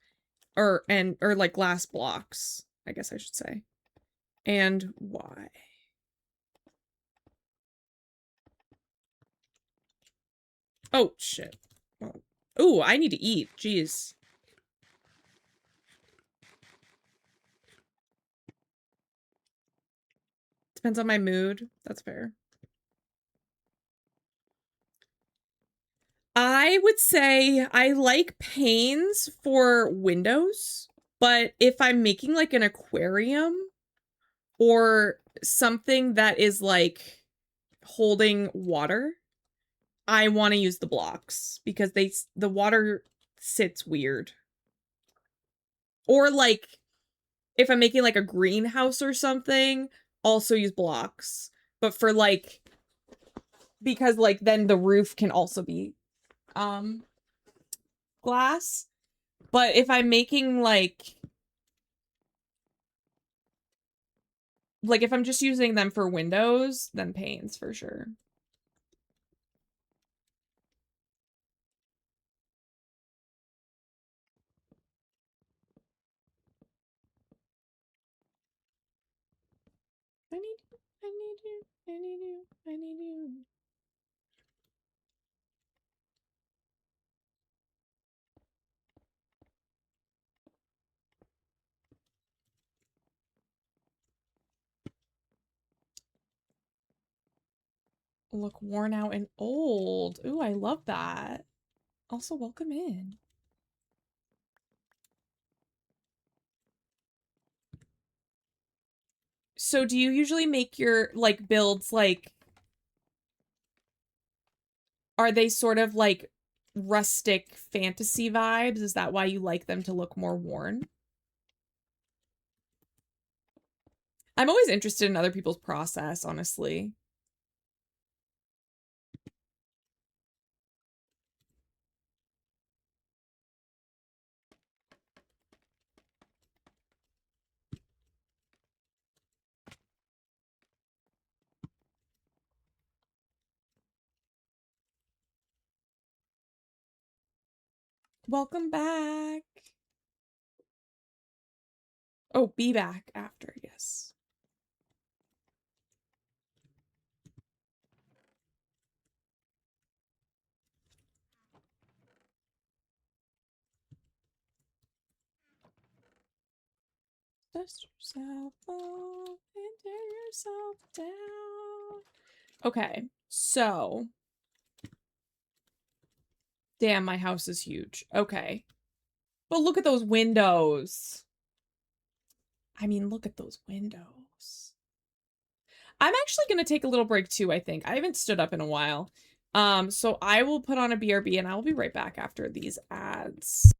Speaker 1: Or like glass blocks, I guess I should say. And why? Oh, shit. Oh, I need to eat. Jeez. Depends on my mood. That's fair. I would say I like panes for windows, but if I'm making like an aquarium or something that is like holding water, I want to use the blocks because the water sits weird. Or like if I'm making like a greenhouse or something, also use blocks. But for like, because like then the roof can also be glass. But if I'm making like if I'm just using them for windows, then panes for sure. I need you, I need you, I need you, I need you. Look worn out and old. Ooh, I love that. Also, welcome in. So do you usually make your like builds like, are they sort of like rustic fantasy vibes? Is that why you like them to look more worn? I'm always interested in other people's process, honestly. Welcome back. Oh, be back after, yes. Dust yourself off and tear yourself down. Okay, so. Damn, my house is huge. Okay. But look at those windows. I mean, look at those windows. I'm actually going to take a little break too, I think. I haven't stood up in a while. So I will put on a BRB and I'll be right back after these ads.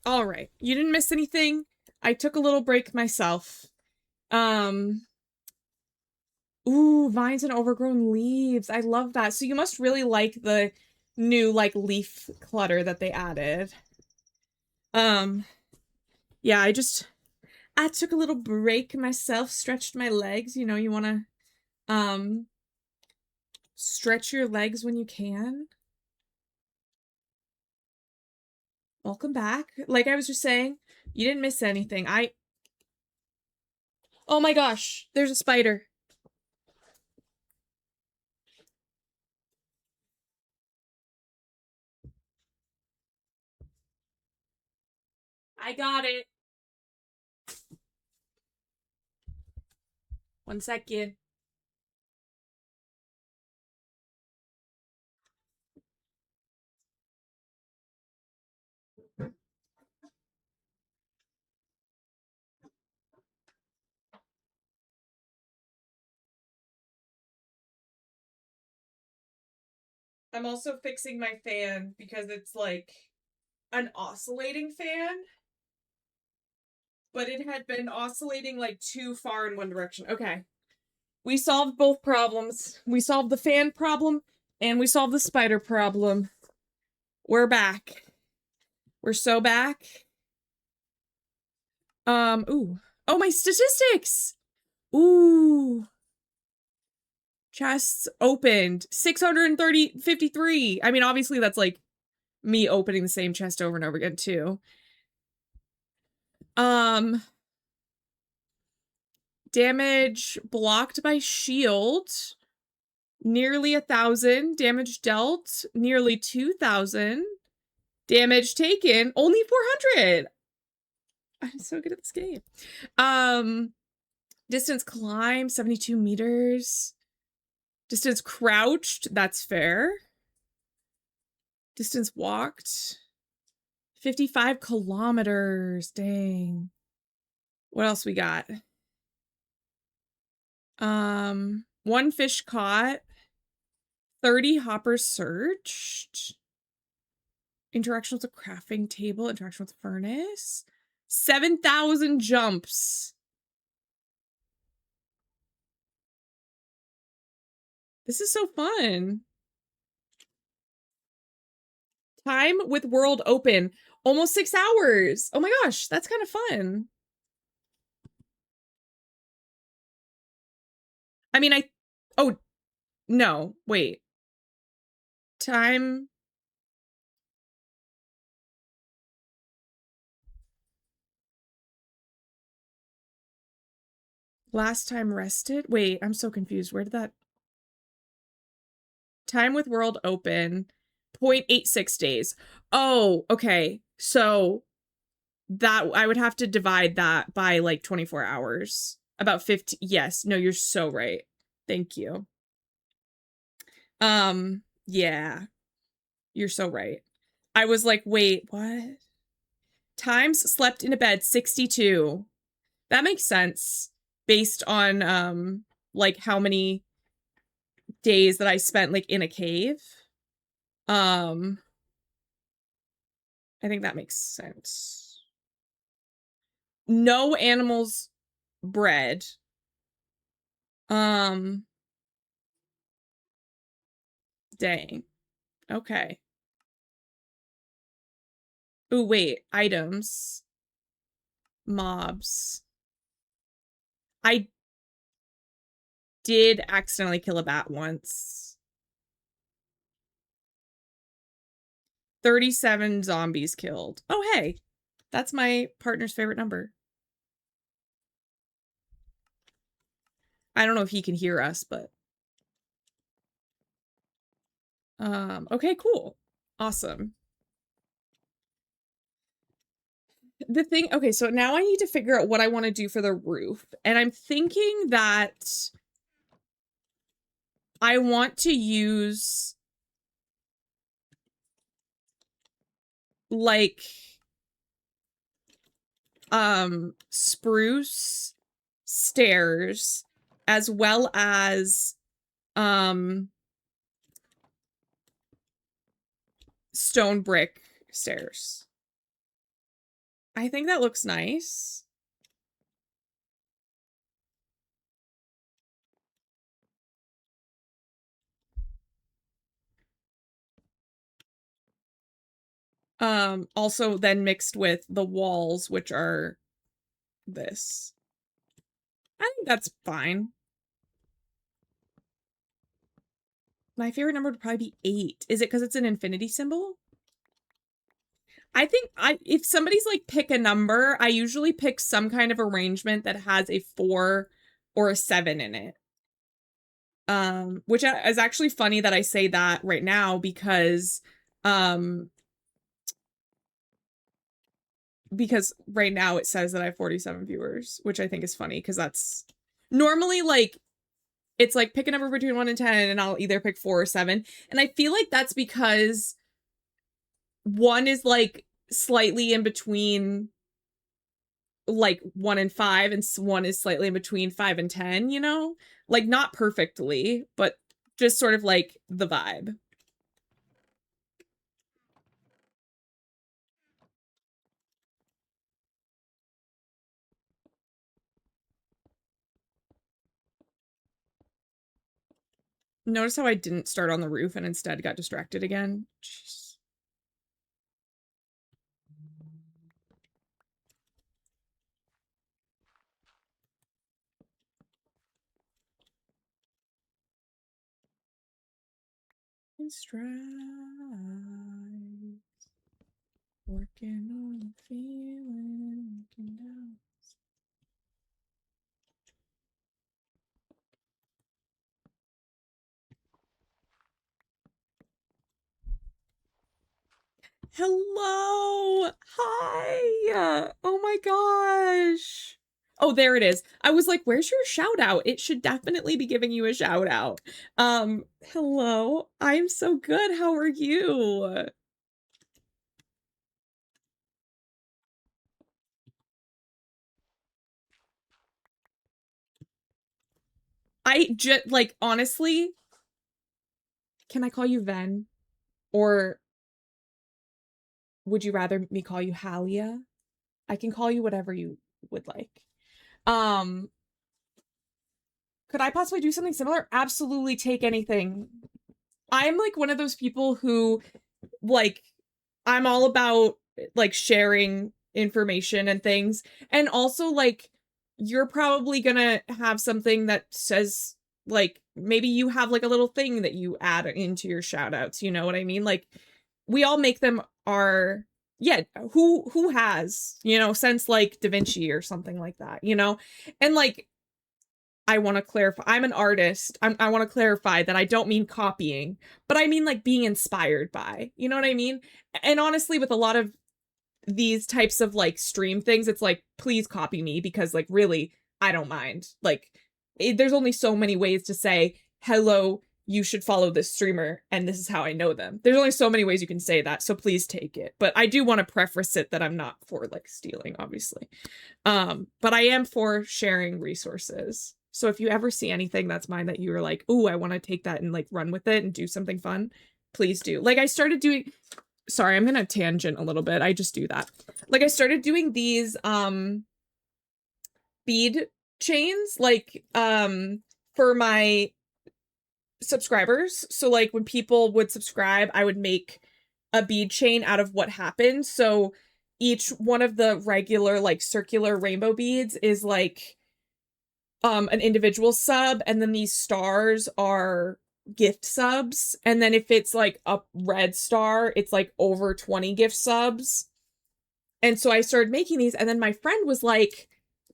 Speaker 1: All right. You didn't miss anything. I took a little break myself. Ooh, vines and overgrown leaves. I love that. So you must really like the new, like, leaf clutter that they added. Yeah, I took a little break myself, stretched my legs. You know, you want to, stretch your legs when you can. Welcome back. Like I was just saying, you didn't miss anything. Oh my gosh, there's a spider. I got it. 1 second. I'm also fixing my fan because it's like an oscillating fan. But it had been oscillating like too far in one direction. Okay. We solved both problems. We solved the fan problem and we solved the spider problem. We're back. We're so back. Ooh. Oh, my statistics! Ooh. Chests opened. 53. I mean, obviously that's like me opening the same chest over and over again too. Damage blocked by shield. Nearly 1,000. Damage dealt. Nearly 2,000. Damage taken. Only 400. I'm so good at this game. Distance climbed. 72 meters. Distance crouched. That's fair. Distance walked. 55 kilometers. Dang. What else we got? 1 fish caught. 30 hoppers searched. Interaction with the crafting table. Interaction with the furnace. 7,000 jumps. This is so fun. Time with world open. Almost 6 hours. Oh my gosh, that's kind of fun. I mean, oh, no, wait. Time. Last time rested? Wait, I'm so confused. Where did that... Time with world open. 0.86 days. Oh, okay. So that I would have to divide that by like 24 hours. About 50. Yes. No, you're so right. Thank you. Yeah. You're so right. I was like, wait, what? Times slept in a bed 62. That makes sense based on like how many days that I spent like in a cave. I think that makes sense. No animals bred. Dang. Okay. Ooh, wait. Items. Mobs. I did accidentally kill a bat once. 37 zombies killed. Oh, hey. That's my partner's favorite number. I don't know if he can hear us, but... okay, cool. Awesome. The thing... Okay, so now I need to figure out what I want to do for the roof. And I'm thinking that I want to use... like... spruce stairs as well as stone brick stairs. I think that looks nice. Also then mixed with the walls, which are this. I think that's fine. My favorite number would probably be 8. Is it because it's an infinity symbol? I think if somebody's like pick a number, I usually pick some kind of arrangement that has a 4 or a 7 in it. Which is actually funny that I say that right now because right now it says that I have 47 viewers, which I think is funny because that's normally like it's like pick a number between 1 and 10 and I'll either pick 4 or 7. And I feel like that's because 1 is like slightly in between like 1 and 5 and 1 is slightly in between 5 and 10, you know? Like not perfectly, but just sort of like the vibe. Notice how I didn't start on the roof and instead got distracted again? Jeez. In stride, working on the feeling, looking down. Hello! Hi! Oh my gosh! Oh, there it is. I was like, where's your shout out? It should definitely be giving you a shout out. Hello. I'm so good. How are you? I just, like, honestly, can I call you Ven? Or would you rather me call you Halia? I can call you whatever you would like. Could I possibly do something similar? Absolutely take anything. I'm like one of those people who like I'm all about like sharing information and things. And also like you're probably gonna have something that says like maybe you have like a little thing that you add into your shout outs, you know what I mean? Like we all make them our yeah, who has, you know, since like Da Vinci or something like that, you know? And like I want to clarify, I'm an artist. I want to clarify that I don't mean copying, but I mean like being inspired by, you know what I mean? And honestly, with a lot of these types of like stream things, it's like, please copy me because like really, I don't mind. Like there's only so many ways to say, hello, you should follow this streamer and this is how I know them. There's only so many ways you can say that, so please take it. But I do want to preface it that I'm not for like stealing, obviously. But I am for sharing resources. So if you ever see anything that's mine that you're like, ooh, I want to take that and like run with it and do something fun, please do. Like I started doing, sorry, I'm gonna tangent a little bit. I just do that. Like I started doing these bead chains like for my subscribers. So like when people would subscribe, I would make a bead chain out of what happened. So each one of the regular like circular rainbow beads is like an individual sub, and then these stars are gift subs, and then if it's like a red star, it's like over 20 gift subs. And so I started making these, and then my friend was like,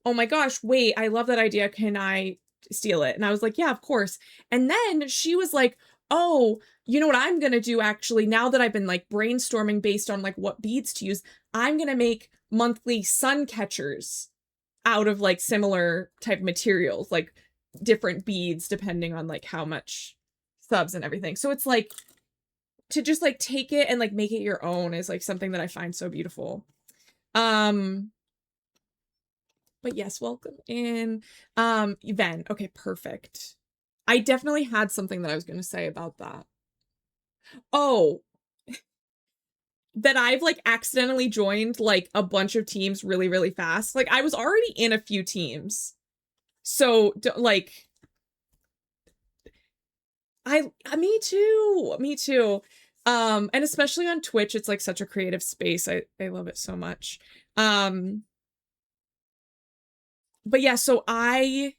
Speaker 1: oh my gosh, wait, I love that idea, can I steal it? And I was like, yeah, of course. And then she was like, oh, you know what I'm gonna do actually, now that I've been like brainstorming based on like what beads to use, I'm gonna make monthly sun catchers out of like similar type materials, like different beads depending on like how much subs and everything. So it's like to just like take it and like make it your own is like something that I find so beautiful. But yes, welcome in. Ven, okay, perfect. I definitely had something that I was going to say about that. Oh, that I've like accidentally joined like a bunch of teams really, really fast. Like I was already in a few teams. So like me too. And especially on Twitch, it's like such a creative space. I love it so much. But yeah, so I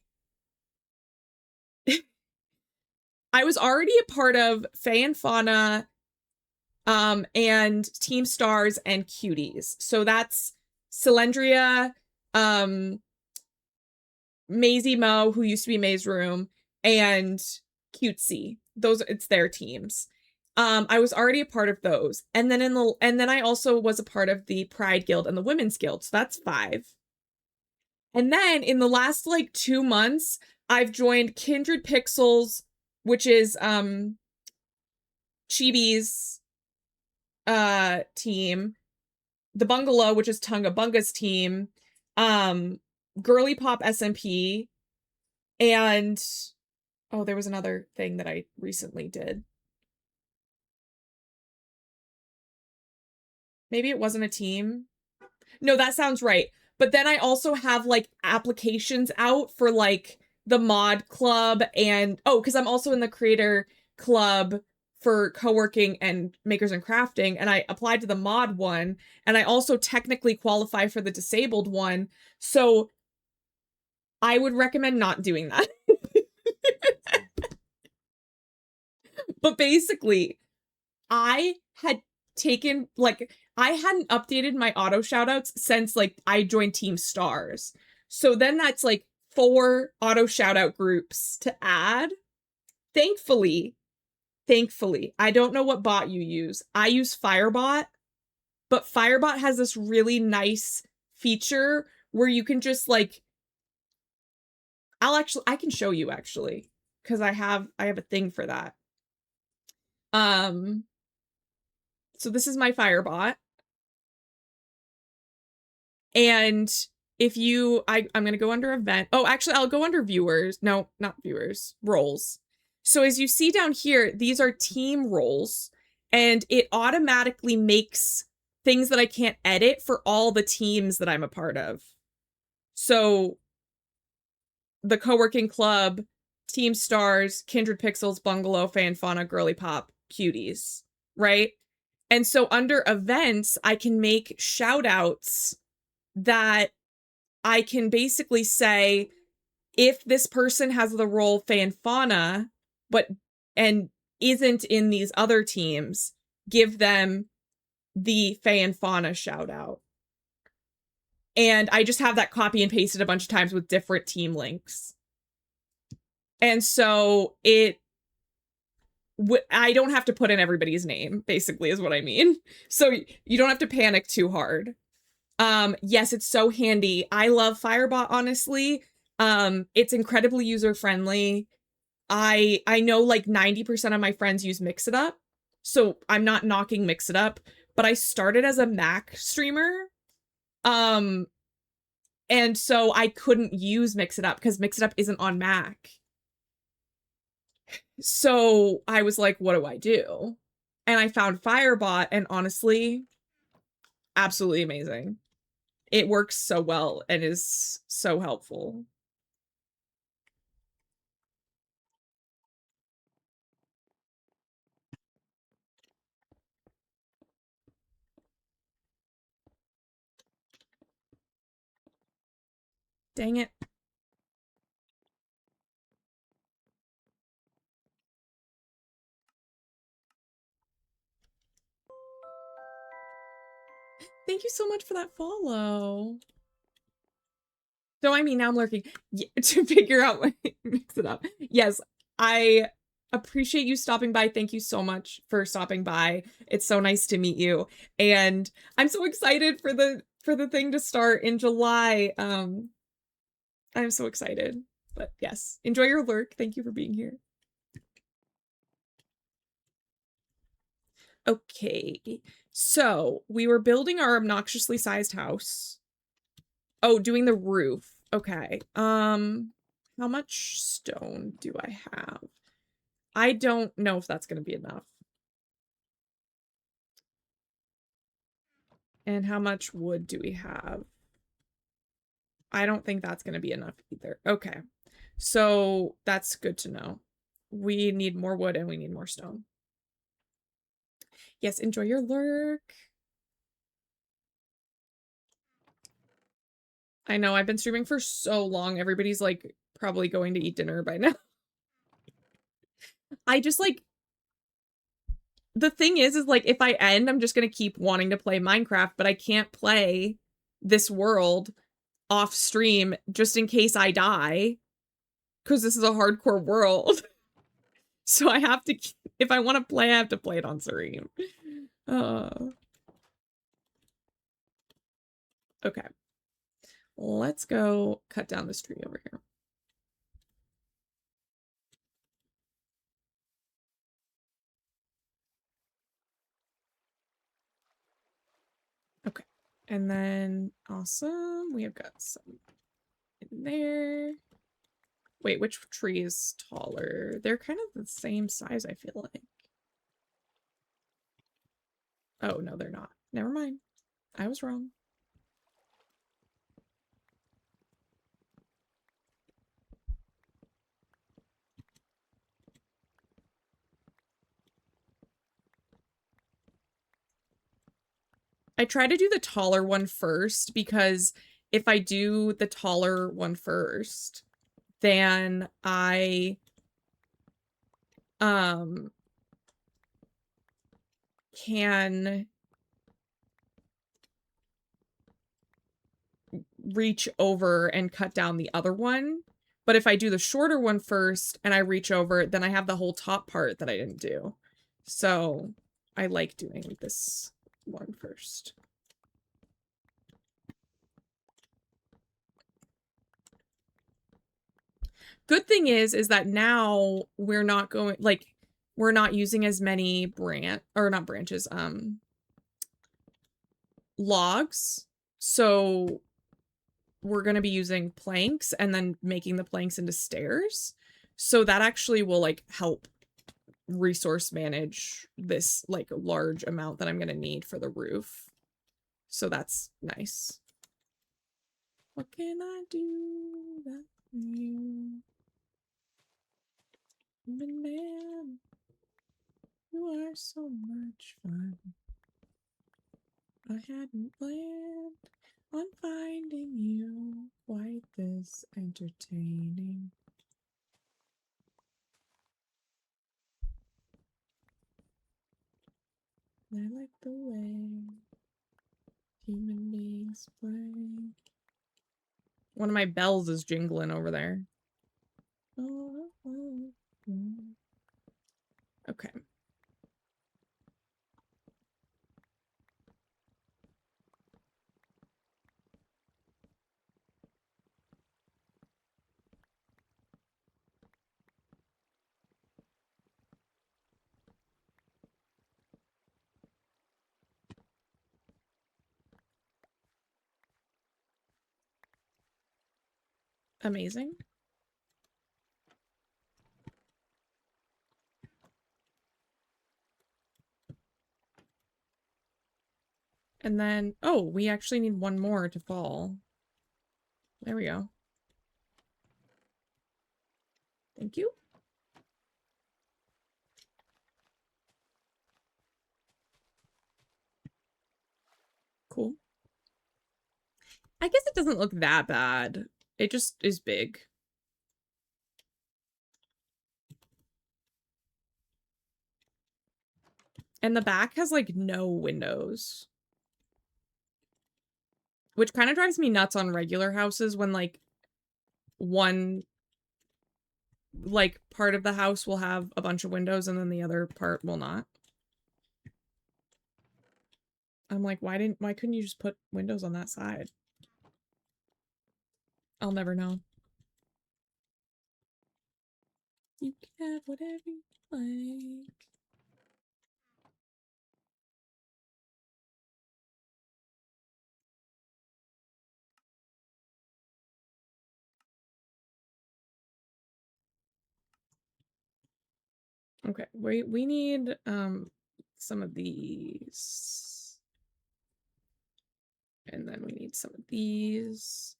Speaker 1: was already a part of Fae and Fauna, and Team Stars and Cuties. So that's Cylindria, Maisie Mo, who used to be Maze Room, and Cutesy. It's their teams. I was already a part of those. And then I also was a part of the Pride Guild and the Women's Guild. So that's 5. And then in the last like 2 months, I've joined Kindred Pixels, which is Chibi's team, The Bungalow, which is Tunga Bunga's team, Girly Pop SMP, and oh, there was another thing that I recently did. Maybe it wasn't a team. No, that sounds right. But then I also have like applications out for like the mod club and because I'm also in the creator club for co-working and makers and crafting, and I applied to the mod one, and I also technically qualify for the disabled one. So I would recommend not doing that. But basically, I had taken like I hadn't updated my auto shoutouts since like I joined Team Stars. So then that's like 4 auto shoutout groups to add. Thankfully, I don't know what bot you use. I use Firebot, but Firebot has this really nice feature where you can just like I can show you actually, because I have a thing for that. So this is my Firebot. And if you, I'm going to go under event. Oh, actually, I'll go under viewers. No, not viewers, roles. So as you see down here, these are team roles, and it automatically makes things that I can't edit for all the teams that I'm a part of. So the co-working club, Team Stars, Kindred Pixels, Bungalow, Fae and Fauna, Girly Pop, Cuties, right? And so under events, I can make shout outs that I can basically say, if this person has the role Fae and Fauna, and isn't in these other teams, give them the Fae and Fauna shout out. And I just have that copy and pasted a bunch of times with different team links. And so I don't have to put in everybody's name, basically, is what I mean. So you don't have to panic too hard. Yes, it's so handy. I love Firebot, honestly. It's incredibly user-friendly. I know like 90% of my friends use Mix It Up, so I'm not knocking Mix It Up, but I started as a Mac streamer. And so I couldn't use Mix It Up because Mix It Up isn't on Mac. So I was like, what do I do? And I found Firebot, and honestly, absolutely amazing. It works so well and is so helpful. Dang it. Thank you so much for that follow. So, I mean, now I'm lurking to figure out what Mix It Up. Yes, I appreciate you stopping by. Thank you so much for stopping by. It's so nice to meet you. And I'm so excited for the thing to start in July. I'm so excited. But yes, enjoy your lurk. Thank you for being here. Okay, so we were building our obnoxiously sized house. Oh, doing the roof. Okay. How much stone do I have? I don't know if that's going to be enough. And how much wood do we have? I don't think that's going to be enough either. Okay. So that's good to know. We need more wood and we need more stone. Yes, enjoy your lurk. I know, I've been streaming for so long. Everybody's like probably going to eat dinner by now. I just like, the thing is like if I end, I'm just going to keep wanting to play Minecraft, but I can't play this world off stream just in case I die, because this is a hardcore world. So I have to, if I want to play, I have to play it on stream. Okay. Let's go cut down this tree over here. Okay. And then, awesome. We have got some in there. Wait, which tree is taller? They're kind of the same size, I feel like. Oh, no, they're not. Never mind. I was wrong. I try to do the taller one first because if I do the taller one first, then I can reach over and cut down the other one. But if I do the shorter one first and I reach over, then I have the whole top part that I didn't do. So I like doing this one first. Good thing is that now we're not going, like, we're not using as many logs. So we're going to be using planks and then making the planks into stairs. So that actually will like help resource manage this like large amount that I'm going to need for the roof. So that's nice. What can I do that for you? Man, you are so much fun. I hadn't planned on finding you quite this entertaining. I like the way human beings play. One of my bells is jingling over there. Okay. Amazing. And then, oh, we actually need one more to fall. There we go. Thank you. Cool. I guess it doesn't look that bad. It just is big. And the back has like no windows. Which kind of drives me nuts on regular houses when like one like part of the house will have a bunch of windows and then the other part will not. I'm like, why couldn't you just put windows on that side? I'll never know. You can have whatever you like. Okay, we need some of these. And then we need some of these.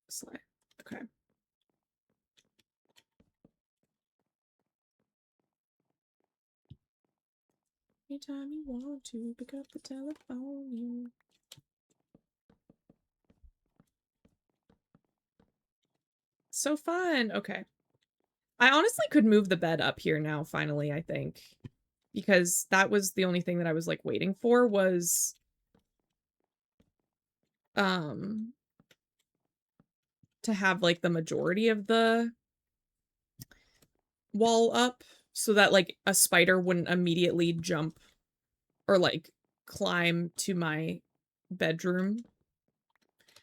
Speaker 1: Slide. Okay. Anytime you want to pick up the telephone, you... So fun. Okay. I honestly could move the bed up here now, finally, I think. Because that was the only thing that I was, like, waiting for was... to have, like, the majority of the wall up so that, like, a spider wouldn't immediately jump or, like, climb to my bedroom.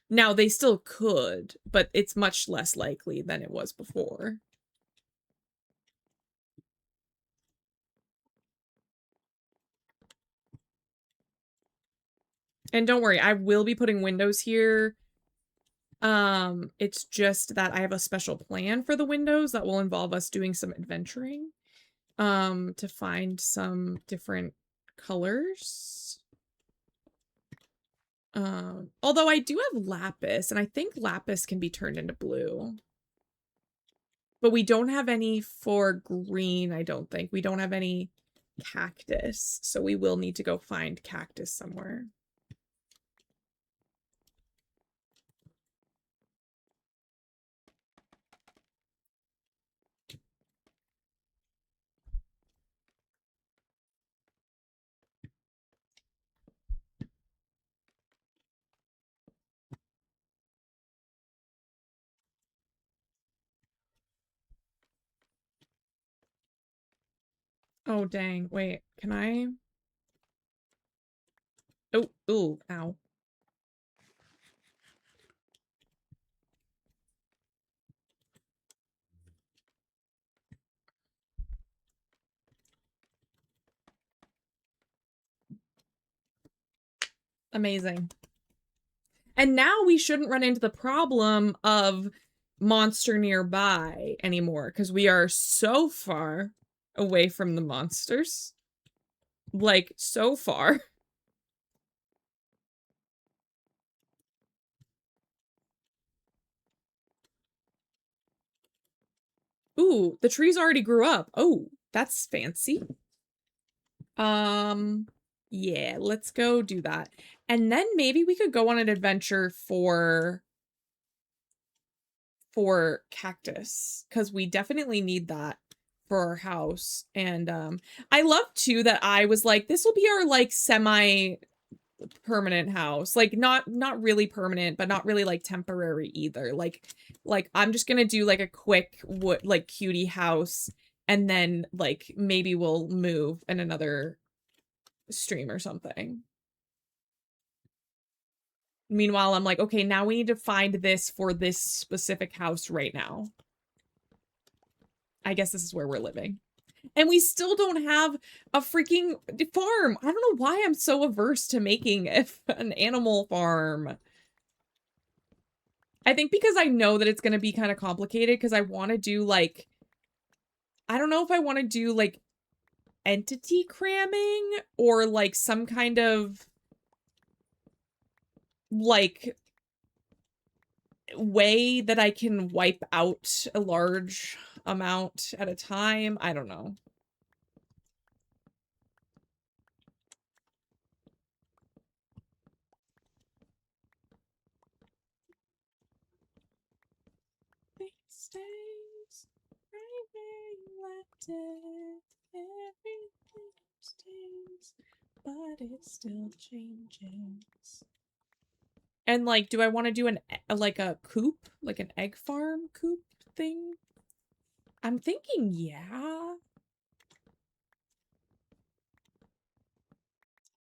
Speaker 1: Now, they still could, but it's much less likely than it was before. And don't worry, I will be putting windows here. It's just that I have a special plan for the windows that will involve us doing some adventuring, to find some different colors. Although I do have lapis, and I think lapis can be turned into blue. But we don't have any for green, I don't think. We don't have any cactus, so we will need to go find cactus somewhere. Oh, dang. Wait, can I? Oh, ooh, ow. Amazing. And now we shouldn't run into the problem of monster nearby anymore, because we are so far away from the monsters. Like, so far. Ooh, the trees already grew up. Oh, that's fancy. Yeah, let's go do that. And then maybe we could go on an adventure for cactus, because we definitely need that for our house. And I love too that I was like, this will be our like semi permanent house, like not really permanent, but not really like temporary either. Like I'm just gonna do like a quick like cutie house, and then like maybe we'll move in another stream or something. Meanwhile, I'm like, okay, now we need to find this for this specific house right now. I guess this is where we're living. And we still don't have a freaking farm. I don't know why I'm so averse to making an animal farm. I think because I know that it's going to be kind of complicated, because I want to do like, I don't know if I want to do like entity cramming or like some kind of like way that I can wipe out a large amount at a time. I don't know. It stays right where you left it. Everything stays, but it still changes. And like, do I want to do like a coop, like an egg farm coop thing? I'm thinking, yeah.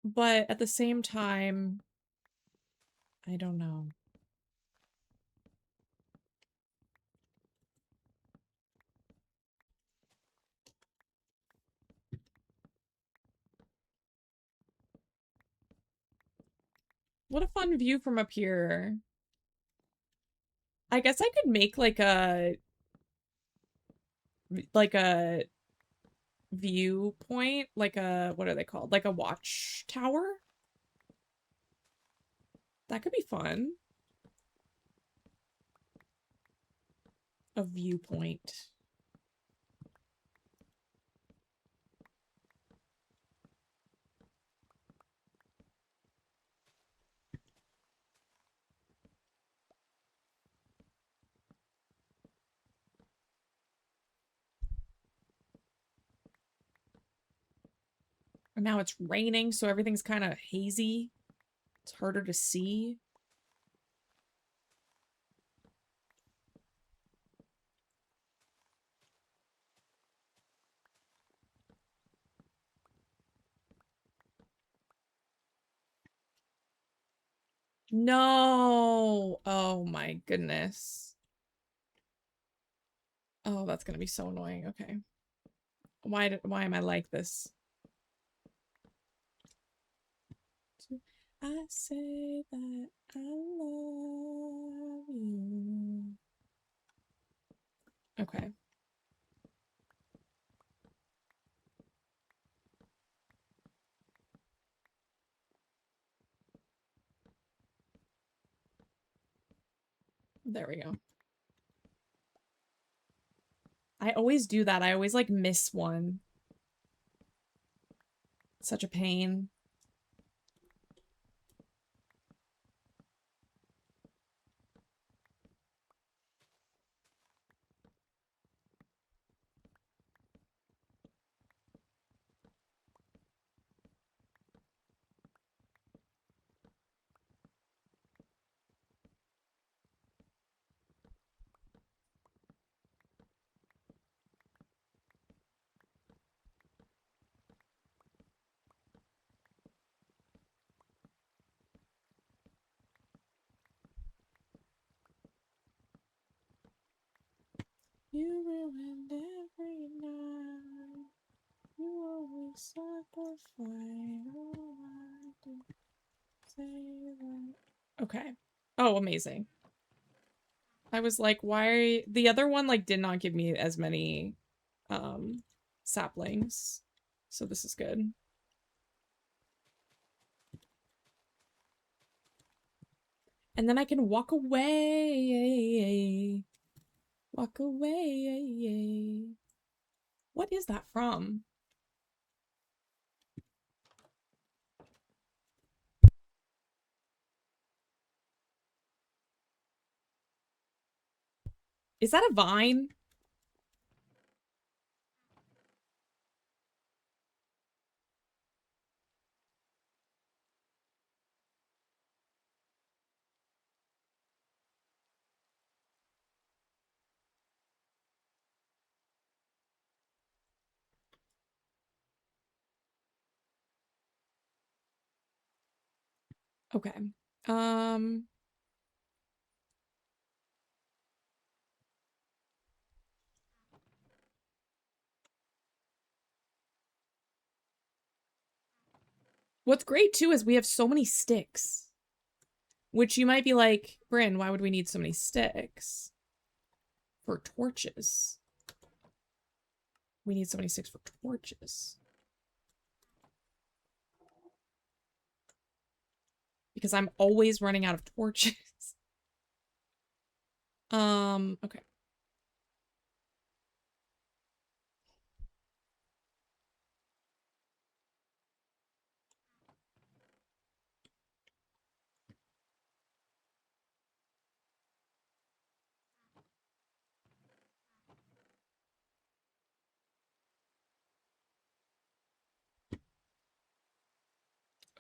Speaker 1: But at the same time, I don't know. What a fun view from up here. I guess I could make like a viewpoint, like a, what are they called? Like a watchtower? That could be fun. A viewpoint. And now it's raining, so everything's kind of hazy. It's harder to see. No! Oh my goodness. Oh, that's gonna be so annoying. Okay. Why am I like this? I say that I love you. Okay. There we go. I always do that. I always, like, miss one. Such a pain. You ruined every night. You always start the fight. Oh, I do say that. Okay. Oh, amazing. I was like, why? The other one, like, did not give me as many, saplings. So this is good. And then I can walk away. Walk away. What is that from? Is that a Vine? Okay. What's great too is we have so many sticks. Which you might be like, Bryn, why would we need so many sticks? For torches. We need so many sticks for torches. Because I'm always running out of torches. Okay.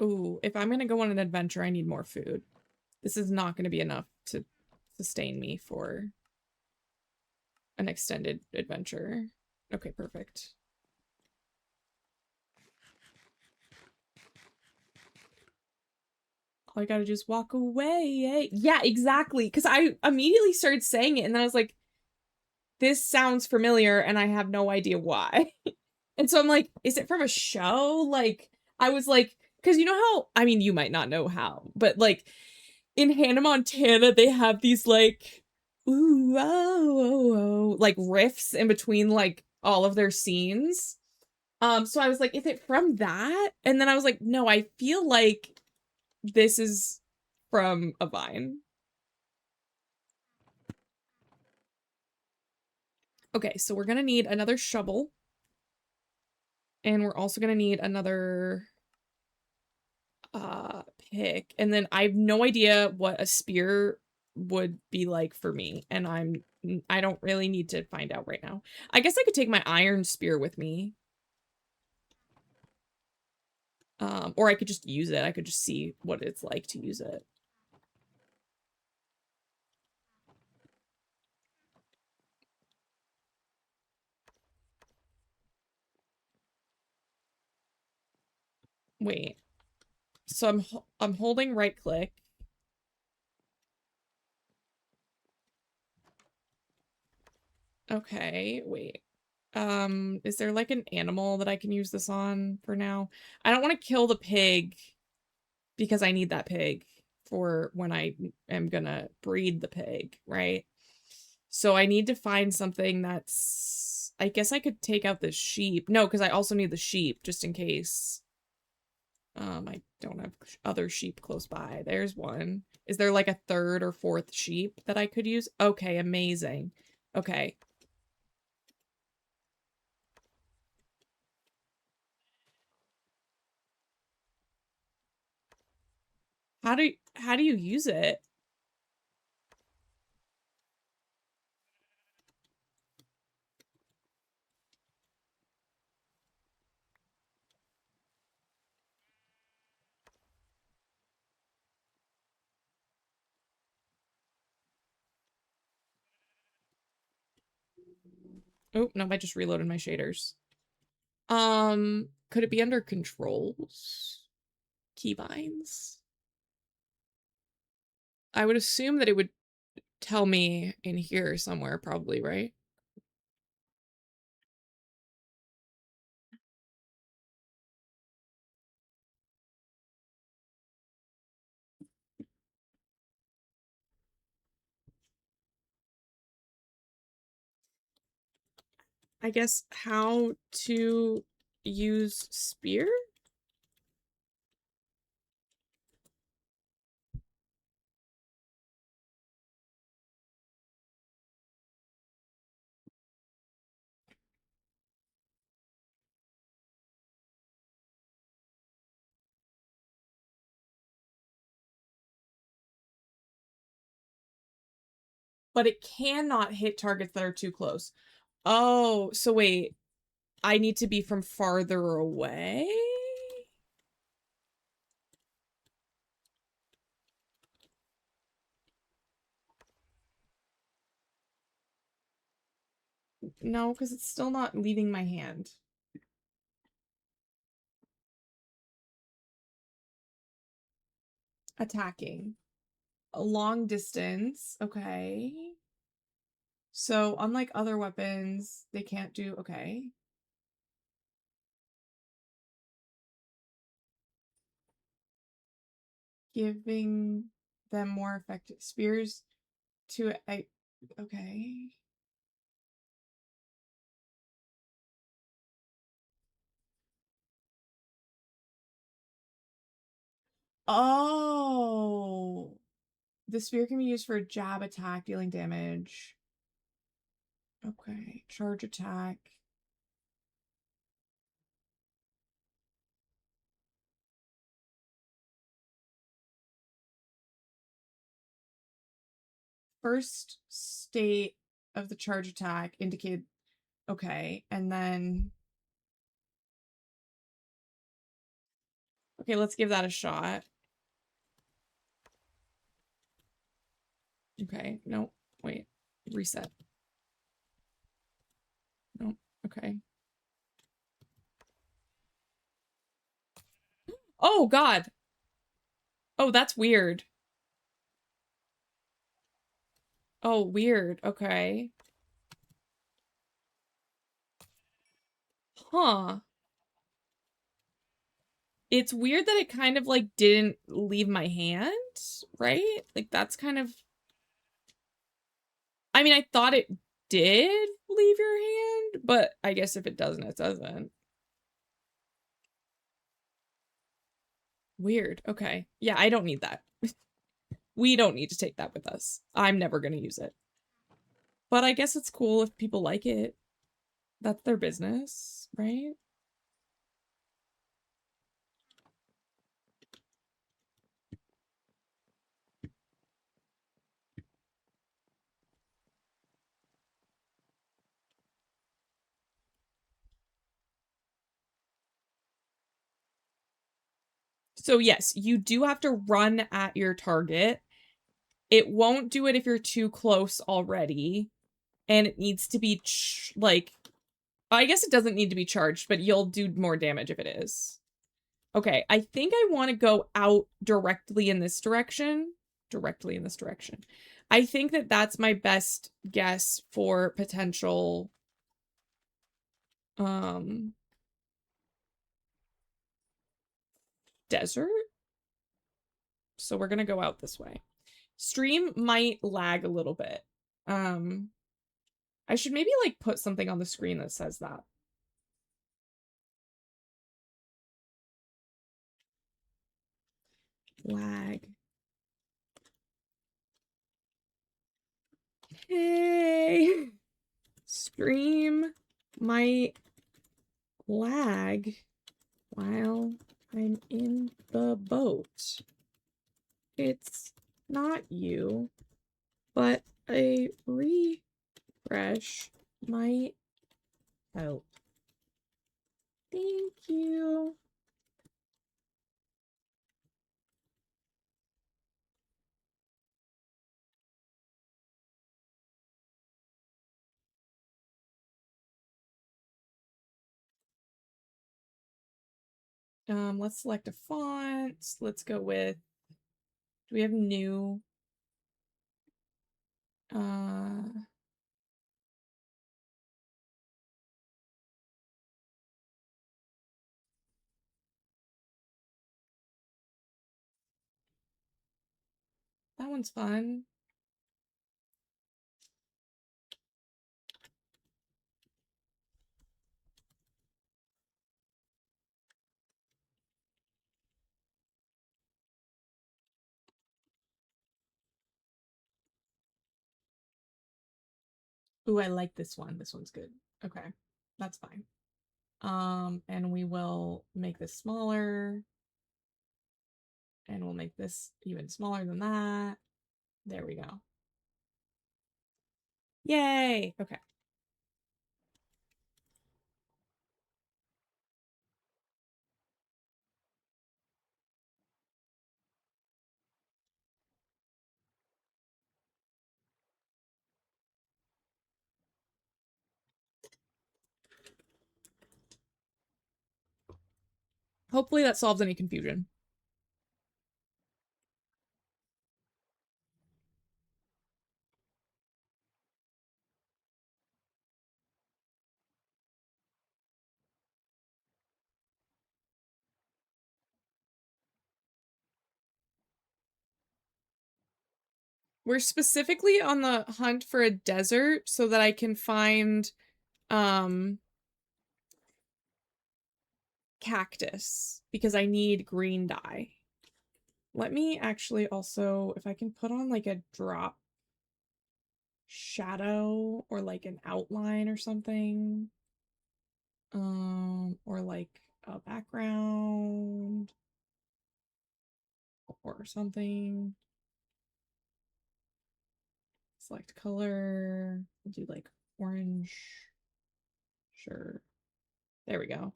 Speaker 1: Ooh, if I'm gonna go on an adventure, I need more food. This is not gonna be enough to sustain me for an extended adventure. Okay, perfect. All I gotta do is walk away. Yeah, exactly. Because I immediately started saying it, and then I was like, this sounds familiar, and I have no idea why. And so I'm like, is it from a show? Like, I was like, because you know how, I mean, you might not know how, but like, in Hannah Montana, they have these like, ooh, oh, oh, oh, like riffs in between like all of their scenes. So I was like, is it from that? And then I was like, no, I feel like this is from a vine. Okay, so we're gonna need another shovel. And we're also gonna need another pick. And then I have no idea what a spear would be like for me. And I don't really need to find out right now. I guess I could take my iron spear with me. Or I could just use it. I could just see what it's like to use it. Wait. So I'm holding right click. Okay, wait. Is there like an animal that I can use this on for now? I don't want to kill the pig because I need that pig for when I am gonna breed the pig, right? So I need to find something that's... I guess I could take out the sheep. No, because I also need the sheep just in case. I don't have other sheep close by. There's one. Is there like a third or fourth sheep that I could use? Okay, amazing. Okay. How do you use it? Oh, no, I just reloaded my shaders. Could it be under controls? Keybinds? I would assume that it would tell me in here somewhere, probably, right? I guess how to use spear? But it cannot hit targets that are too close. Oh, so wait. I need to be from farther away? No, because it's still not leaving my hand. Attacking. A long distance. Okay. So, unlike other weapons, they can't do... Okay. Giving them more effective spears to... Okay. Oh. The spear can be used for a jab attack, dealing damage. Okay. Charge attack. First state of the charge attack indicated... Okay, and then... Okay, let's give that a shot. Okay, no, wait. Reset. No, okay. Oh, God! Oh, that's weird. Oh, weird. Okay. Huh. It's weird that it kind of, like, didn't leave my hand, right? Like, that's kind of... I mean, I thought it did leave your hand, but I guess if it doesn't, it doesn't. Weird. Okay. Yeah, I don't need that. We don't need to take that with us. I'm never going to use it. But I guess it's cool if people like it. That's their business, right? So yes, you do have to run at your target. It won't do it if you're too close already. And it needs to be, like... I guess it doesn't need to be charged, but you'll do more damage if it is. Okay, I think I want to go out directly in this direction. Directly in this direction. I think that that's my best guess for potential... desert? So we're gonna go out this way. Stream might lag a little bit. I should maybe, like, put something on the screen that says that. Lag. Hey! Stream might lag while I'm in the boat. It's not you, but a refresh might help. Thank you. Let's select a font. Let's go with, do we have new? That one's fun. Ooh, I like this one. This one's good. Okay, that's fine. And we will make this smaller. And we'll make this even smaller than that. There we go. Yay! Okay. Hopefully that solves any confusion. We're specifically on the hunt for a desert so that I can find cactus because I need green dye. Let me actually also, if I can put on like a drop shadow or like an outline or something, or like a background or something. Select color. We'll do like orange. Sure. There we go.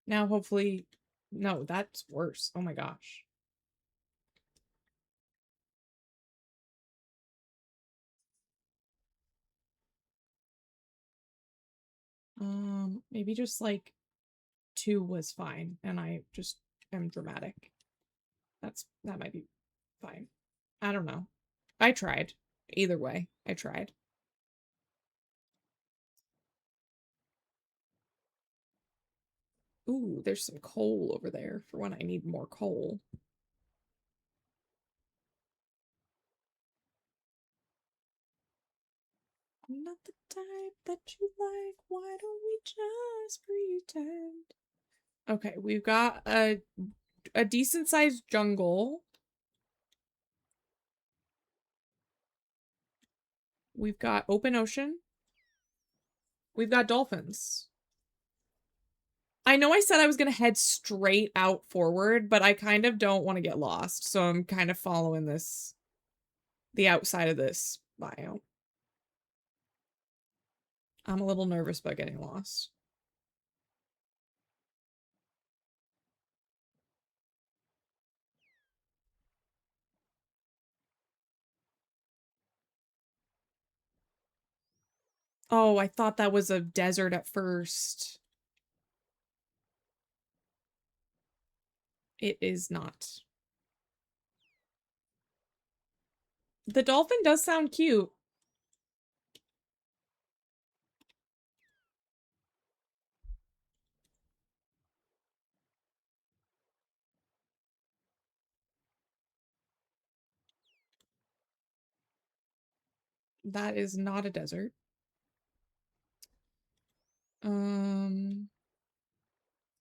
Speaker 1: Now hopefully, no, that's worse. Oh my gosh. Maybe just like 2 was fine and I just am dramatic. That might be fine. I don't know. I tried. Either way, I tried. Ooh, there's some coal over there for when I need more coal. I'm not the type that you like. Why don't we just pretend? Okay, we've got a decent sized jungle. We've got open ocean. We've got dolphins. I know I said I was going to head straight out forward, but I kind of don't want to get lost. So I'm kind of following the outside of this biome. I'm a little nervous about getting lost. Oh, I thought that was a desert at first. It is not. The dolphin does sound cute. That is not a desert.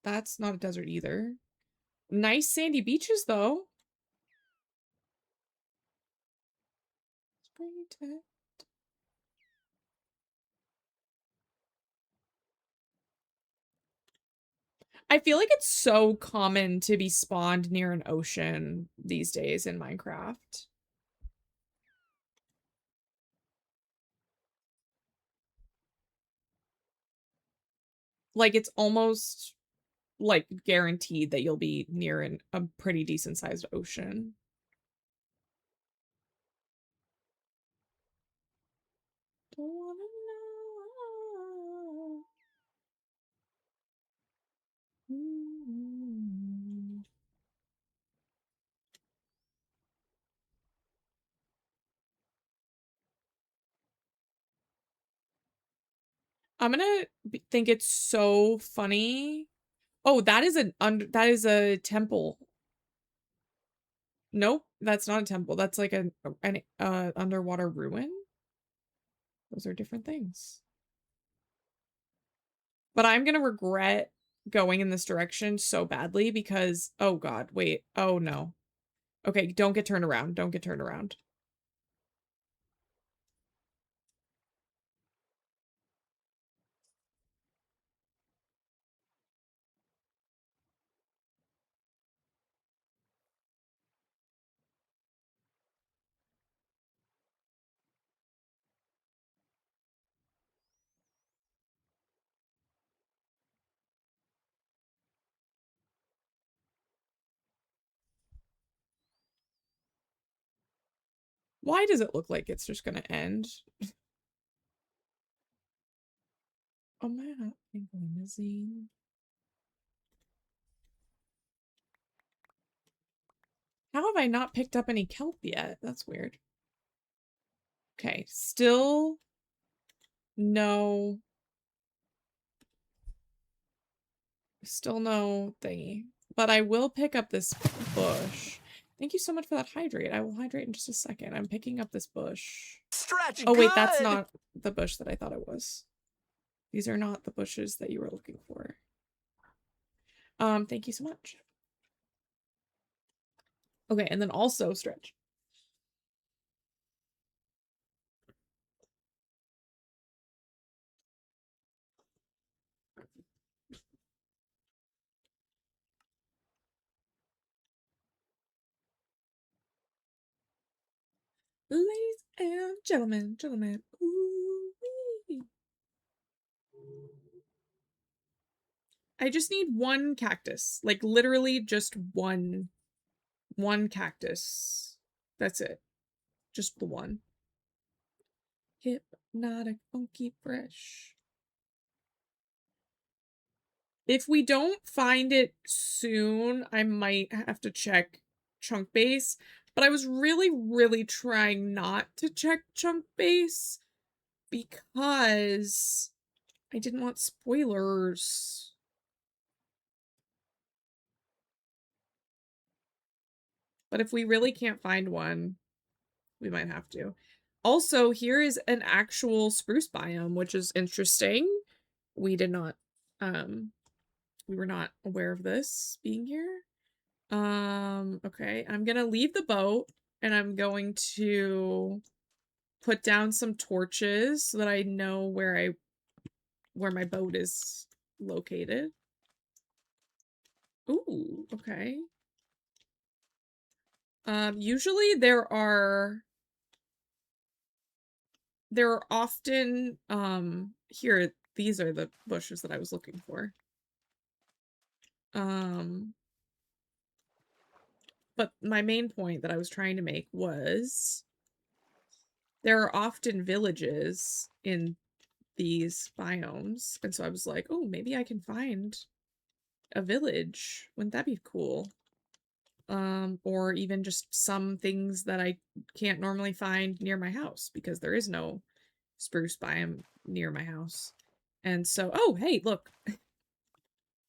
Speaker 1: That's not a desert either. Nice sandy beaches, though. Springtime. I feel like it's so common to be spawned near an ocean these days in Minecraft. Like, it's almost like guaranteed that you'll be near a pretty decent sized ocean. Don't wanna know. I'm gonna think it's so funny. Oh, that is a temple. Nope, that's not a temple. That's like an underwater ruin. Those are different things. But I'm gonna regret going in this direction so badly because, oh god, wait. Oh no. Okay, don't get turned around. Don't get turned around. Why does it look like it's just gonna end? Oh man, limousine. How have I not picked up any kelp yet? That's weird. Okay, still no thingy. But I will pick up this bush. Thank you so much for that hydrate. I will hydrate in just a second. I'm picking up this bush.
Speaker 4: Stretch
Speaker 1: Oh wait,
Speaker 4: good.
Speaker 1: that's not the bush that I thought it was. These are not the bushes that you were looking for. Thank you so much. Okay, and then also stretch. Ladies and gentlemen. Ooh-wee. I just need one cactus. Like literally just one cactus. That's it. Just the one. Hypnotic, funky, fresh. If we don't find it soon, I might have to check chunk base. But I was really, really trying not to check chunk base because I didn't want spoilers. But if we really can't find one, we might have to. Also, here is an actual spruce biome, which is interesting. We did not, we were not aware of this being here. Okay, I'm gonna leave the boat and I'm going to put down some torches so that I know where my boat is located. Ooh, okay. Usually there are often, here, these are the bushes that I was looking for. But my main point that I was trying to make was there are often villages in these biomes, and so I was like, oh, maybe I can find a village. Wouldn't that be cool? Or even just some things that I can't normally find near my house because there is no spruce biome near my house. And so, oh, hey, look.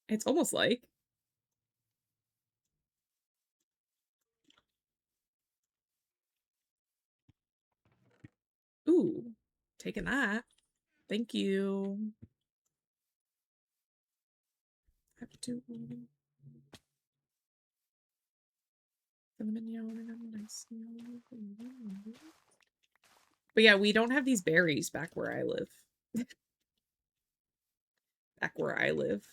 Speaker 1: It's almost like. Ooh, taking that. Thank you. Have to. But yeah, we don't have these berries back where I live. Back where I live.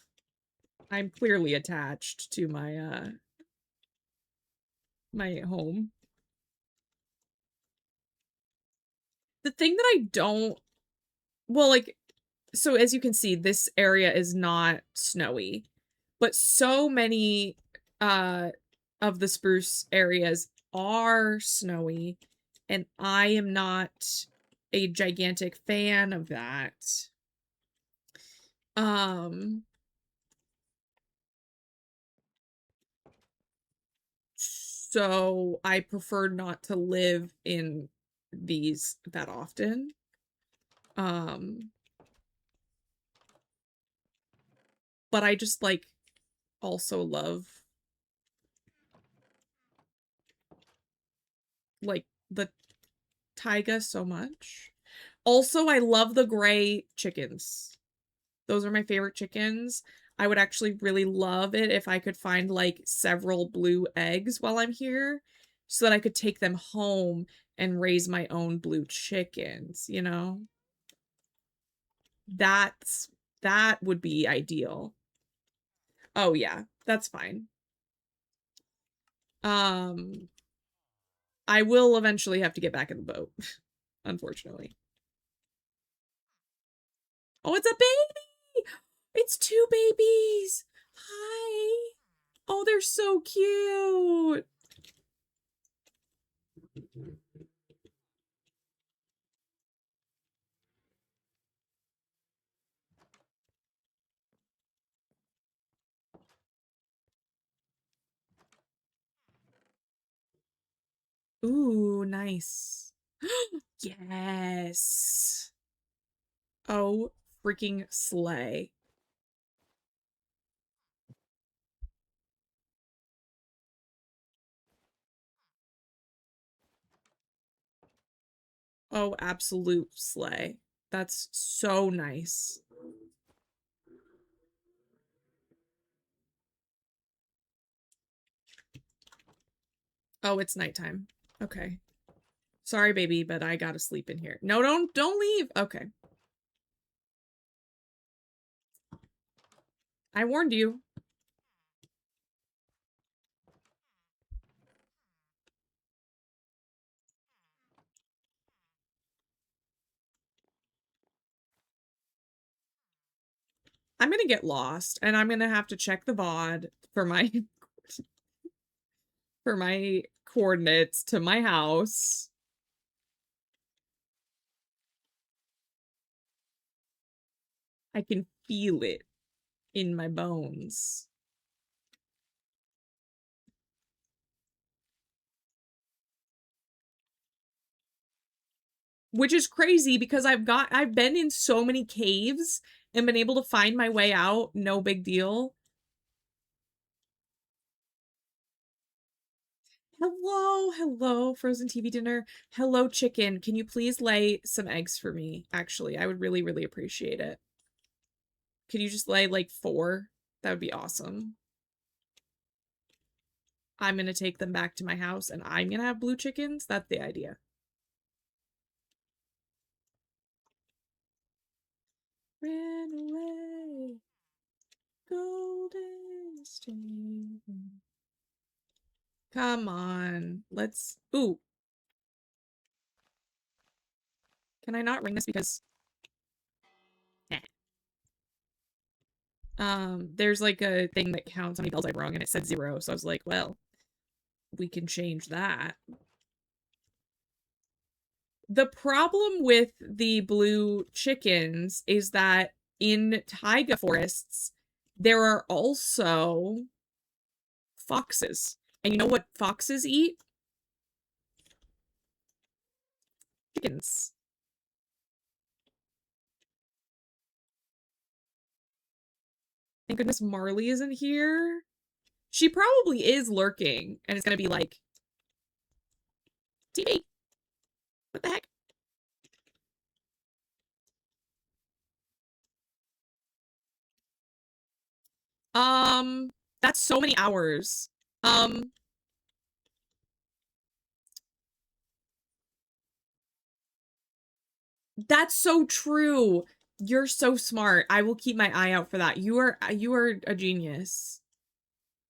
Speaker 1: I'm clearly attached to my my home. The thing that I don't, well, like, so as you can see, this area is not snowy, but so many of the spruce areas are snowy, and I am not a gigantic fan of that. So I prefer not to live in these that often. But I just, like, also love, like, the taiga so much. Also, I love the gray chickens. Those are my favorite chickens. I would actually really love it if I could find, like, several blue eggs while I'm here so that I could take them home and raise my own blue chickens, you know? That would be ideal. Oh, yeah, that's fine. I will eventually have to get back in the boat, unfortunately. Oh, it's a baby! It's two babies! Hi! Oh, they're so cute! Ooh, nice. Yes! Oh, freaking slay. Oh, absolute slay. That's so nice. Oh, it's nighttime. Okay. Sorry, baby, but I gotta sleep in here. No, don't leave. Okay. I warned you. I'm gonna get lost, and I'm gonna have to check the VOD for my for my coordinates to my house. I can feel it in my bones. Which is crazy because I've been in so many caves and been able to find my way out, no big deal. Hello, frozen TV dinner. Hello, chicken. Can you please lay some eggs for me? Actually, I would really, really appreciate it. Could you just lay like 4? That would be awesome. I'm gonna take them back to my house and I'm gonna have blue chickens. That's the idea. ran away. Golden State. Come on. Let's... Ooh. Can I not ring this because... There's like a thing that counts how many bells I've rung and it said 0, so I was like, well, we can change that. The problem with the blue chickens is that in taiga forests, there are also foxes. And you know what foxes eat? Chickens. Thank goodness Marley isn't here. She probably is lurking and is gonna be like, TV, what the heck? That's so many hours. That's so true. You're so smart. I will keep my eye out for that. You are a genius.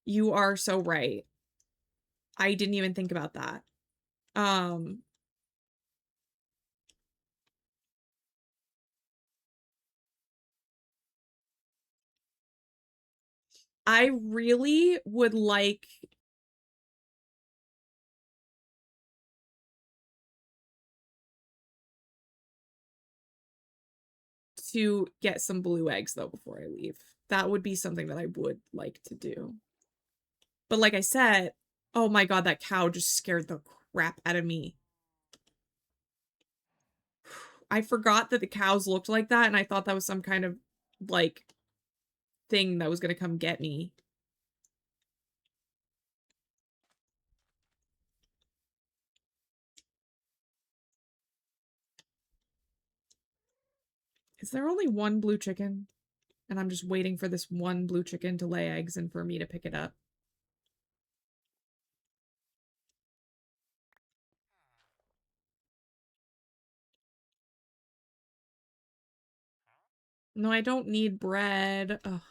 Speaker 1: You are so right. I didn't even think about that. I really would like to get some blue eggs though before I leave. That would be something that I would like to do. But like I said, oh my god, that cow just scared the crap out of me. I forgot that the cows looked like that, and I thought that was some kind of, like, thing that was gonna come get me. Is there only one blue chicken? And I'm just waiting for this one blue chicken to lay eggs and for me to pick it up. No, I don't need bread. Ugh.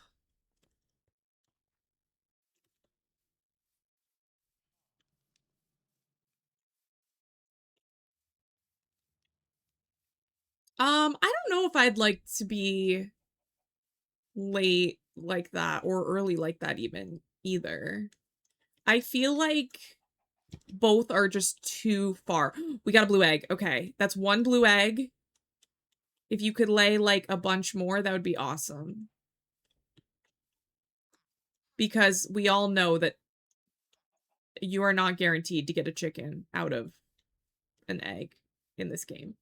Speaker 1: I don't know if I'd like to be late like that or early like that even either. I feel like both are just too far. We got a blue egg. Okay, that's one blue egg. If you could lay like a bunch more, that would be awesome. Because we all know that you are not guaranteed to get a chicken out of an egg in this game.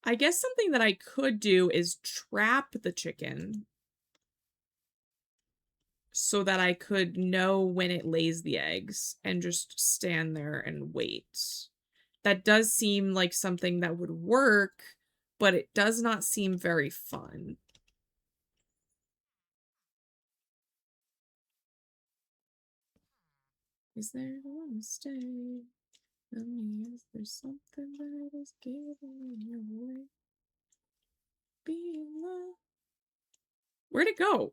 Speaker 1: I guess something that I could do is trap the chicken so that I could know when it lays the eggs and just stand there and wait. That does seem like something that would work, but it does not seem very fun. Is there a mistake? Is there something that is getting in your way? Be in love. Where'd it go?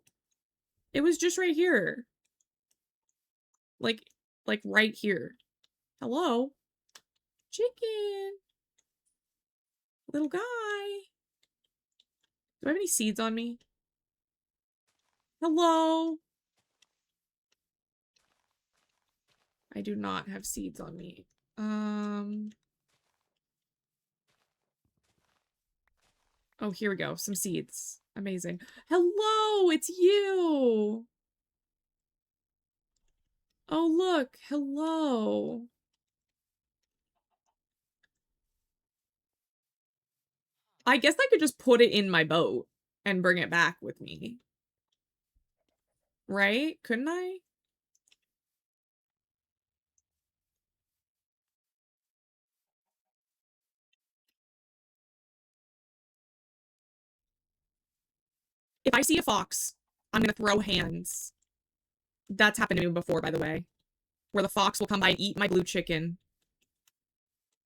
Speaker 1: It was just right here. Like right here. Hello? Chicken. Little guy. Do I have any seeds on me? Hello? I do not have seeds on me. Oh, here we go. Some seeds. Amazing. Hello, it's you. Oh, look. Hello. I guess I could just put it in my boat and bring it back with me. Right? Couldn't I? If I see a fox, I'm gonna throw hands. That's happened to me before, by the way. Where the fox will come by and eat my blue chicken.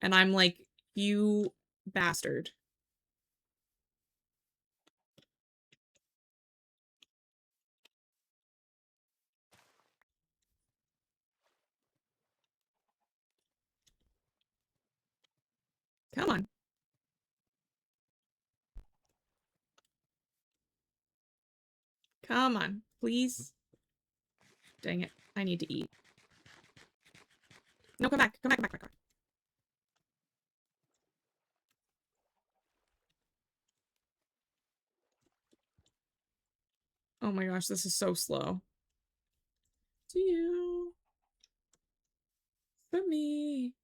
Speaker 1: And I'm like, you bastard. Come on. Come on, please. Dang it. I need to eat. No, come back. Come back, come back, come back. Oh my gosh, this is so slow. To you. For me.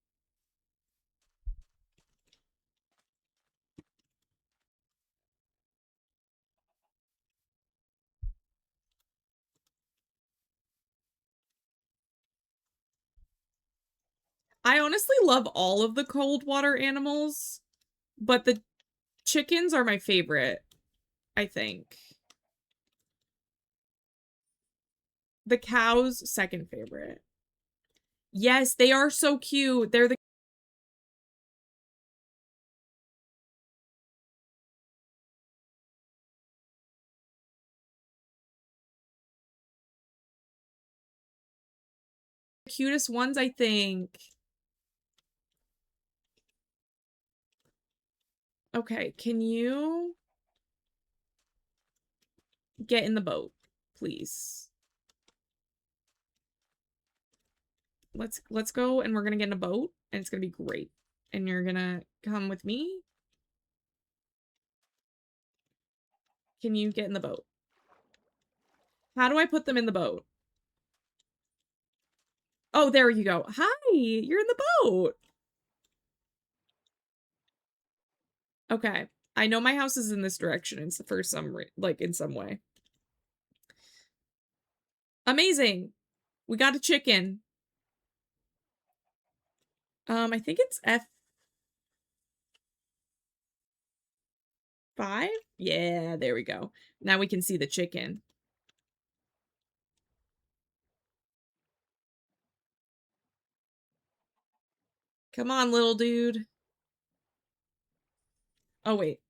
Speaker 1: I honestly love all of the cold water animals, but the chickens are my favorite, I think. The cows, second favorite. Yes, they are so cute. They're the cutest ones, I think. Okay, can you get in the boat, please? Let's go, and we're gonna get in a boat, and it's gonna be great. And you're gonna come with me? Can you get in the boat? How do I put them in the boat? Oh, there you go. Hi, you're in the boat. Okay. I know my house is in this direction for some like in some way. Amazing. We got a chicken. I think it's F5? Yeah, there we go. Now we can see the chicken. Come on, little dude. Oh, wait.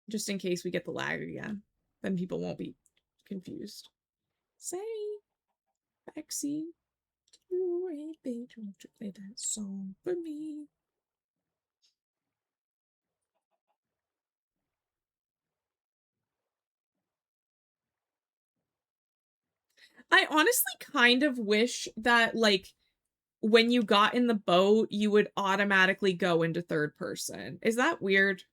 Speaker 1: Just in case we get the lag again. Then people won't be confused. Say, backseat, you ain't bitch, won't you play that song for me? I honestly kind of wish that, like, when you got in the boat, you would automatically go into third person. Is that weird?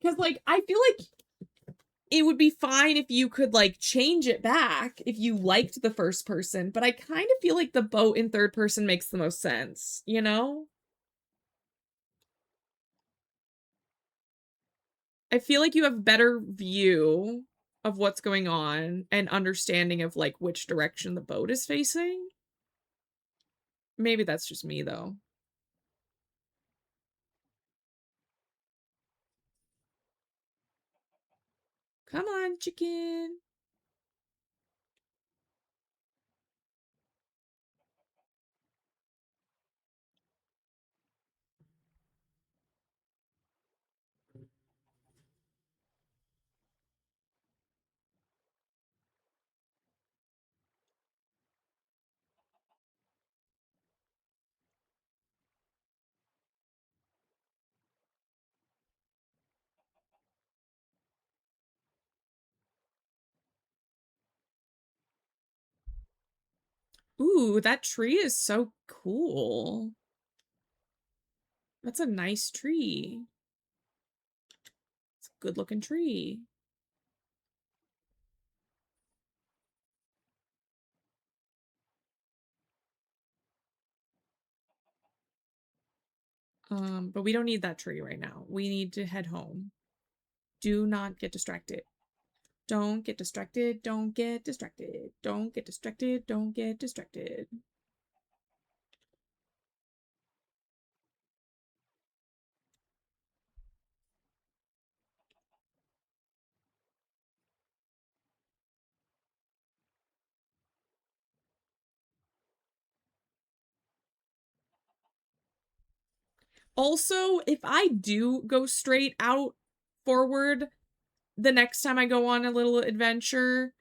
Speaker 1: Because, like, I feel like it would be fine if you could, like, change it back if you liked the first person, but I kind of feel like the boat in third person makes the most sense, you know? I feel like you have better view of what's going on and understanding of, like, which direction the boat is facing. Maybe that's just me, though. Come on, chicken. Ooh, that tree is so cool. That's a nice tree. It's a good looking tree. But we don't need that tree right now. We need to head home. Do not get distracted. Don't get distracted. Don't get distracted. Don't get distracted. Don't get distracted. Also, if I do go straight out forward the next time I go on a little adventure,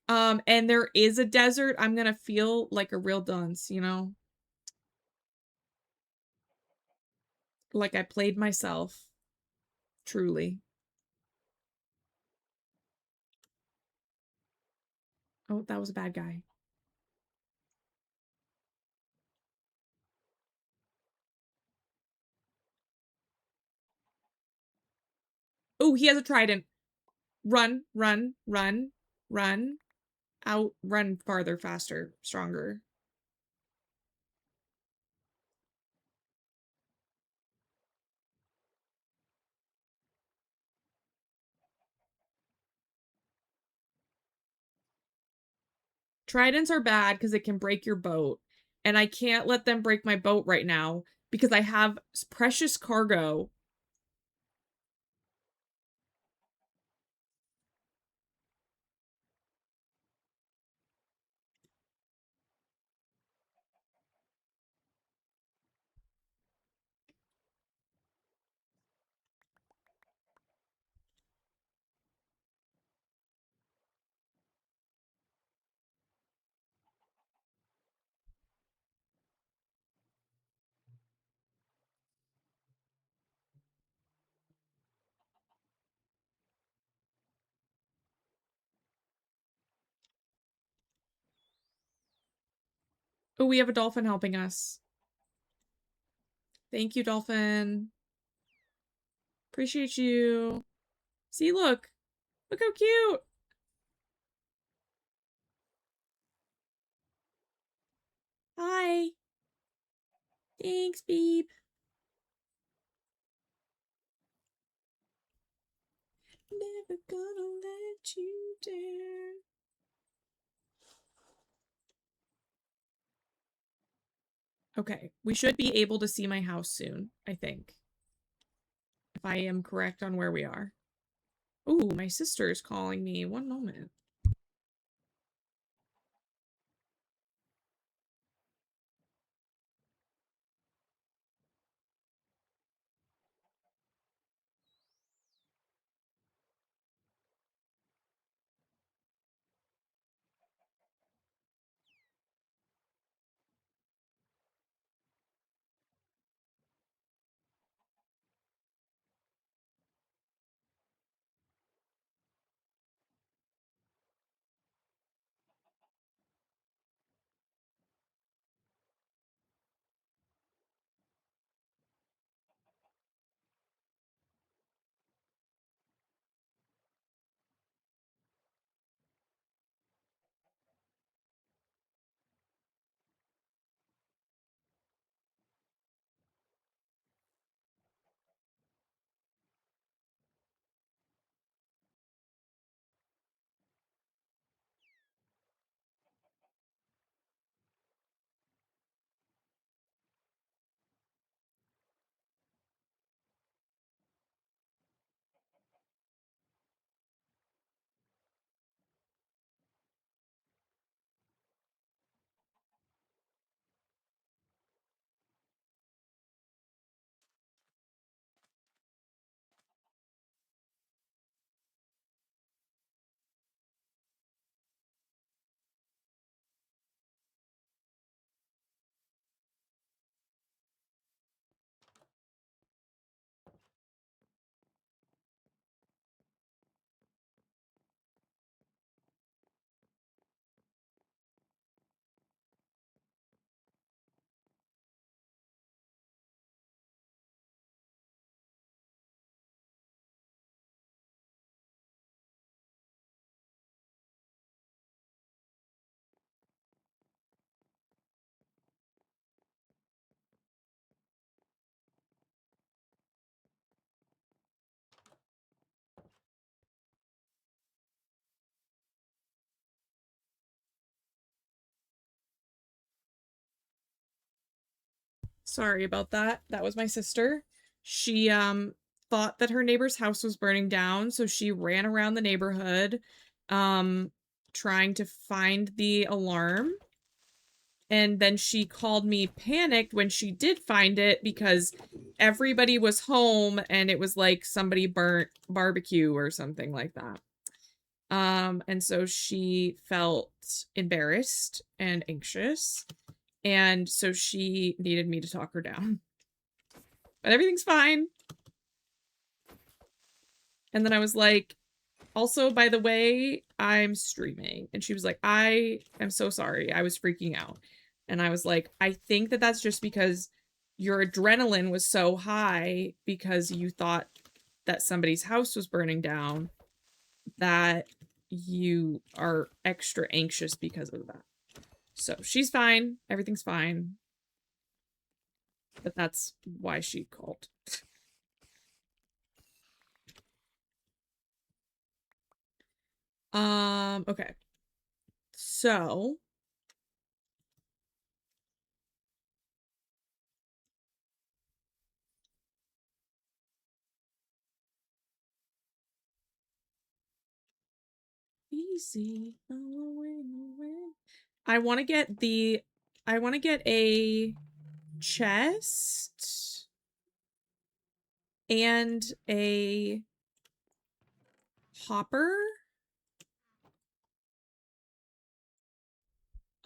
Speaker 1: and there is a desert, I'm gonna feel like a real dunce, you know? Like I played myself. Truly. Oh, that was a bad guy. Oh, he has a trident. Run, run, run, run. Out, run farther, faster, stronger. Tridents are bad because it can break your boat. And I can't let them break my boat right now because I have precious cargo. Oh, we have a dolphin helping us. Thank you, dolphin. Appreciate you. See, look. Look how cute. Hi. Thanks, Beep. Never gonna let you down. Okay, we should be able to see my house soon, I think. If I am correct on where we are. Ooh, my sister is calling me. One moment. Sorry about that. That was my sister. She thought that her neighbor's house was burning down, so she ran around the neighborhood um trying to find the alarm. And then she called me panicked when she did find it because everybody was home and it was like somebody burnt barbecue or something like that. And so she felt embarrassed and anxious. And so she needed me to talk her down. But everything's fine. And then I was like, also, by the way, I'm streaming. And she was like, I am so sorry. I was freaking out. And I was like, I think that that's just because your adrenaline was so high because you thought that somebody's house was burning down that you are extra anxious because of that. So she's fine. Everything's fine. But that's why she called. Okay. So easy. I want to get a chest and a hopper.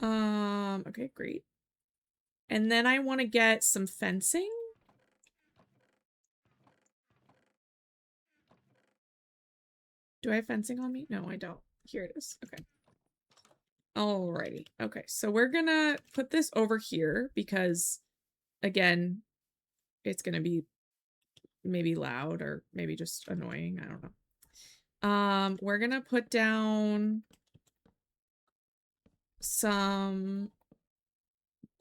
Speaker 1: Okay, great. And then I want to get some fencing. Do I have fencing on me? No, I don't. Here it is. Okay. Alrighty. Okay, so we're gonna put this over here because, again, it's gonna be maybe loud or maybe just annoying. I don't know. We're gonna put down some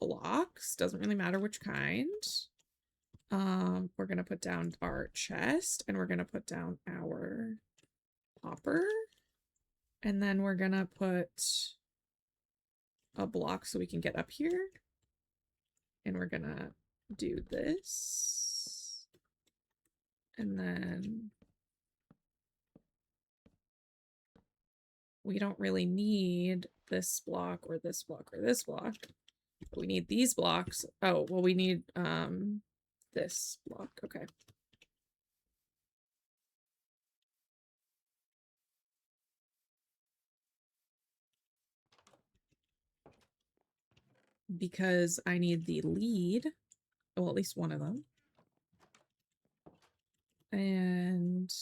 Speaker 1: blocks. Doesn't really matter which kind. We're gonna put down our chest and we're gonna put down our hopper. And then we're gonna put a block so we can get up here. And we're gonna do this. And then we don't really need this block or this block or this block. We need these blocks. Oh, well, we need this block. Okay. Because I need the lead. Well, at least one of them. And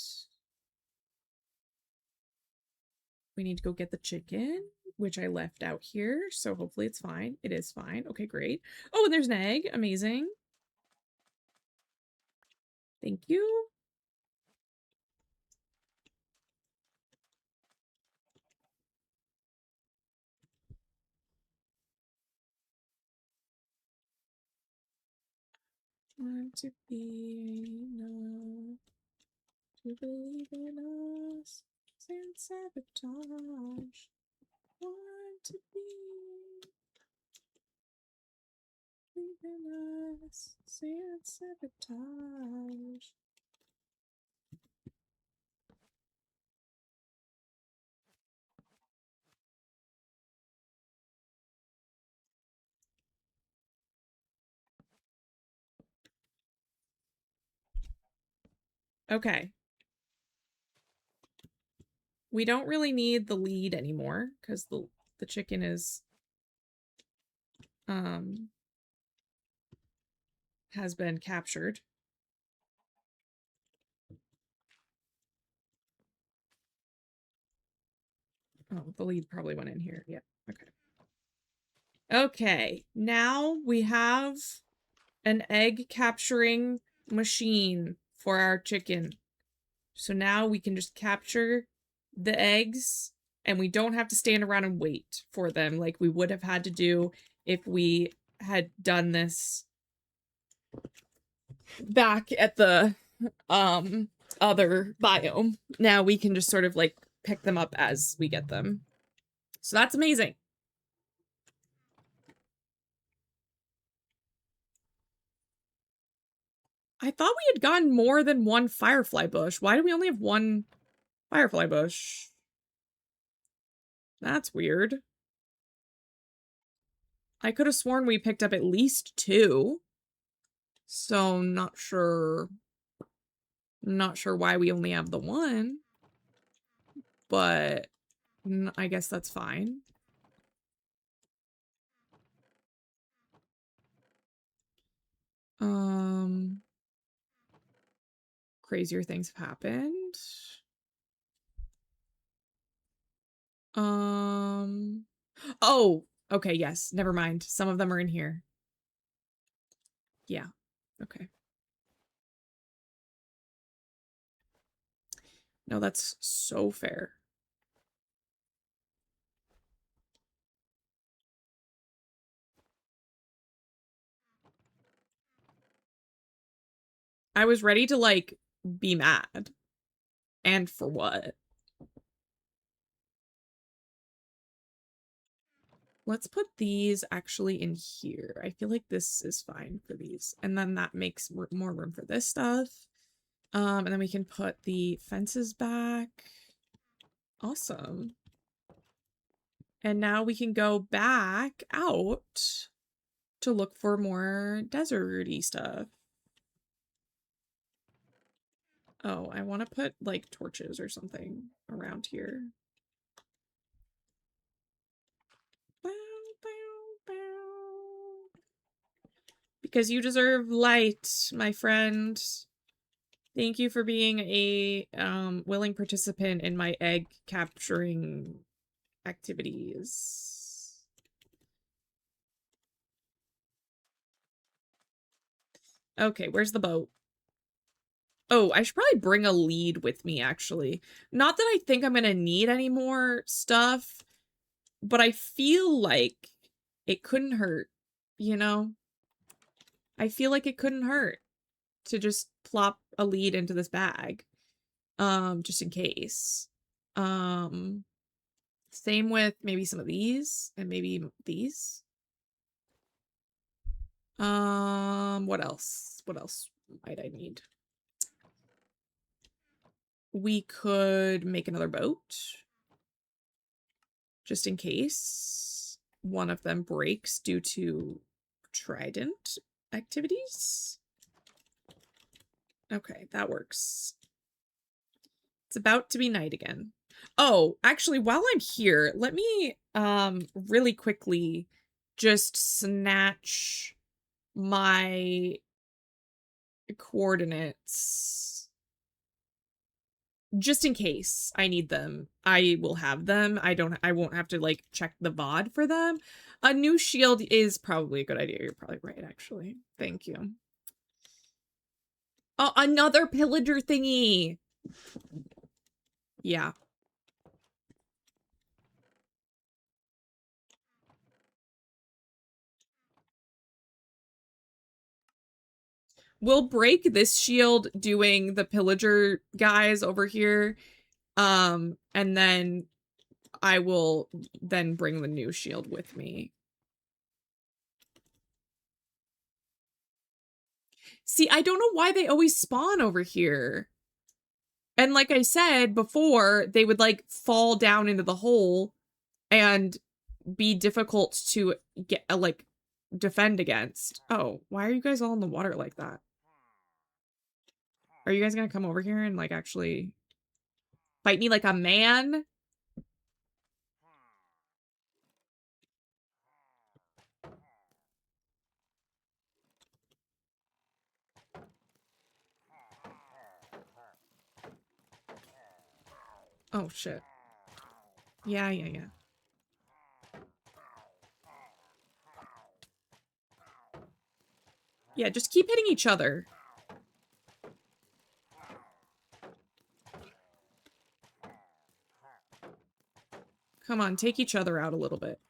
Speaker 1: we need to go get the chicken, which I left out here. So hopefully it's fine. It is fine. Okay, great. Oh, and there's an egg. Amazing. Thank you. Want to be enough to believe in us and sabotage. Want to believe in us and sabotage. Okay. We don't really need the lead anymore because the chicken is has been captured. Oh, the lead probably went in here. Yeah. Okay. Okay. Now we have an egg capturing machine for our chicken. So now we can just capture the eggs and we don't have to stand around and wait for them like we would have had to do if we had done this back at the other biome. Now we can just sort of like pick them up as we get them. So that's amazing. I thought we had gotten more than one firefly bush. Why do we only have one firefly bush? That's weird. I could have sworn we picked up at least 2. So not sure why we only have the 1. But I guess that's fine. Crazier things have happened. Oh, okay, yes, never mind. Some of them are in here. Yeah, okay. No, that's so fair. I was ready to, like, be mad. And for what? Let's put these actually in here. I feel like this is fine for these. And then that makes more room for this stuff. And then we can put the fences back. Awesome. And now we can go back out to look for more desert-y stuff. Oh, I want to put, like, torches or something around here. Bow, bow, bow. Because you deserve light, my friend. Thank you for being a willing participant in my egg capturing activities. Okay, where's the boat? Oh, I should probably bring a lead with me, actually. Not that I think I'm gonna need any more stuff, but I feel like it couldn't hurt, you know? I feel like it couldn't hurt to just plop a lead into this bag. Just in case. Same with maybe some of these and maybe these. What else? What else might I need? We could make another boat. Just in case one of them breaks due to trident activities. Okay, that works. It's about to be night again. Oh, actually, while I'm here, let me really quickly just snatch my coordinates. Just in case I need them. I will have them. I won't have to, like, check the VOD for them. A new shield is probably a good idea. You're probably right, actually. Thank you. Oh, another pillager thingy. Yeah. We'll break this shield doing the pillager guys over here. And then I will then bring the new shield with me. See, I don't know why they always spawn over here. And like I said before, they would, like, fall down into the hole and be difficult to get, like, defend against. Oh, why are you guys all in the water like that? Are you guys gonna come over here and, like, actually fight me like a man? Oh, shit. Yeah. Yeah, just keep hitting each other. Come on, take each other out a little bit.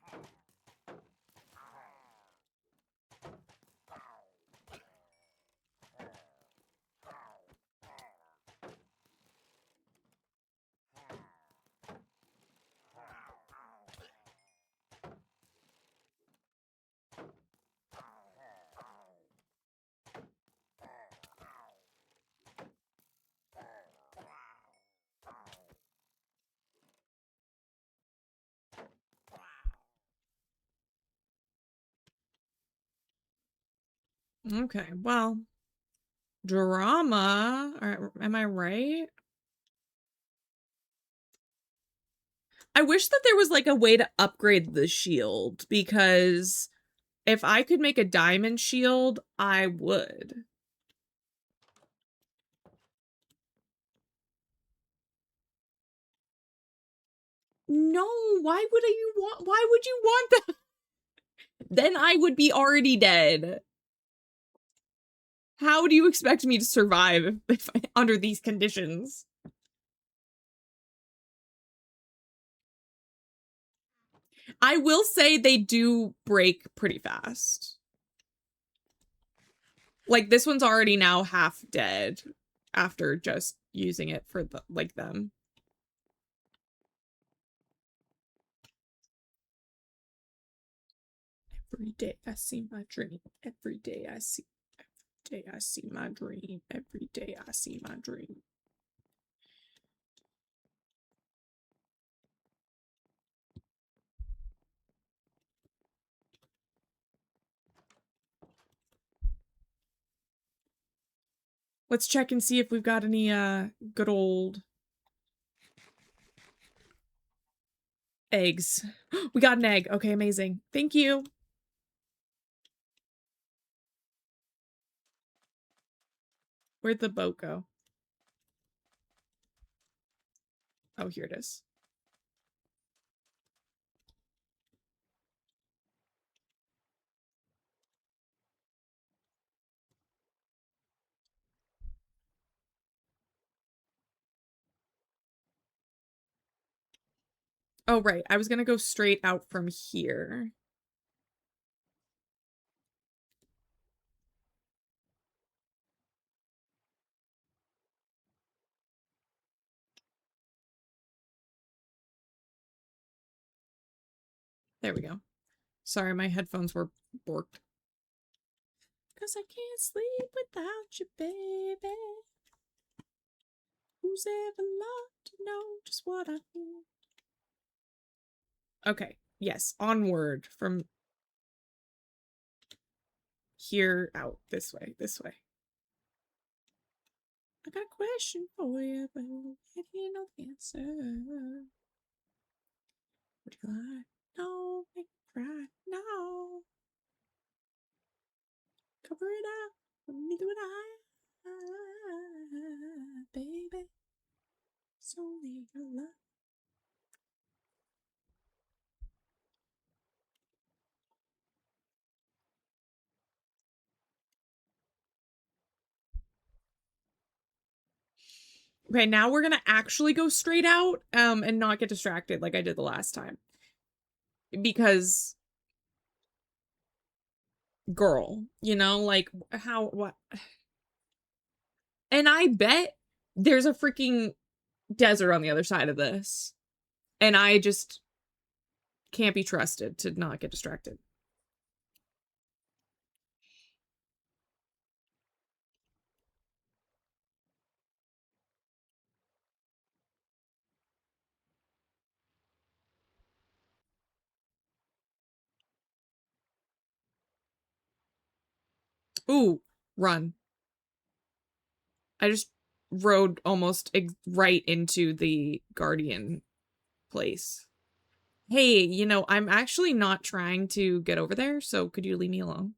Speaker 1: Okay, well, drama. Am I right? I wish that there was like a way to upgrade the shield, because if I could make a diamond shield, I would. No, why would you want that? Then I would be already dead. How do you expect me to survive under these conditions? I will say they do break pretty fast. Like, this one's already now half dead after just using it for them. Every day I see my dream. Every day I see my dream. Every day I see my dream. Let's check and see if we've got any good old eggs. We got an egg. Okay, amazing. Thank you. Where'd the boat go? Oh, here it is. Oh, right. I was gonna go straight out from here. There we go. Sorry, my headphones were borked. 'Cause I can't sleep without you, baby. Who's ever loved to know just what I feel? Okay, yes, onward from here out. This way, this way. I got a question for you, but I can't know the answer. Would you like? No, make me cry. No. Cover it up. Neither would I, baby. It's only your love. Okay, now we're gonna actually go straight out, and not get distracted like I did the last time. Because, girl, you know, like, what? And I bet there's a freaking desert on the other side of this. And I just can't be trusted to not get distracted. Ooh, run. I just rode almost right into the Guardian place. Hey, you know, I'm actually not trying to get over there, so could you leave me alone?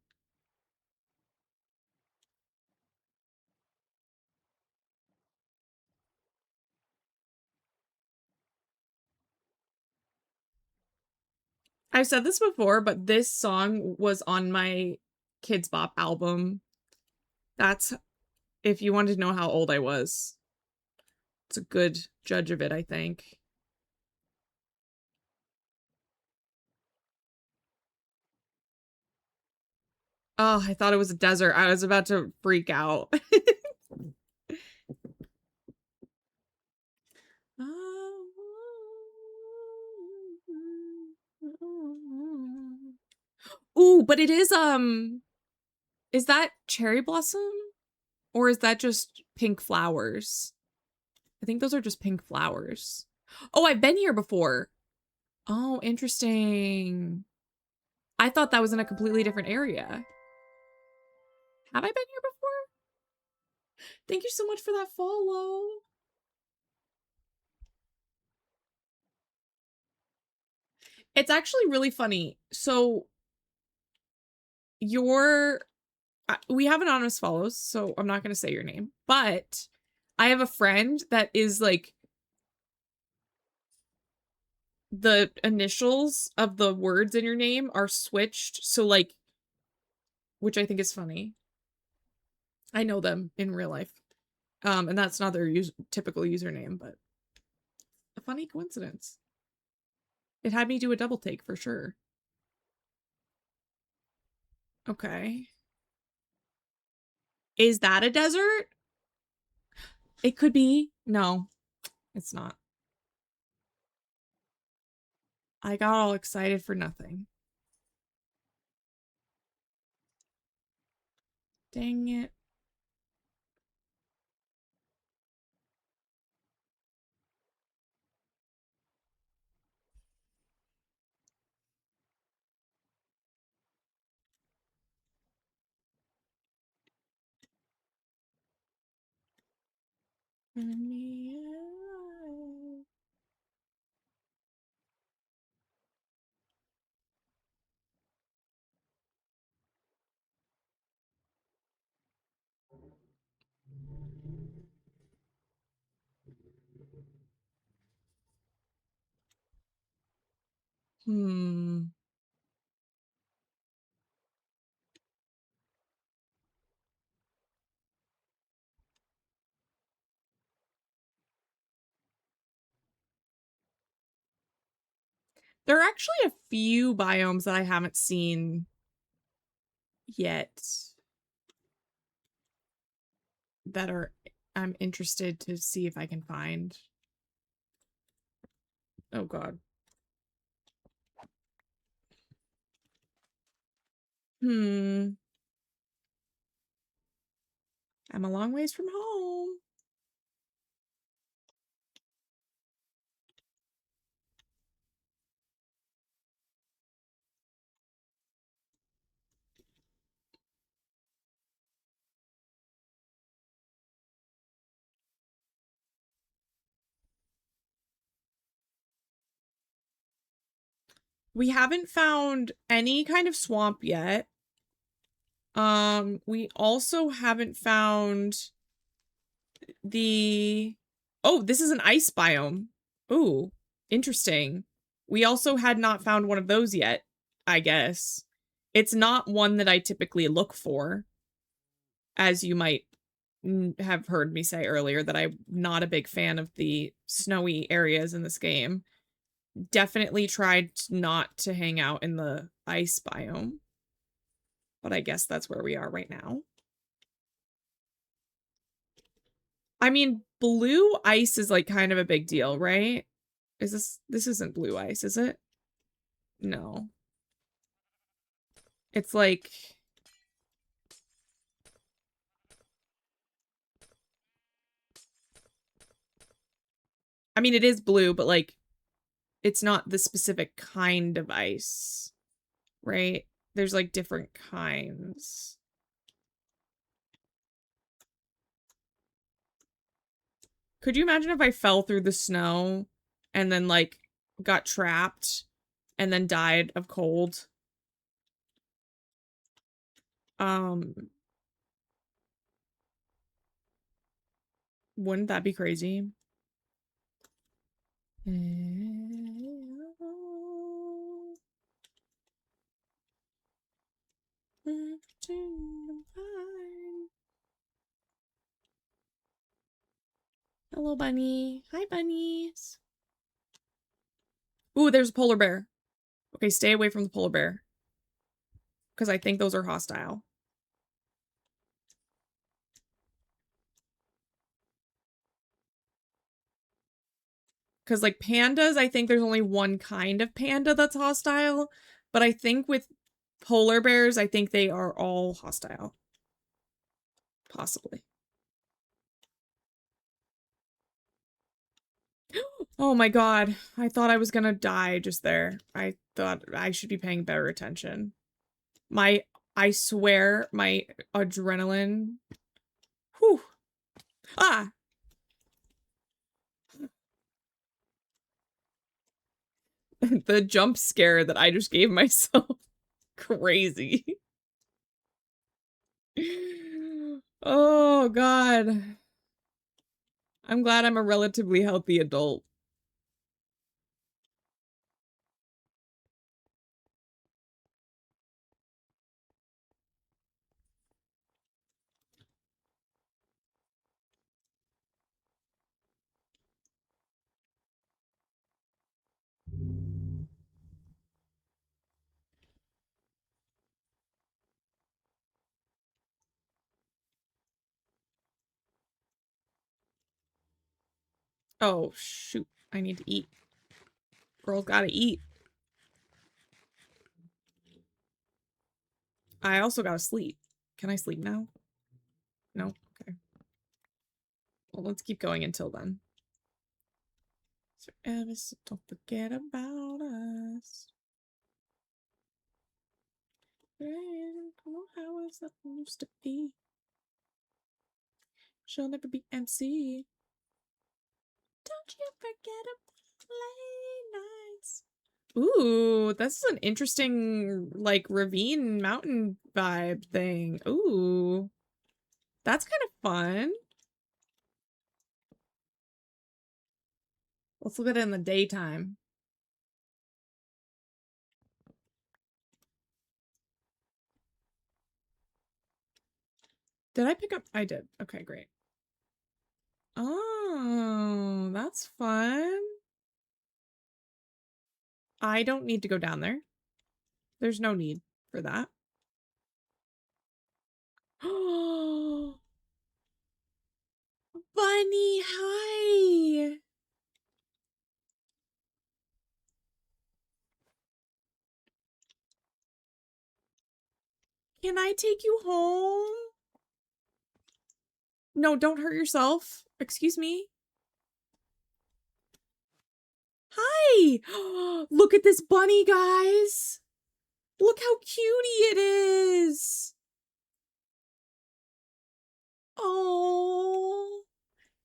Speaker 1: I've said this before, but this song was on my Kids Bop album. That's if you wanted to know how old I was. It's a good judge of it, I think. Oh, I thought it was a desert. I was about to freak out. Ooh, but it is that cherry blossom? Or is that just pink flowers? I think those are just pink flowers. Oh, I've been here before. Oh, interesting. I thought that was in a completely different area. Have I been here before? Thank you so much for that follow. It's actually really funny. So we have anonymous follows, so I'm not going to say your name, but I have a friend that is like the initials of the words in your name are switched. So like, which I think is funny. I know them in real life. And that's not their typical username, but a funny coincidence. It had me do a double take for sure. Okay. Is that a desert? It could be. No, it's not. I got all excited for nothing. Dang it. Hmm. There are actually a few biomes that I haven't seen yet that I'm interested to see if I can find. Oh god. I'm a long ways from home. We haven't found any kind of swamp yet. We also haven't found oh, this is an ice biome. Ooh, interesting. We also had not found one of those yet, I guess. It's not one that I typically look for, as you might have heard me say earlier, that I'm not a big fan of the snowy areas in this game. Definitely tried not to hang out in the ice biome. But I guess that's where we are right now. I mean, blue ice is like kind of a big deal, right? This isn't blue ice, is it? No. It's like I mean, it is blue, but like it's not the specific kind of ice, right? There's like different kinds. Could you imagine if I fell through the snow and then like got trapped and then died of cold? Wouldn't that be crazy? Hello, bunny. Hi, bunnies. Ooh, there's a polar bear. Okay, stay away from the polar bear. Because I think those are hostile. Because, like, pandas, I think there's only one kind of panda that's hostile. But I think with polar bears, I think they are all hostile. Possibly. Oh my god. I thought I was gonna die just there. I thought I should be paying better attention. My I swear my adrenaline. Whew. Ah! The jump scare that I just gave myself. Crazy. Oh, God. I'm glad I'm a relatively healthy adult. Oh, shoot. I need to eat. Girls gotta eat. I also gotta sleep. Can I sleep now? No? Okay. Well, let's keep going until then. So Elvis, don't forget about us. Come on, how is that used to be? She'll never be MC. Don't you forget about late nights. Ooh, this is an interesting, like, ravine mountain vibe thing. Ooh. That's kind of fun. Let's look at it in the daytime. Did I pick up? I did. Okay, great. Oh, that's fun. I don't need to go down there. There's no need for that. Oh, Bunny, hi. Can I take you home? No, don't hurt yourself. Excuse me. Hi. Look at this bunny, guys. Look how cutie it is. Oh,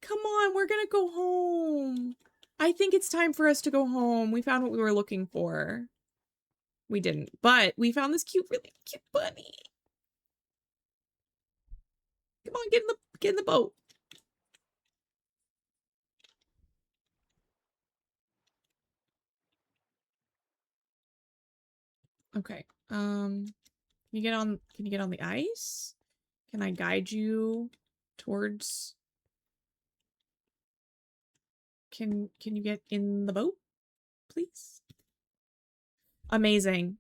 Speaker 1: come on. We're gonna go home. I think it's time for us to go home. We found what we were looking for. We didn't, but we found this really cute bunny. Come on, get in the boat. Okay. Can you get on the ice? Can I guide you towards Can you get in the boat, please? Amazing.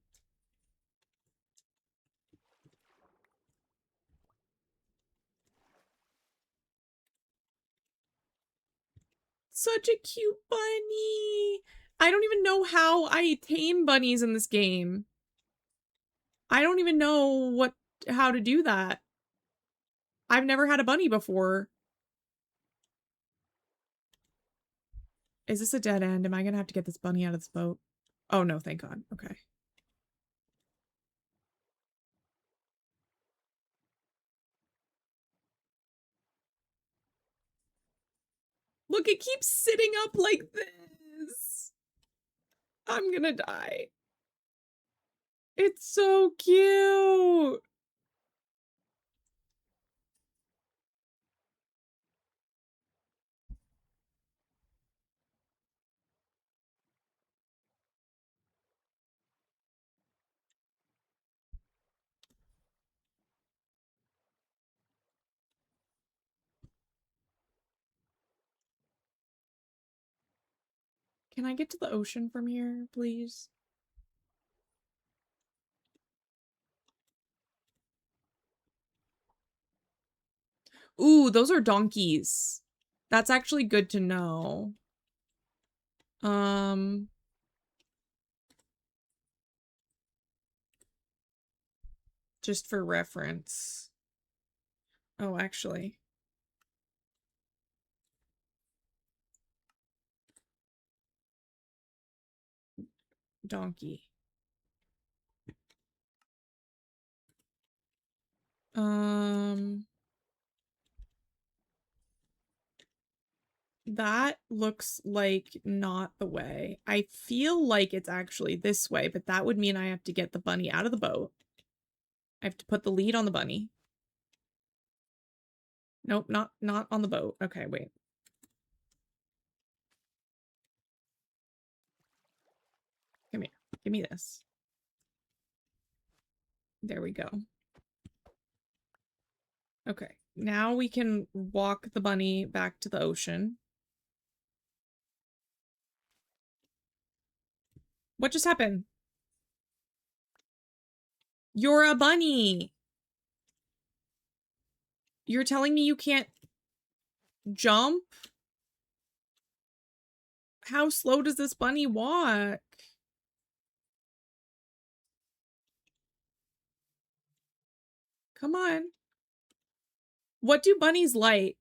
Speaker 1: Such a cute bunny. I don't even know how I tame bunnies in this game. I don't even know how to do that. I've never had a bunny before. Is this a dead end? Am I gonna have to get this bunny out of this boat? Oh no, thank God. Okay. Look, it keeps sitting up like this. I'm gonna die. It's so cute. Can I get to the ocean from here, please? Ooh, those are donkeys. That's actually good to know. Um, just for reference. Oh, actually. Donkey. That looks like not the way. I feel like it's actually this way, but that would mean I have to get the bunny out of the boat. I have to put the lead on the bunny. Nope, not on the boat. Okay, wait. Come here. Give me this. There we go. Okay, now we can walk the bunny back to the ocean. What just happened? You're a bunny. You're telling me you can't jump? How slow does this bunny walk? Come on. What do bunnies like?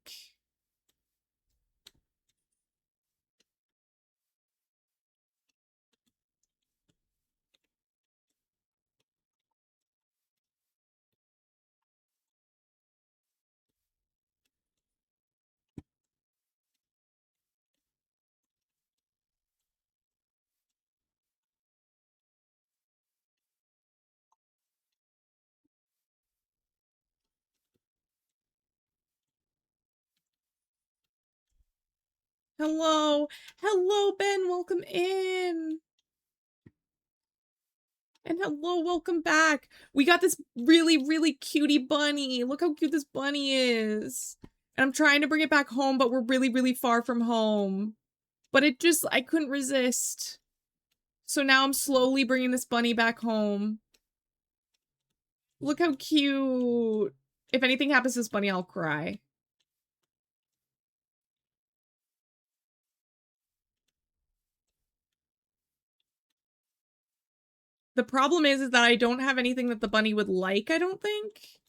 Speaker 1: Hello. Hello, Ben. Welcome in. And hello, welcome back. We got this really, really cutie bunny. Look how cute this bunny is. And I'm trying to bring it back home, but we're really, really far from home. But I couldn't resist. So now I'm slowly bringing this bunny back home. Look how cute. If anything happens to this bunny, I'll cry. The problem is that I don't have anything that the bunny would like, I don't think.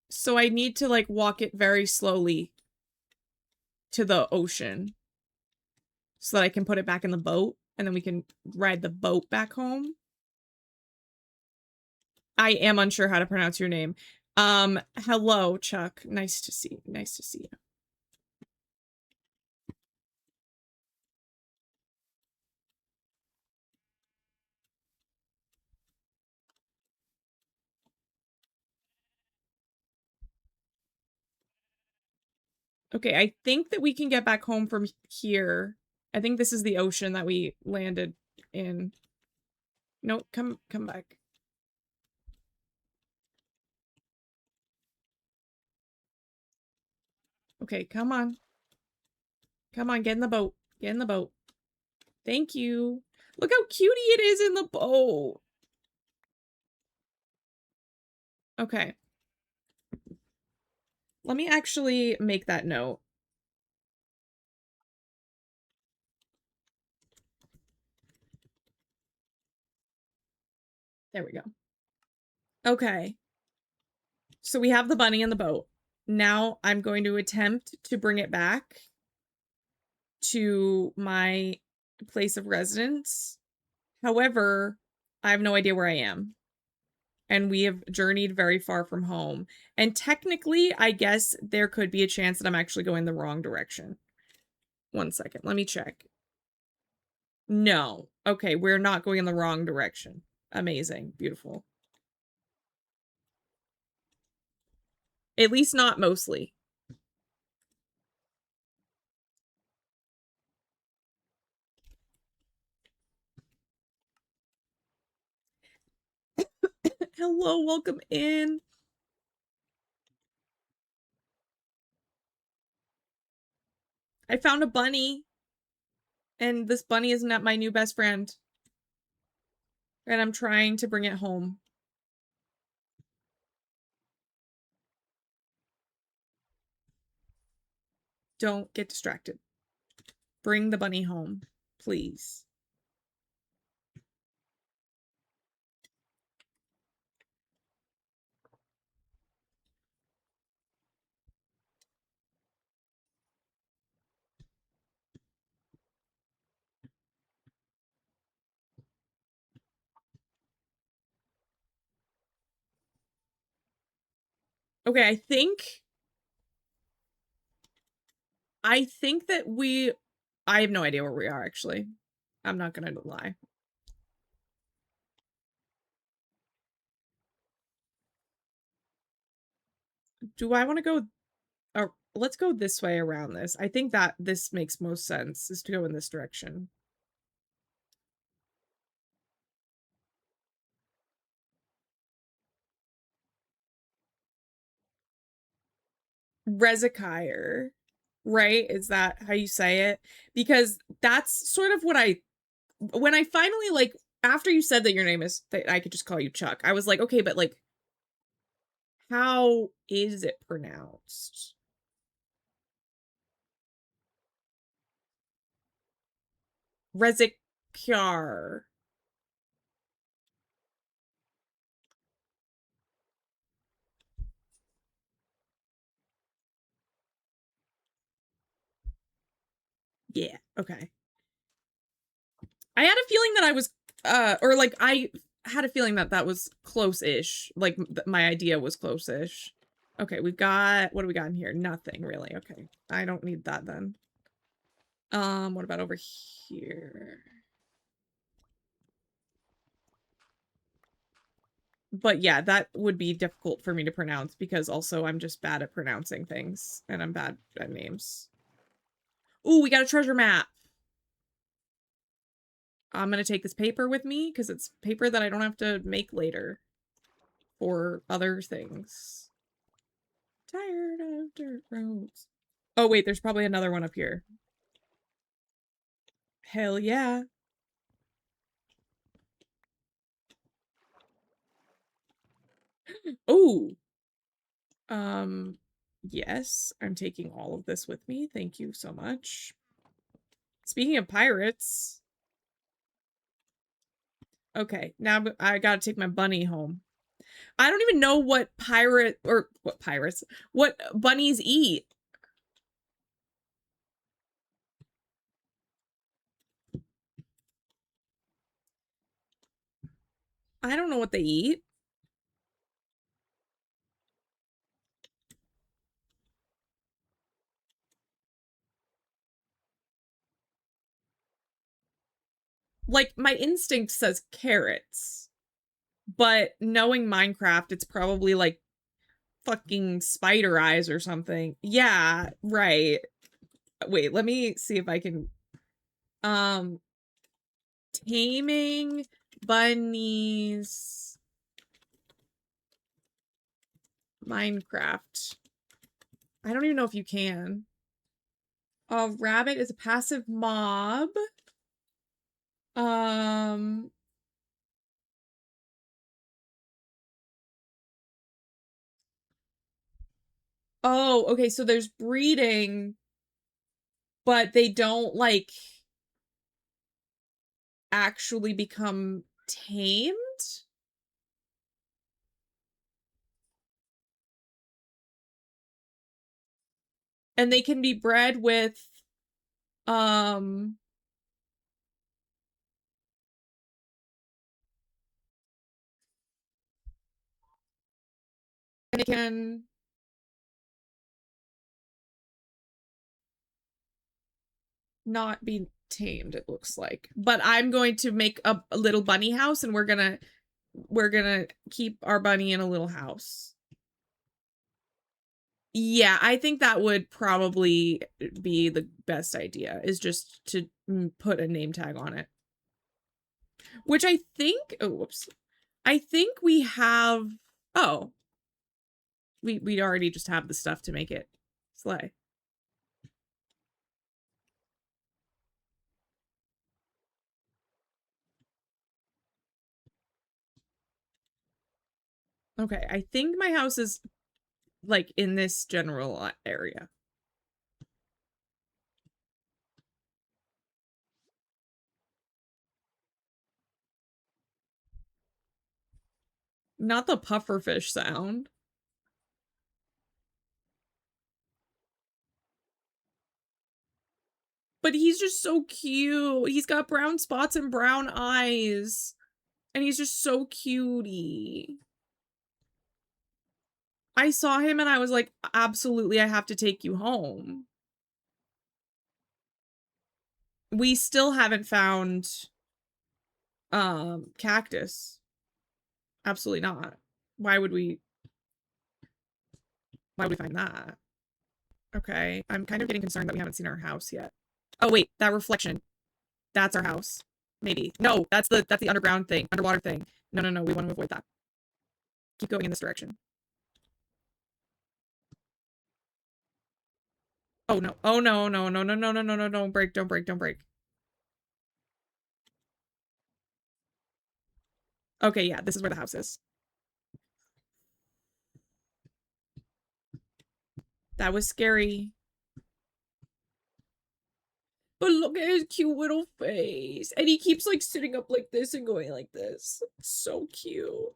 Speaker 1: So I need to, like, walk it very slowly to the ocean so that I can put it back in the boat and then we can ride the boat back home. I am unsure how to pronounce your name. Hello, Chuck. Nice to see you. Okay, I think that we can get back home from here. I think this is the ocean that we landed in. No, come back. Okay, come on. Come on, get in the boat. Get in the boat. Thank you. Look how cutie it is in the boat. Okay. Let me actually make that note. There we go. Okay. So we have the bunny in the boat. Now I'm going to attempt to bring it back to my place of residence. However, I have no idea where I am. And we have journeyed very far from home. And technically, I guess there could be a chance that I'm actually going the wrong direction. 1 second. Let me check. No. Okay, we're not going in the wrong direction. Amazing. Beautiful. At least not mostly. Hello, welcome in. I found a bunny. And this bunny is not my new best friend. And I'm trying to bring it home. Don't get distracted. Bring the bunny home, please. Okay, I think that I have no idea where we are, actually. I'm not gonna lie. Do I want to go... let's go this way around this. I think that this makes most sense, is to go in this direction. Rezekire, right? Is that how you say it? Because that's sort of what when I finally, like, after you said that your name is, that I could just call you Chuck, I was like, okay, but like, how is it pronounced? Rezekire. Yeah, okay. I had a feeling that I was, or like, I had a feeling that that was close-ish. Like, my idea was close-ish. Okay, we've got, what do we got in here? Nothing, really. Okay, I don't need that then. What about over here? But yeah, that would be difficult for me to pronounce because also I'm just bad at pronouncing things and I'm bad at names. Ooh, we got a treasure map. I'm gonna take this paper with me because it's paper that I don't have to make later for other things. Tired of dirt roads. Oh wait, there's probably another one up here. Hell yeah. Ooh. Yes, I'm taking all of this with me. Thank you so much. Speaking of pirates. Okay, now I gotta take my bunny home. I don't even know what what bunnies eat. I don't know what they eat. Like, my instinct says carrots. But knowing Minecraft, it's probably like fucking spider eyes or something. Yeah, right. Wait, let me see if I can... Taming bunnies... Minecraft. I don't even know if you can. A rabbit is a passive mob. Oh, okay, so there's breeding, but they don't, like, actually become tamed? And they can be bred with, and they can... not be tamed, it looks like. But I'm going to make a little bunny house, and we're gonna keep our bunny in a little house. Yeah, I think that would probably be the best idea, is just to put a name tag on it. Which I think, oh, whoops. I think we have, oh. We already just have the stuff to make it slay. Okay, I think my house is, like, in this general area. Not the pufferfish sound. But he's just so cute. He's got brown spots and brown eyes. And he's just so cutie. I saw him and I was like, absolutely, I have to take you home. We still haven't found Cactus. Absolutely not. Why would we find that? Okay, I'm kind of getting concerned that we haven't seen our house yet. Oh wait, that reflection. That's our house. Maybe. No, that's the underground thing, underwater thing. No, we want to avoid that. Keep going in this direction. Oh no. Oh no, don't break, don't break. Okay, yeah, this is where the house is. That was scary. But look at his cute little face. And he keeps like sitting up like this and going like this. It's so cute.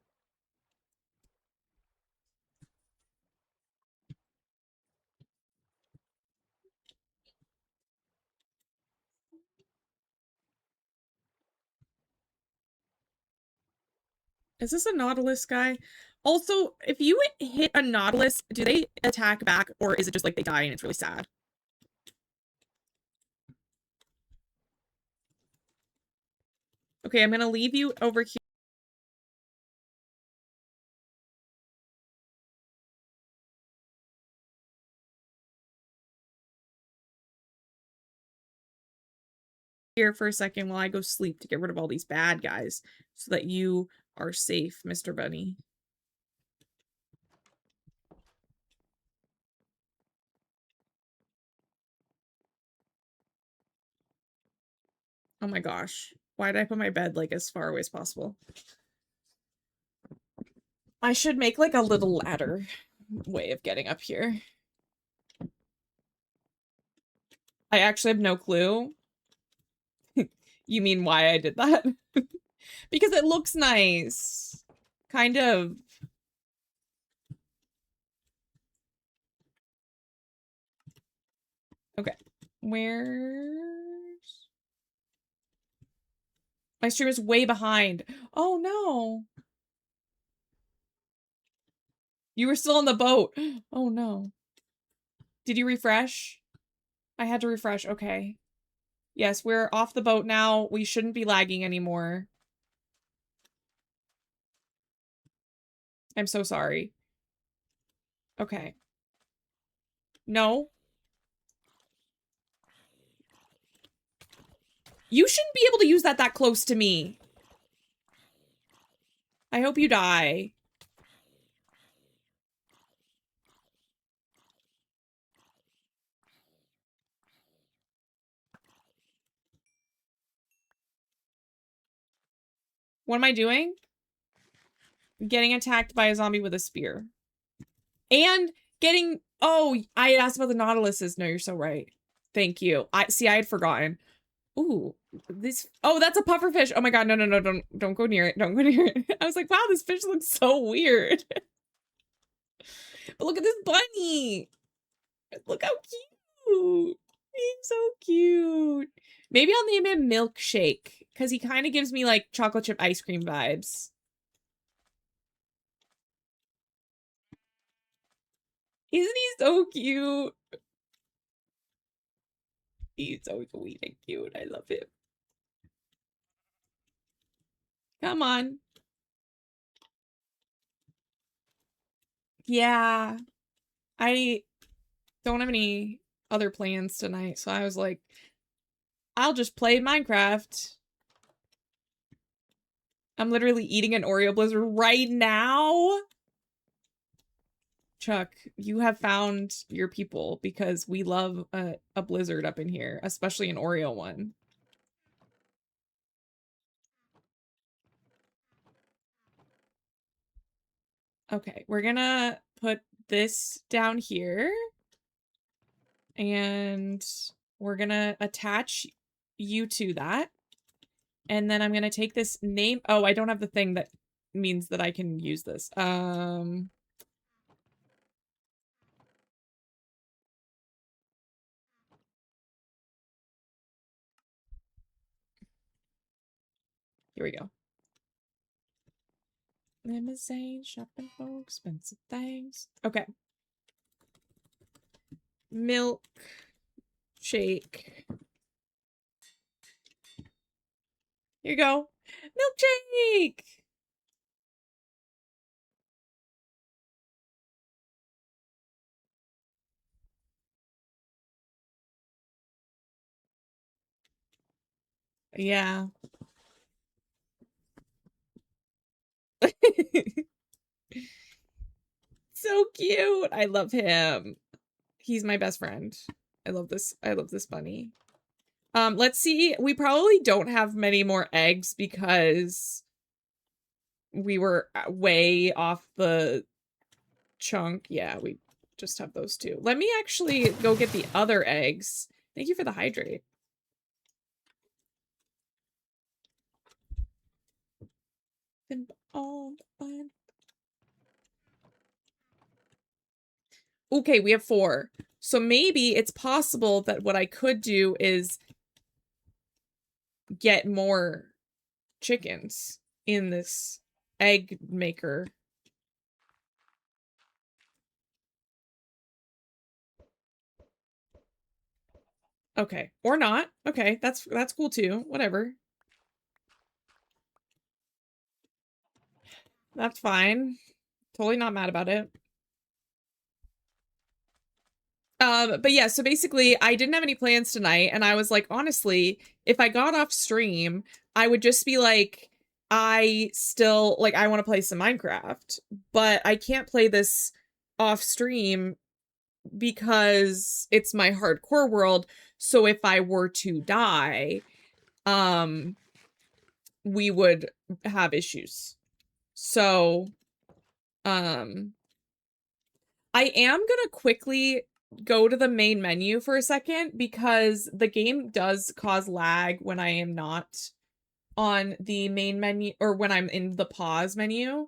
Speaker 1: Is this a Nautilus guy? Also, if you hit a Nautilus, do they attack back or is it just like they die and it's really sad? Okay, I'm gonna leave you over here for a second while I go sleep to get rid of all these bad guys so that you are safe, Mr. Bunny. Oh my gosh. Why did I put my bed like as far away as possible? I should make like a little ladder way of getting up here. I actually have no clue. You mean why I did that? Because it looks nice. Kind of. Okay. Where's... My stream is way behind. Oh no. You were still on the boat. Oh no. Did you refresh? I had to refresh. Okay. Yes, we're off the boat now. We shouldn't be lagging anymore. I'm so sorry. Okay. No. You shouldn't be able to use that close to me. I hope you die. What am I doing? Getting attacked by a zombie with a spear. And getting... Oh, I asked about the Nautiluses. No, you're so right. Thank you. I had forgotten. Ooh, this... Oh, that's a pufferfish. Oh my god, no, don't go near it. Don't go near it. I was like, wow, this fish looks so weird. But look at this bunny. Look how cute. He's so cute. Maybe I'll name him Milkshake, because he kind of gives me, like, chocolate chip ice cream vibes. Isn't he so cute? He's so sweet and cute. I love him. Come on. Yeah. I don't have any other plans tonight, so I was like, I'll just play Minecraft. I'm literally eating an Oreo Blizzard right now. Chuck, you have found your people because we love a Blizzard up in here, especially an Oreo one. Okay, we're gonna put this down here. And we're gonna attach you to that. And then I'm gonna take this name. Oh, I don't have the thing that means that I can use this. Here we go. Limousine, shopping for expensive things. Okay. Milk shake. Here you go. Milkshake! Yeah. So cute. I love him. He's my best friend. I love this. I love this bunny. Let's see. We probably don't have many more eggs because we were way off the chunk. Yeah, we just have those two. Let me actually go get the other eggs. Thank you for the hydrate. Okay, we have 4. So maybe it's possible that what I could do is get more chickens in this egg maker. Okay, or not. Okay, that's cool too. Whatever. That's fine. Totally not mad about it. But yeah, so basically I didn't have any plans tonight and I was like, honestly, if I got off stream, I would just be like, I want to play some Minecraft, but I can't play this off stream because it's my hardcore world. So if I were to die, we would have issues. So, I am gonna quickly go to the main menu for a second because the game does cause lag when I am not on the main menu or when I'm in the pause menu.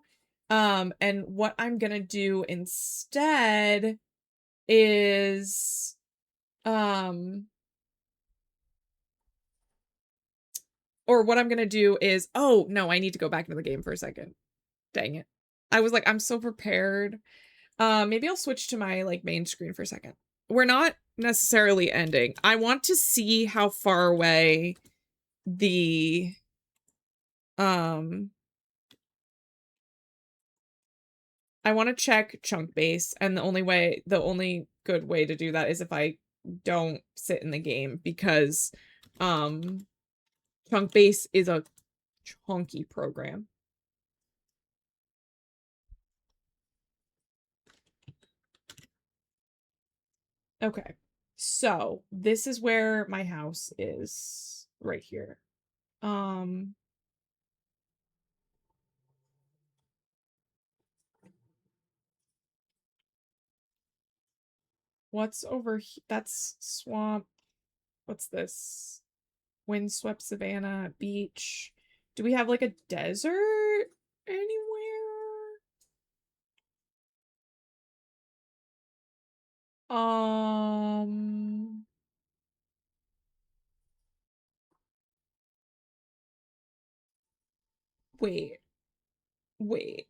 Speaker 1: And what I'm gonna do instead is, or what I'm gonna do is, oh no, I need to go back into the game for a second. Dang it. I was like, I'm so prepared. Maybe I'll switch to my like main screen for a second. We're not necessarily ending. I want to see how far away the I want to check chunk base, and the only good way to do that is if I don't sit in the game because chunk base is a chunky program. Okay. So, this is where my house is right here. What's over here? That's swamp. What's this? Windswept savanna, beach. Do we have like a desert anywhere? Wait. Wait.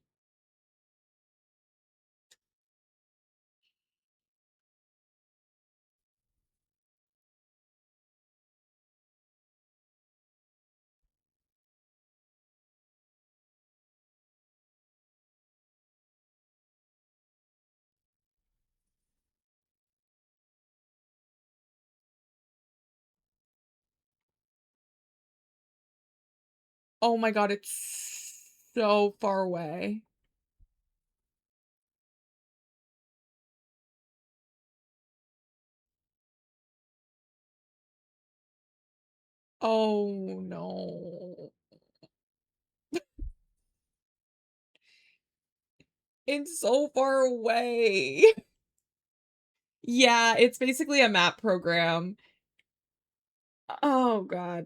Speaker 1: Oh my god, it's so far away. Oh no. It's so far away. Yeah, it's basically a map program. Oh god.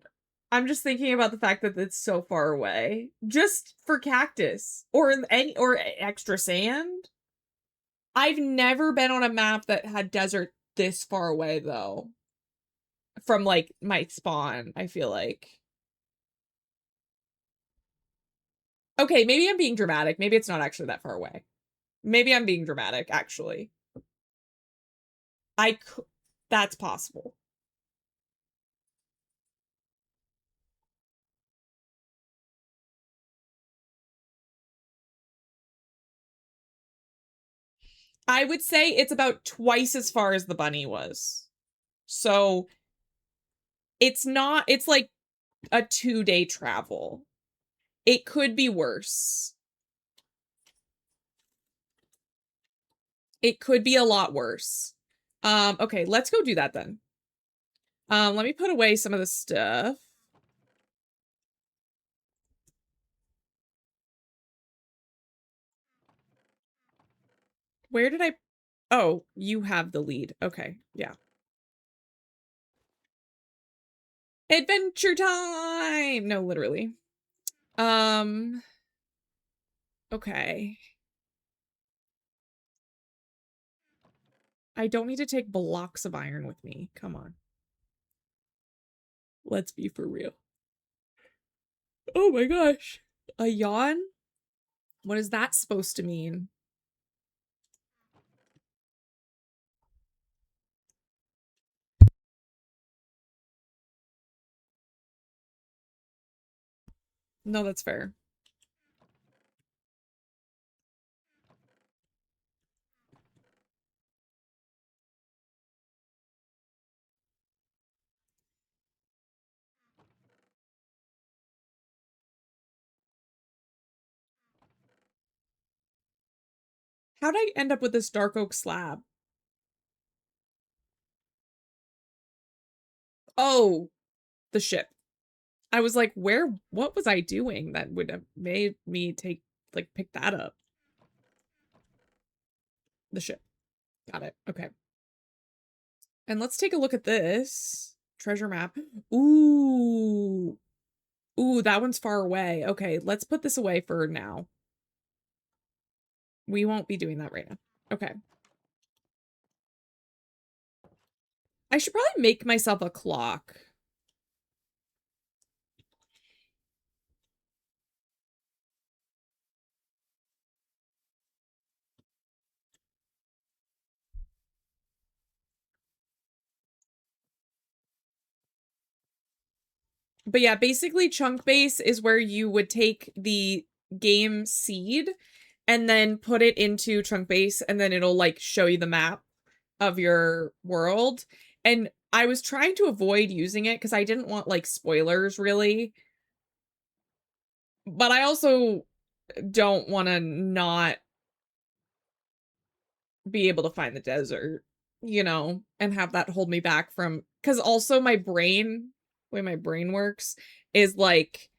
Speaker 1: I'm just thinking about the fact that it's so far away. Just for cactus or extra sand. I've never been on a map that had desert this far away though. From like my spawn, I feel like. Okay, maybe I'm being dramatic. Maybe it's not actually that far away. Maybe I'm being dramatic, actually. That's possible. I would say it's about twice as far as the bunny was. So it's like a 2-day travel. It could be worse. It could be a lot worse. Okay, let's go do that then. Let me put away some of the stuff. Where did I... Oh, you have the lead. Okay, yeah. Adventure time! No, literally. Okay. I don't need to take blocks of iron with me. Come on. Let's be for real. Oh my gosh. A yawn? What is that supposed to mean? No, that's fair. How'd I end up with this dark oak slab? Oh, the ship. I was like, what was I doing that would have made me pick that up? The ship. Got it. Okay. And let's take a look at this treasure map. Ooh. Ooh, that one's far away. Okay, let's put this away for now. We won't be doing that right now. Okay. I should probably make myself a clock. But yeah, basically chunk base is where you would take the game seed and then put it into chunk base and then it'll like show you the map of your world. And I was trying to avoid using it because I didn't want like spoilers really. But I also don't want to not be able to find the desert, you know, and have that hold me back from, because also my brain, the way my brain works is like,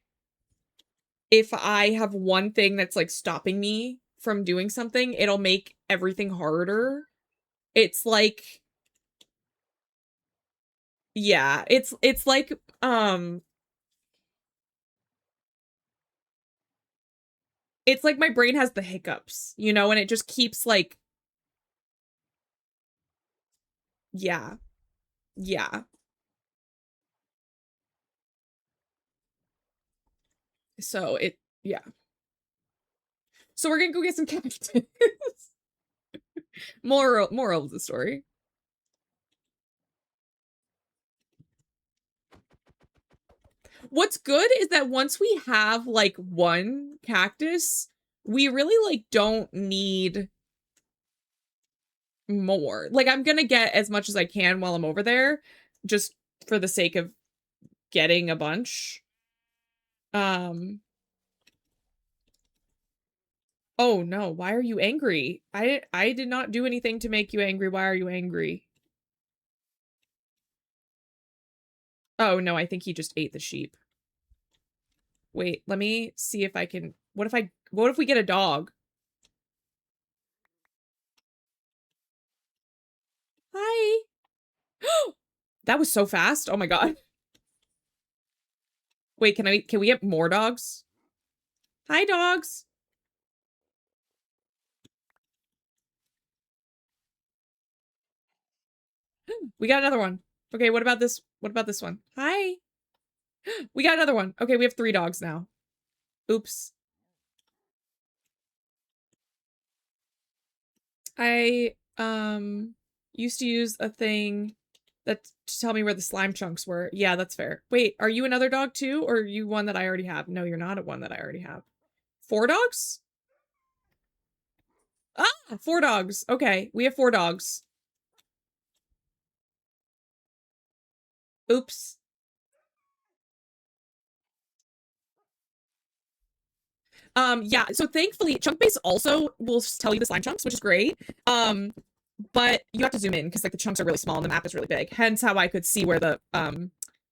Speaker 1: if I have one thing that's like stopping me from doing something, it'll make everything harder. It's like, yeah, it's like, it's like my brain has the hiccups, you know, and it just keeps like, yeah, yeah. So yeah. So we're gonna go get some cactus. Moral of the story. What's good is that once we have like one cactus, we really like don't need more. Like I'm gonna get as much as I can while I'm over there, just for the sake of getting a bunch. Oh no, why are you angry? I did not do anything to make you angry. Why are you angry? Oh no, I think he just ate the sheep. Wait, let me see if I can, what if we get a dog? Hi. That was so fast. Oh my god. Wait, can we get more dogs? Hi, dogs. We got another one. Okay, what about this? What about this one? Hi. We got another one. Okay, we have 3 dogs now. Oops. I used to use a thing that to tell me where the slime chunks were. Yeah, that's fair. Wait, are you another dog too, or are you one that I already have? No, you're not one that I already have. 4 dogs? Ah, 4 dogs. Okay, we have 4 dogs. Oops. Yeah, so thankfully, chunk base also will tell you the slime chunks, which is great. But you have to zoom in because like the chunks are really small and the map is really big. Hence how I could see where the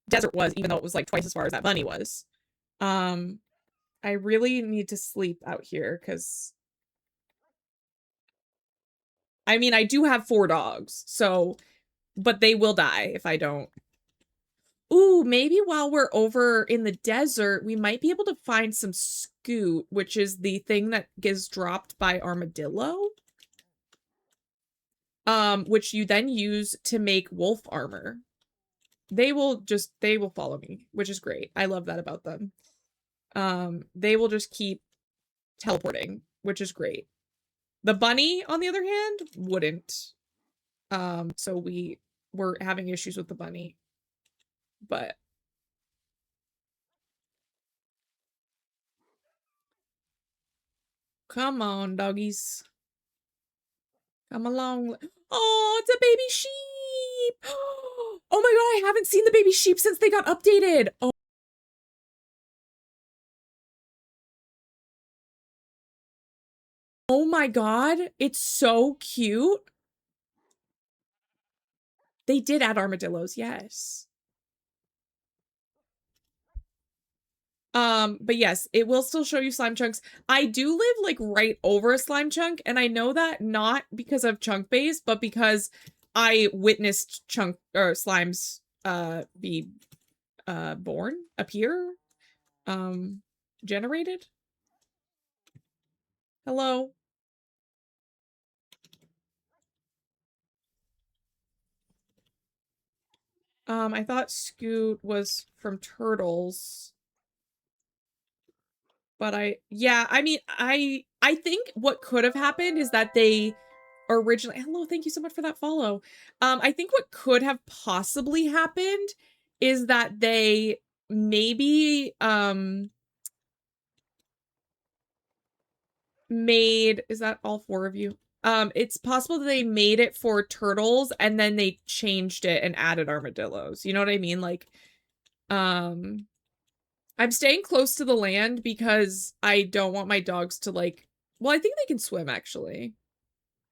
Speaker 1: desert was, even though it was like twice as far as that bunny was. I really need to sleep out here because I mean I do have 4 dogs, so but they will die if I don't. Ooh, maybe while we're over in the desert, we might be able to find some scoot, which is the thing that gets dropped by Armadillo. Which you then use to make wolf armor. They will follow me, which is great. I love that about them. They will just keep teleporting, which is great. The bunny, on the other hand, wouldn't. So we're having issues with the bunny. But come on, doggies. Come along. Oh, it's a baby sheep. Oh my god, I haven't seen the baby sheep since they got updated. Oh. Oh my god, it's so cute. They did add armadillos, yes. But yes, it will still show you slime chunks. I do live like right over a slime chunk, and I know that not because of chunk base, but because I witnessed chunk or slimes be appear, generated. Hello. I thought Scoot was from Turtles. But I mean, I think what could have happened is that they originally, hello, thank you so much for that follow. I think what could have possibly happened is that they maybe, made, is that all 4 of you? It's possible that they made it for turtles and then they changed it and added armadillos. You know what I mean? Like, I'm staying close to the land because I don't want my dogs to like, well, I think they can swim actually.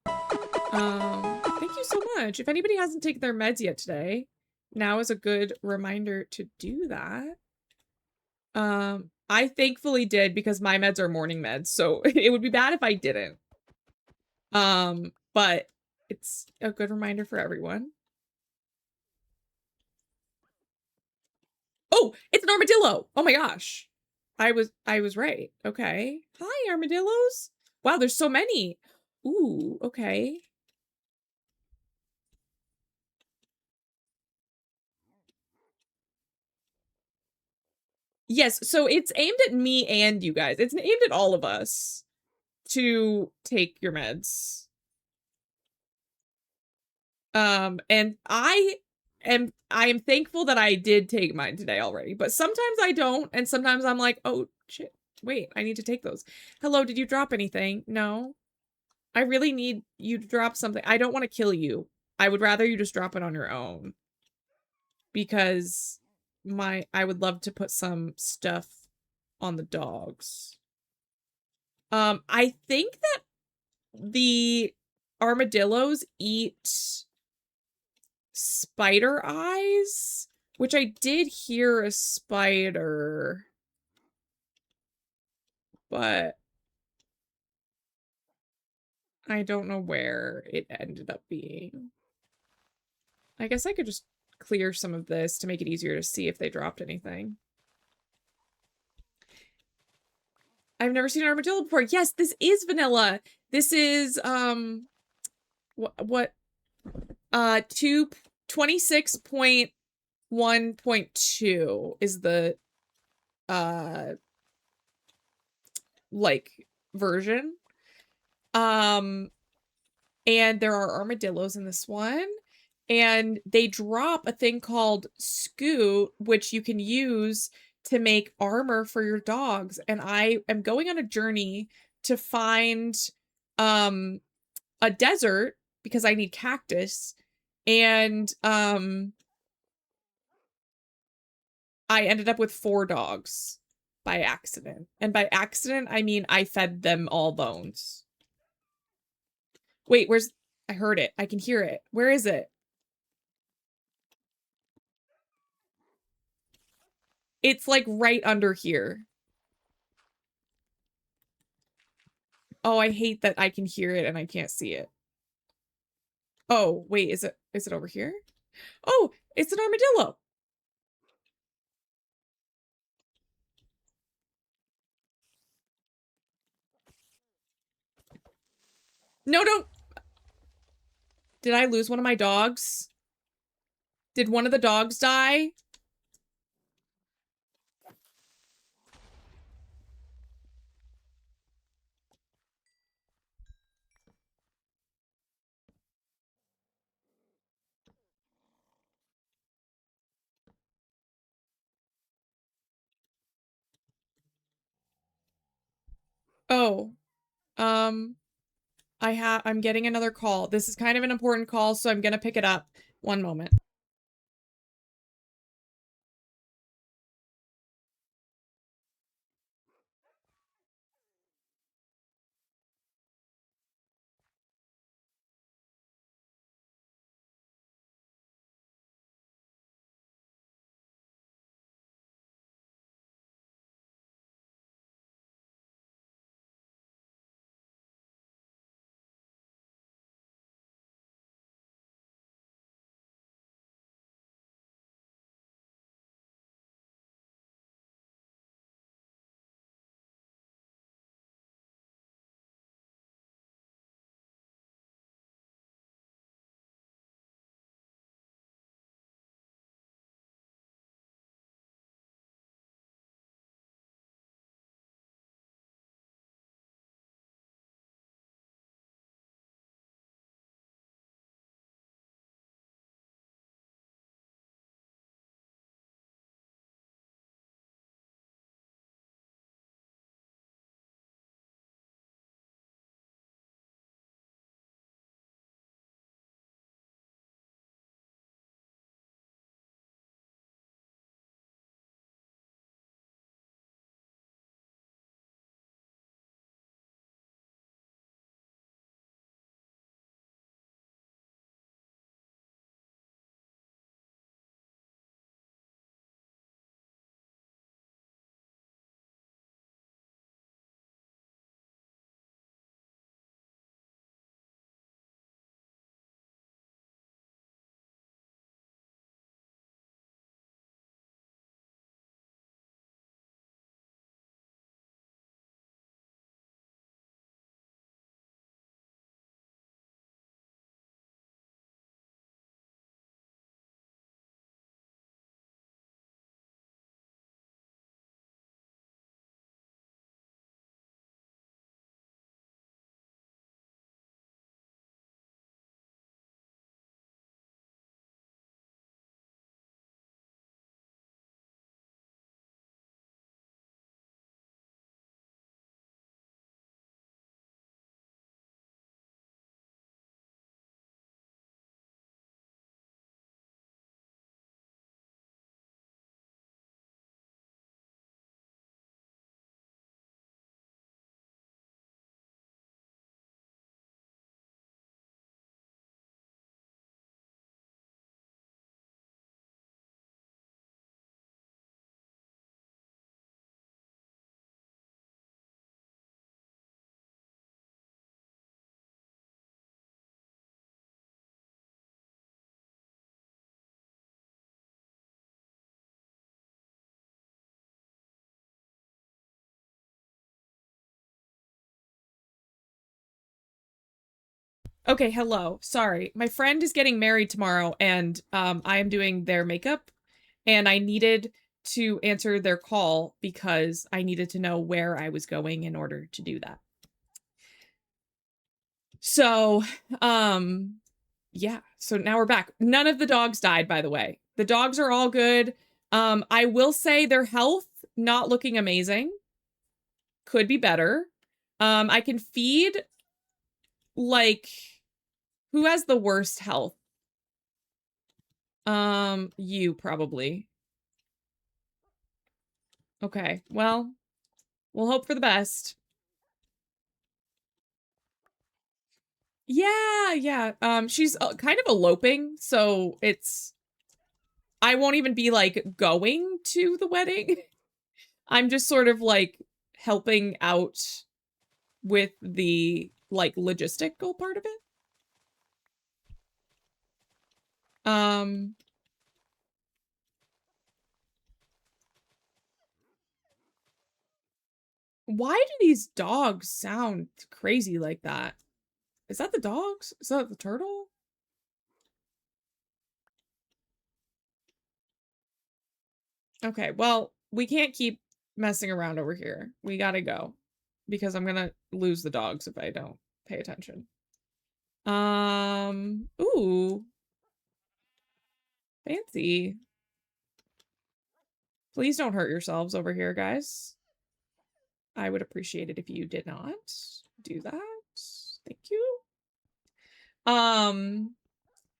Speaker 1: Thank you so much. If anybody hasn't taken their meds yet today, now is a good reminder to do that. I thankfully did because my meds are morning meds, so it would be bad if I didn't. But it's a good reminder for everyone. Oh, it's an armadillo. Oh my gosh. I was right. Okay. Hi, armadillos. Wow, there's so many. Ooh, okay. Yes, so it's aimed at me and you guys. It's aimed at all of us to take your meds. And I am thankful that I did take mine today already, but sometimes I don't, and sometimes I'm like, oh shit, wait, I need to take those. Hello, did you drop anything? No. I really need you to drop something. I don't want to kill you. I would rather you just drop it on your own. Because I would love to put some stuff on the dogs. I think that the armadillos eat spider eyes, which I did hear a spider, but I don't know where it ended up being. I guess I could just clear some of this to make it easier to see if they dropped anything. I've never seen an armadillo before. Yes, this is vanilla. This is, what 26.1.2 is the, like, version. and there are armadillos in this one, and they drop a thing called Scoot, which you can use to make armor for your dogs, and I am going on a journey to find a desert because I need cactus, and I ended up with 4 dogs by accident. And by accident, I mean I fed them all bones. Wait, where's... I heard it. I can hear it. Where is it? It's like right under here. Oh, I hate that I can hear it and I can't see it. Oh, wait, is it over here? Oh, it's an armadillo. No, don't. Did I lose one of my dogs? Did one of the dogs die? Oh, I'm getting another call. This is kind of an important call, so I'm gonna pick it up. One moment. Okay, hello. Sorry. My friend is getting married tomorrow, and I am doing their makeup, and I needed to answer their call because I needed to know where I was going in order to do that. So, yeah. So now we're back. None of the dogs died, by the way. The dogs are all good. I will say their health not looking amazing. Could be better. I can feed, like, who has the worst health? You probably. Okay, well, we'll hope for the best. Yeah, yeah. She's kind of eloping, so I won't even be like going to the wedding. I'm just sort of like helping out with the like logistical part of it. Um, why do these dogs sound crazy like that? Is that the dogs? Is that the turtle? Okay, well, we can't keep messing around over here. We gotta go. Because I'm gonna lose the dogs if I don't pay attention. Ooh. Fancy. Please don't hurt yourselves over here, guys. I would appreciate it if you did not do that. Thank you.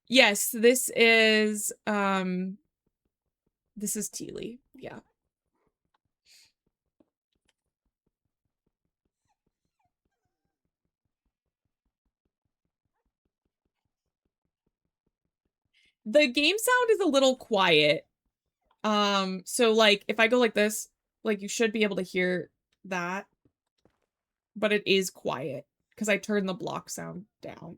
Speaker 1: Yes, this is Teely. Yeah. The game sound is a little quiet. So like if I go like this, like you should be able to hear that, but it is quiet because I turned the block sound down.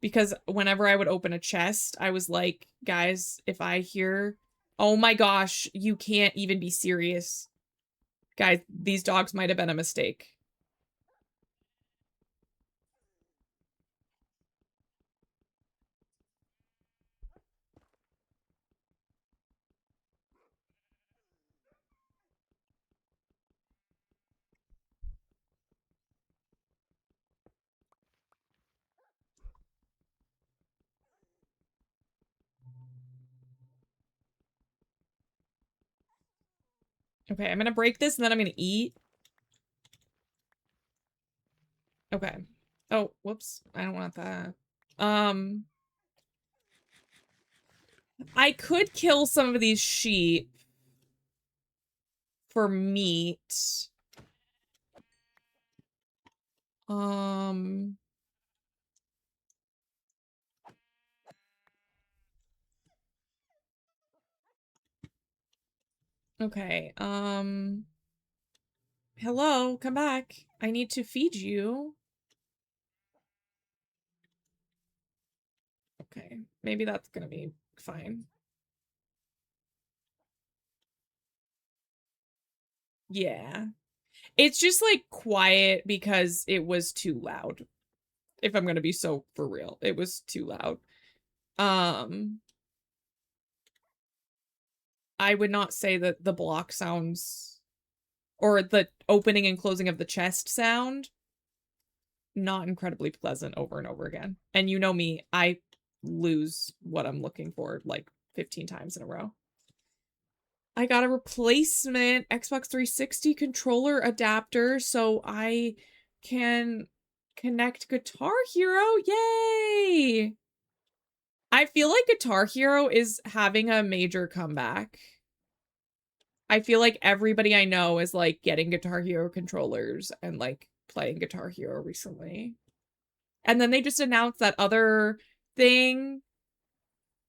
Speaker 1: Because whenever I would open a chest, I was like, guys, if I hear, oh my gosh, you can't even be serious. Guys, these dogs might have been a mistake. Okay, I'm gonna break this and then I'm gonna eat. Okay. Oh, whoops. I don't want that. I could kill some of these sheep for meat. Um, okay. Hello, come back. I need to feed you. Okay, maybe that's gonna be fine. Yeah. It's just like quiet because it was too loud. If I'm gonna be so for real, it was too loud. I would not say that the block sounds or the opening and closing of the chest sound not incredibly pleasant over and over again. And you know me, I lose what I'm looking for like 15 times in a row. I got a replacement Xbox 360 controller adapter so I can connect Guitar Hero. Yay! I feel like Guitar Hero is having a major comeback. I feel like everybody I know is like getting Guitar Hero controllers and like playing Guitar Hero recently. And then they just announced that other thing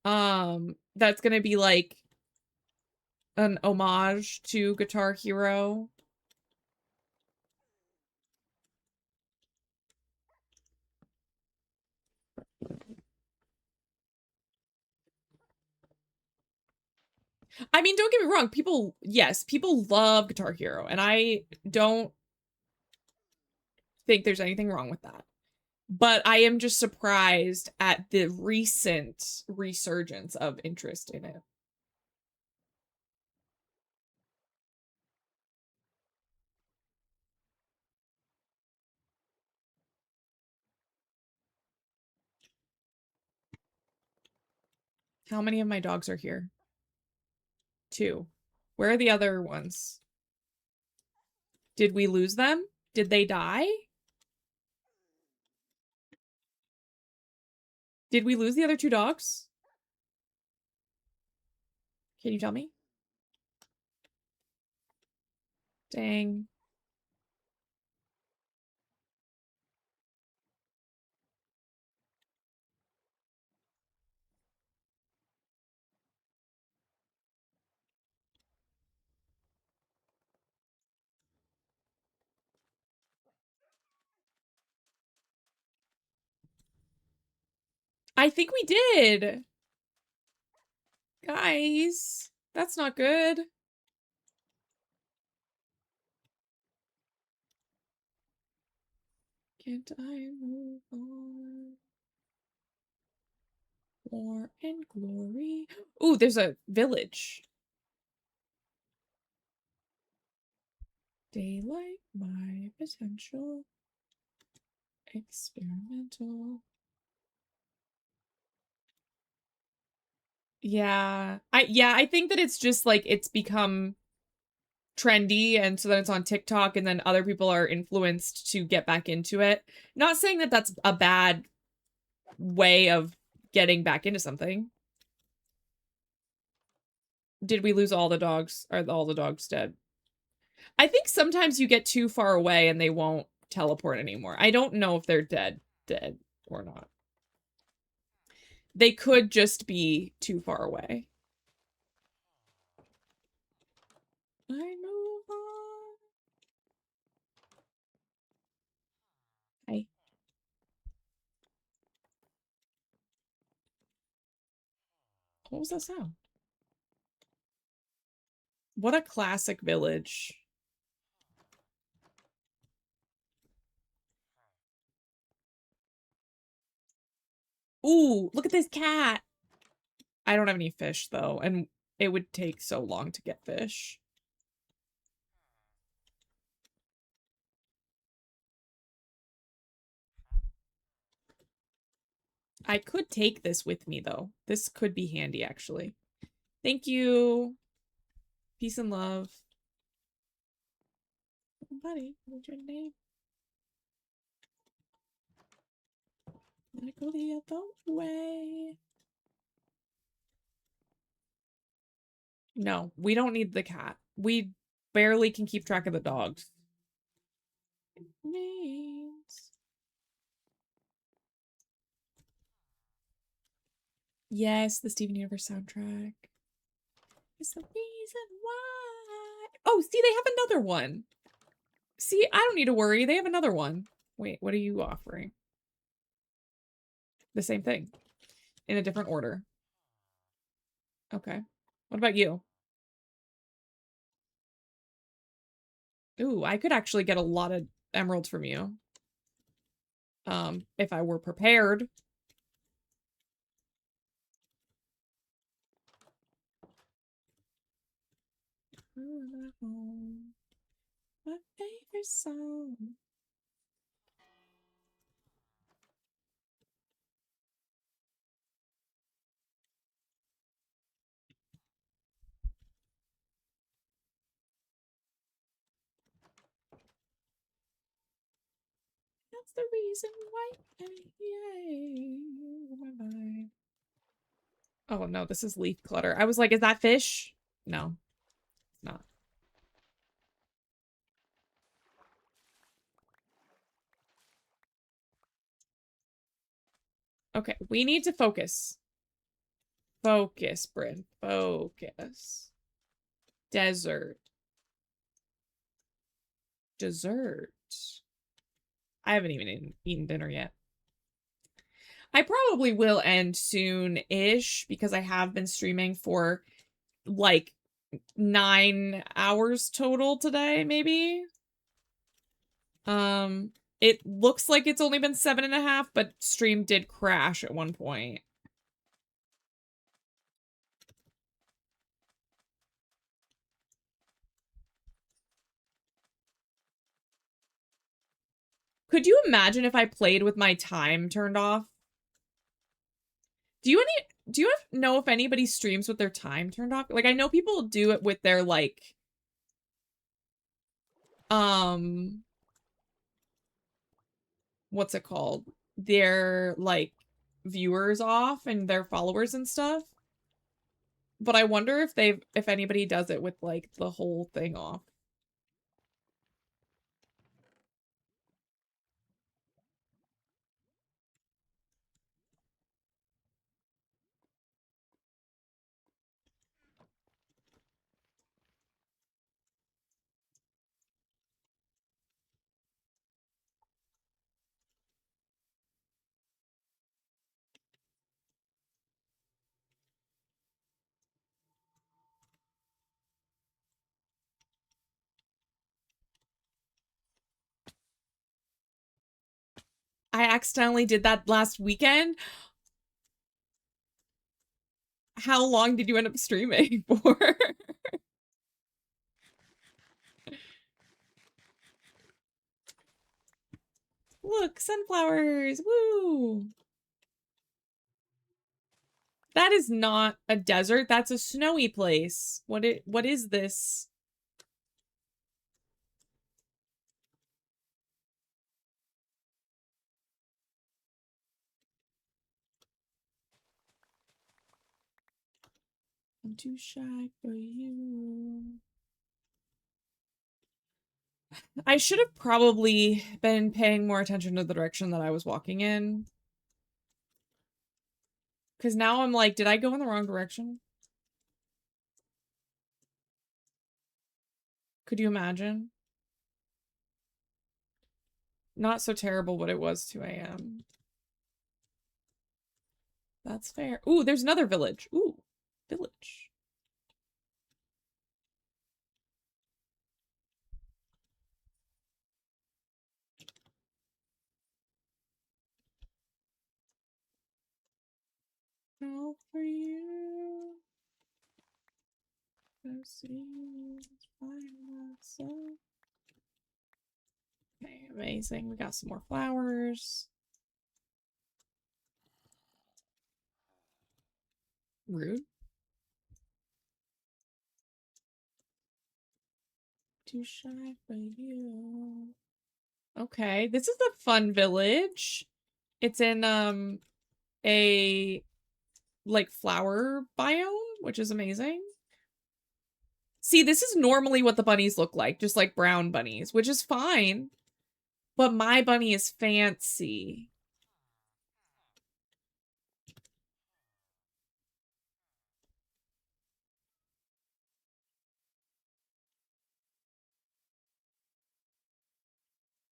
Speaker 1: that's going to be like an homage to Guitar Hero. I mean, don't get me wrong, people love Guitar Hero and I don't think there's anything wrong with that. But I am just surprised at the recent resurgence of interest in it. How many of my dogs are here? 2. Where are the other ones? Did we lose them? Did they die? Did we lose the other 2 dogs? Can you tell me? Dang. I think we did. Guys, that's not good. Can't I move on? War and glory. Ooh, there's a village. Daylight, my potential. Experimental. Yeah. I think that it's just like it's become trendy, and so then it's on TikTok, and then other people are influenced to get back into it. Not saying that that's a bad way of getting back into something. Did we lose all the dogs? Are all the dogs dead? I think sometimes you get too far away and they won't teleport anymore. I don't know if they're dead or not. They could just be too far away. I move on. Hi. What was that sound? What a classic village. Ooh, look at this cat. I don't have any fish, though, and it would take so long to get fish. I could take this with me, though. This could be handy, actually. Thank you. Peace and love. Buddy, what's your name? I go the other way. No, we don't need the cat. We barely can keep track of the dogs. Names. Yes, the Steven Universe soundtrack. It's the reason why. Oh, see, they have another one. See, I don't need to worry. They have another one. Wait, what are you offering? The same thing. In a different order. Okay. What about you? Ooh, I could actually get a lot of emeralds from you. If I were prepared. My favorite song. That's the reason why. Yay. Bye-bye. Oh no, this is leaf clutter. I was like, is that fish? No, it's not. Okay, we need to focus. Focus, Bryn. Focus. Desert. Dessert. I haven't even eaten dinner yet. I probably will end soon-ish because I have been streaming for like 9 hours total today, maybe. It looks like it's only been 7.5, but stream did crash at one point. Could you imagine if I played with my time turned off? Do you do you know if anybody streams with their time turned off? Like, I know people do it with their, like, what's it called? Their, like, viewers off and their followers and stuff. But I wonder if anybody does it with, like, the whole thing off. I accidentally did that last weekend. How long did you end up streaming for? Look, sunflowers. Woo! That is not a desert. That's a snowy place. What is this? I'm too shy for you. I should have probably been paying more attention to the direction that I was walking in. Because now I'm like, did I go in the wrong direction? Could you imagine? Not so terrible, but it was 2 a.m. That's fair. Ooh, there's another village. Ooh, village. All for you. I see you by myself. Okay, amazing. We got some more flowers. Rude. Too shy for you. Okay, this is a fun village. It's in a like flower biome, which is amazing. See, this is normally what the bunnies look like, just like brown bunnies, which is fine. But my bunny is fancy.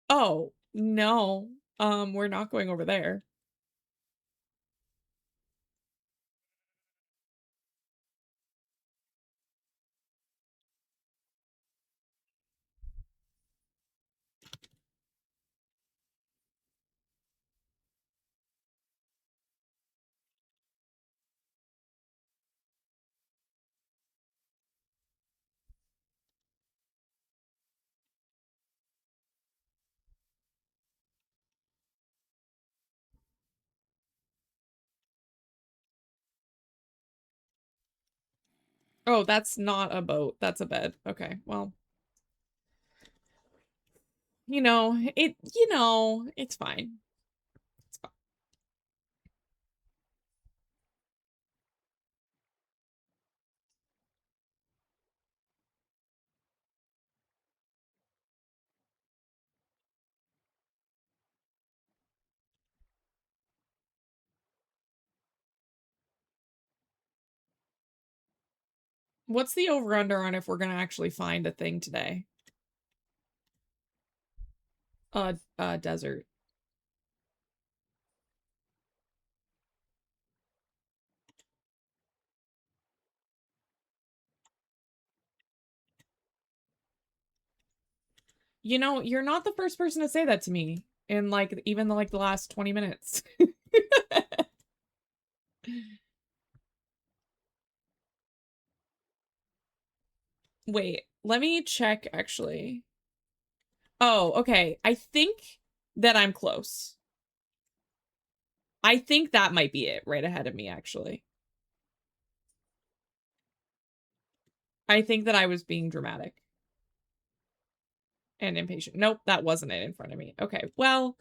Speaker 1: Oh, no. We're not going over there. Oh, that's not a boat. That's a bed. Okay, well. It's fine. It's fine. What's the over-under on if we're gonna actually find a thing today? Desert. You know, you're not the first person to say that to me in like even the last 20 minutes. Wait, let me check actually. Oh, okay. I think that I'm close. I think that might be it right ahead of me actually. I think that I was being dramatic. And impatient. Nope, that wasn't it in front of me. Okay, well,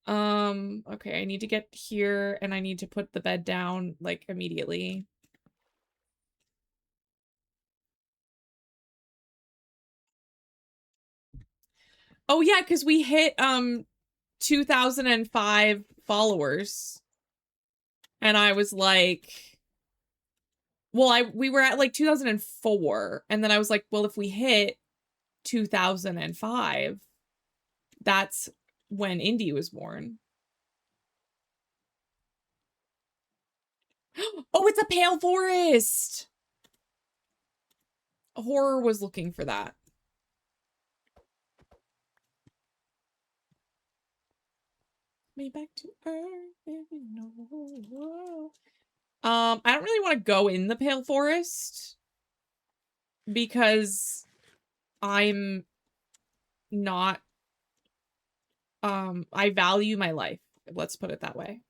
Speaker 1: okay, I need to get here and I need to put the bed down, like, immediately. Oh yeah, because we hit, 2005 followers. And I was like, well, we were at like 2004. And then I was like, well, if we hit 2005, that's when Indy was born. Oh, it's a pale forest. Horror was looking for that. Me back to Earth, baby, no. I don't really want to go in the pale forest because I'm not, I value my life. Let's put it that way.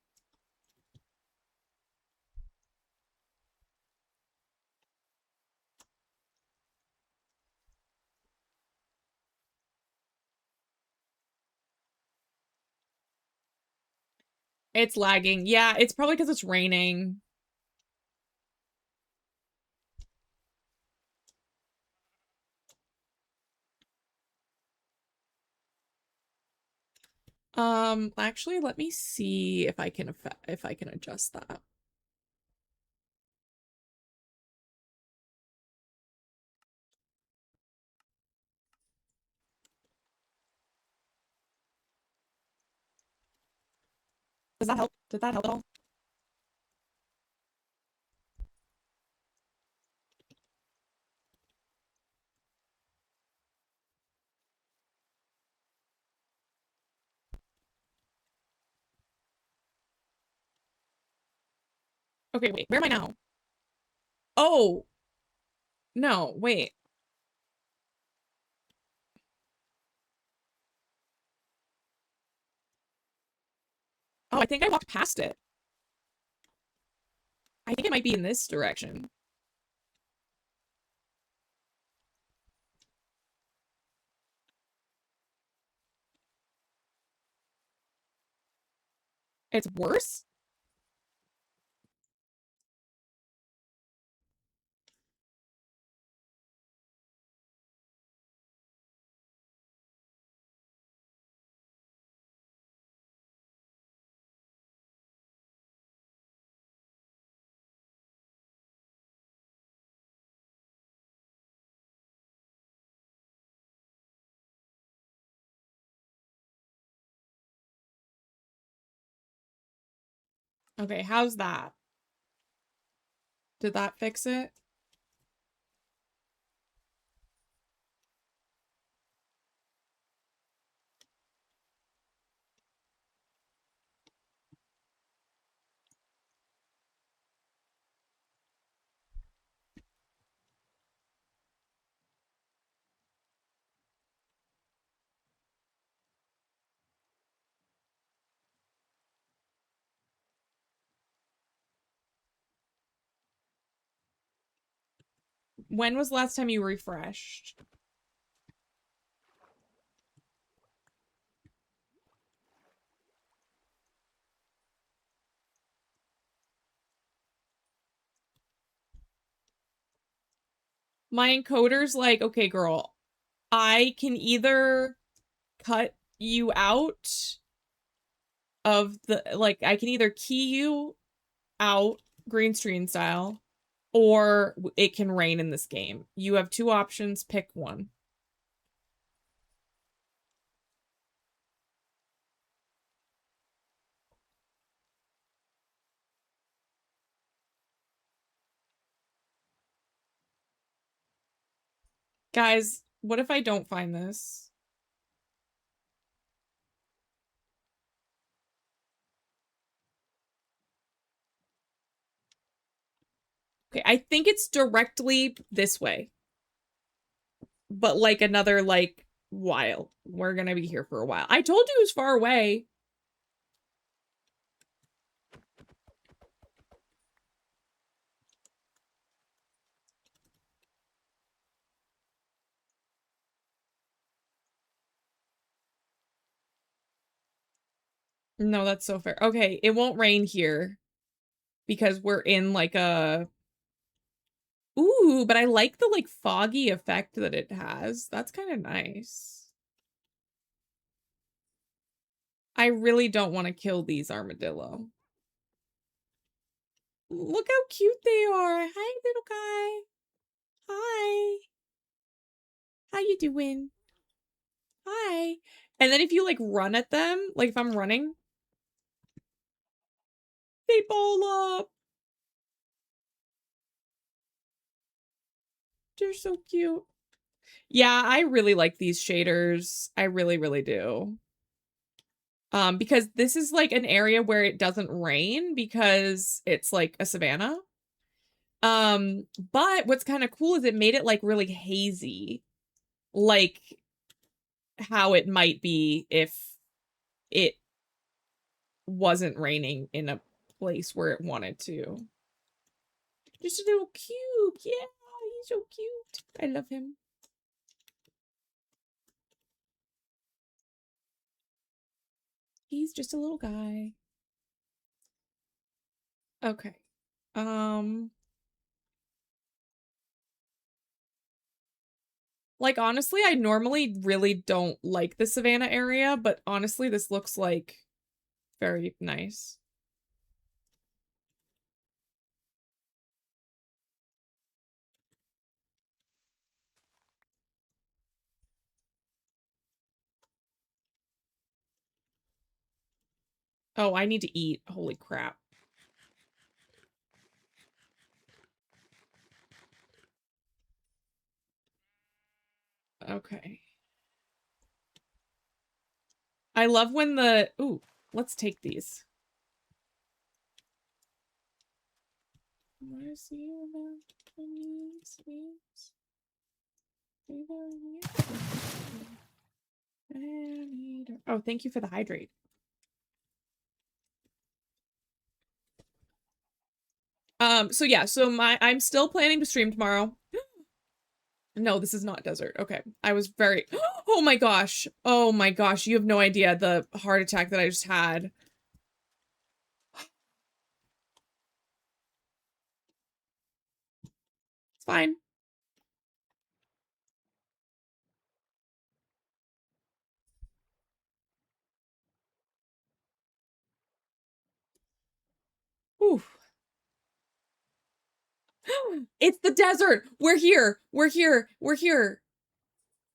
Speaker 1: It's lagging. Yeah, it's probably because it's raining. Actually, let me see if I can adjust that. Does that help? Did that help at all? Okay, wait. Where am I now? Oh. No, wait. Oh, I think I walked past it. I think it might be in this direction. It's worse? Okay, how's that? Did that fix it? When was the last time you refreshed? My encoder's like, okay, girl, I can either cut you out of the, like, I can either key you out green screen style, or it can rain in this game. You have two options, pick one. Guys, what if I don't find this? Okay, I think it's directly this way. But like another, like, while. We're gonna be here for a while. I told you it was far away. No, that's so fair. Okay, it won't rain here because we're in like a... Ooh, but I like the like foggy effect that it has. That's kind of nice. I really don't want to kill these armadillo. Look how cute they are. Hi, little guy. Hi. How you doing? Hi. And then if you like run at them, like if I'm running, they ball up. They're so cute. Yeah, I really like these shaders. I really, really do. Because this is like an area where it doesn't rain because it's like a savanna. But what's kind of cool is it made it like really hazy. Like how it might be if it wasn't raining in a place where it wanted to. Just a little cube. Yeah, he's so cute. I love him. He's just a little guy. Okay. Like, honestly, I normally really don't like the Savannah area, but honestly, this looks like very nice. Oh, I need to eat. Holy crap. Okay. I love when the... Ooh, let's take these. Oh, thank you for the hydrate. So yeah, so I'm still planning to stream tomorrow. No, this is not desert. Okay. I was very... Oh my gosh. Oh my gosh. You have no idea the heart attack that I just had. It's fine. Whew. It's the desert. We're here. We're here. We're here.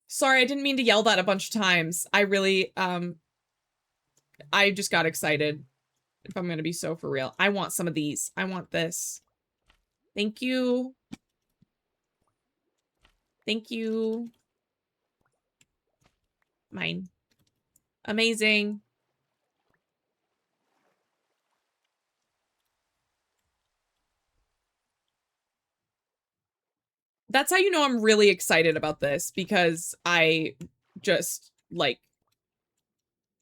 Speaker 1: Sorry, I didn't mean to yell that a bunch of times. I really, I just got excited. If I'm gonna be so for real. I want some of these. I want this. Thank you. Thank you. Mine. Amazing. That's how you know I'm really excited about this, because I just, like,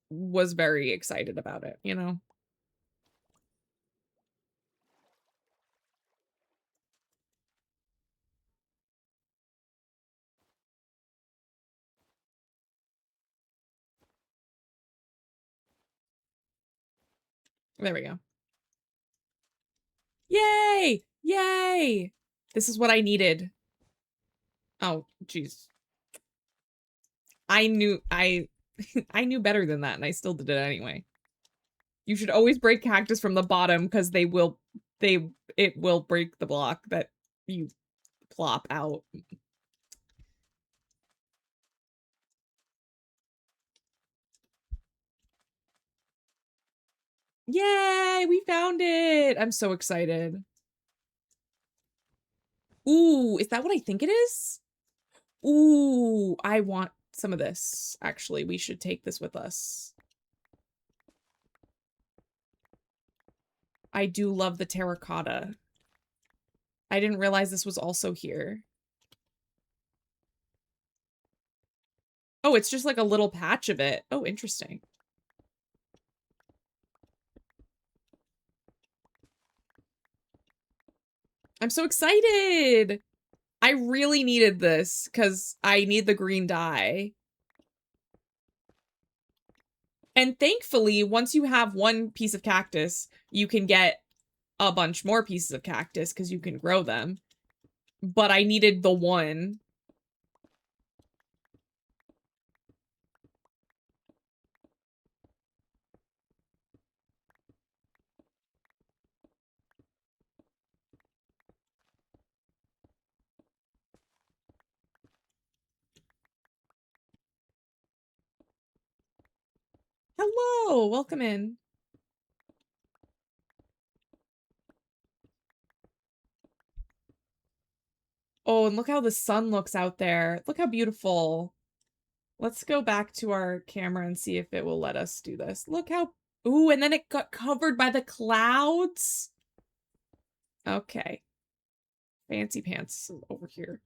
Speaker 1: was very excited about it, you know? There we go. Yay! Yay! This is what I needed. Oh, jeez. I knew I knew better than that, and I still did it anyway. You should always break cactus from the bottom, because it will break the block that you plop out. Yay! We found it! I'm so excited. Ooh, is that what I think it is? Ooh, I want some of this. Actually, we should take this with us. I do love the terracotta. I didn't realize this was also here. Oh, it's just like a little patch of it. Oh, interesting. I'm so excited! I really needed this, because I need the green dye. And thankfully, once you have one piece of cactus, you can get a bunch more pieces of cactus because you can grow them. But I needed the one. Hello, welcome in. Oh, and look how the sun looks out there. Look how beautiful. Let's go back to our camera and see if it will let us do this. Look how... Ooh, and then it got covered by the clouds. Okay. Fancy pants over here.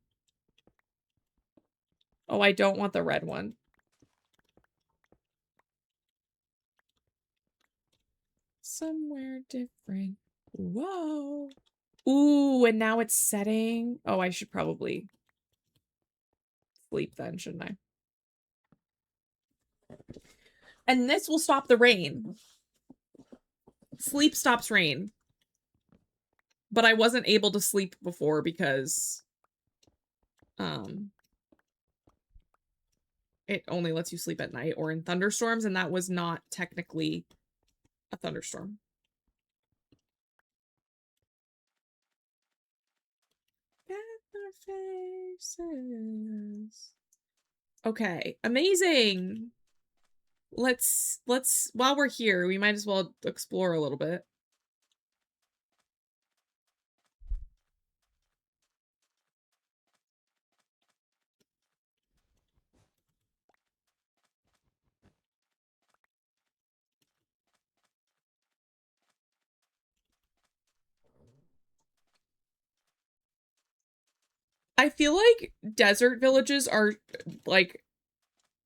Speaker 1: Oh, I don't want the red one. Somewhere different. Whoa. Ooh, and now it's setting. Oh, I should probably sleep then, shouldn't I? And this will stop the rain. Sleep stops rain. But I wasn't able to sleep before because it only lets you sleep at night or in thunderstorms, and that was not technically a thunderstorm. Faces. Okay, amazing. Let's while we're here, we might as well explore a little bit. I feel like desert villages are like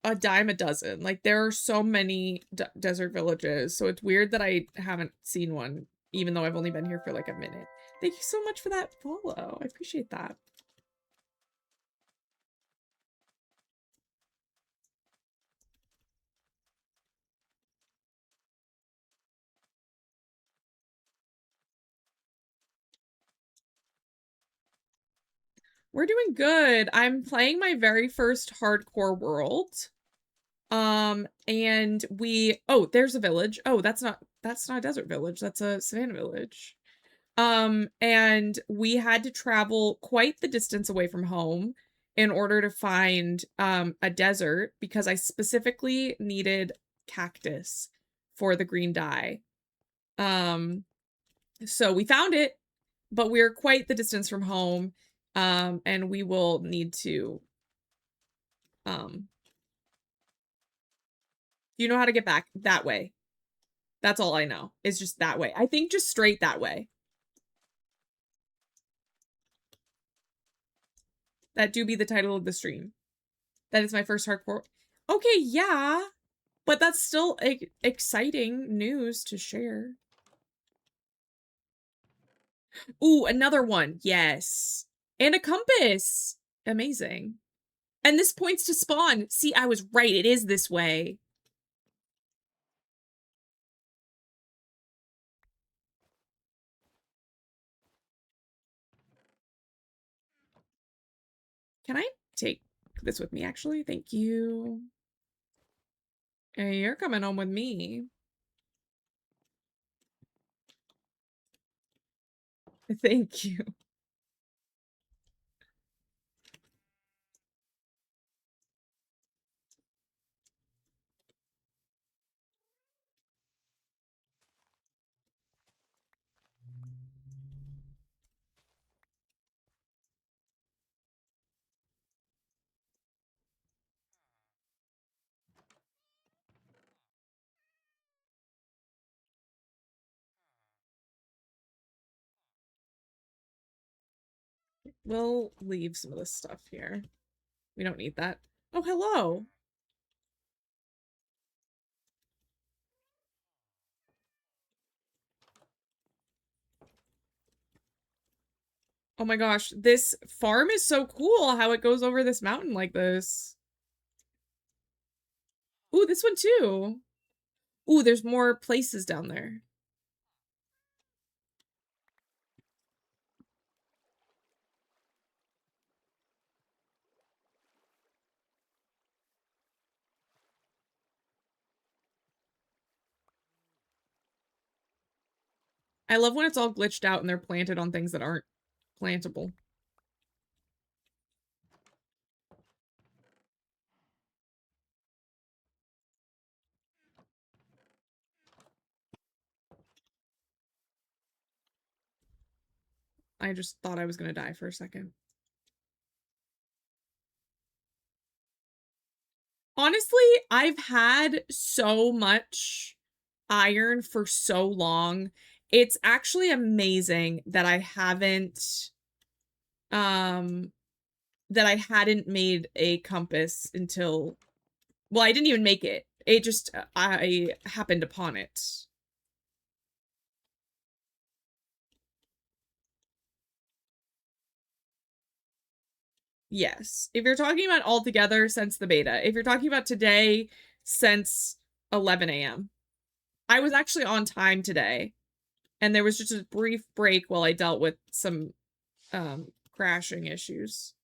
Speaker 1: a dime a dozen. Like there are so many desert villages, so it's weird that I haven't seen one, even though I've only been here for like a minute. Thank you so much for that follow. I appreciate that. We're doing good. I'm playing my very first hardcore world. And there's a village. Oh, that's not a desert village. That's a savannah village. And we had to travel quite the distance away from home in order to find a desert because I specifically needed cactus for the green dye. So we found it, but we're quite the distance from home. And we will need to you know how to get back that way. That's all I know. It's just that way. I think just straight that way. That do be the title of the stream. That is my first hardcore. Okay, yeah. But that's still exciting news to share. Ooh, another one. Yes. And a compass. Amazing. And this points to spawn. See, I was right. It is this way. Can I take this with me, actually? Thank you. Hey, you're coming home with me. Thank you. We'll leave some of this stuff here. We don't need that. Oh, hello. Oh my gosh, this farm is so cool how it goes over this mountain like this. Ooh, this one too. Ooh, there's more places down there. I love when it's all glitched out and they're planted on things that aren't plantable. I just thought I was gonna die for a second. Honestly, I've had so much iron for so long. It's actually amazing that I haven't that I hadn't made a compass until, well, I didn't even make it. It just I happened upon it. Yes. If you're talking about altogether since the beta, if you're talking about today since 11 a.m. I was actually on time today, and there was just a brief break while I dealt with some crashing issues.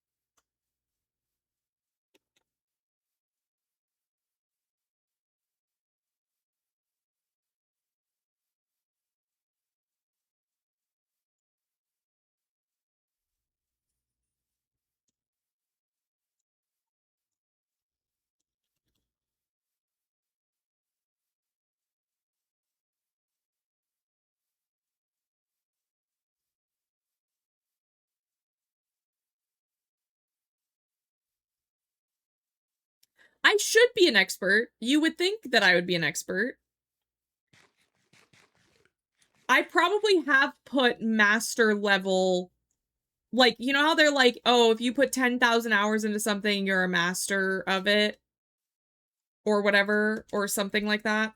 Speaker 1: I should be an expert. You would think that I would be an expert. I probably have put master level, like, you know how they're like, oh, if you put 10,000 hours into something, you're a master of it, or whatever, or something like that.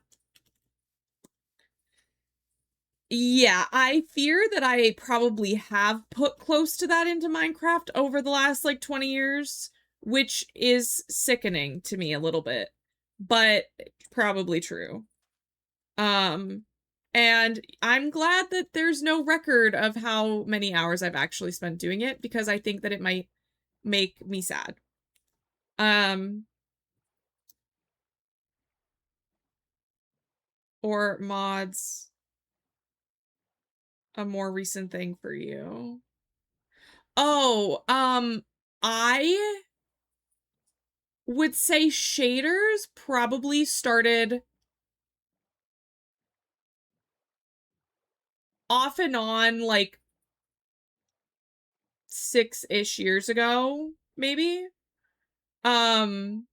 Speaker 1: Yeah, I fear that I probably have put close to that into Minecraft over the last, like, 20 years, which is sickening to me a little bit, but probably true. And I'm glad that there's no record of how many hours I've actually spent doing it, because I think that it might make me sad. Or mods, a more recent thing for you. Oh, I would say shaders probably started off and on, like, 6-ish years ago, maybe. On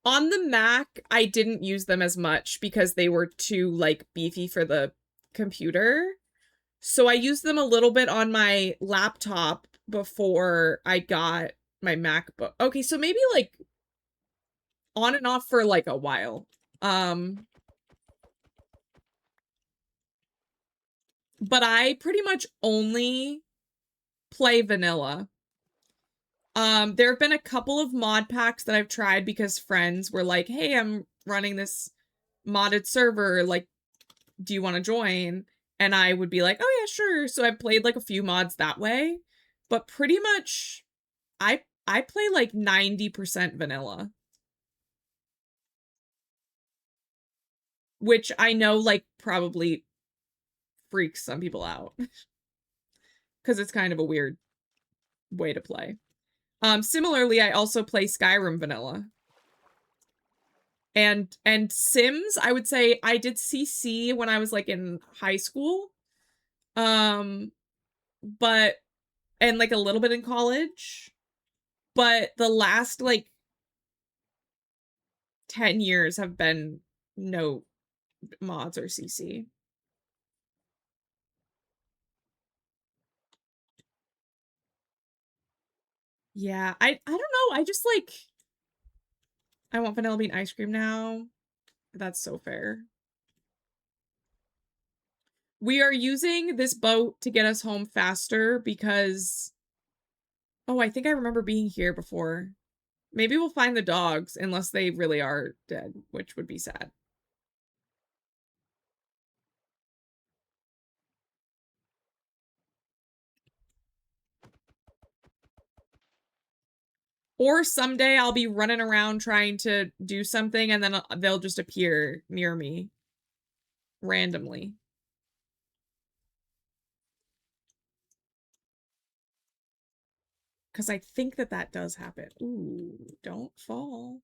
Speaker 1: the Mac, I didn't use them as much because they were too, like, beefy for the computer. So I used them a little bit on my laptop before I got my MacBook. Okay, so maybe, like, on and off for, like, a while. But I pretty much only play vanilla. There have been a couple of mod packs that I've tried because friends were like, hey, I'm running this modded server, like, do you want to join? And I would be like, oh yeah, sure. So I played like a few mods that way, but pretty much I play like 90% vanilla. Which I know, like, probably freaks some people out. Because it's kind of a weird way to play. Similarly, I also play Skyrim vanilla. And Sims, I would say I did CC when I was, like, in high school. But, and, like, a little bit in college. But the last, like, 10 years have been no mods or CC. Yeah, I don't know. I just, like, I want vanilla bean ice cream now. That's so fair. We are using this boat to get us home faster because... Oh, I think I remember being here before. Maybe we'll find the dogs, unless they really are dead, which would be sad. Or someday I'll be running around trying to do something and then they'll just appear near me randomly. Because I think that does happen. Ooh, don't fall.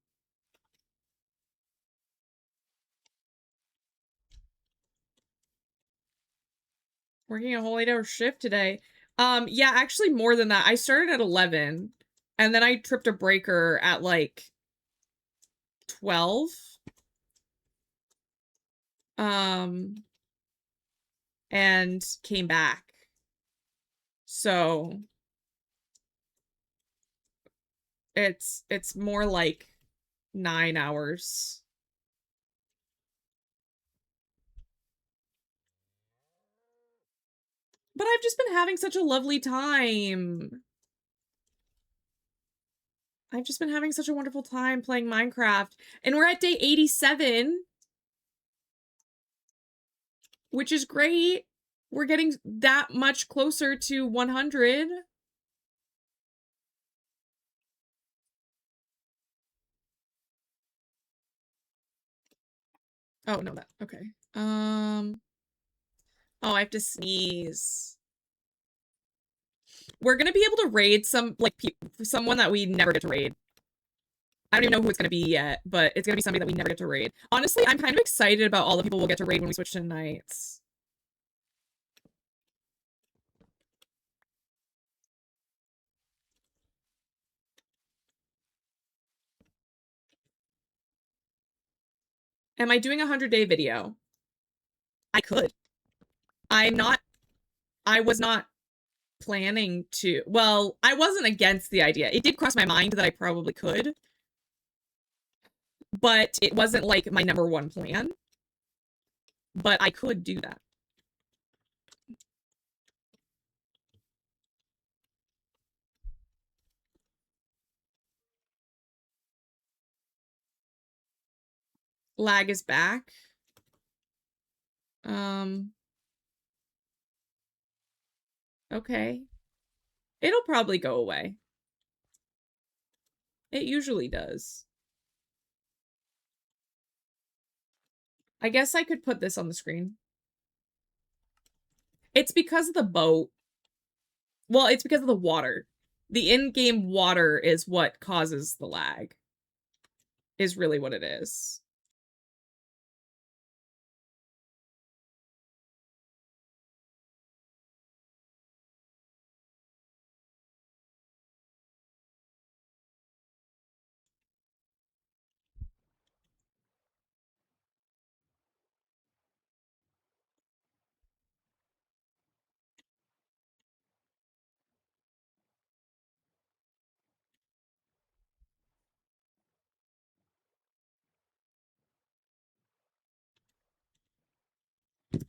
Speaker 1: Working a whole 8-hour shift today. Yeah, actually more than that. I started at 11 and then I tripped a breaker at like 12. And came back. So it's more like 9 hours. But I've just been having such a lovely time. I've just been having such a wonderful time playing Minecraft. And we're at day 87. Which is great. We're getting that much closer to 100. Oh, no, that, okay. Oh, I have to sneeze. We're gonna be able to raid some, like, someone that we never get to raid. I don't even know who it's gonna be yet, but it's gonna be somebody that we never get to raid. Honestly, I'm kind of excited about all the people we'll get to raid when we switch to nights. Am I doing a 100-day video? I could. I was not planning to. Well, I wasn't against the idea. It did cross my mind that I probably could. But it wasn't like my #1 plan. But I could do that. Lag is back. Okay. It'll probably go away. It usually does. I guess I could put this on the screen. It's because of the boat. Well, it's because of the water. The in-game water is what causes the lag. Is really what it is.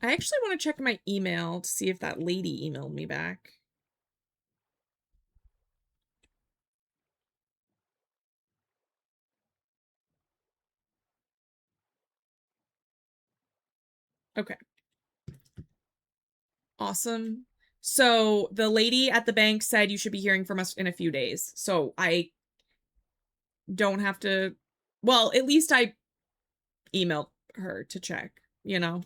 Speaker 1: I actually want to check my email to see if that lady emailed me back. Okay. Awesome. So the lady at the bank said you should be hearing from us in a few days. So I don't have to, well, at least I emailed her to check, you know?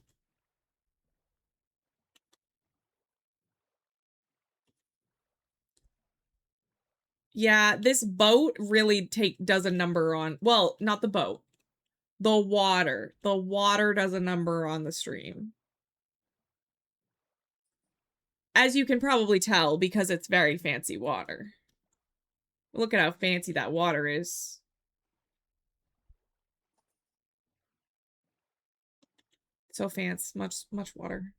Speaker 1: Yeah, this boat really does a number on, well, not the boat. The water. The water does a number on the stream. As you can probably tell, because it's very fancy water. Look at how fancy that water is. So fancy, much water.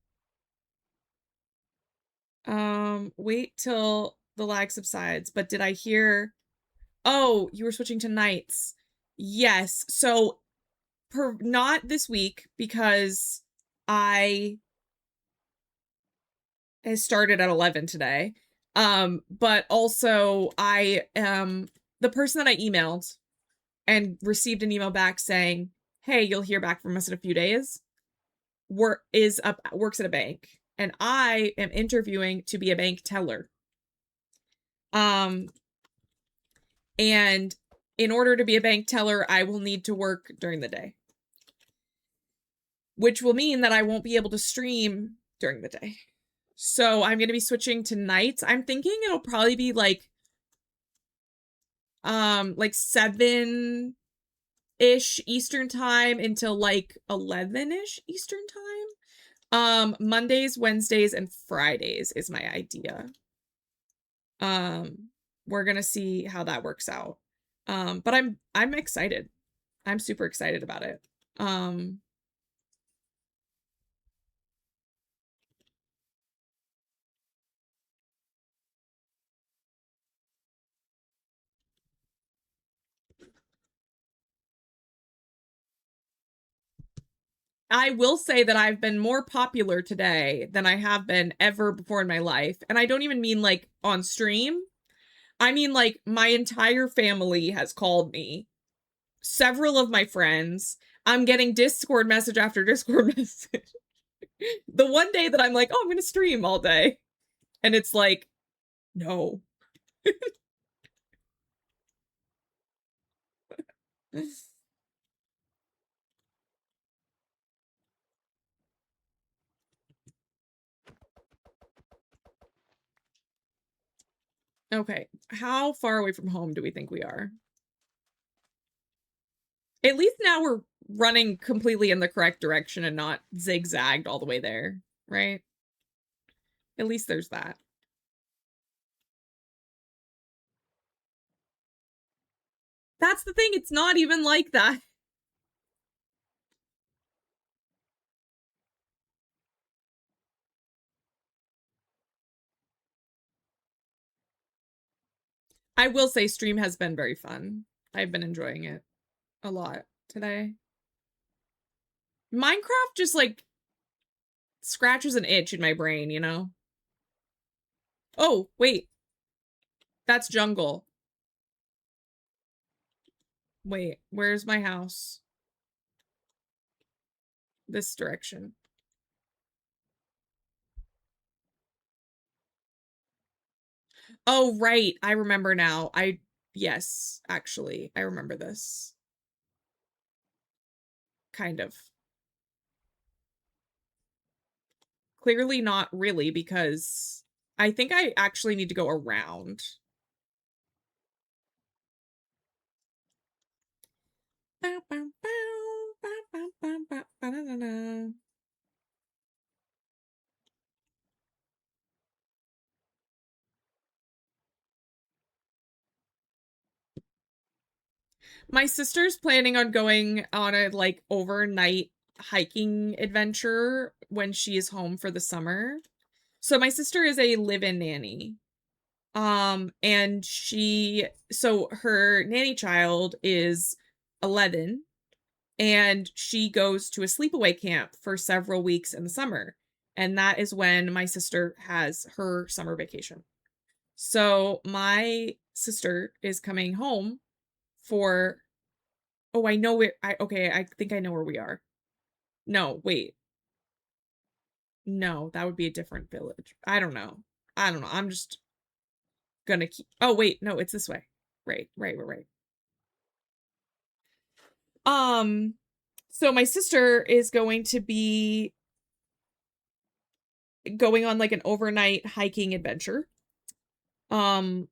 Speaker 1: Wait till the lag subsides, but did I hear, oh, you were switching to nights. Yes, so not this week because I started at 11 today. But also I am the person that I emailed and received an email back saying, hey, you'll hear back from us in a few days, works at a bank. And I am interviewing to be a bank teller. And in order to be a bank teller, I will need to work during the day, which will mean that I won't be able to stream during the day. So I'm going to be switching to nights. I'm thinking it'll probably be like 7-ish Eastern time until like 11-ish Eastern time. Mondays, Wednesdays, and Fridays is my idea. We're going to see how that works out. But I'm excited. I'm super excited about it. I will say that I've been more popular today than I have been ever before in my life. And I don't even mean like on stream. I mean like my entire family has called me. Several of my friends. I'm getting Discord message after Discord message. The one day that I'm like, oh, I'm going to stream all day. And it's like, no. Okay, how far away from home do we think we are? At least now we're running completely in the correct direction and not zigzagged all the way there, right? At least there's that. That's the thing, it's not even like that. I will say stream has been very fun. I've been enjoying it a lot today. Minecraft just like scratches an itch in my brain, you know? Oh, wait. That's jungle. Wait, where's my house? This direction. Oh, right. I remember now. Yes, actually, I remember this. Kind of. Clearly not really, because I think I actually need to go around. My sister's planning on going on a like overnight hiking adventure when she is home for the summer. So my sister is a live-in nanny. And so her nanny child is 11 and she goes to a sleepaway camp for several weeks in the summer. And that is when my sister has her summer vacation. So my sister is coming home for, oh, I know it. I think I know where we are. No, wait. No, that would be a different village. I don't know. I'm just gonna keep, oh, wait, no, it's this way. Right. So my sister is going to be going on like an overnight hiking adventure. And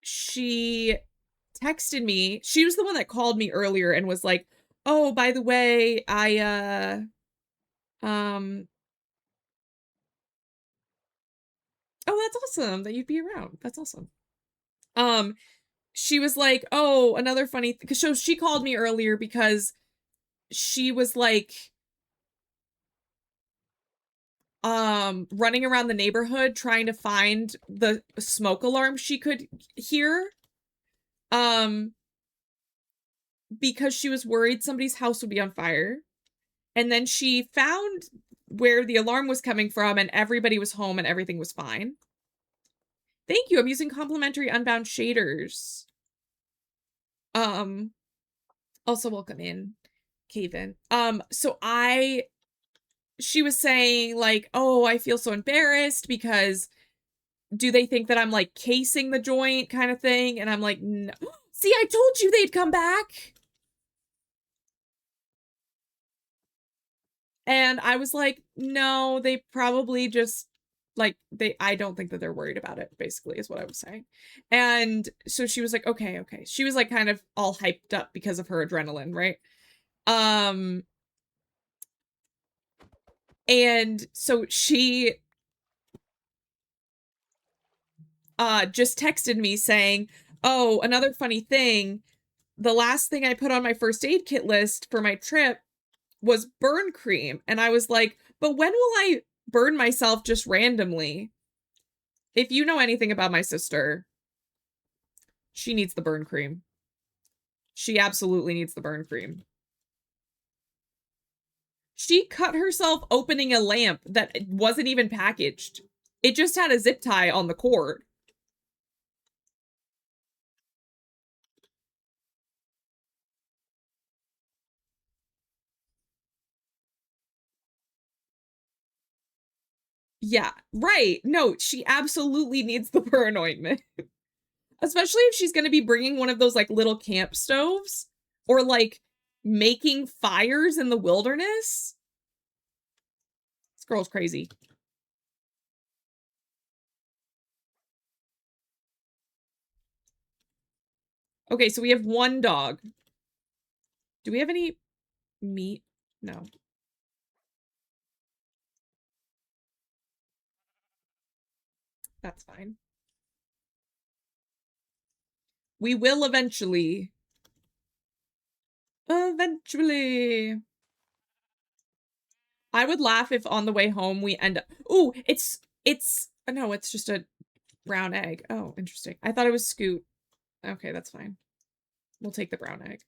Speaker 1: she texted me. She was the one that called me earlier and was like, "Oh, by the way, oh, that's awesome that you'd be around. That's awesome." She was like, "Oh, another funny because she called me earlier because she was like running around the neighborhood trying to find the smoke alarm she could hear because she was worried somebody's house would be on fire. And then she found where the alarm was coming from and everybody was home and everything was fine. Thank you. I'm using complimentary Unbound shaders. Also welcome in, Kaven. So she was saying like, oh, I feel so embarrassed because do they think that I'm like casing the joint kind of thing? And I'm like, no. See, I told you they'd come back. And I was like, no, they probably just like I don't think that they're worried about it, basically, is what I was saying. And so she was like, okay. She was like kind of all hyped up because of her adrenaline, right? And so she just texted me saying, oh, another funny thing, the last thing I put on my first aid kit list for my trip was burn cream. And I was like, but when will I burn myself just randomly? If you know anything about my sister, she needs the burn cream. She absolutely needs the burn cream. She cut herself opening a lamp that wasn't even packaged. It just had a zip tie on the cord. Yeah, right. No, she absolutely needs the burn ointment. Especially if she's going to be bringing one of those like little camp stoves or like making fires in the wilderness. This girl's crazy. Okay, so we have one dog. Do we have any meat? No. That's fine. We will eventually. Eventually. I would laugh if on the way home we end up... Ooh, it's... No, it's just a brown egg. Oh, interesting. I thought it was Scoot. Okay, that's fine. We'll take the brown egg.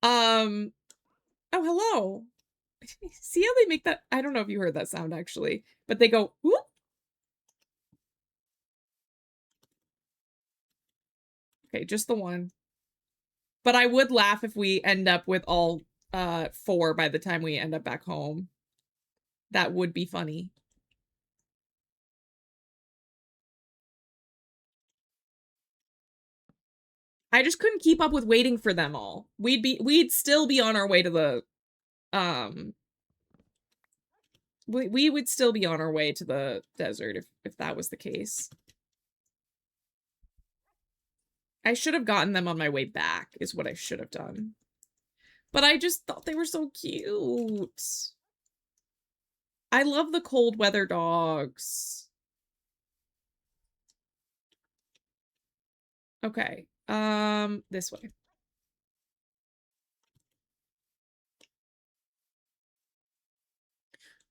Speaker 1: Oh, hello. See how they make that? I don't know if you heard that sound, actually. But they go, whoop. Okay, just the one. But I would laugh if we end up with all 4 by the time we end up back home. That would be funny. I just couldn't keep up with waiting for them all. We'd still be on our way to the we would still be on our way to the desert if that was the case. I should have gotten them on my way back is what I should have done. But I just thought they were so cute. I love the cold weather dogs. Okay. This way.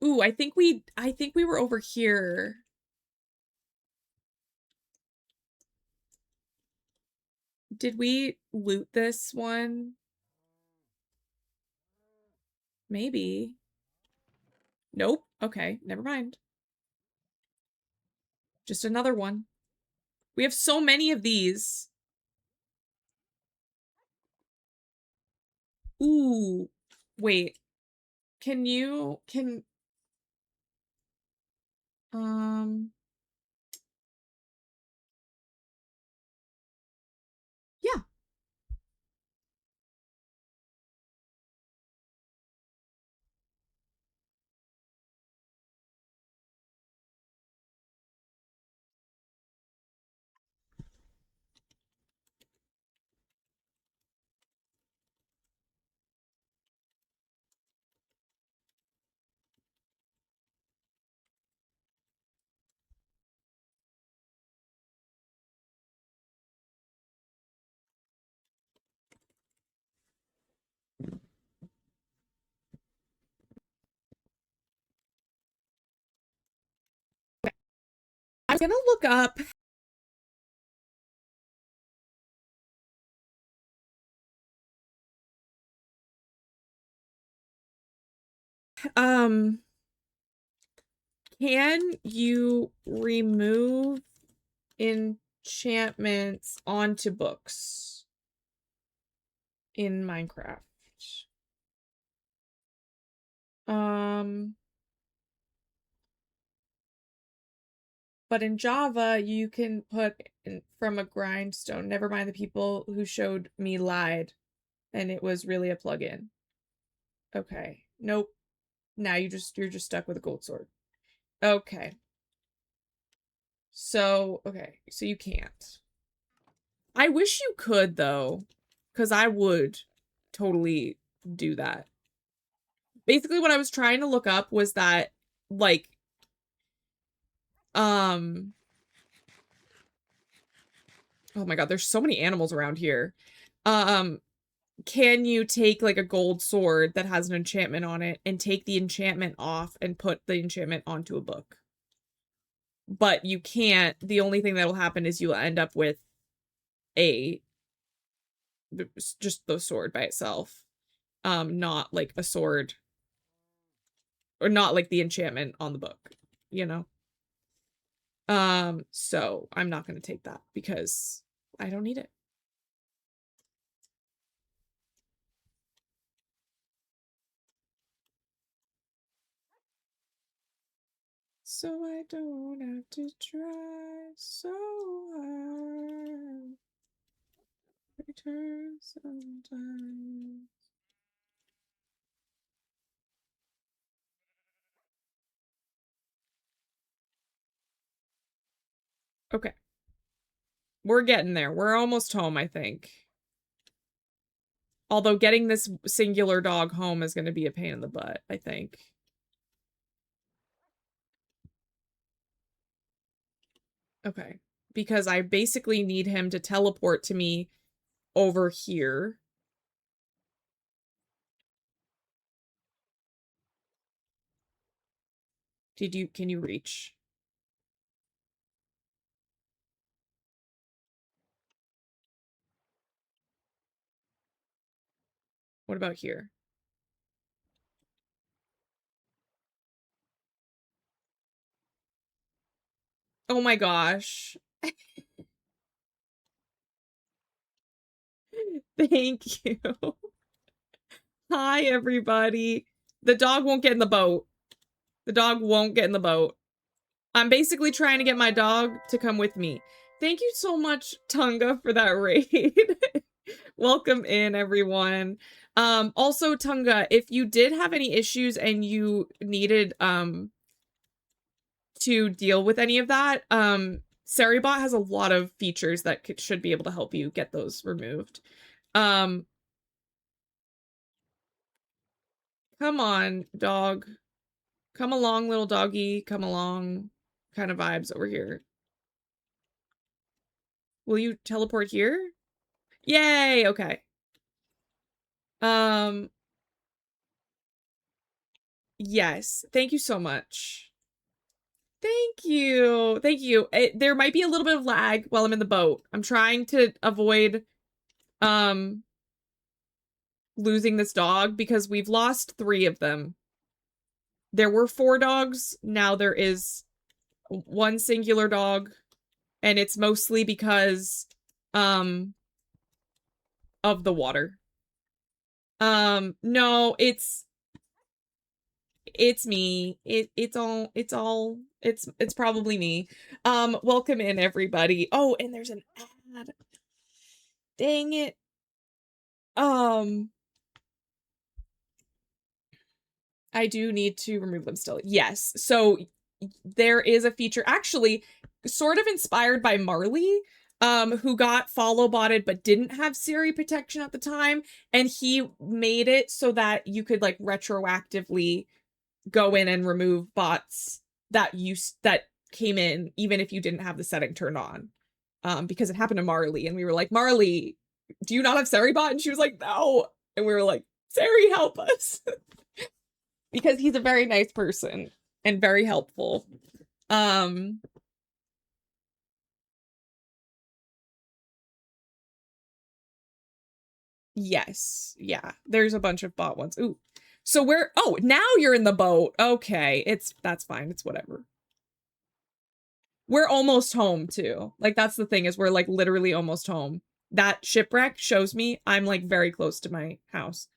Speaker 1: Ooh, I think we were over here. Did we loot this one? Maybe. Nope. Okay, never mind. Just another one. We have so many of these. Ooh. Wait. Can yeah. I'm gonna look up can you remove enchantments onto books in Minecraft. But in Java, you can put from a grindstone. Never mind, the people who showed me lied, and it was really a plugin. Okay. Nope. Now you're just stuck with a gold sword. Okay. So, okay. So you can't. I wish you could, though, because I would totally do that. Basically, what I was trying to look up was that, like, oh my god, there's so many animals around here. Can you take, like, a gold sword that has an enchantment on it and take the enchantment off and put the enchantment onto a book? But you can't. The only thing that'll happen is you'll end up with just the sword by itself. Not like a sword, or not like the enchantment on the book, you know? So I'm not gonna take that because I don't need it. So I don't have to try so hard. Return sometimes. Okay. We're getting there. We're almost home, I think. Although getting this singular dog home is going to be a pain in the butt, I think. Okay. Because I basically need him to teleport to me over here. Can you reach? What about here? Oh my gosh. Thank you. Hi, everybody. The dog won't get in the boat. The dog won't get in the boat. I'm basically trying to get my dog to come with me. Thank you so much, Tunga, for that raid. Welcome in, everyone. Also, Tunga, if you did have any issues and you needed to deal with any of that, Seribot has a lot of features that should be able to help you get those removed. Come on, dog. Come along, little doggy. Come along. Kind of vibes over here. Will you teleport here? Yay! Okay. Yes. Thank you so much. Thank you. Thank you. There might be a little bit of lag while I'm in the boat. I'm trying to avoid losing this dog because we've lost 3 of them. There were 4 dogs. Now there is 1 singular dog, and it's mostly because of the water. No, it's me. It's probably me. Welcome in, everybody. Oh, and there's an ad. Dang it. I do need to remove them still. Yes. So there is a feature actually sort of inspired by Marley, who got follow botted but didn't have Siri protection at the time, and he made it so that you could like retroactively go in and remove bots that came in even if you didn't have the setting turned on. Because it happened to Marley, and we were like, Marley, do you not have Seribot? And she was like, no. And we were like, Siri, help us. Because he's a very nice person and very helpful. Yes. Yeah. There's a bunch of bot ones. Ooh. So now you're in the boat. Okay. That's fine. It's whatever. We're almost home too. Like that's the thing, is we're like literally almost home. That shipwreck shows me I'm like very close to my house.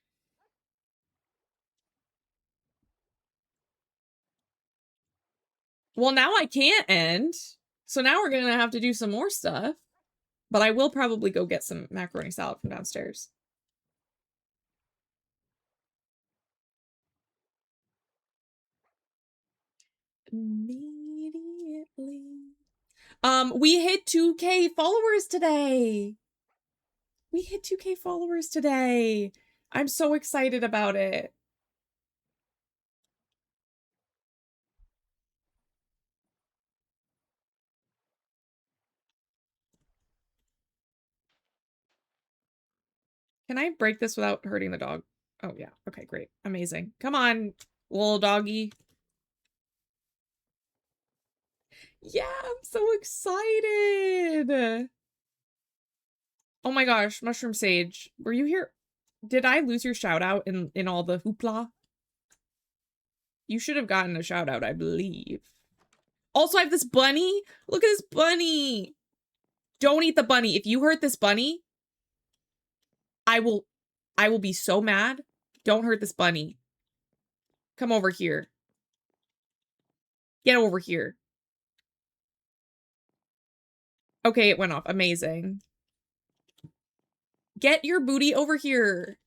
Speaker 1: Well, now I can't end. So now we're gonna have to do some more stuff. But I will probably go get some macaroni salad from downstairs. Immediately. We hit 2K followers today. We hit 2K followers today. I'm so excited about it. Can I break this without hurting the dog? Oh, yeah. Okay, great. Amazing. Come on, little doggy. Yeah, I'm so excited. Oh my gosh, Mushroom Sage. Were you here? Did I lose your shout out in all the hoopla? You should have gotten a shout out, I believe. Also, I have this bunny. Look at this bunny. Don't eat the bunny. If you hurt this bunny, I will be so mad. Don't hurt this bunny. Come over here. Get over here. Okay, it went off. Amazing. Get your booty over here.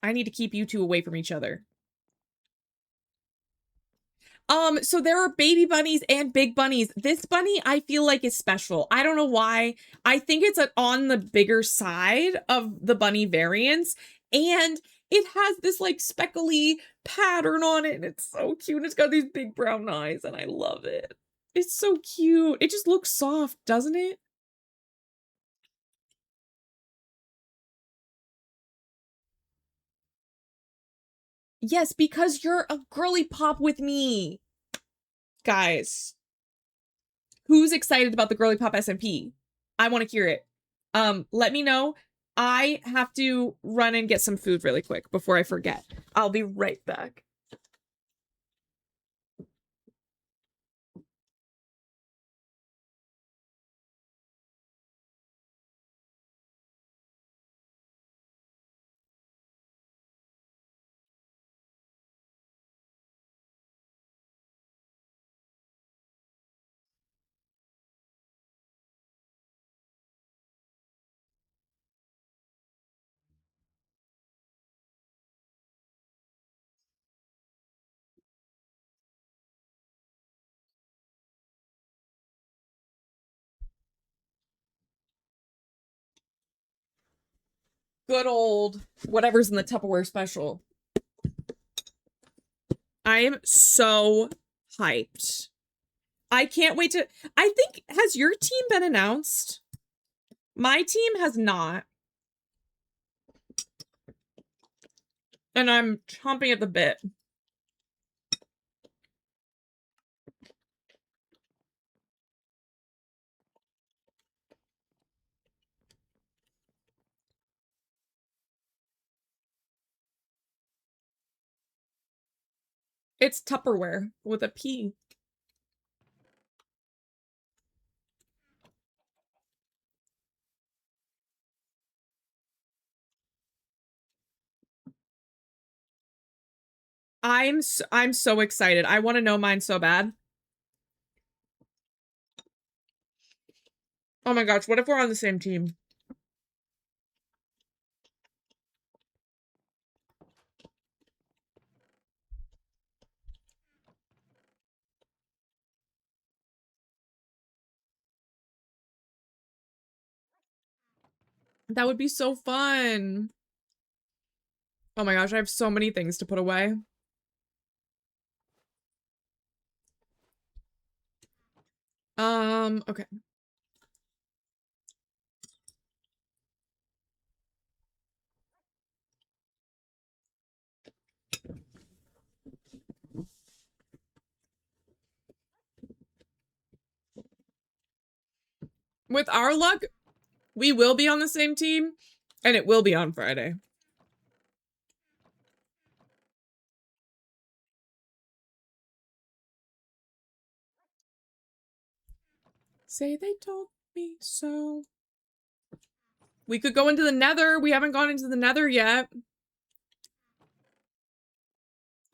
Speaker 1: I need to keep you two away from each other. So there are baby bunnies and big bunnies. This bunny, I feel like, is special. I don't know why. I think it's on the bigger side of the bunny variants. And it has this, like, speckly pattern on it. And it's so cute. It's got these big brown eyes, and I love it. It's so cute. It just looks soft, doesn't it? Yes, because you're a girly pop with me. Guys, who's excited about the girly pop SMP? I want to hear it. Let me know. I have to run and get some food really quick before I forget. I'll be right back. Good old whatever's in the Tupperware special. I am so hyped. I can't wait to... I think... Has your team been announced? My team has not. And I'm chomping at the bit. It's Tupperware with a P. I'm so excited. I want to know mine so bad. Oh my gosh, what if we're on the same team? That would be so fun. Oh my gosh, I have so many things to put away. Okay. With our luck, we will be on the same team, and it will be on Friday. Say they told me so. We could go into the Nether. We haven't gone into the Nether yet.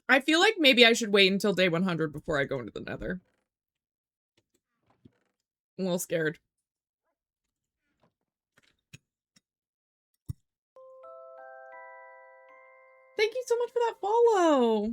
Speaker 1: I feel like maybe I should wait until day 100 before I go into the Nether. I'm a little scared. Thank you so much for that follow.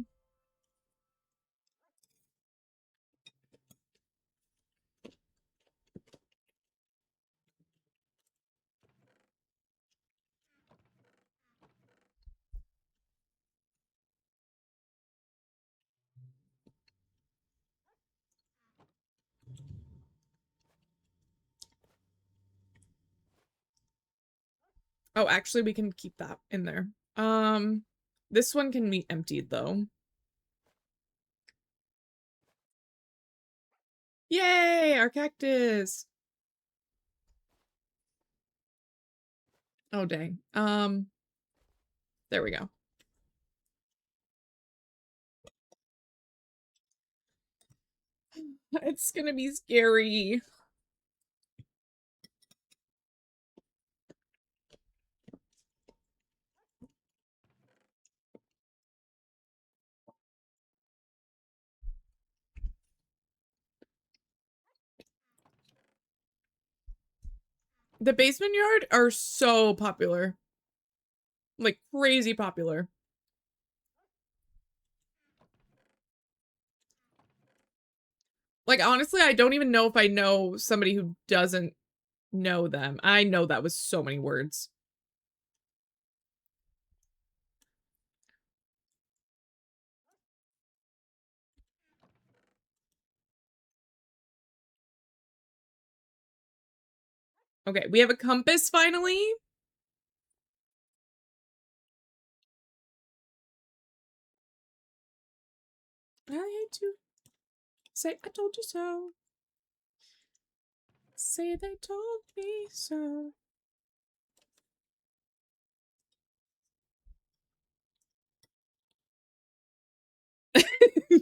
Speaker 1: Oh, actually, we can keep that in there. This one can be emptied, though. Yay, our cactus. Oh, dang. There we go. It's gonna be scary. The basement yard are so popular. Like, crazy popular. Like, honestly, I don't even know if I know somebody who doesn't know them. I know that was so many words. Okay, we have a compass finally. I hate to say I told you so. Say they told me so.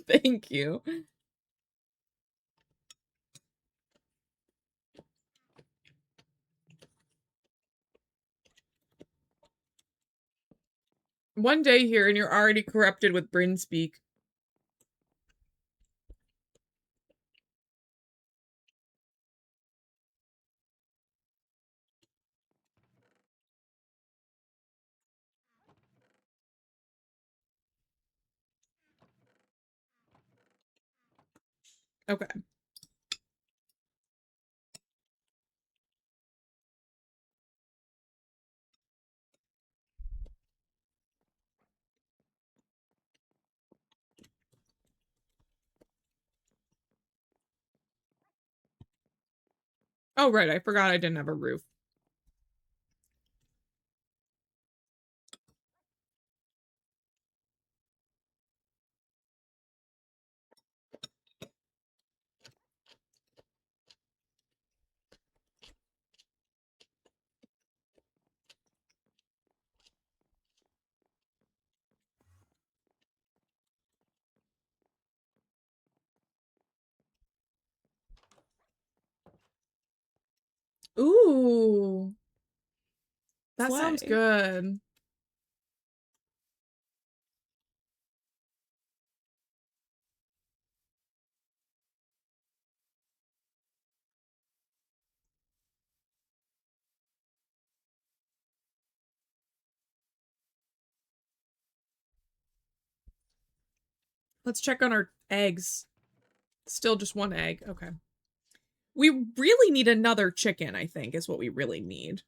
Speaker 1: Thank you. One day here and you're already corrupted with Bryn speak. Okay. Oh, right. I forgot I didn't have a roof. Ooh. That sounds
Speaker 2: Slay.
Speaker 1: good. Let's check on our eggs. Still just one egg. Okay. We really need another chicken, I think, is what we really need.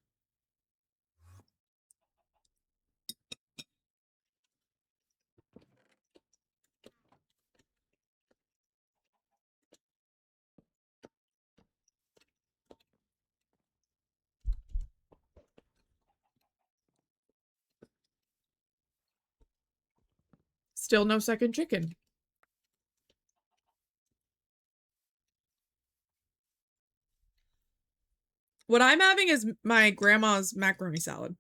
Speaker 1: Still no second chicken. What I'm having is my grandma's macaroni salad.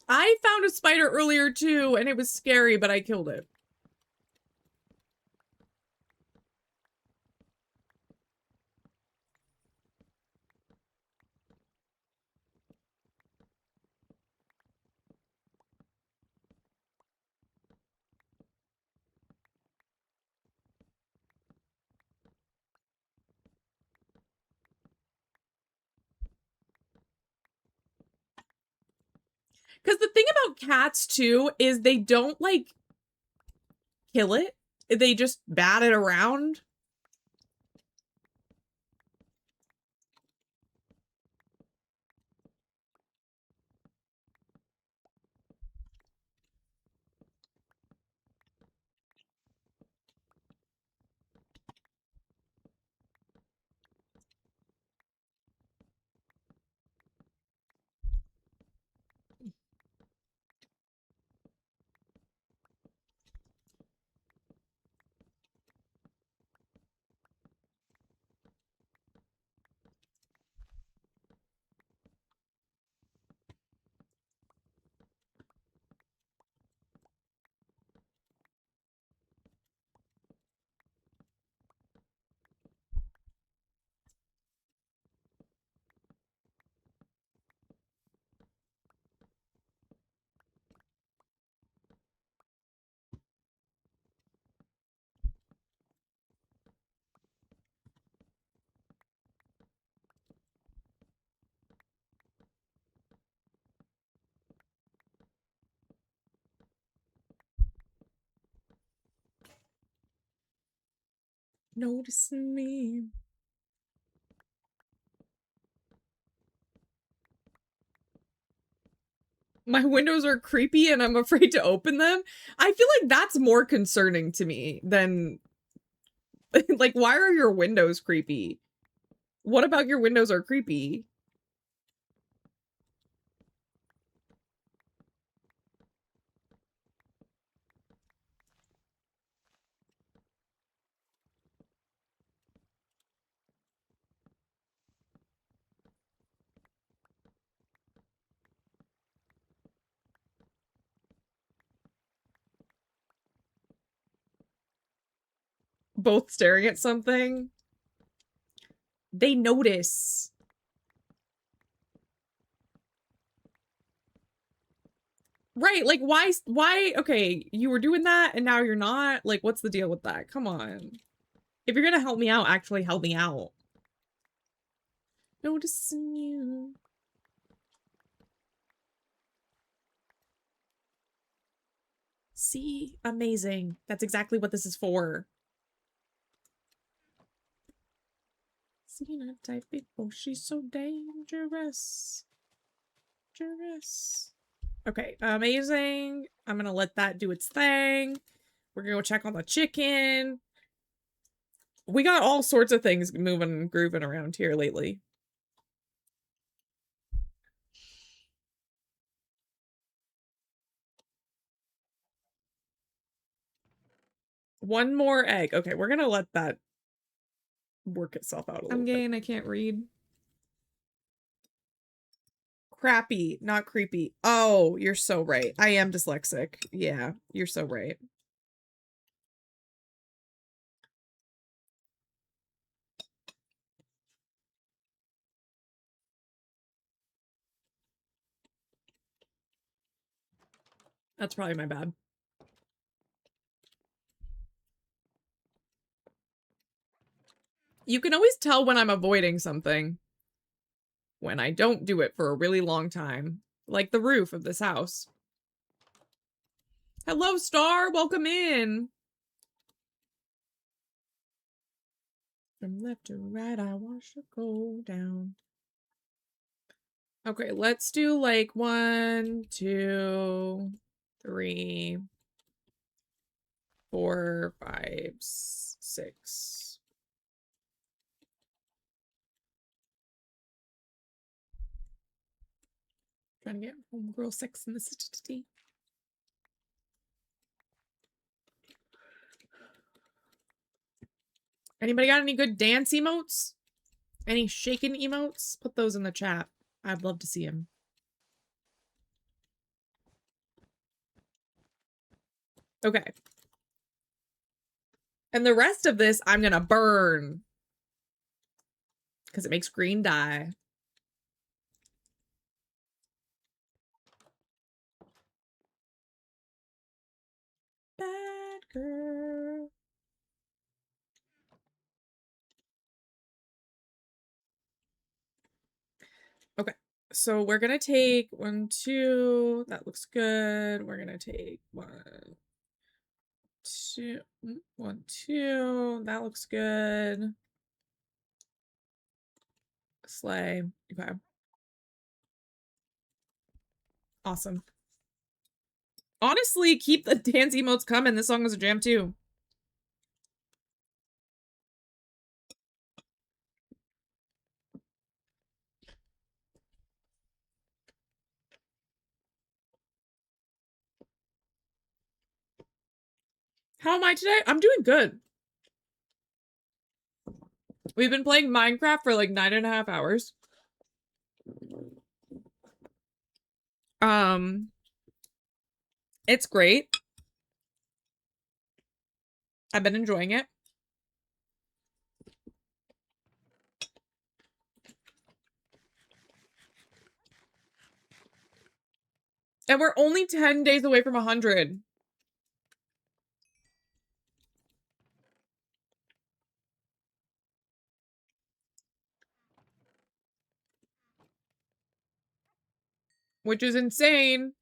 Speaker 1: I found a spider earlier too, and it was scary, but I killed it. Because the thing about cats too is they don't like kill it. They just bat it around. Noticing me. My windows are creepy and I'm afraid to open them. I feel like that's more concerning to me than like, why are your windows creepy? What about your windows are creepy? Both staring at something. They notice. Right, like why okay, you were doing that and now you're not? Like what's the deal with that? Come on. If you're gonna help me out, actually help me out. Noticing you. See? Amazing. That's exactly what this is for. Seen a type before, she's so dangerous. Dangerous. Okay, amazing. I'm gonna let that do its thing. We're gonna go check on the chicken. We got all sorts of things moving and grooving around here lately. One more egg. Okay, we're gonna let that work itself out a little bit. I'm gay and I can't read. Crappy, not creepy. Oh, you're so right. I am dyslexic. Yeah, you're so right. That's probably my bad. You can always tell when I'm avoiding something. When I don't do it for a really long time. Like the roof of this house. Hello, Star. Welcome in. From left to right, I watch it go down. Okay, let's do like 1, 2, 3, 4, 5, 6. Trying to get homegirl 6 in the city. Anybody got any good dance emotes? Any shaken emotes? Put those in the chat. I'd love to see them. Okay. And the rest of this, I'm gonna burn. Because it makes green dye. Bad girl. Okay. So we're gonna take 1, 2. That looks good. We're gonna take 1, 2. 1, 2. That looks good. Slay. Okay. Awesome. Honestly, keep the dance emotes coming. This song was a jam too. How am I today? I'm doing good. We've been playing Minecraft for like 9.5 hours. It's great. I've been enjoying it. And we're only 10 days away from 100. Which is insane.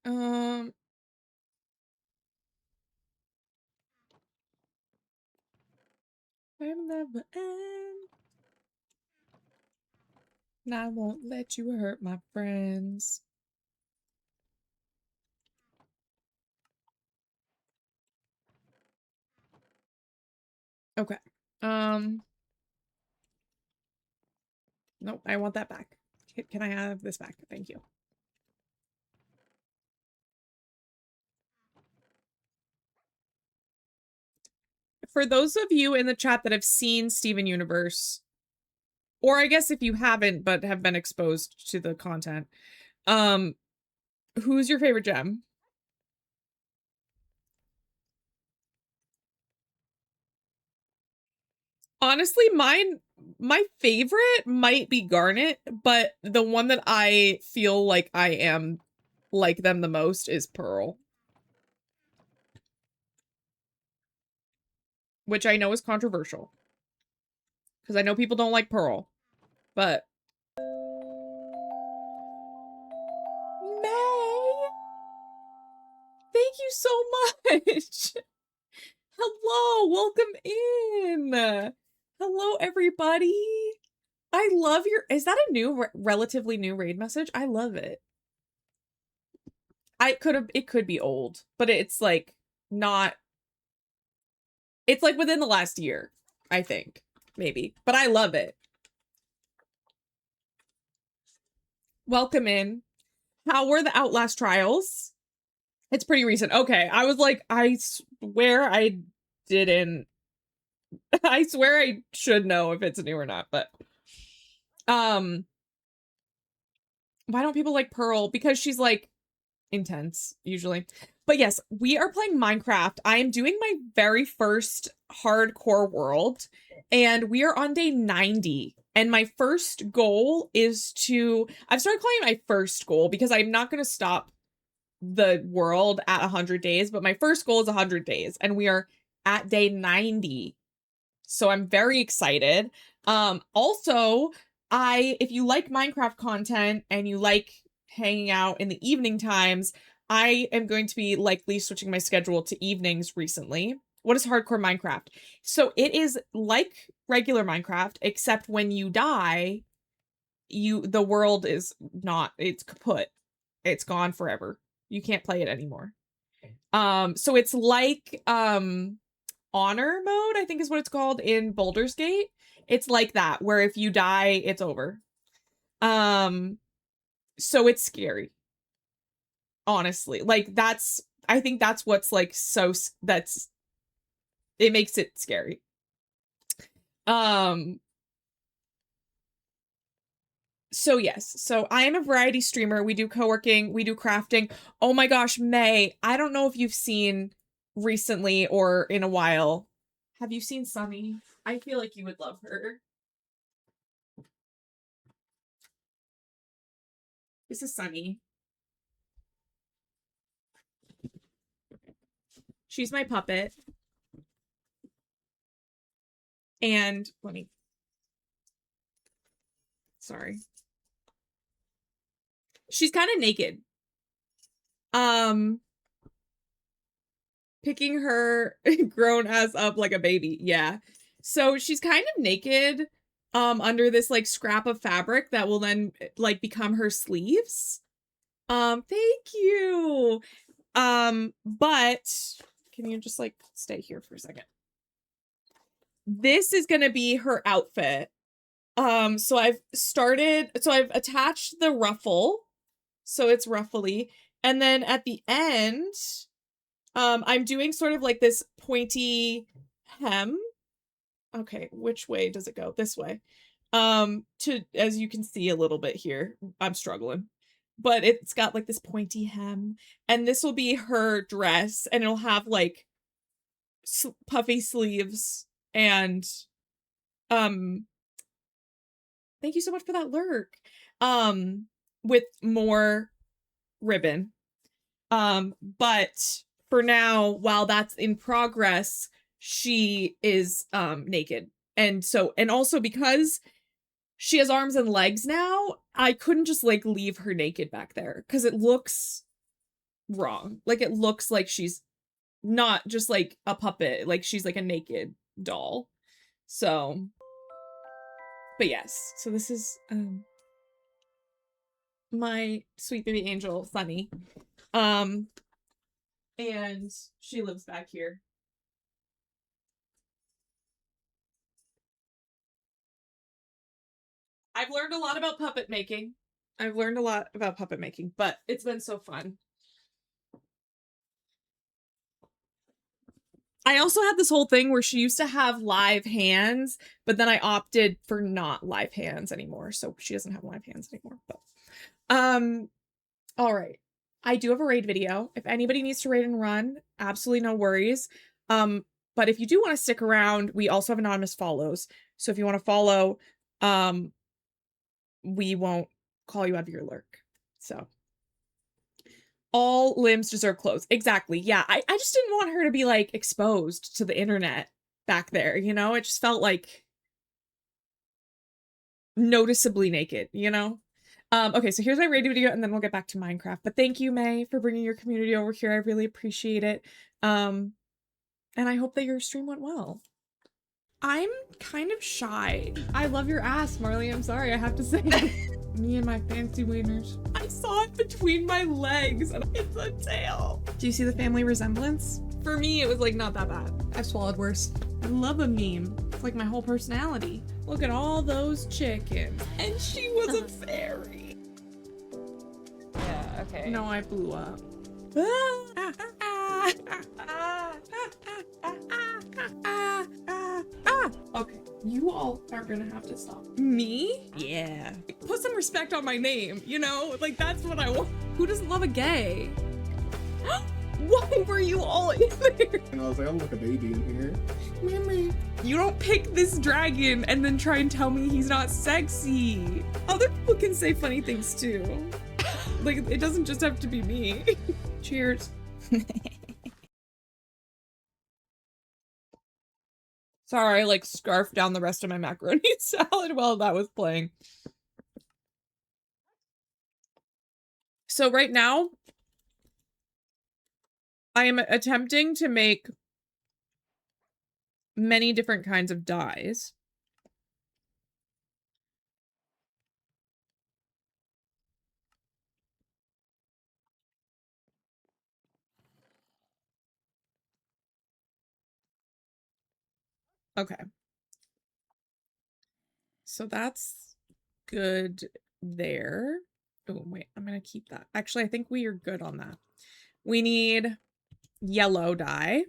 Speaker 1: Um, I'm never end. And I won't let you hurt my friends. Okay. Nope, I want that back. Can I have this back? Thank you. For those of you in the chat that have seen Steven Universe, or I guess if you haven't but have been exposed to the content, who's your favorite gem? Honestly, my favorite might be Garnet, but the one that I feel like I am like them the most is Pearl. Which I know is controversial. Because I know people don't like Pearl. But May! Thank you so much! Hello, welcome in! Hello, everybody! I love your... Is that a new, relatively new raid message? I love it. It could be old, but it's like not... It's like within the last year, I think. Maybe. But I love it. Welcome in. How were the Outlast trials? It's pretty recent. Okay, I was like, I swear I didn't. I swear I should know if it's new or not, but why don't people like Pearl? Because she's like intense usually. But yes, we are playing Minecraft. I am doing my very first hardcore world and we are on day 90. And my first goal is to, I've started calling it my first goal because I'm not going to stop the world at 100 days, but my first goal is 100 days and we are at day 90. So I'm very excited. Also, if you like Minecraft content and you like hanging out in the evening times, I am going to be likely switching my schedule to evenings recently. What is hardcore Minecraft? So it is like regular Minecraft, except when you die, the world is not, it's kaput. It's gone forever. You can't play it anymore. So it's like honor mode, I think is what it's called in Baldur's Gate. It's like that, where if you die, it's over. So it's scary. Honestly. Like I think that's what's like it makes it scary. So yes, so I am a variety streamer. We do co-working, we do crafting. Oh my gosh, May, I don't know if you've seen recently or in a while. Have you seen Sunny? I feel like you would love her. This is Sunny. She's my puppet. And sorry. She's kind of naked. Picking her grown ass up like a baby. Yeah. So she's kind of naked under this like scrap of fabric that will then like become her sleeves. Thank you. But can you just like stay here for a second? This is gonna be her outfit. So I've attached the ruffle, so it's ruffly, and then at the end, I'm doing sort of like this pointy hem. Okay, which way does it go? This way. As you can see a little bit here, I'm struggling, but it's got like this pointy hem, and this will be her dress, and it'll have like puffy sleeves and thank you so much for that lurk. With more ribbon. But for now, while that's in progress, she is naked. And also because she has arms and legs now, I couldn't just like leave her naked back there because it looks wrong. Like it looks like she's not just like a puppet, like she's like a naked doll. So, but yes, so this is my sweet baby angel, Sunny. And she lives back here. I've learned a lot about puppet making. But it's been so fun. I also had this whole thing where she used to have live hands, but then I opted for not live hands anymore. So she doesn't have live hands anymore. But all right. I do have a raid video. If anybody needs to raid and run, absolutely no worries. But if you do want to stick around, we also have anonymous follows. So if you want to follow, we won't call you out of your lurk. So all limbs deserve clothes. Exactly. Yeah. I just didn't want her to be like exposed to the internet back there, you know? It just felt like noticeably naked, you know? Okay, so here's my raid video and then we'll get back to Minecraft. But thank you, May, for bringing your community over here. I really appreciate it. And I hope that your stream went well. I'm kind of shy. I love your ass, Marley. I'm sorry, I have to say. Me and my fancy wieners. I saw it between my legs and it's a tail. Do you see the family resemblance? For me, it was like not that bad. I've swallowed worse. I love a meme. It's like my whole personality. Look at all those chickens. And she was a fairy.
Speaker 2: Yeah, okay.
Speaker 1: No, I blew up. Okay, you all are gonna have to stop. Me? Yeah. Put some respect on my name, you know? Like, that's what I want. Who doesn't love a gay? Why were you all in there?
Speaker 3: And I was like, I'm like a baby in here. Mimi.
Speaker 1: You don't pick this dragon and then try and tell me he's not sexy. Other people can say funny things too. Like, it doesn't just have to be me. Cheers. Sorry, I like scarfed down the rest of my macaroni salad while that was playing. So right now, I am attempting to make many different kinds of dyes. Okay. So that's good there. Oh, wait, I'm gonna keep that. Actually, I think we are good on that. We need yellow dye.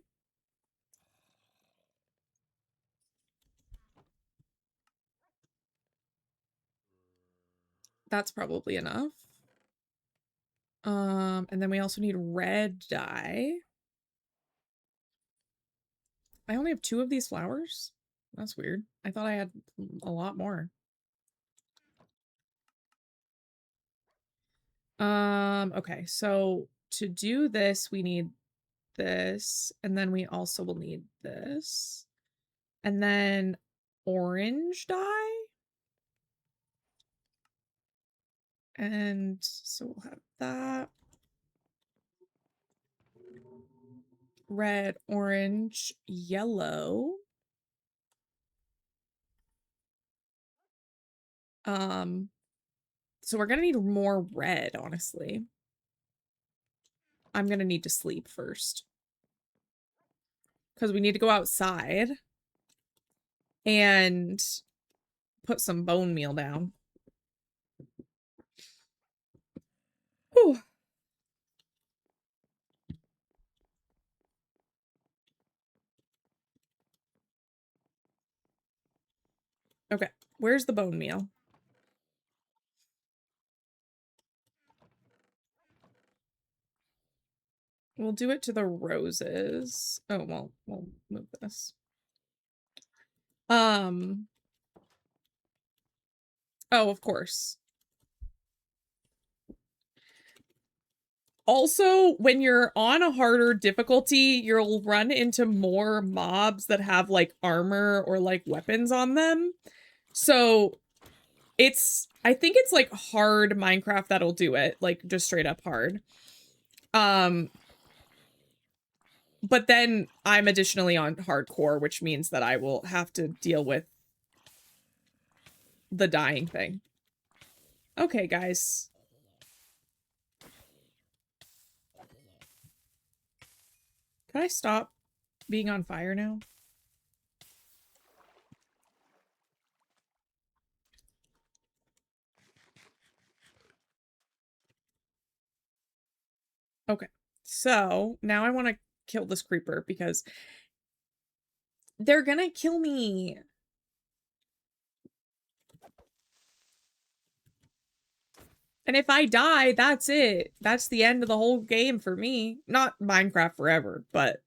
Speaker 1: That's probably enough. And then we also need red dye. I only have 2 of these flowers. That's weird. I thought I had a lot more. Okay, so to do this, we need this, and then we also will need this. And then orange dye. And so we'll have that. Red, orange, yellow. So we're gonna need more red, honestly. I'm gonna need to sleep first. Because we need to go outside and put some bone meal down. Whew. Okay, where's the bone meal? We'll do it to the roses. Oh, well, we'll move this. Oh, of course. Also, when you're on a harder difficulty, you'll run into more mobs that have like armor or like weapons on them. So I think it's like hard Minecraft that'll do it, like just straight up hard. But then I'm additionally on hardcore, which means that I will have to deal with the dying thing. Okay, guys. Can I stop being on fire now? Okay, so now I want to kill this creeper because they're gonna kill me. And if I die, that's it. That's the end of the whole game for me. Not Minecraft forever, but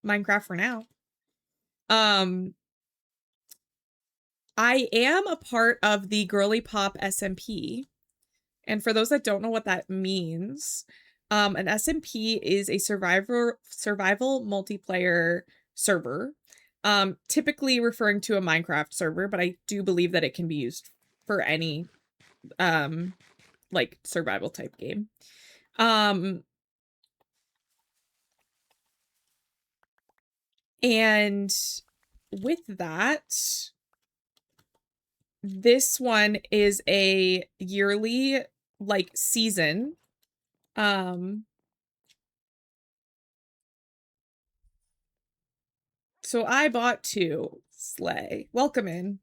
Speaker 1: Minecraft for now. I am a part of the Girly Pop SMP. And for those that don't know what that means, an SMP is a survival multiplayer server. Typically referring to a Minecraft server, but I do believe that it can be used for any like survival type game. And with that, this one is a yearly like season. So I bought 2. Slay. Welcome in.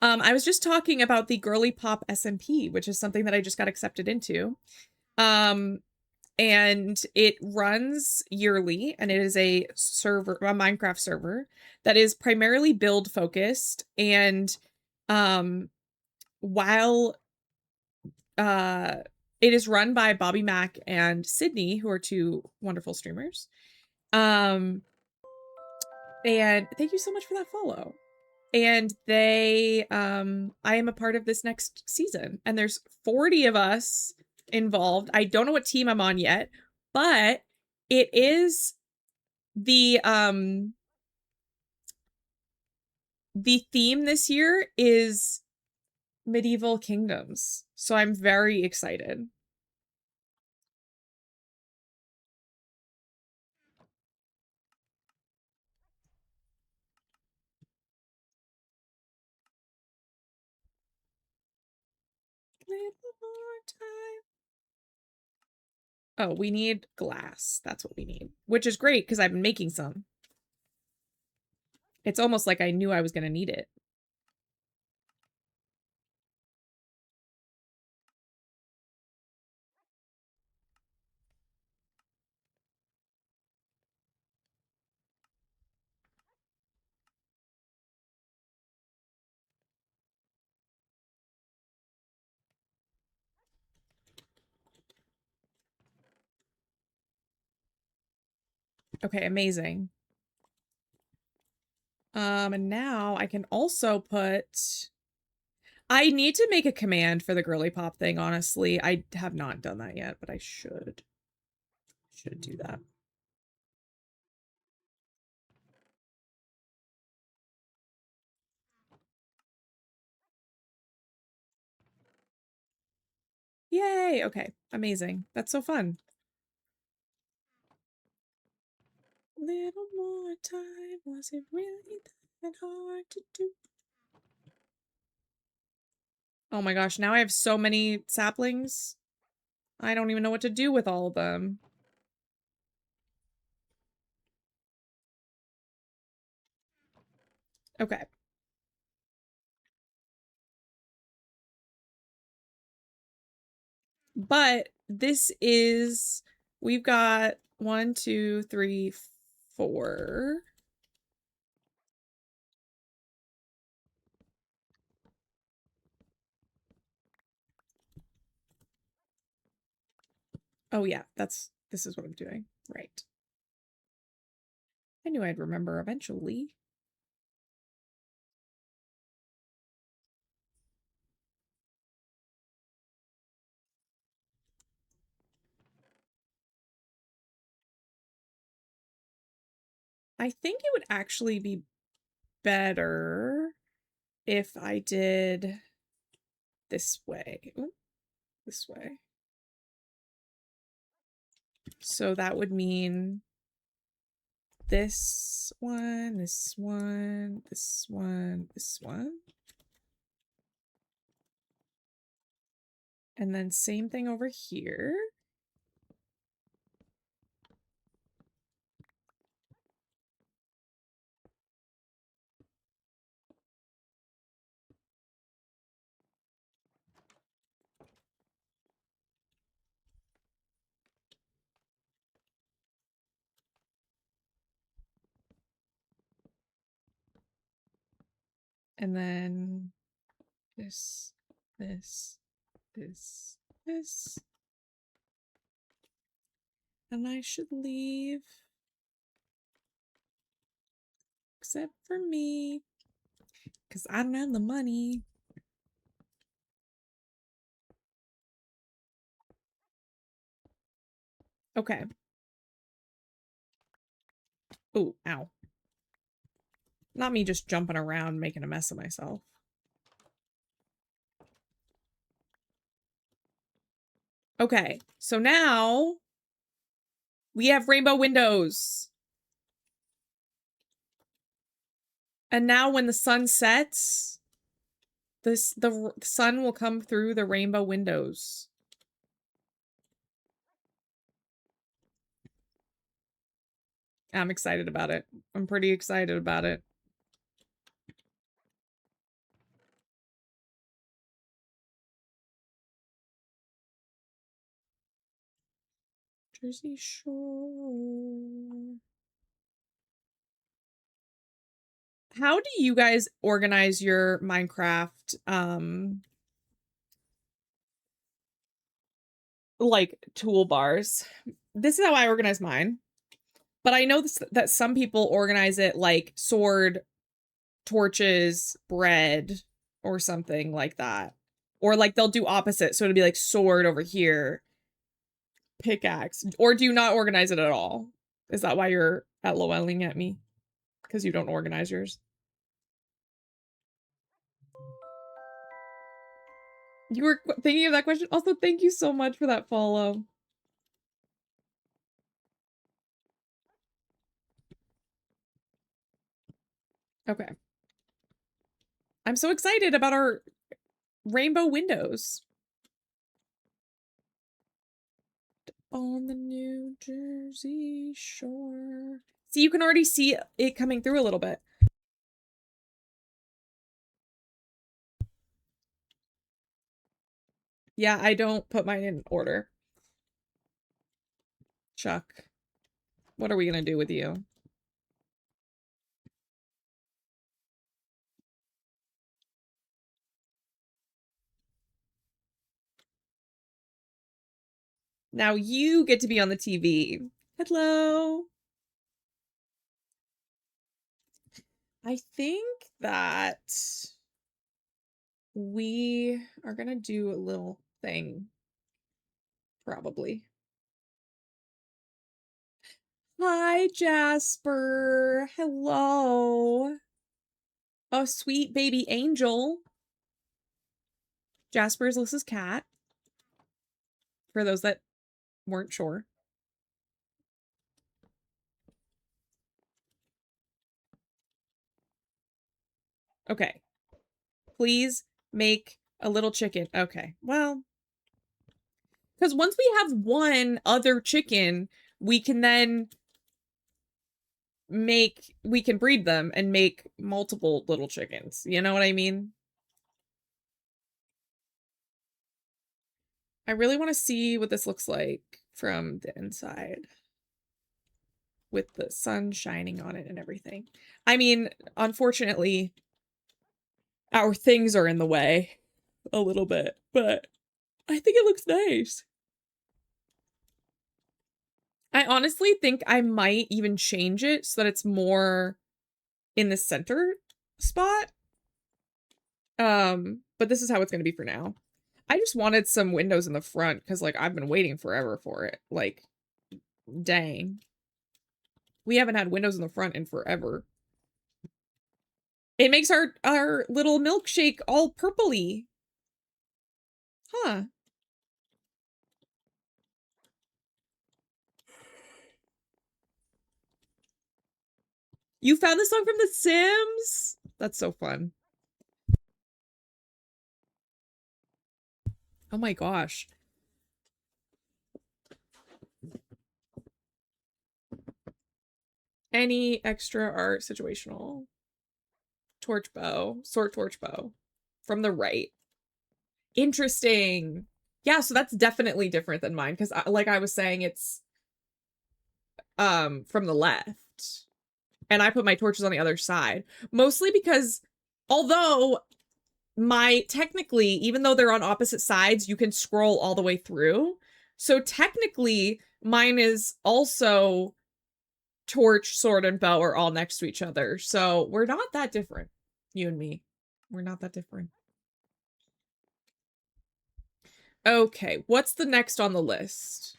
Speaker 1: I was just talking about the Girly Pop SMP, which is something that I just got accepted into. And it runs yearly, and it is a Minecraft server that is primarily build focused. And while it is run by Bobby Mack and Sydney, who are 2 wonderful streamers. And thank you so much for that follow. And I am a part of this next season, and there's 40 of us involved. I don't know what team I'm on yet, but it is the theme this year is medieval kingdoms. So I'm very excited. Oh, we need glass. That's what we need, which is great because I've been making some. It's almost like I knew I was going to need it. Okay, amazing. And now I can also put... I need to make a command for the girly pop thing, honestly. I have not done that yet, but I should. Should do that. Yay! Okay, amazing. That's so fun. Little more time, was it really that hard to do? Oh my gosh, now I have so many saplings. I don't even know what to do with all of them. Okay. But this is, we've got 1, 2, 3, 4. Oh yeah, this is what I'm doing. Right. I knew I'd remember eventually. I think it would actually be better if I did this way. Ooh, this way. So that would mean this one, this one, this one, this one. And then same thing over here. And then this, this, this, this. And I should leave. Except for me. Because I don't have the money. Okay. Oh, ow. Not me just jumping around making a mess of myself. Okay, so now we have rainbow windows. And now when the sun sets, the sun will come through the rainbow windows. I'm excited about it. I'm pretty excited about it. Jersey Shore. How do you guys organize your Minecraft, like, toolbars? This is how I organize mine. But I know that some people organize it like sword, torches, bread, or something like that. Or like they'll do opposite. So it'll be like sword over here, pickaxe. Or do you not organize it at all? Is that why you're LOLing at me? Because you don't organize yours? You were thinking of that question? Also, thank you so much for that follow. Okay. I'm so excited about our rainbow windows. On the New Jersey Shore. See, you can already see it coming through a little bit. Yeah, I don't put mine in order. Chuck, what are we gonna do with you? Now you get to be on the TV. Hello. I think that we are gonna do a little thing. Probably. Hi, Jasper. Hello. Oh, sweet baby angel. Jasper is Alyssa's cat. For those that weren't sure. Okay. Please make a little chicken. Okay. Well, because once we have one other chicken, we can then we can breed them and make multiple little chickens. You know what I mean? I really want to see what this looks like from the inside with the sun shining on it and everything. I mean, unfortunately, our things are in the way a little bit, but I think it looks nice. I honestly think I might even change it so that it's more in the center spot. But this is how it's going to be for now. I just wanted some windows in the front because, like, I've been waiting forever for it. Like, dang. We haven't had windows in the front in forever. It makes our little milkshake all purpley. Huh. You found the song from The Sims? That's so fun. Oh my gosh. Any extra art situational? Torch bow. Sword torch bow. From the right. Interesting. Yeah, so that's definitely different than mine because like I was saying, it's from the left. And I put my torches on the other side. Mostly because although technically, even though they're on opposite sides, you can scroll all the way through. So technically, mine is also torch, sword, and bow are all next to each other. So we're not that different, you and me. We're not that different. Okay, what's the next on the list?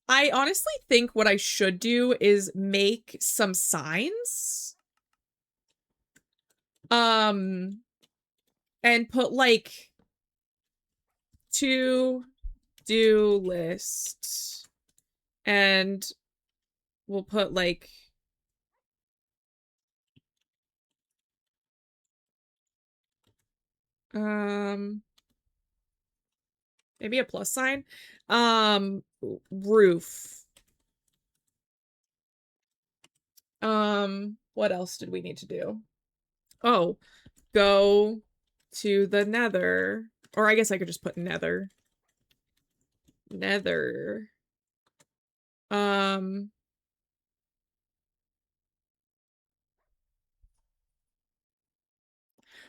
Speaker 1: I honestly think what I should do is make some signs. And put like to-do list. And we'll put like maybe a plus sign. Roof. What else did we need to do? Oh, go to the nether. Or I guess I could just put nether. Nether.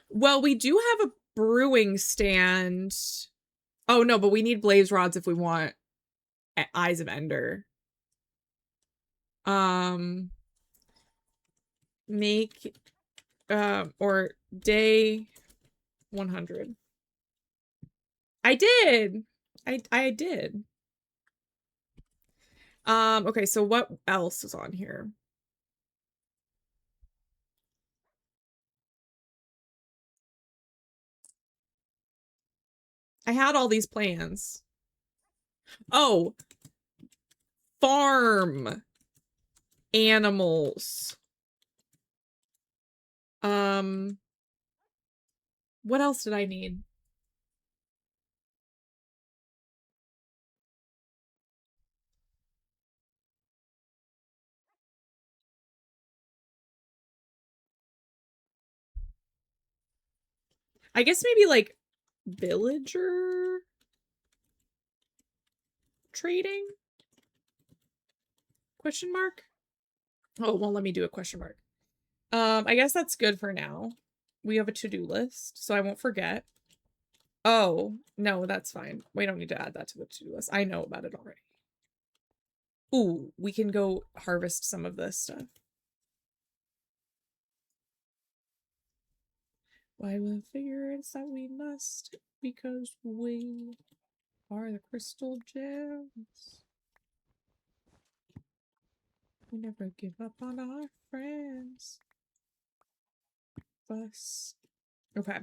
Speaker 1: Well, we do have a brewing stand. Oh no, but we need blaze rods if we want Eyes of Ender. Make or day 100. I did. I did. Okay, so what else is on here? I had all these plans. Oh, farm animals. What else did I need? I guess maybe like villager trading? Question mark? Oh, well, let me do a question mark. I guess that's good for now. We have a to-do list, so I won't forget. Oh, no, that's fine. We don't need to add that to the to-do list. I know about it already. Ooh, we can go harvest some of this stuff. Why we'll figure it's that we must, because we are the crystal gems. We never give up on our friends. Us. Okay.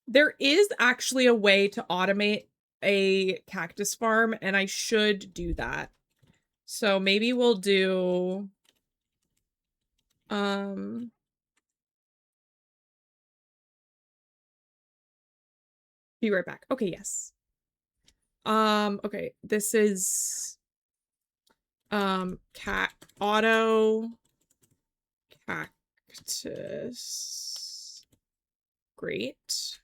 Speaker 1: There is actually a way to automate a cactus farm, and I should do that. So maybe we'll do be right back. Okay, yes. Okay, this is auto cactus. Great.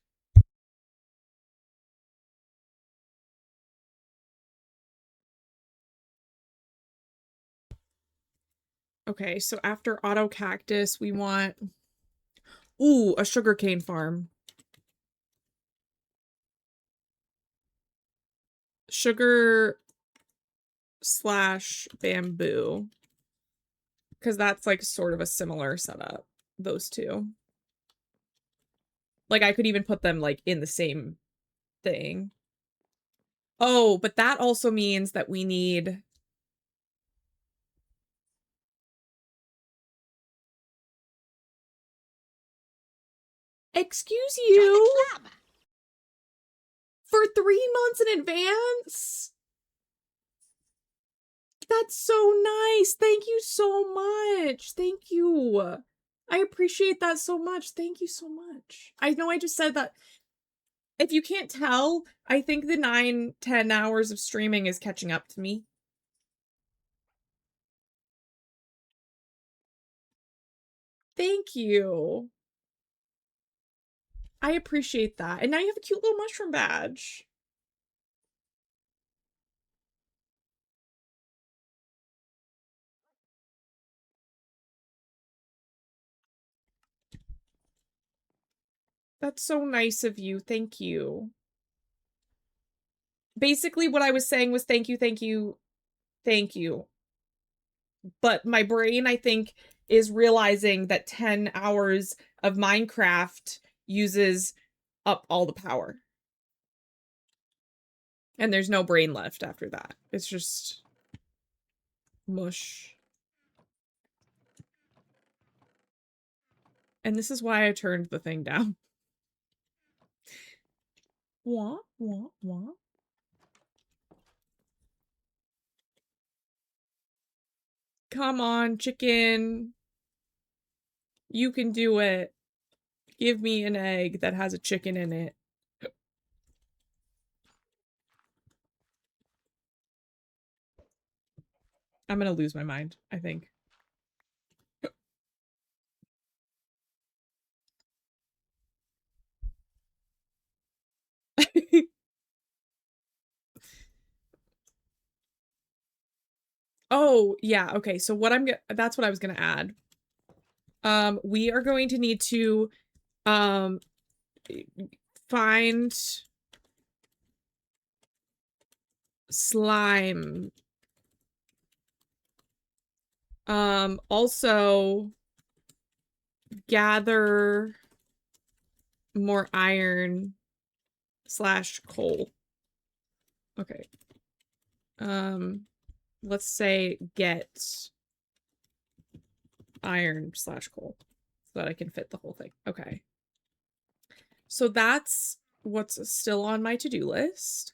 Speaker 1: Okay, so after auto cactus, we want ooh, a sugarcane farm. Sugar / bamboo. Because that's like sort of a similar setup, those two. Like I could even put them like in the same thing. Oh, but that also means that we need excuse you for 3 months in advance? That's so nice. Thank you so much. Thank you. I appreciate that so much. Thank you so much. I know I just said that. If you can't tell, I think the 9-10 hours of streaming is catching up to me. Thank you. I appreciate that. And now you have a cute little mushroom badge. That's so nice of you. Thank you. Basically, what I was saying was thank you, thank you, thank you. But my brain, I think, is realizing that 10 hours of Minecraft uses up all the power. And there's no brain left after that. It's just mush. And this is why I turned the thing down. Wah, wah, wah. Come on, chicken. You can do it. Give me an egg that has a chicken in it. I'm gonna lose my mind, I think. Oh, yeah, okay. So what that's what I was gonna add. We are going to need to find slime. Also gather more iron / coal. Okay. Let's say get iron / coal so that I can fit the whole thing. Okay. So that's what's still on my to-do list.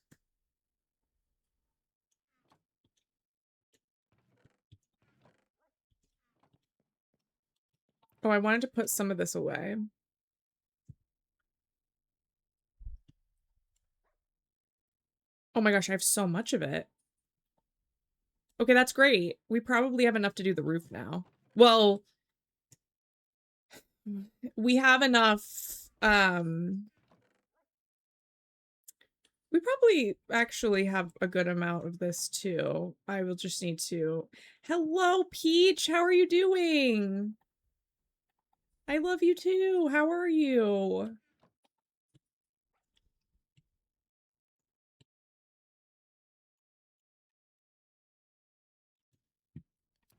Speaker 1: Oh, I wanted to put some of this away. Oh my gosh, I have so much of it. Okay, that's great. We probably have enough to do the roof now. Well, we have enough, we probably actually have a good amount of this too. I will just need to... Hello, Peach! How are you doing? I love you too. How are you?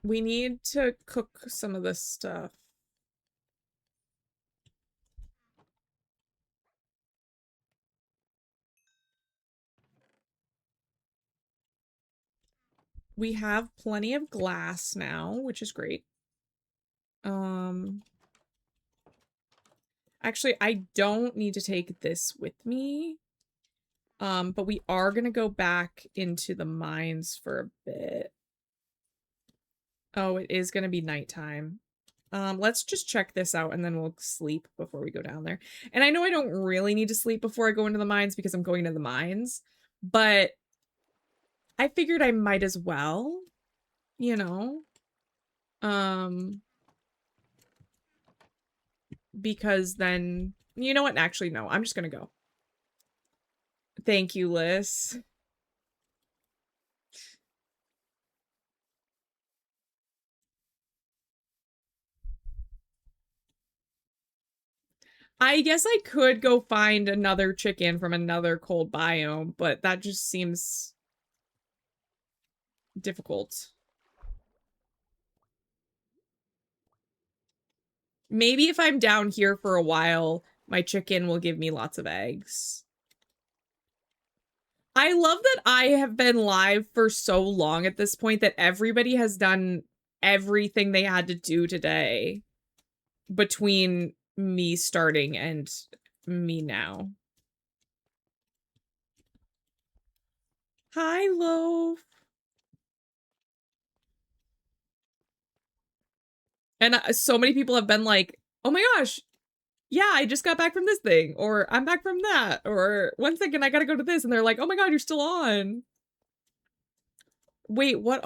Speaker 1: We need to cook some of this stuff. We have plenty of glass now, which is great. Actually, I don't need to take this with me. But we are gonna go back into the mines for a bit. Oh, it is gonna be nighttime. Let's just check this out and then we'll sleep before we go down there. And I know I don't really need to sleep before I go into the mines because I'm going to the mines, but I figured I might as well, you know? Because then, you know what? Actually, no, I'm just gonna go. Thank you, Liz. I guess I could go find another chicken from another cold biome, but that just seems difficult. Maybe if I'm down here for a while, my chicken will give me lots of eggs. I love that I have been live for so long at this point that everybody has done everything they had to do today between me starting and me now. Hi, Loaf. And so many people have been like, oh my gosh, yeah, I just got back from this thing, or I'm back from that, or 1 second, I gotta go to this. And they're like, oh my God, you're still on. Wait, what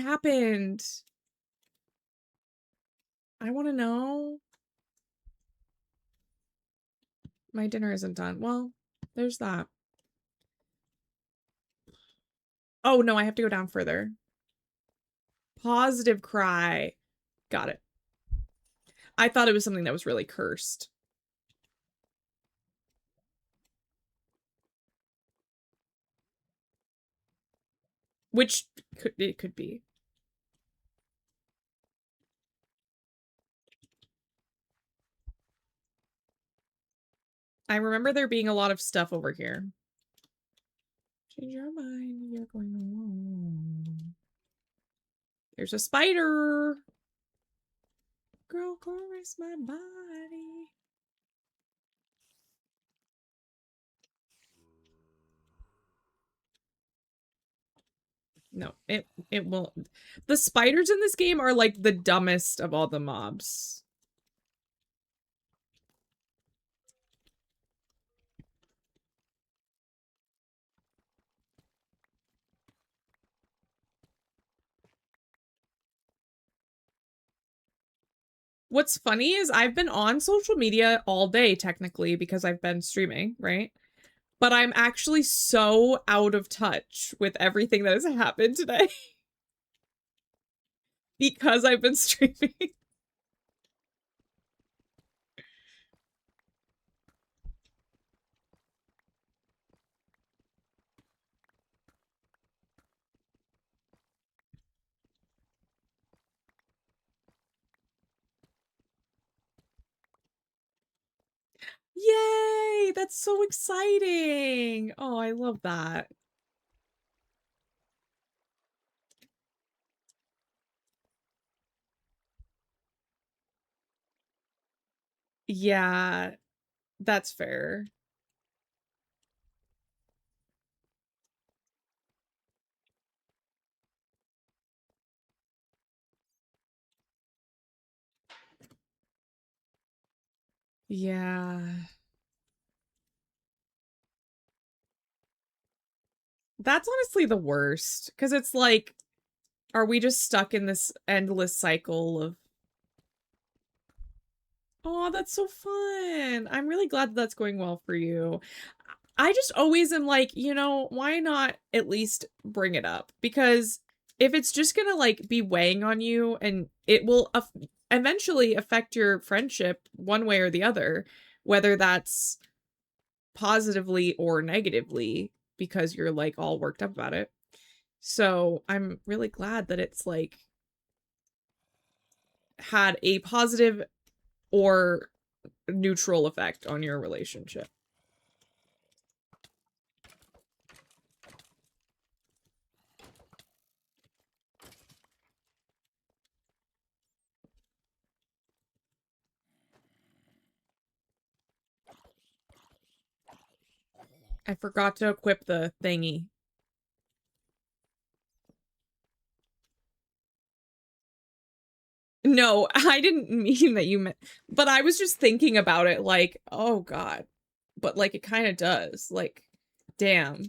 Speaker 1: happened? I want to know. My dinner isn't done. Well, there's that. Oh no, I have to go down further. Positive cry. Got it. I thought it was something that was really cursed. Which it could be. I remember there being a lot of stuff over here. Change your mind, you're going alone. There's a spider. Girl, caress my body. No, it won't. The spiders in this game are like the dumbest of all the mobs. What's funny is I've been on social media all day, technically, because I've been streaming, right? But I'm actually so out of touch with everything that has happened today. Because I've been streaming. Yay! That's so exciting! Oh, I love that. Yeah, that's fair. Yeah. That's honestly the worst, because it's like, are we just stuck in this endless cycle of... Oh, that's so fun. I'm really glad that that's going well for you. I just always am like, you know, why not at least bring it up? Because if it's just gonna like be weighing on you and it will eventually affect your friendship one way or the other, whether that's positively or negatively, because you're like all worked up about it. So I'm really glad that it's like had a positive or neutral effect on your relationship. I forgot to equip the thingy. No, I didn't mean that you meant, but I was just thinking about it like, oh God. But like, it kind of does. Like, damn.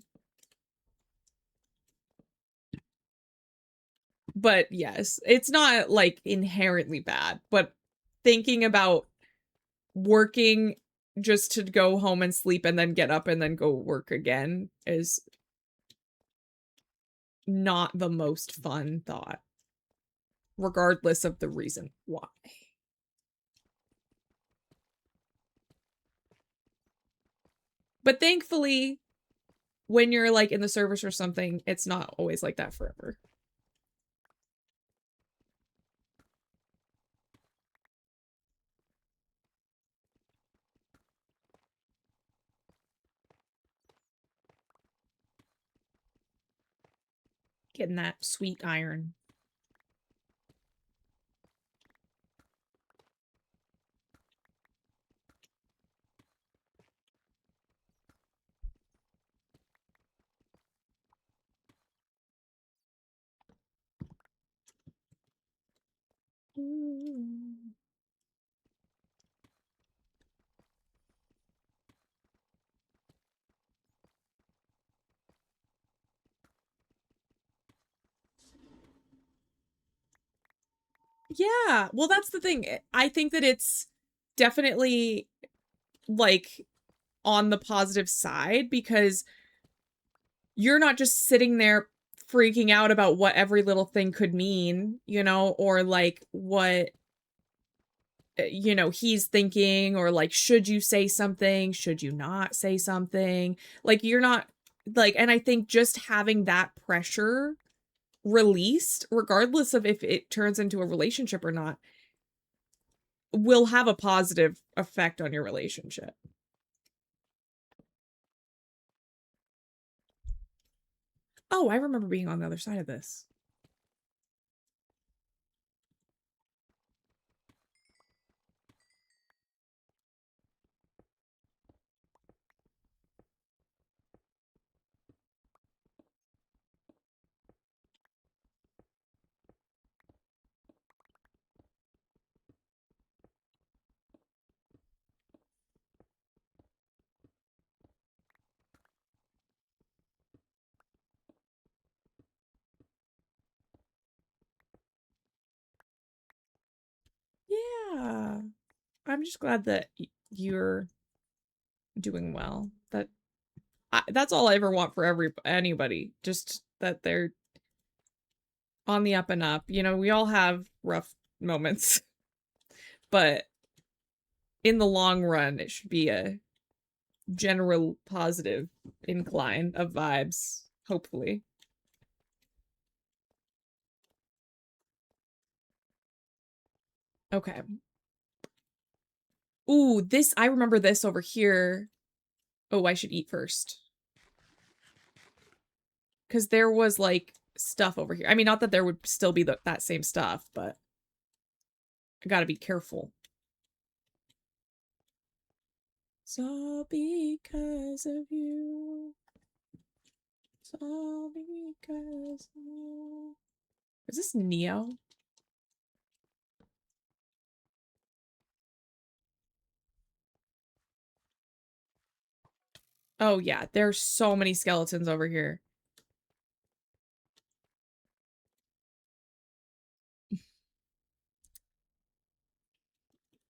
Speaker 1: But yes, it's not like inherently bad, but thinking about working just to go home and sleep and then get up and then go work again is not the most fun thought, regardless of the reason why. But thankfully, when you're like in the service or something, it's not always like that forever. Getting that sweet iron. Yeah, well, that's the thing. I think that it's definitely like on the positive side because you're not just sitting there freaking out about what every little thing could mean, you know, or like what, you know, he's thinking, or like, should you say something? Should you not say something? Like, you're not like, and I think just having that pressure released, regardless of if it turns into a relationship or not, will have a positive effect on your relationship. Oh, I remember being on the other side of this. Yeah. I'm just glad that you're doing well. That's all I ever want for anybody. Just that they're on the up and up. You know, we all have rough moments, but in the long run, it should be a general positive incline of vibes, hopefully. Okay. Ooh, this, I remember this over here. Oh, I should eat first. Because there was, like, stuff over here. I mean, not that there would still be that same stuff, but I gotta be careful. It's all because of you. It's all because of you. Is this Neo? Oh, yeah. There's so many skeletons over here.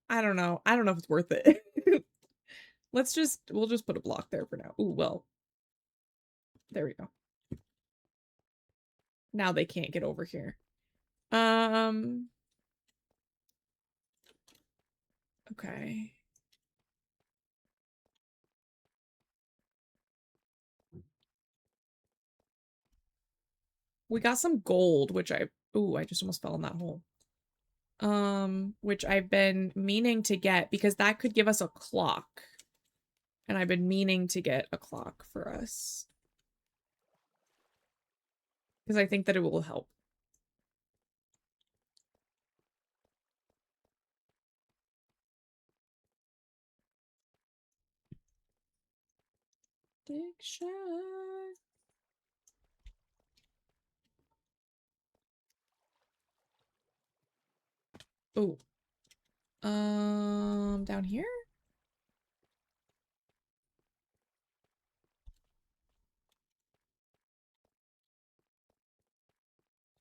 Speaker 1: I don't know. I don't know if it's worth it. We'll just put a block there for now. Ooh, well. There we go. Now they can't get over here. Okay. We got some gold, which ooh, I just almost fell in that hole. Which I've been meaning to get because that could give us a clock. And I've been meaning to get a clock for us. Because I think that it will help. Big shot. Oh. Down here?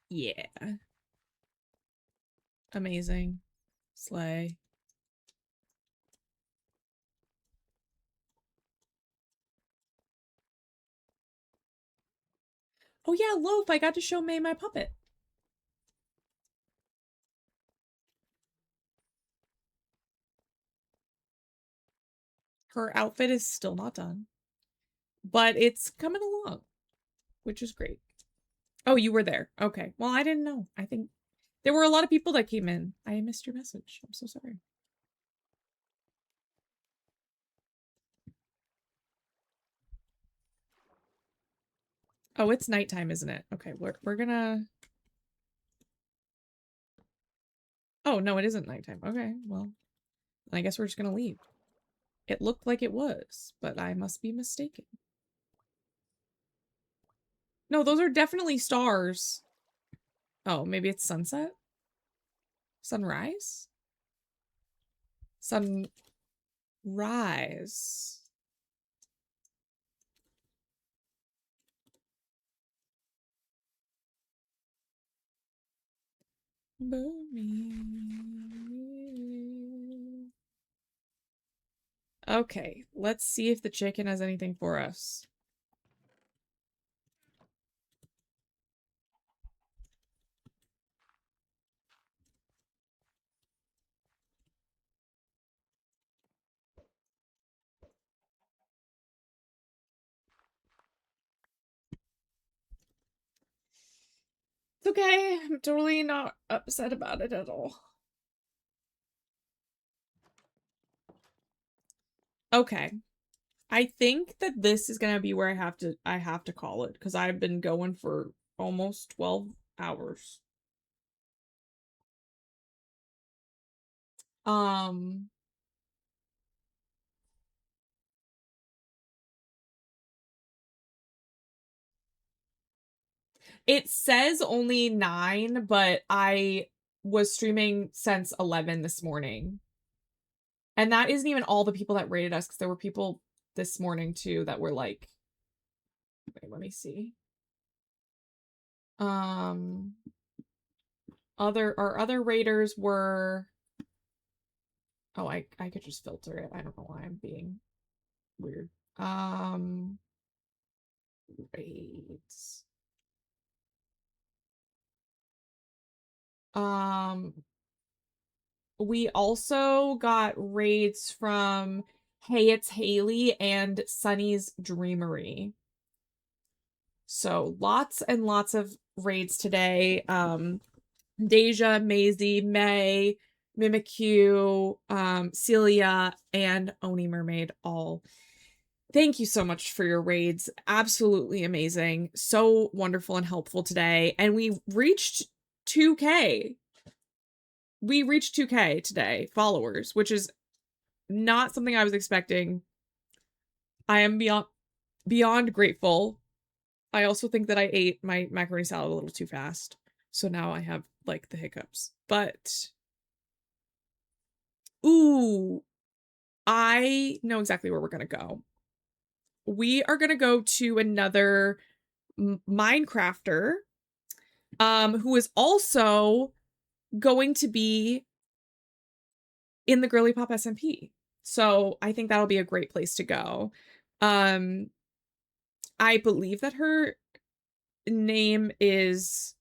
Speaker 1: Yeah. Amazing. Slay. Oh yeah, Loaf, I got to show May my puppet. Her outfit is still not done. But it's coming along, which is great. Oh, you were there. Okay. Well, I didn't know. I think there were a lot of people that came in. I missed your message. I'm so sorry. Oh, it's nighttime, isn't it? Okay, we're gonna... Oh, no, it isn't nighttime. Okay, well, I guess we're just gonna leave. It looked like it was, but I must be mistaken. No, those are definitely stars. Oh, maybe it's sunset? Sunrise? Sunrise. Okay, let's see if the chicken has anything for us. It's okay. I'm totally not upset about it at all. Okay. I think that this is gonna be where I have to call it because I've been going for almost 12 hours. It says only 9, but I was streaming since 11 this morning. And that isn't even all the people that rated us because there were people this morning too that were like, wait, let me see. Our other raters were, oh, I could just filter it. I don't know why I'm being weird. Rates. We also got raids from Hey It's Haley and Sunny's Dreamery. So lots and lots of raids today. Deja, Maisie, May, Mimikyu, Celia, and Oni Mermaid all. Thank you so much for your raids. Absolutely amazing. So wonderful and helpful today. And we reached 2K. We reached 2K today, followers, which is not something I was expecting. I am beyond grateful. I also think that I ate my macaroni salad a little too fast. So now I have, like, the hiccups. But, ooh, I know exactly where we're gonna go. We are gonna go to another Minecrafter, who is also going to be in the Girly Pop SMP. So I think that'll be a great place to go. I believe that her name is,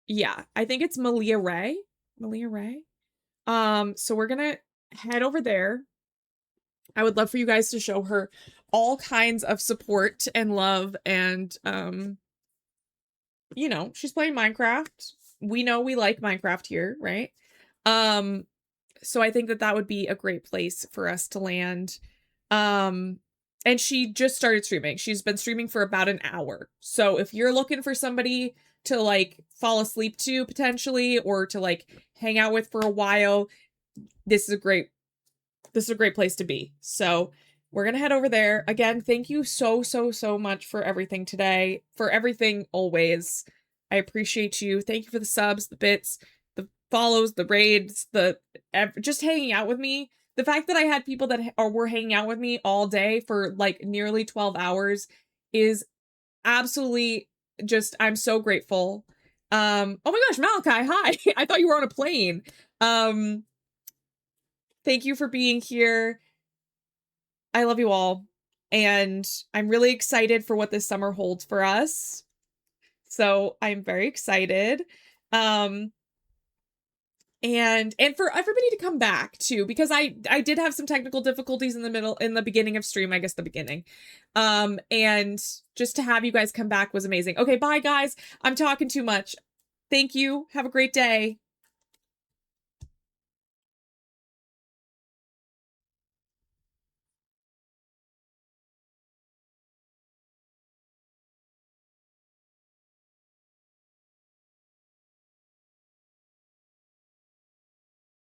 Speaker 1: yeah, I think it's Malia Ray. Malia Ray. So we're gonna head over there. I would love for you guys to show her all kinds of support and love, and you know, she's playing Minecraft. We know we like Minecraft here, right? So I think that that would be a great place for us to land. And she just started streaming. She's been streaming for about an hour. So if you're looking for somebody to like fall asleep to potentially, or to like hang out with for a while, this is a great place to be. So we're going to head over there. Again, thank you so much for everything today, for everything always. I appreciate you. Thank you for the subs, the bits, the follows, the raids, just hanging out with me. The fact that I had people that were hanging out with me all day for like nearly 12 hours is absolutely just, I'm so grateful. Oh my gosh, Malachi, hi. I thought you were on a plane. Thank you for being here. I love you all. And I'm really excited for what this summer holds for us. So I'm very excited. And for everybody to come back too, because I did have some technical difficulties in the beginning of stream, I guess the beginning. And just to have you guys come back was amazing. Okay, bye guys. I'm talking too much. Thank you. Have a great day.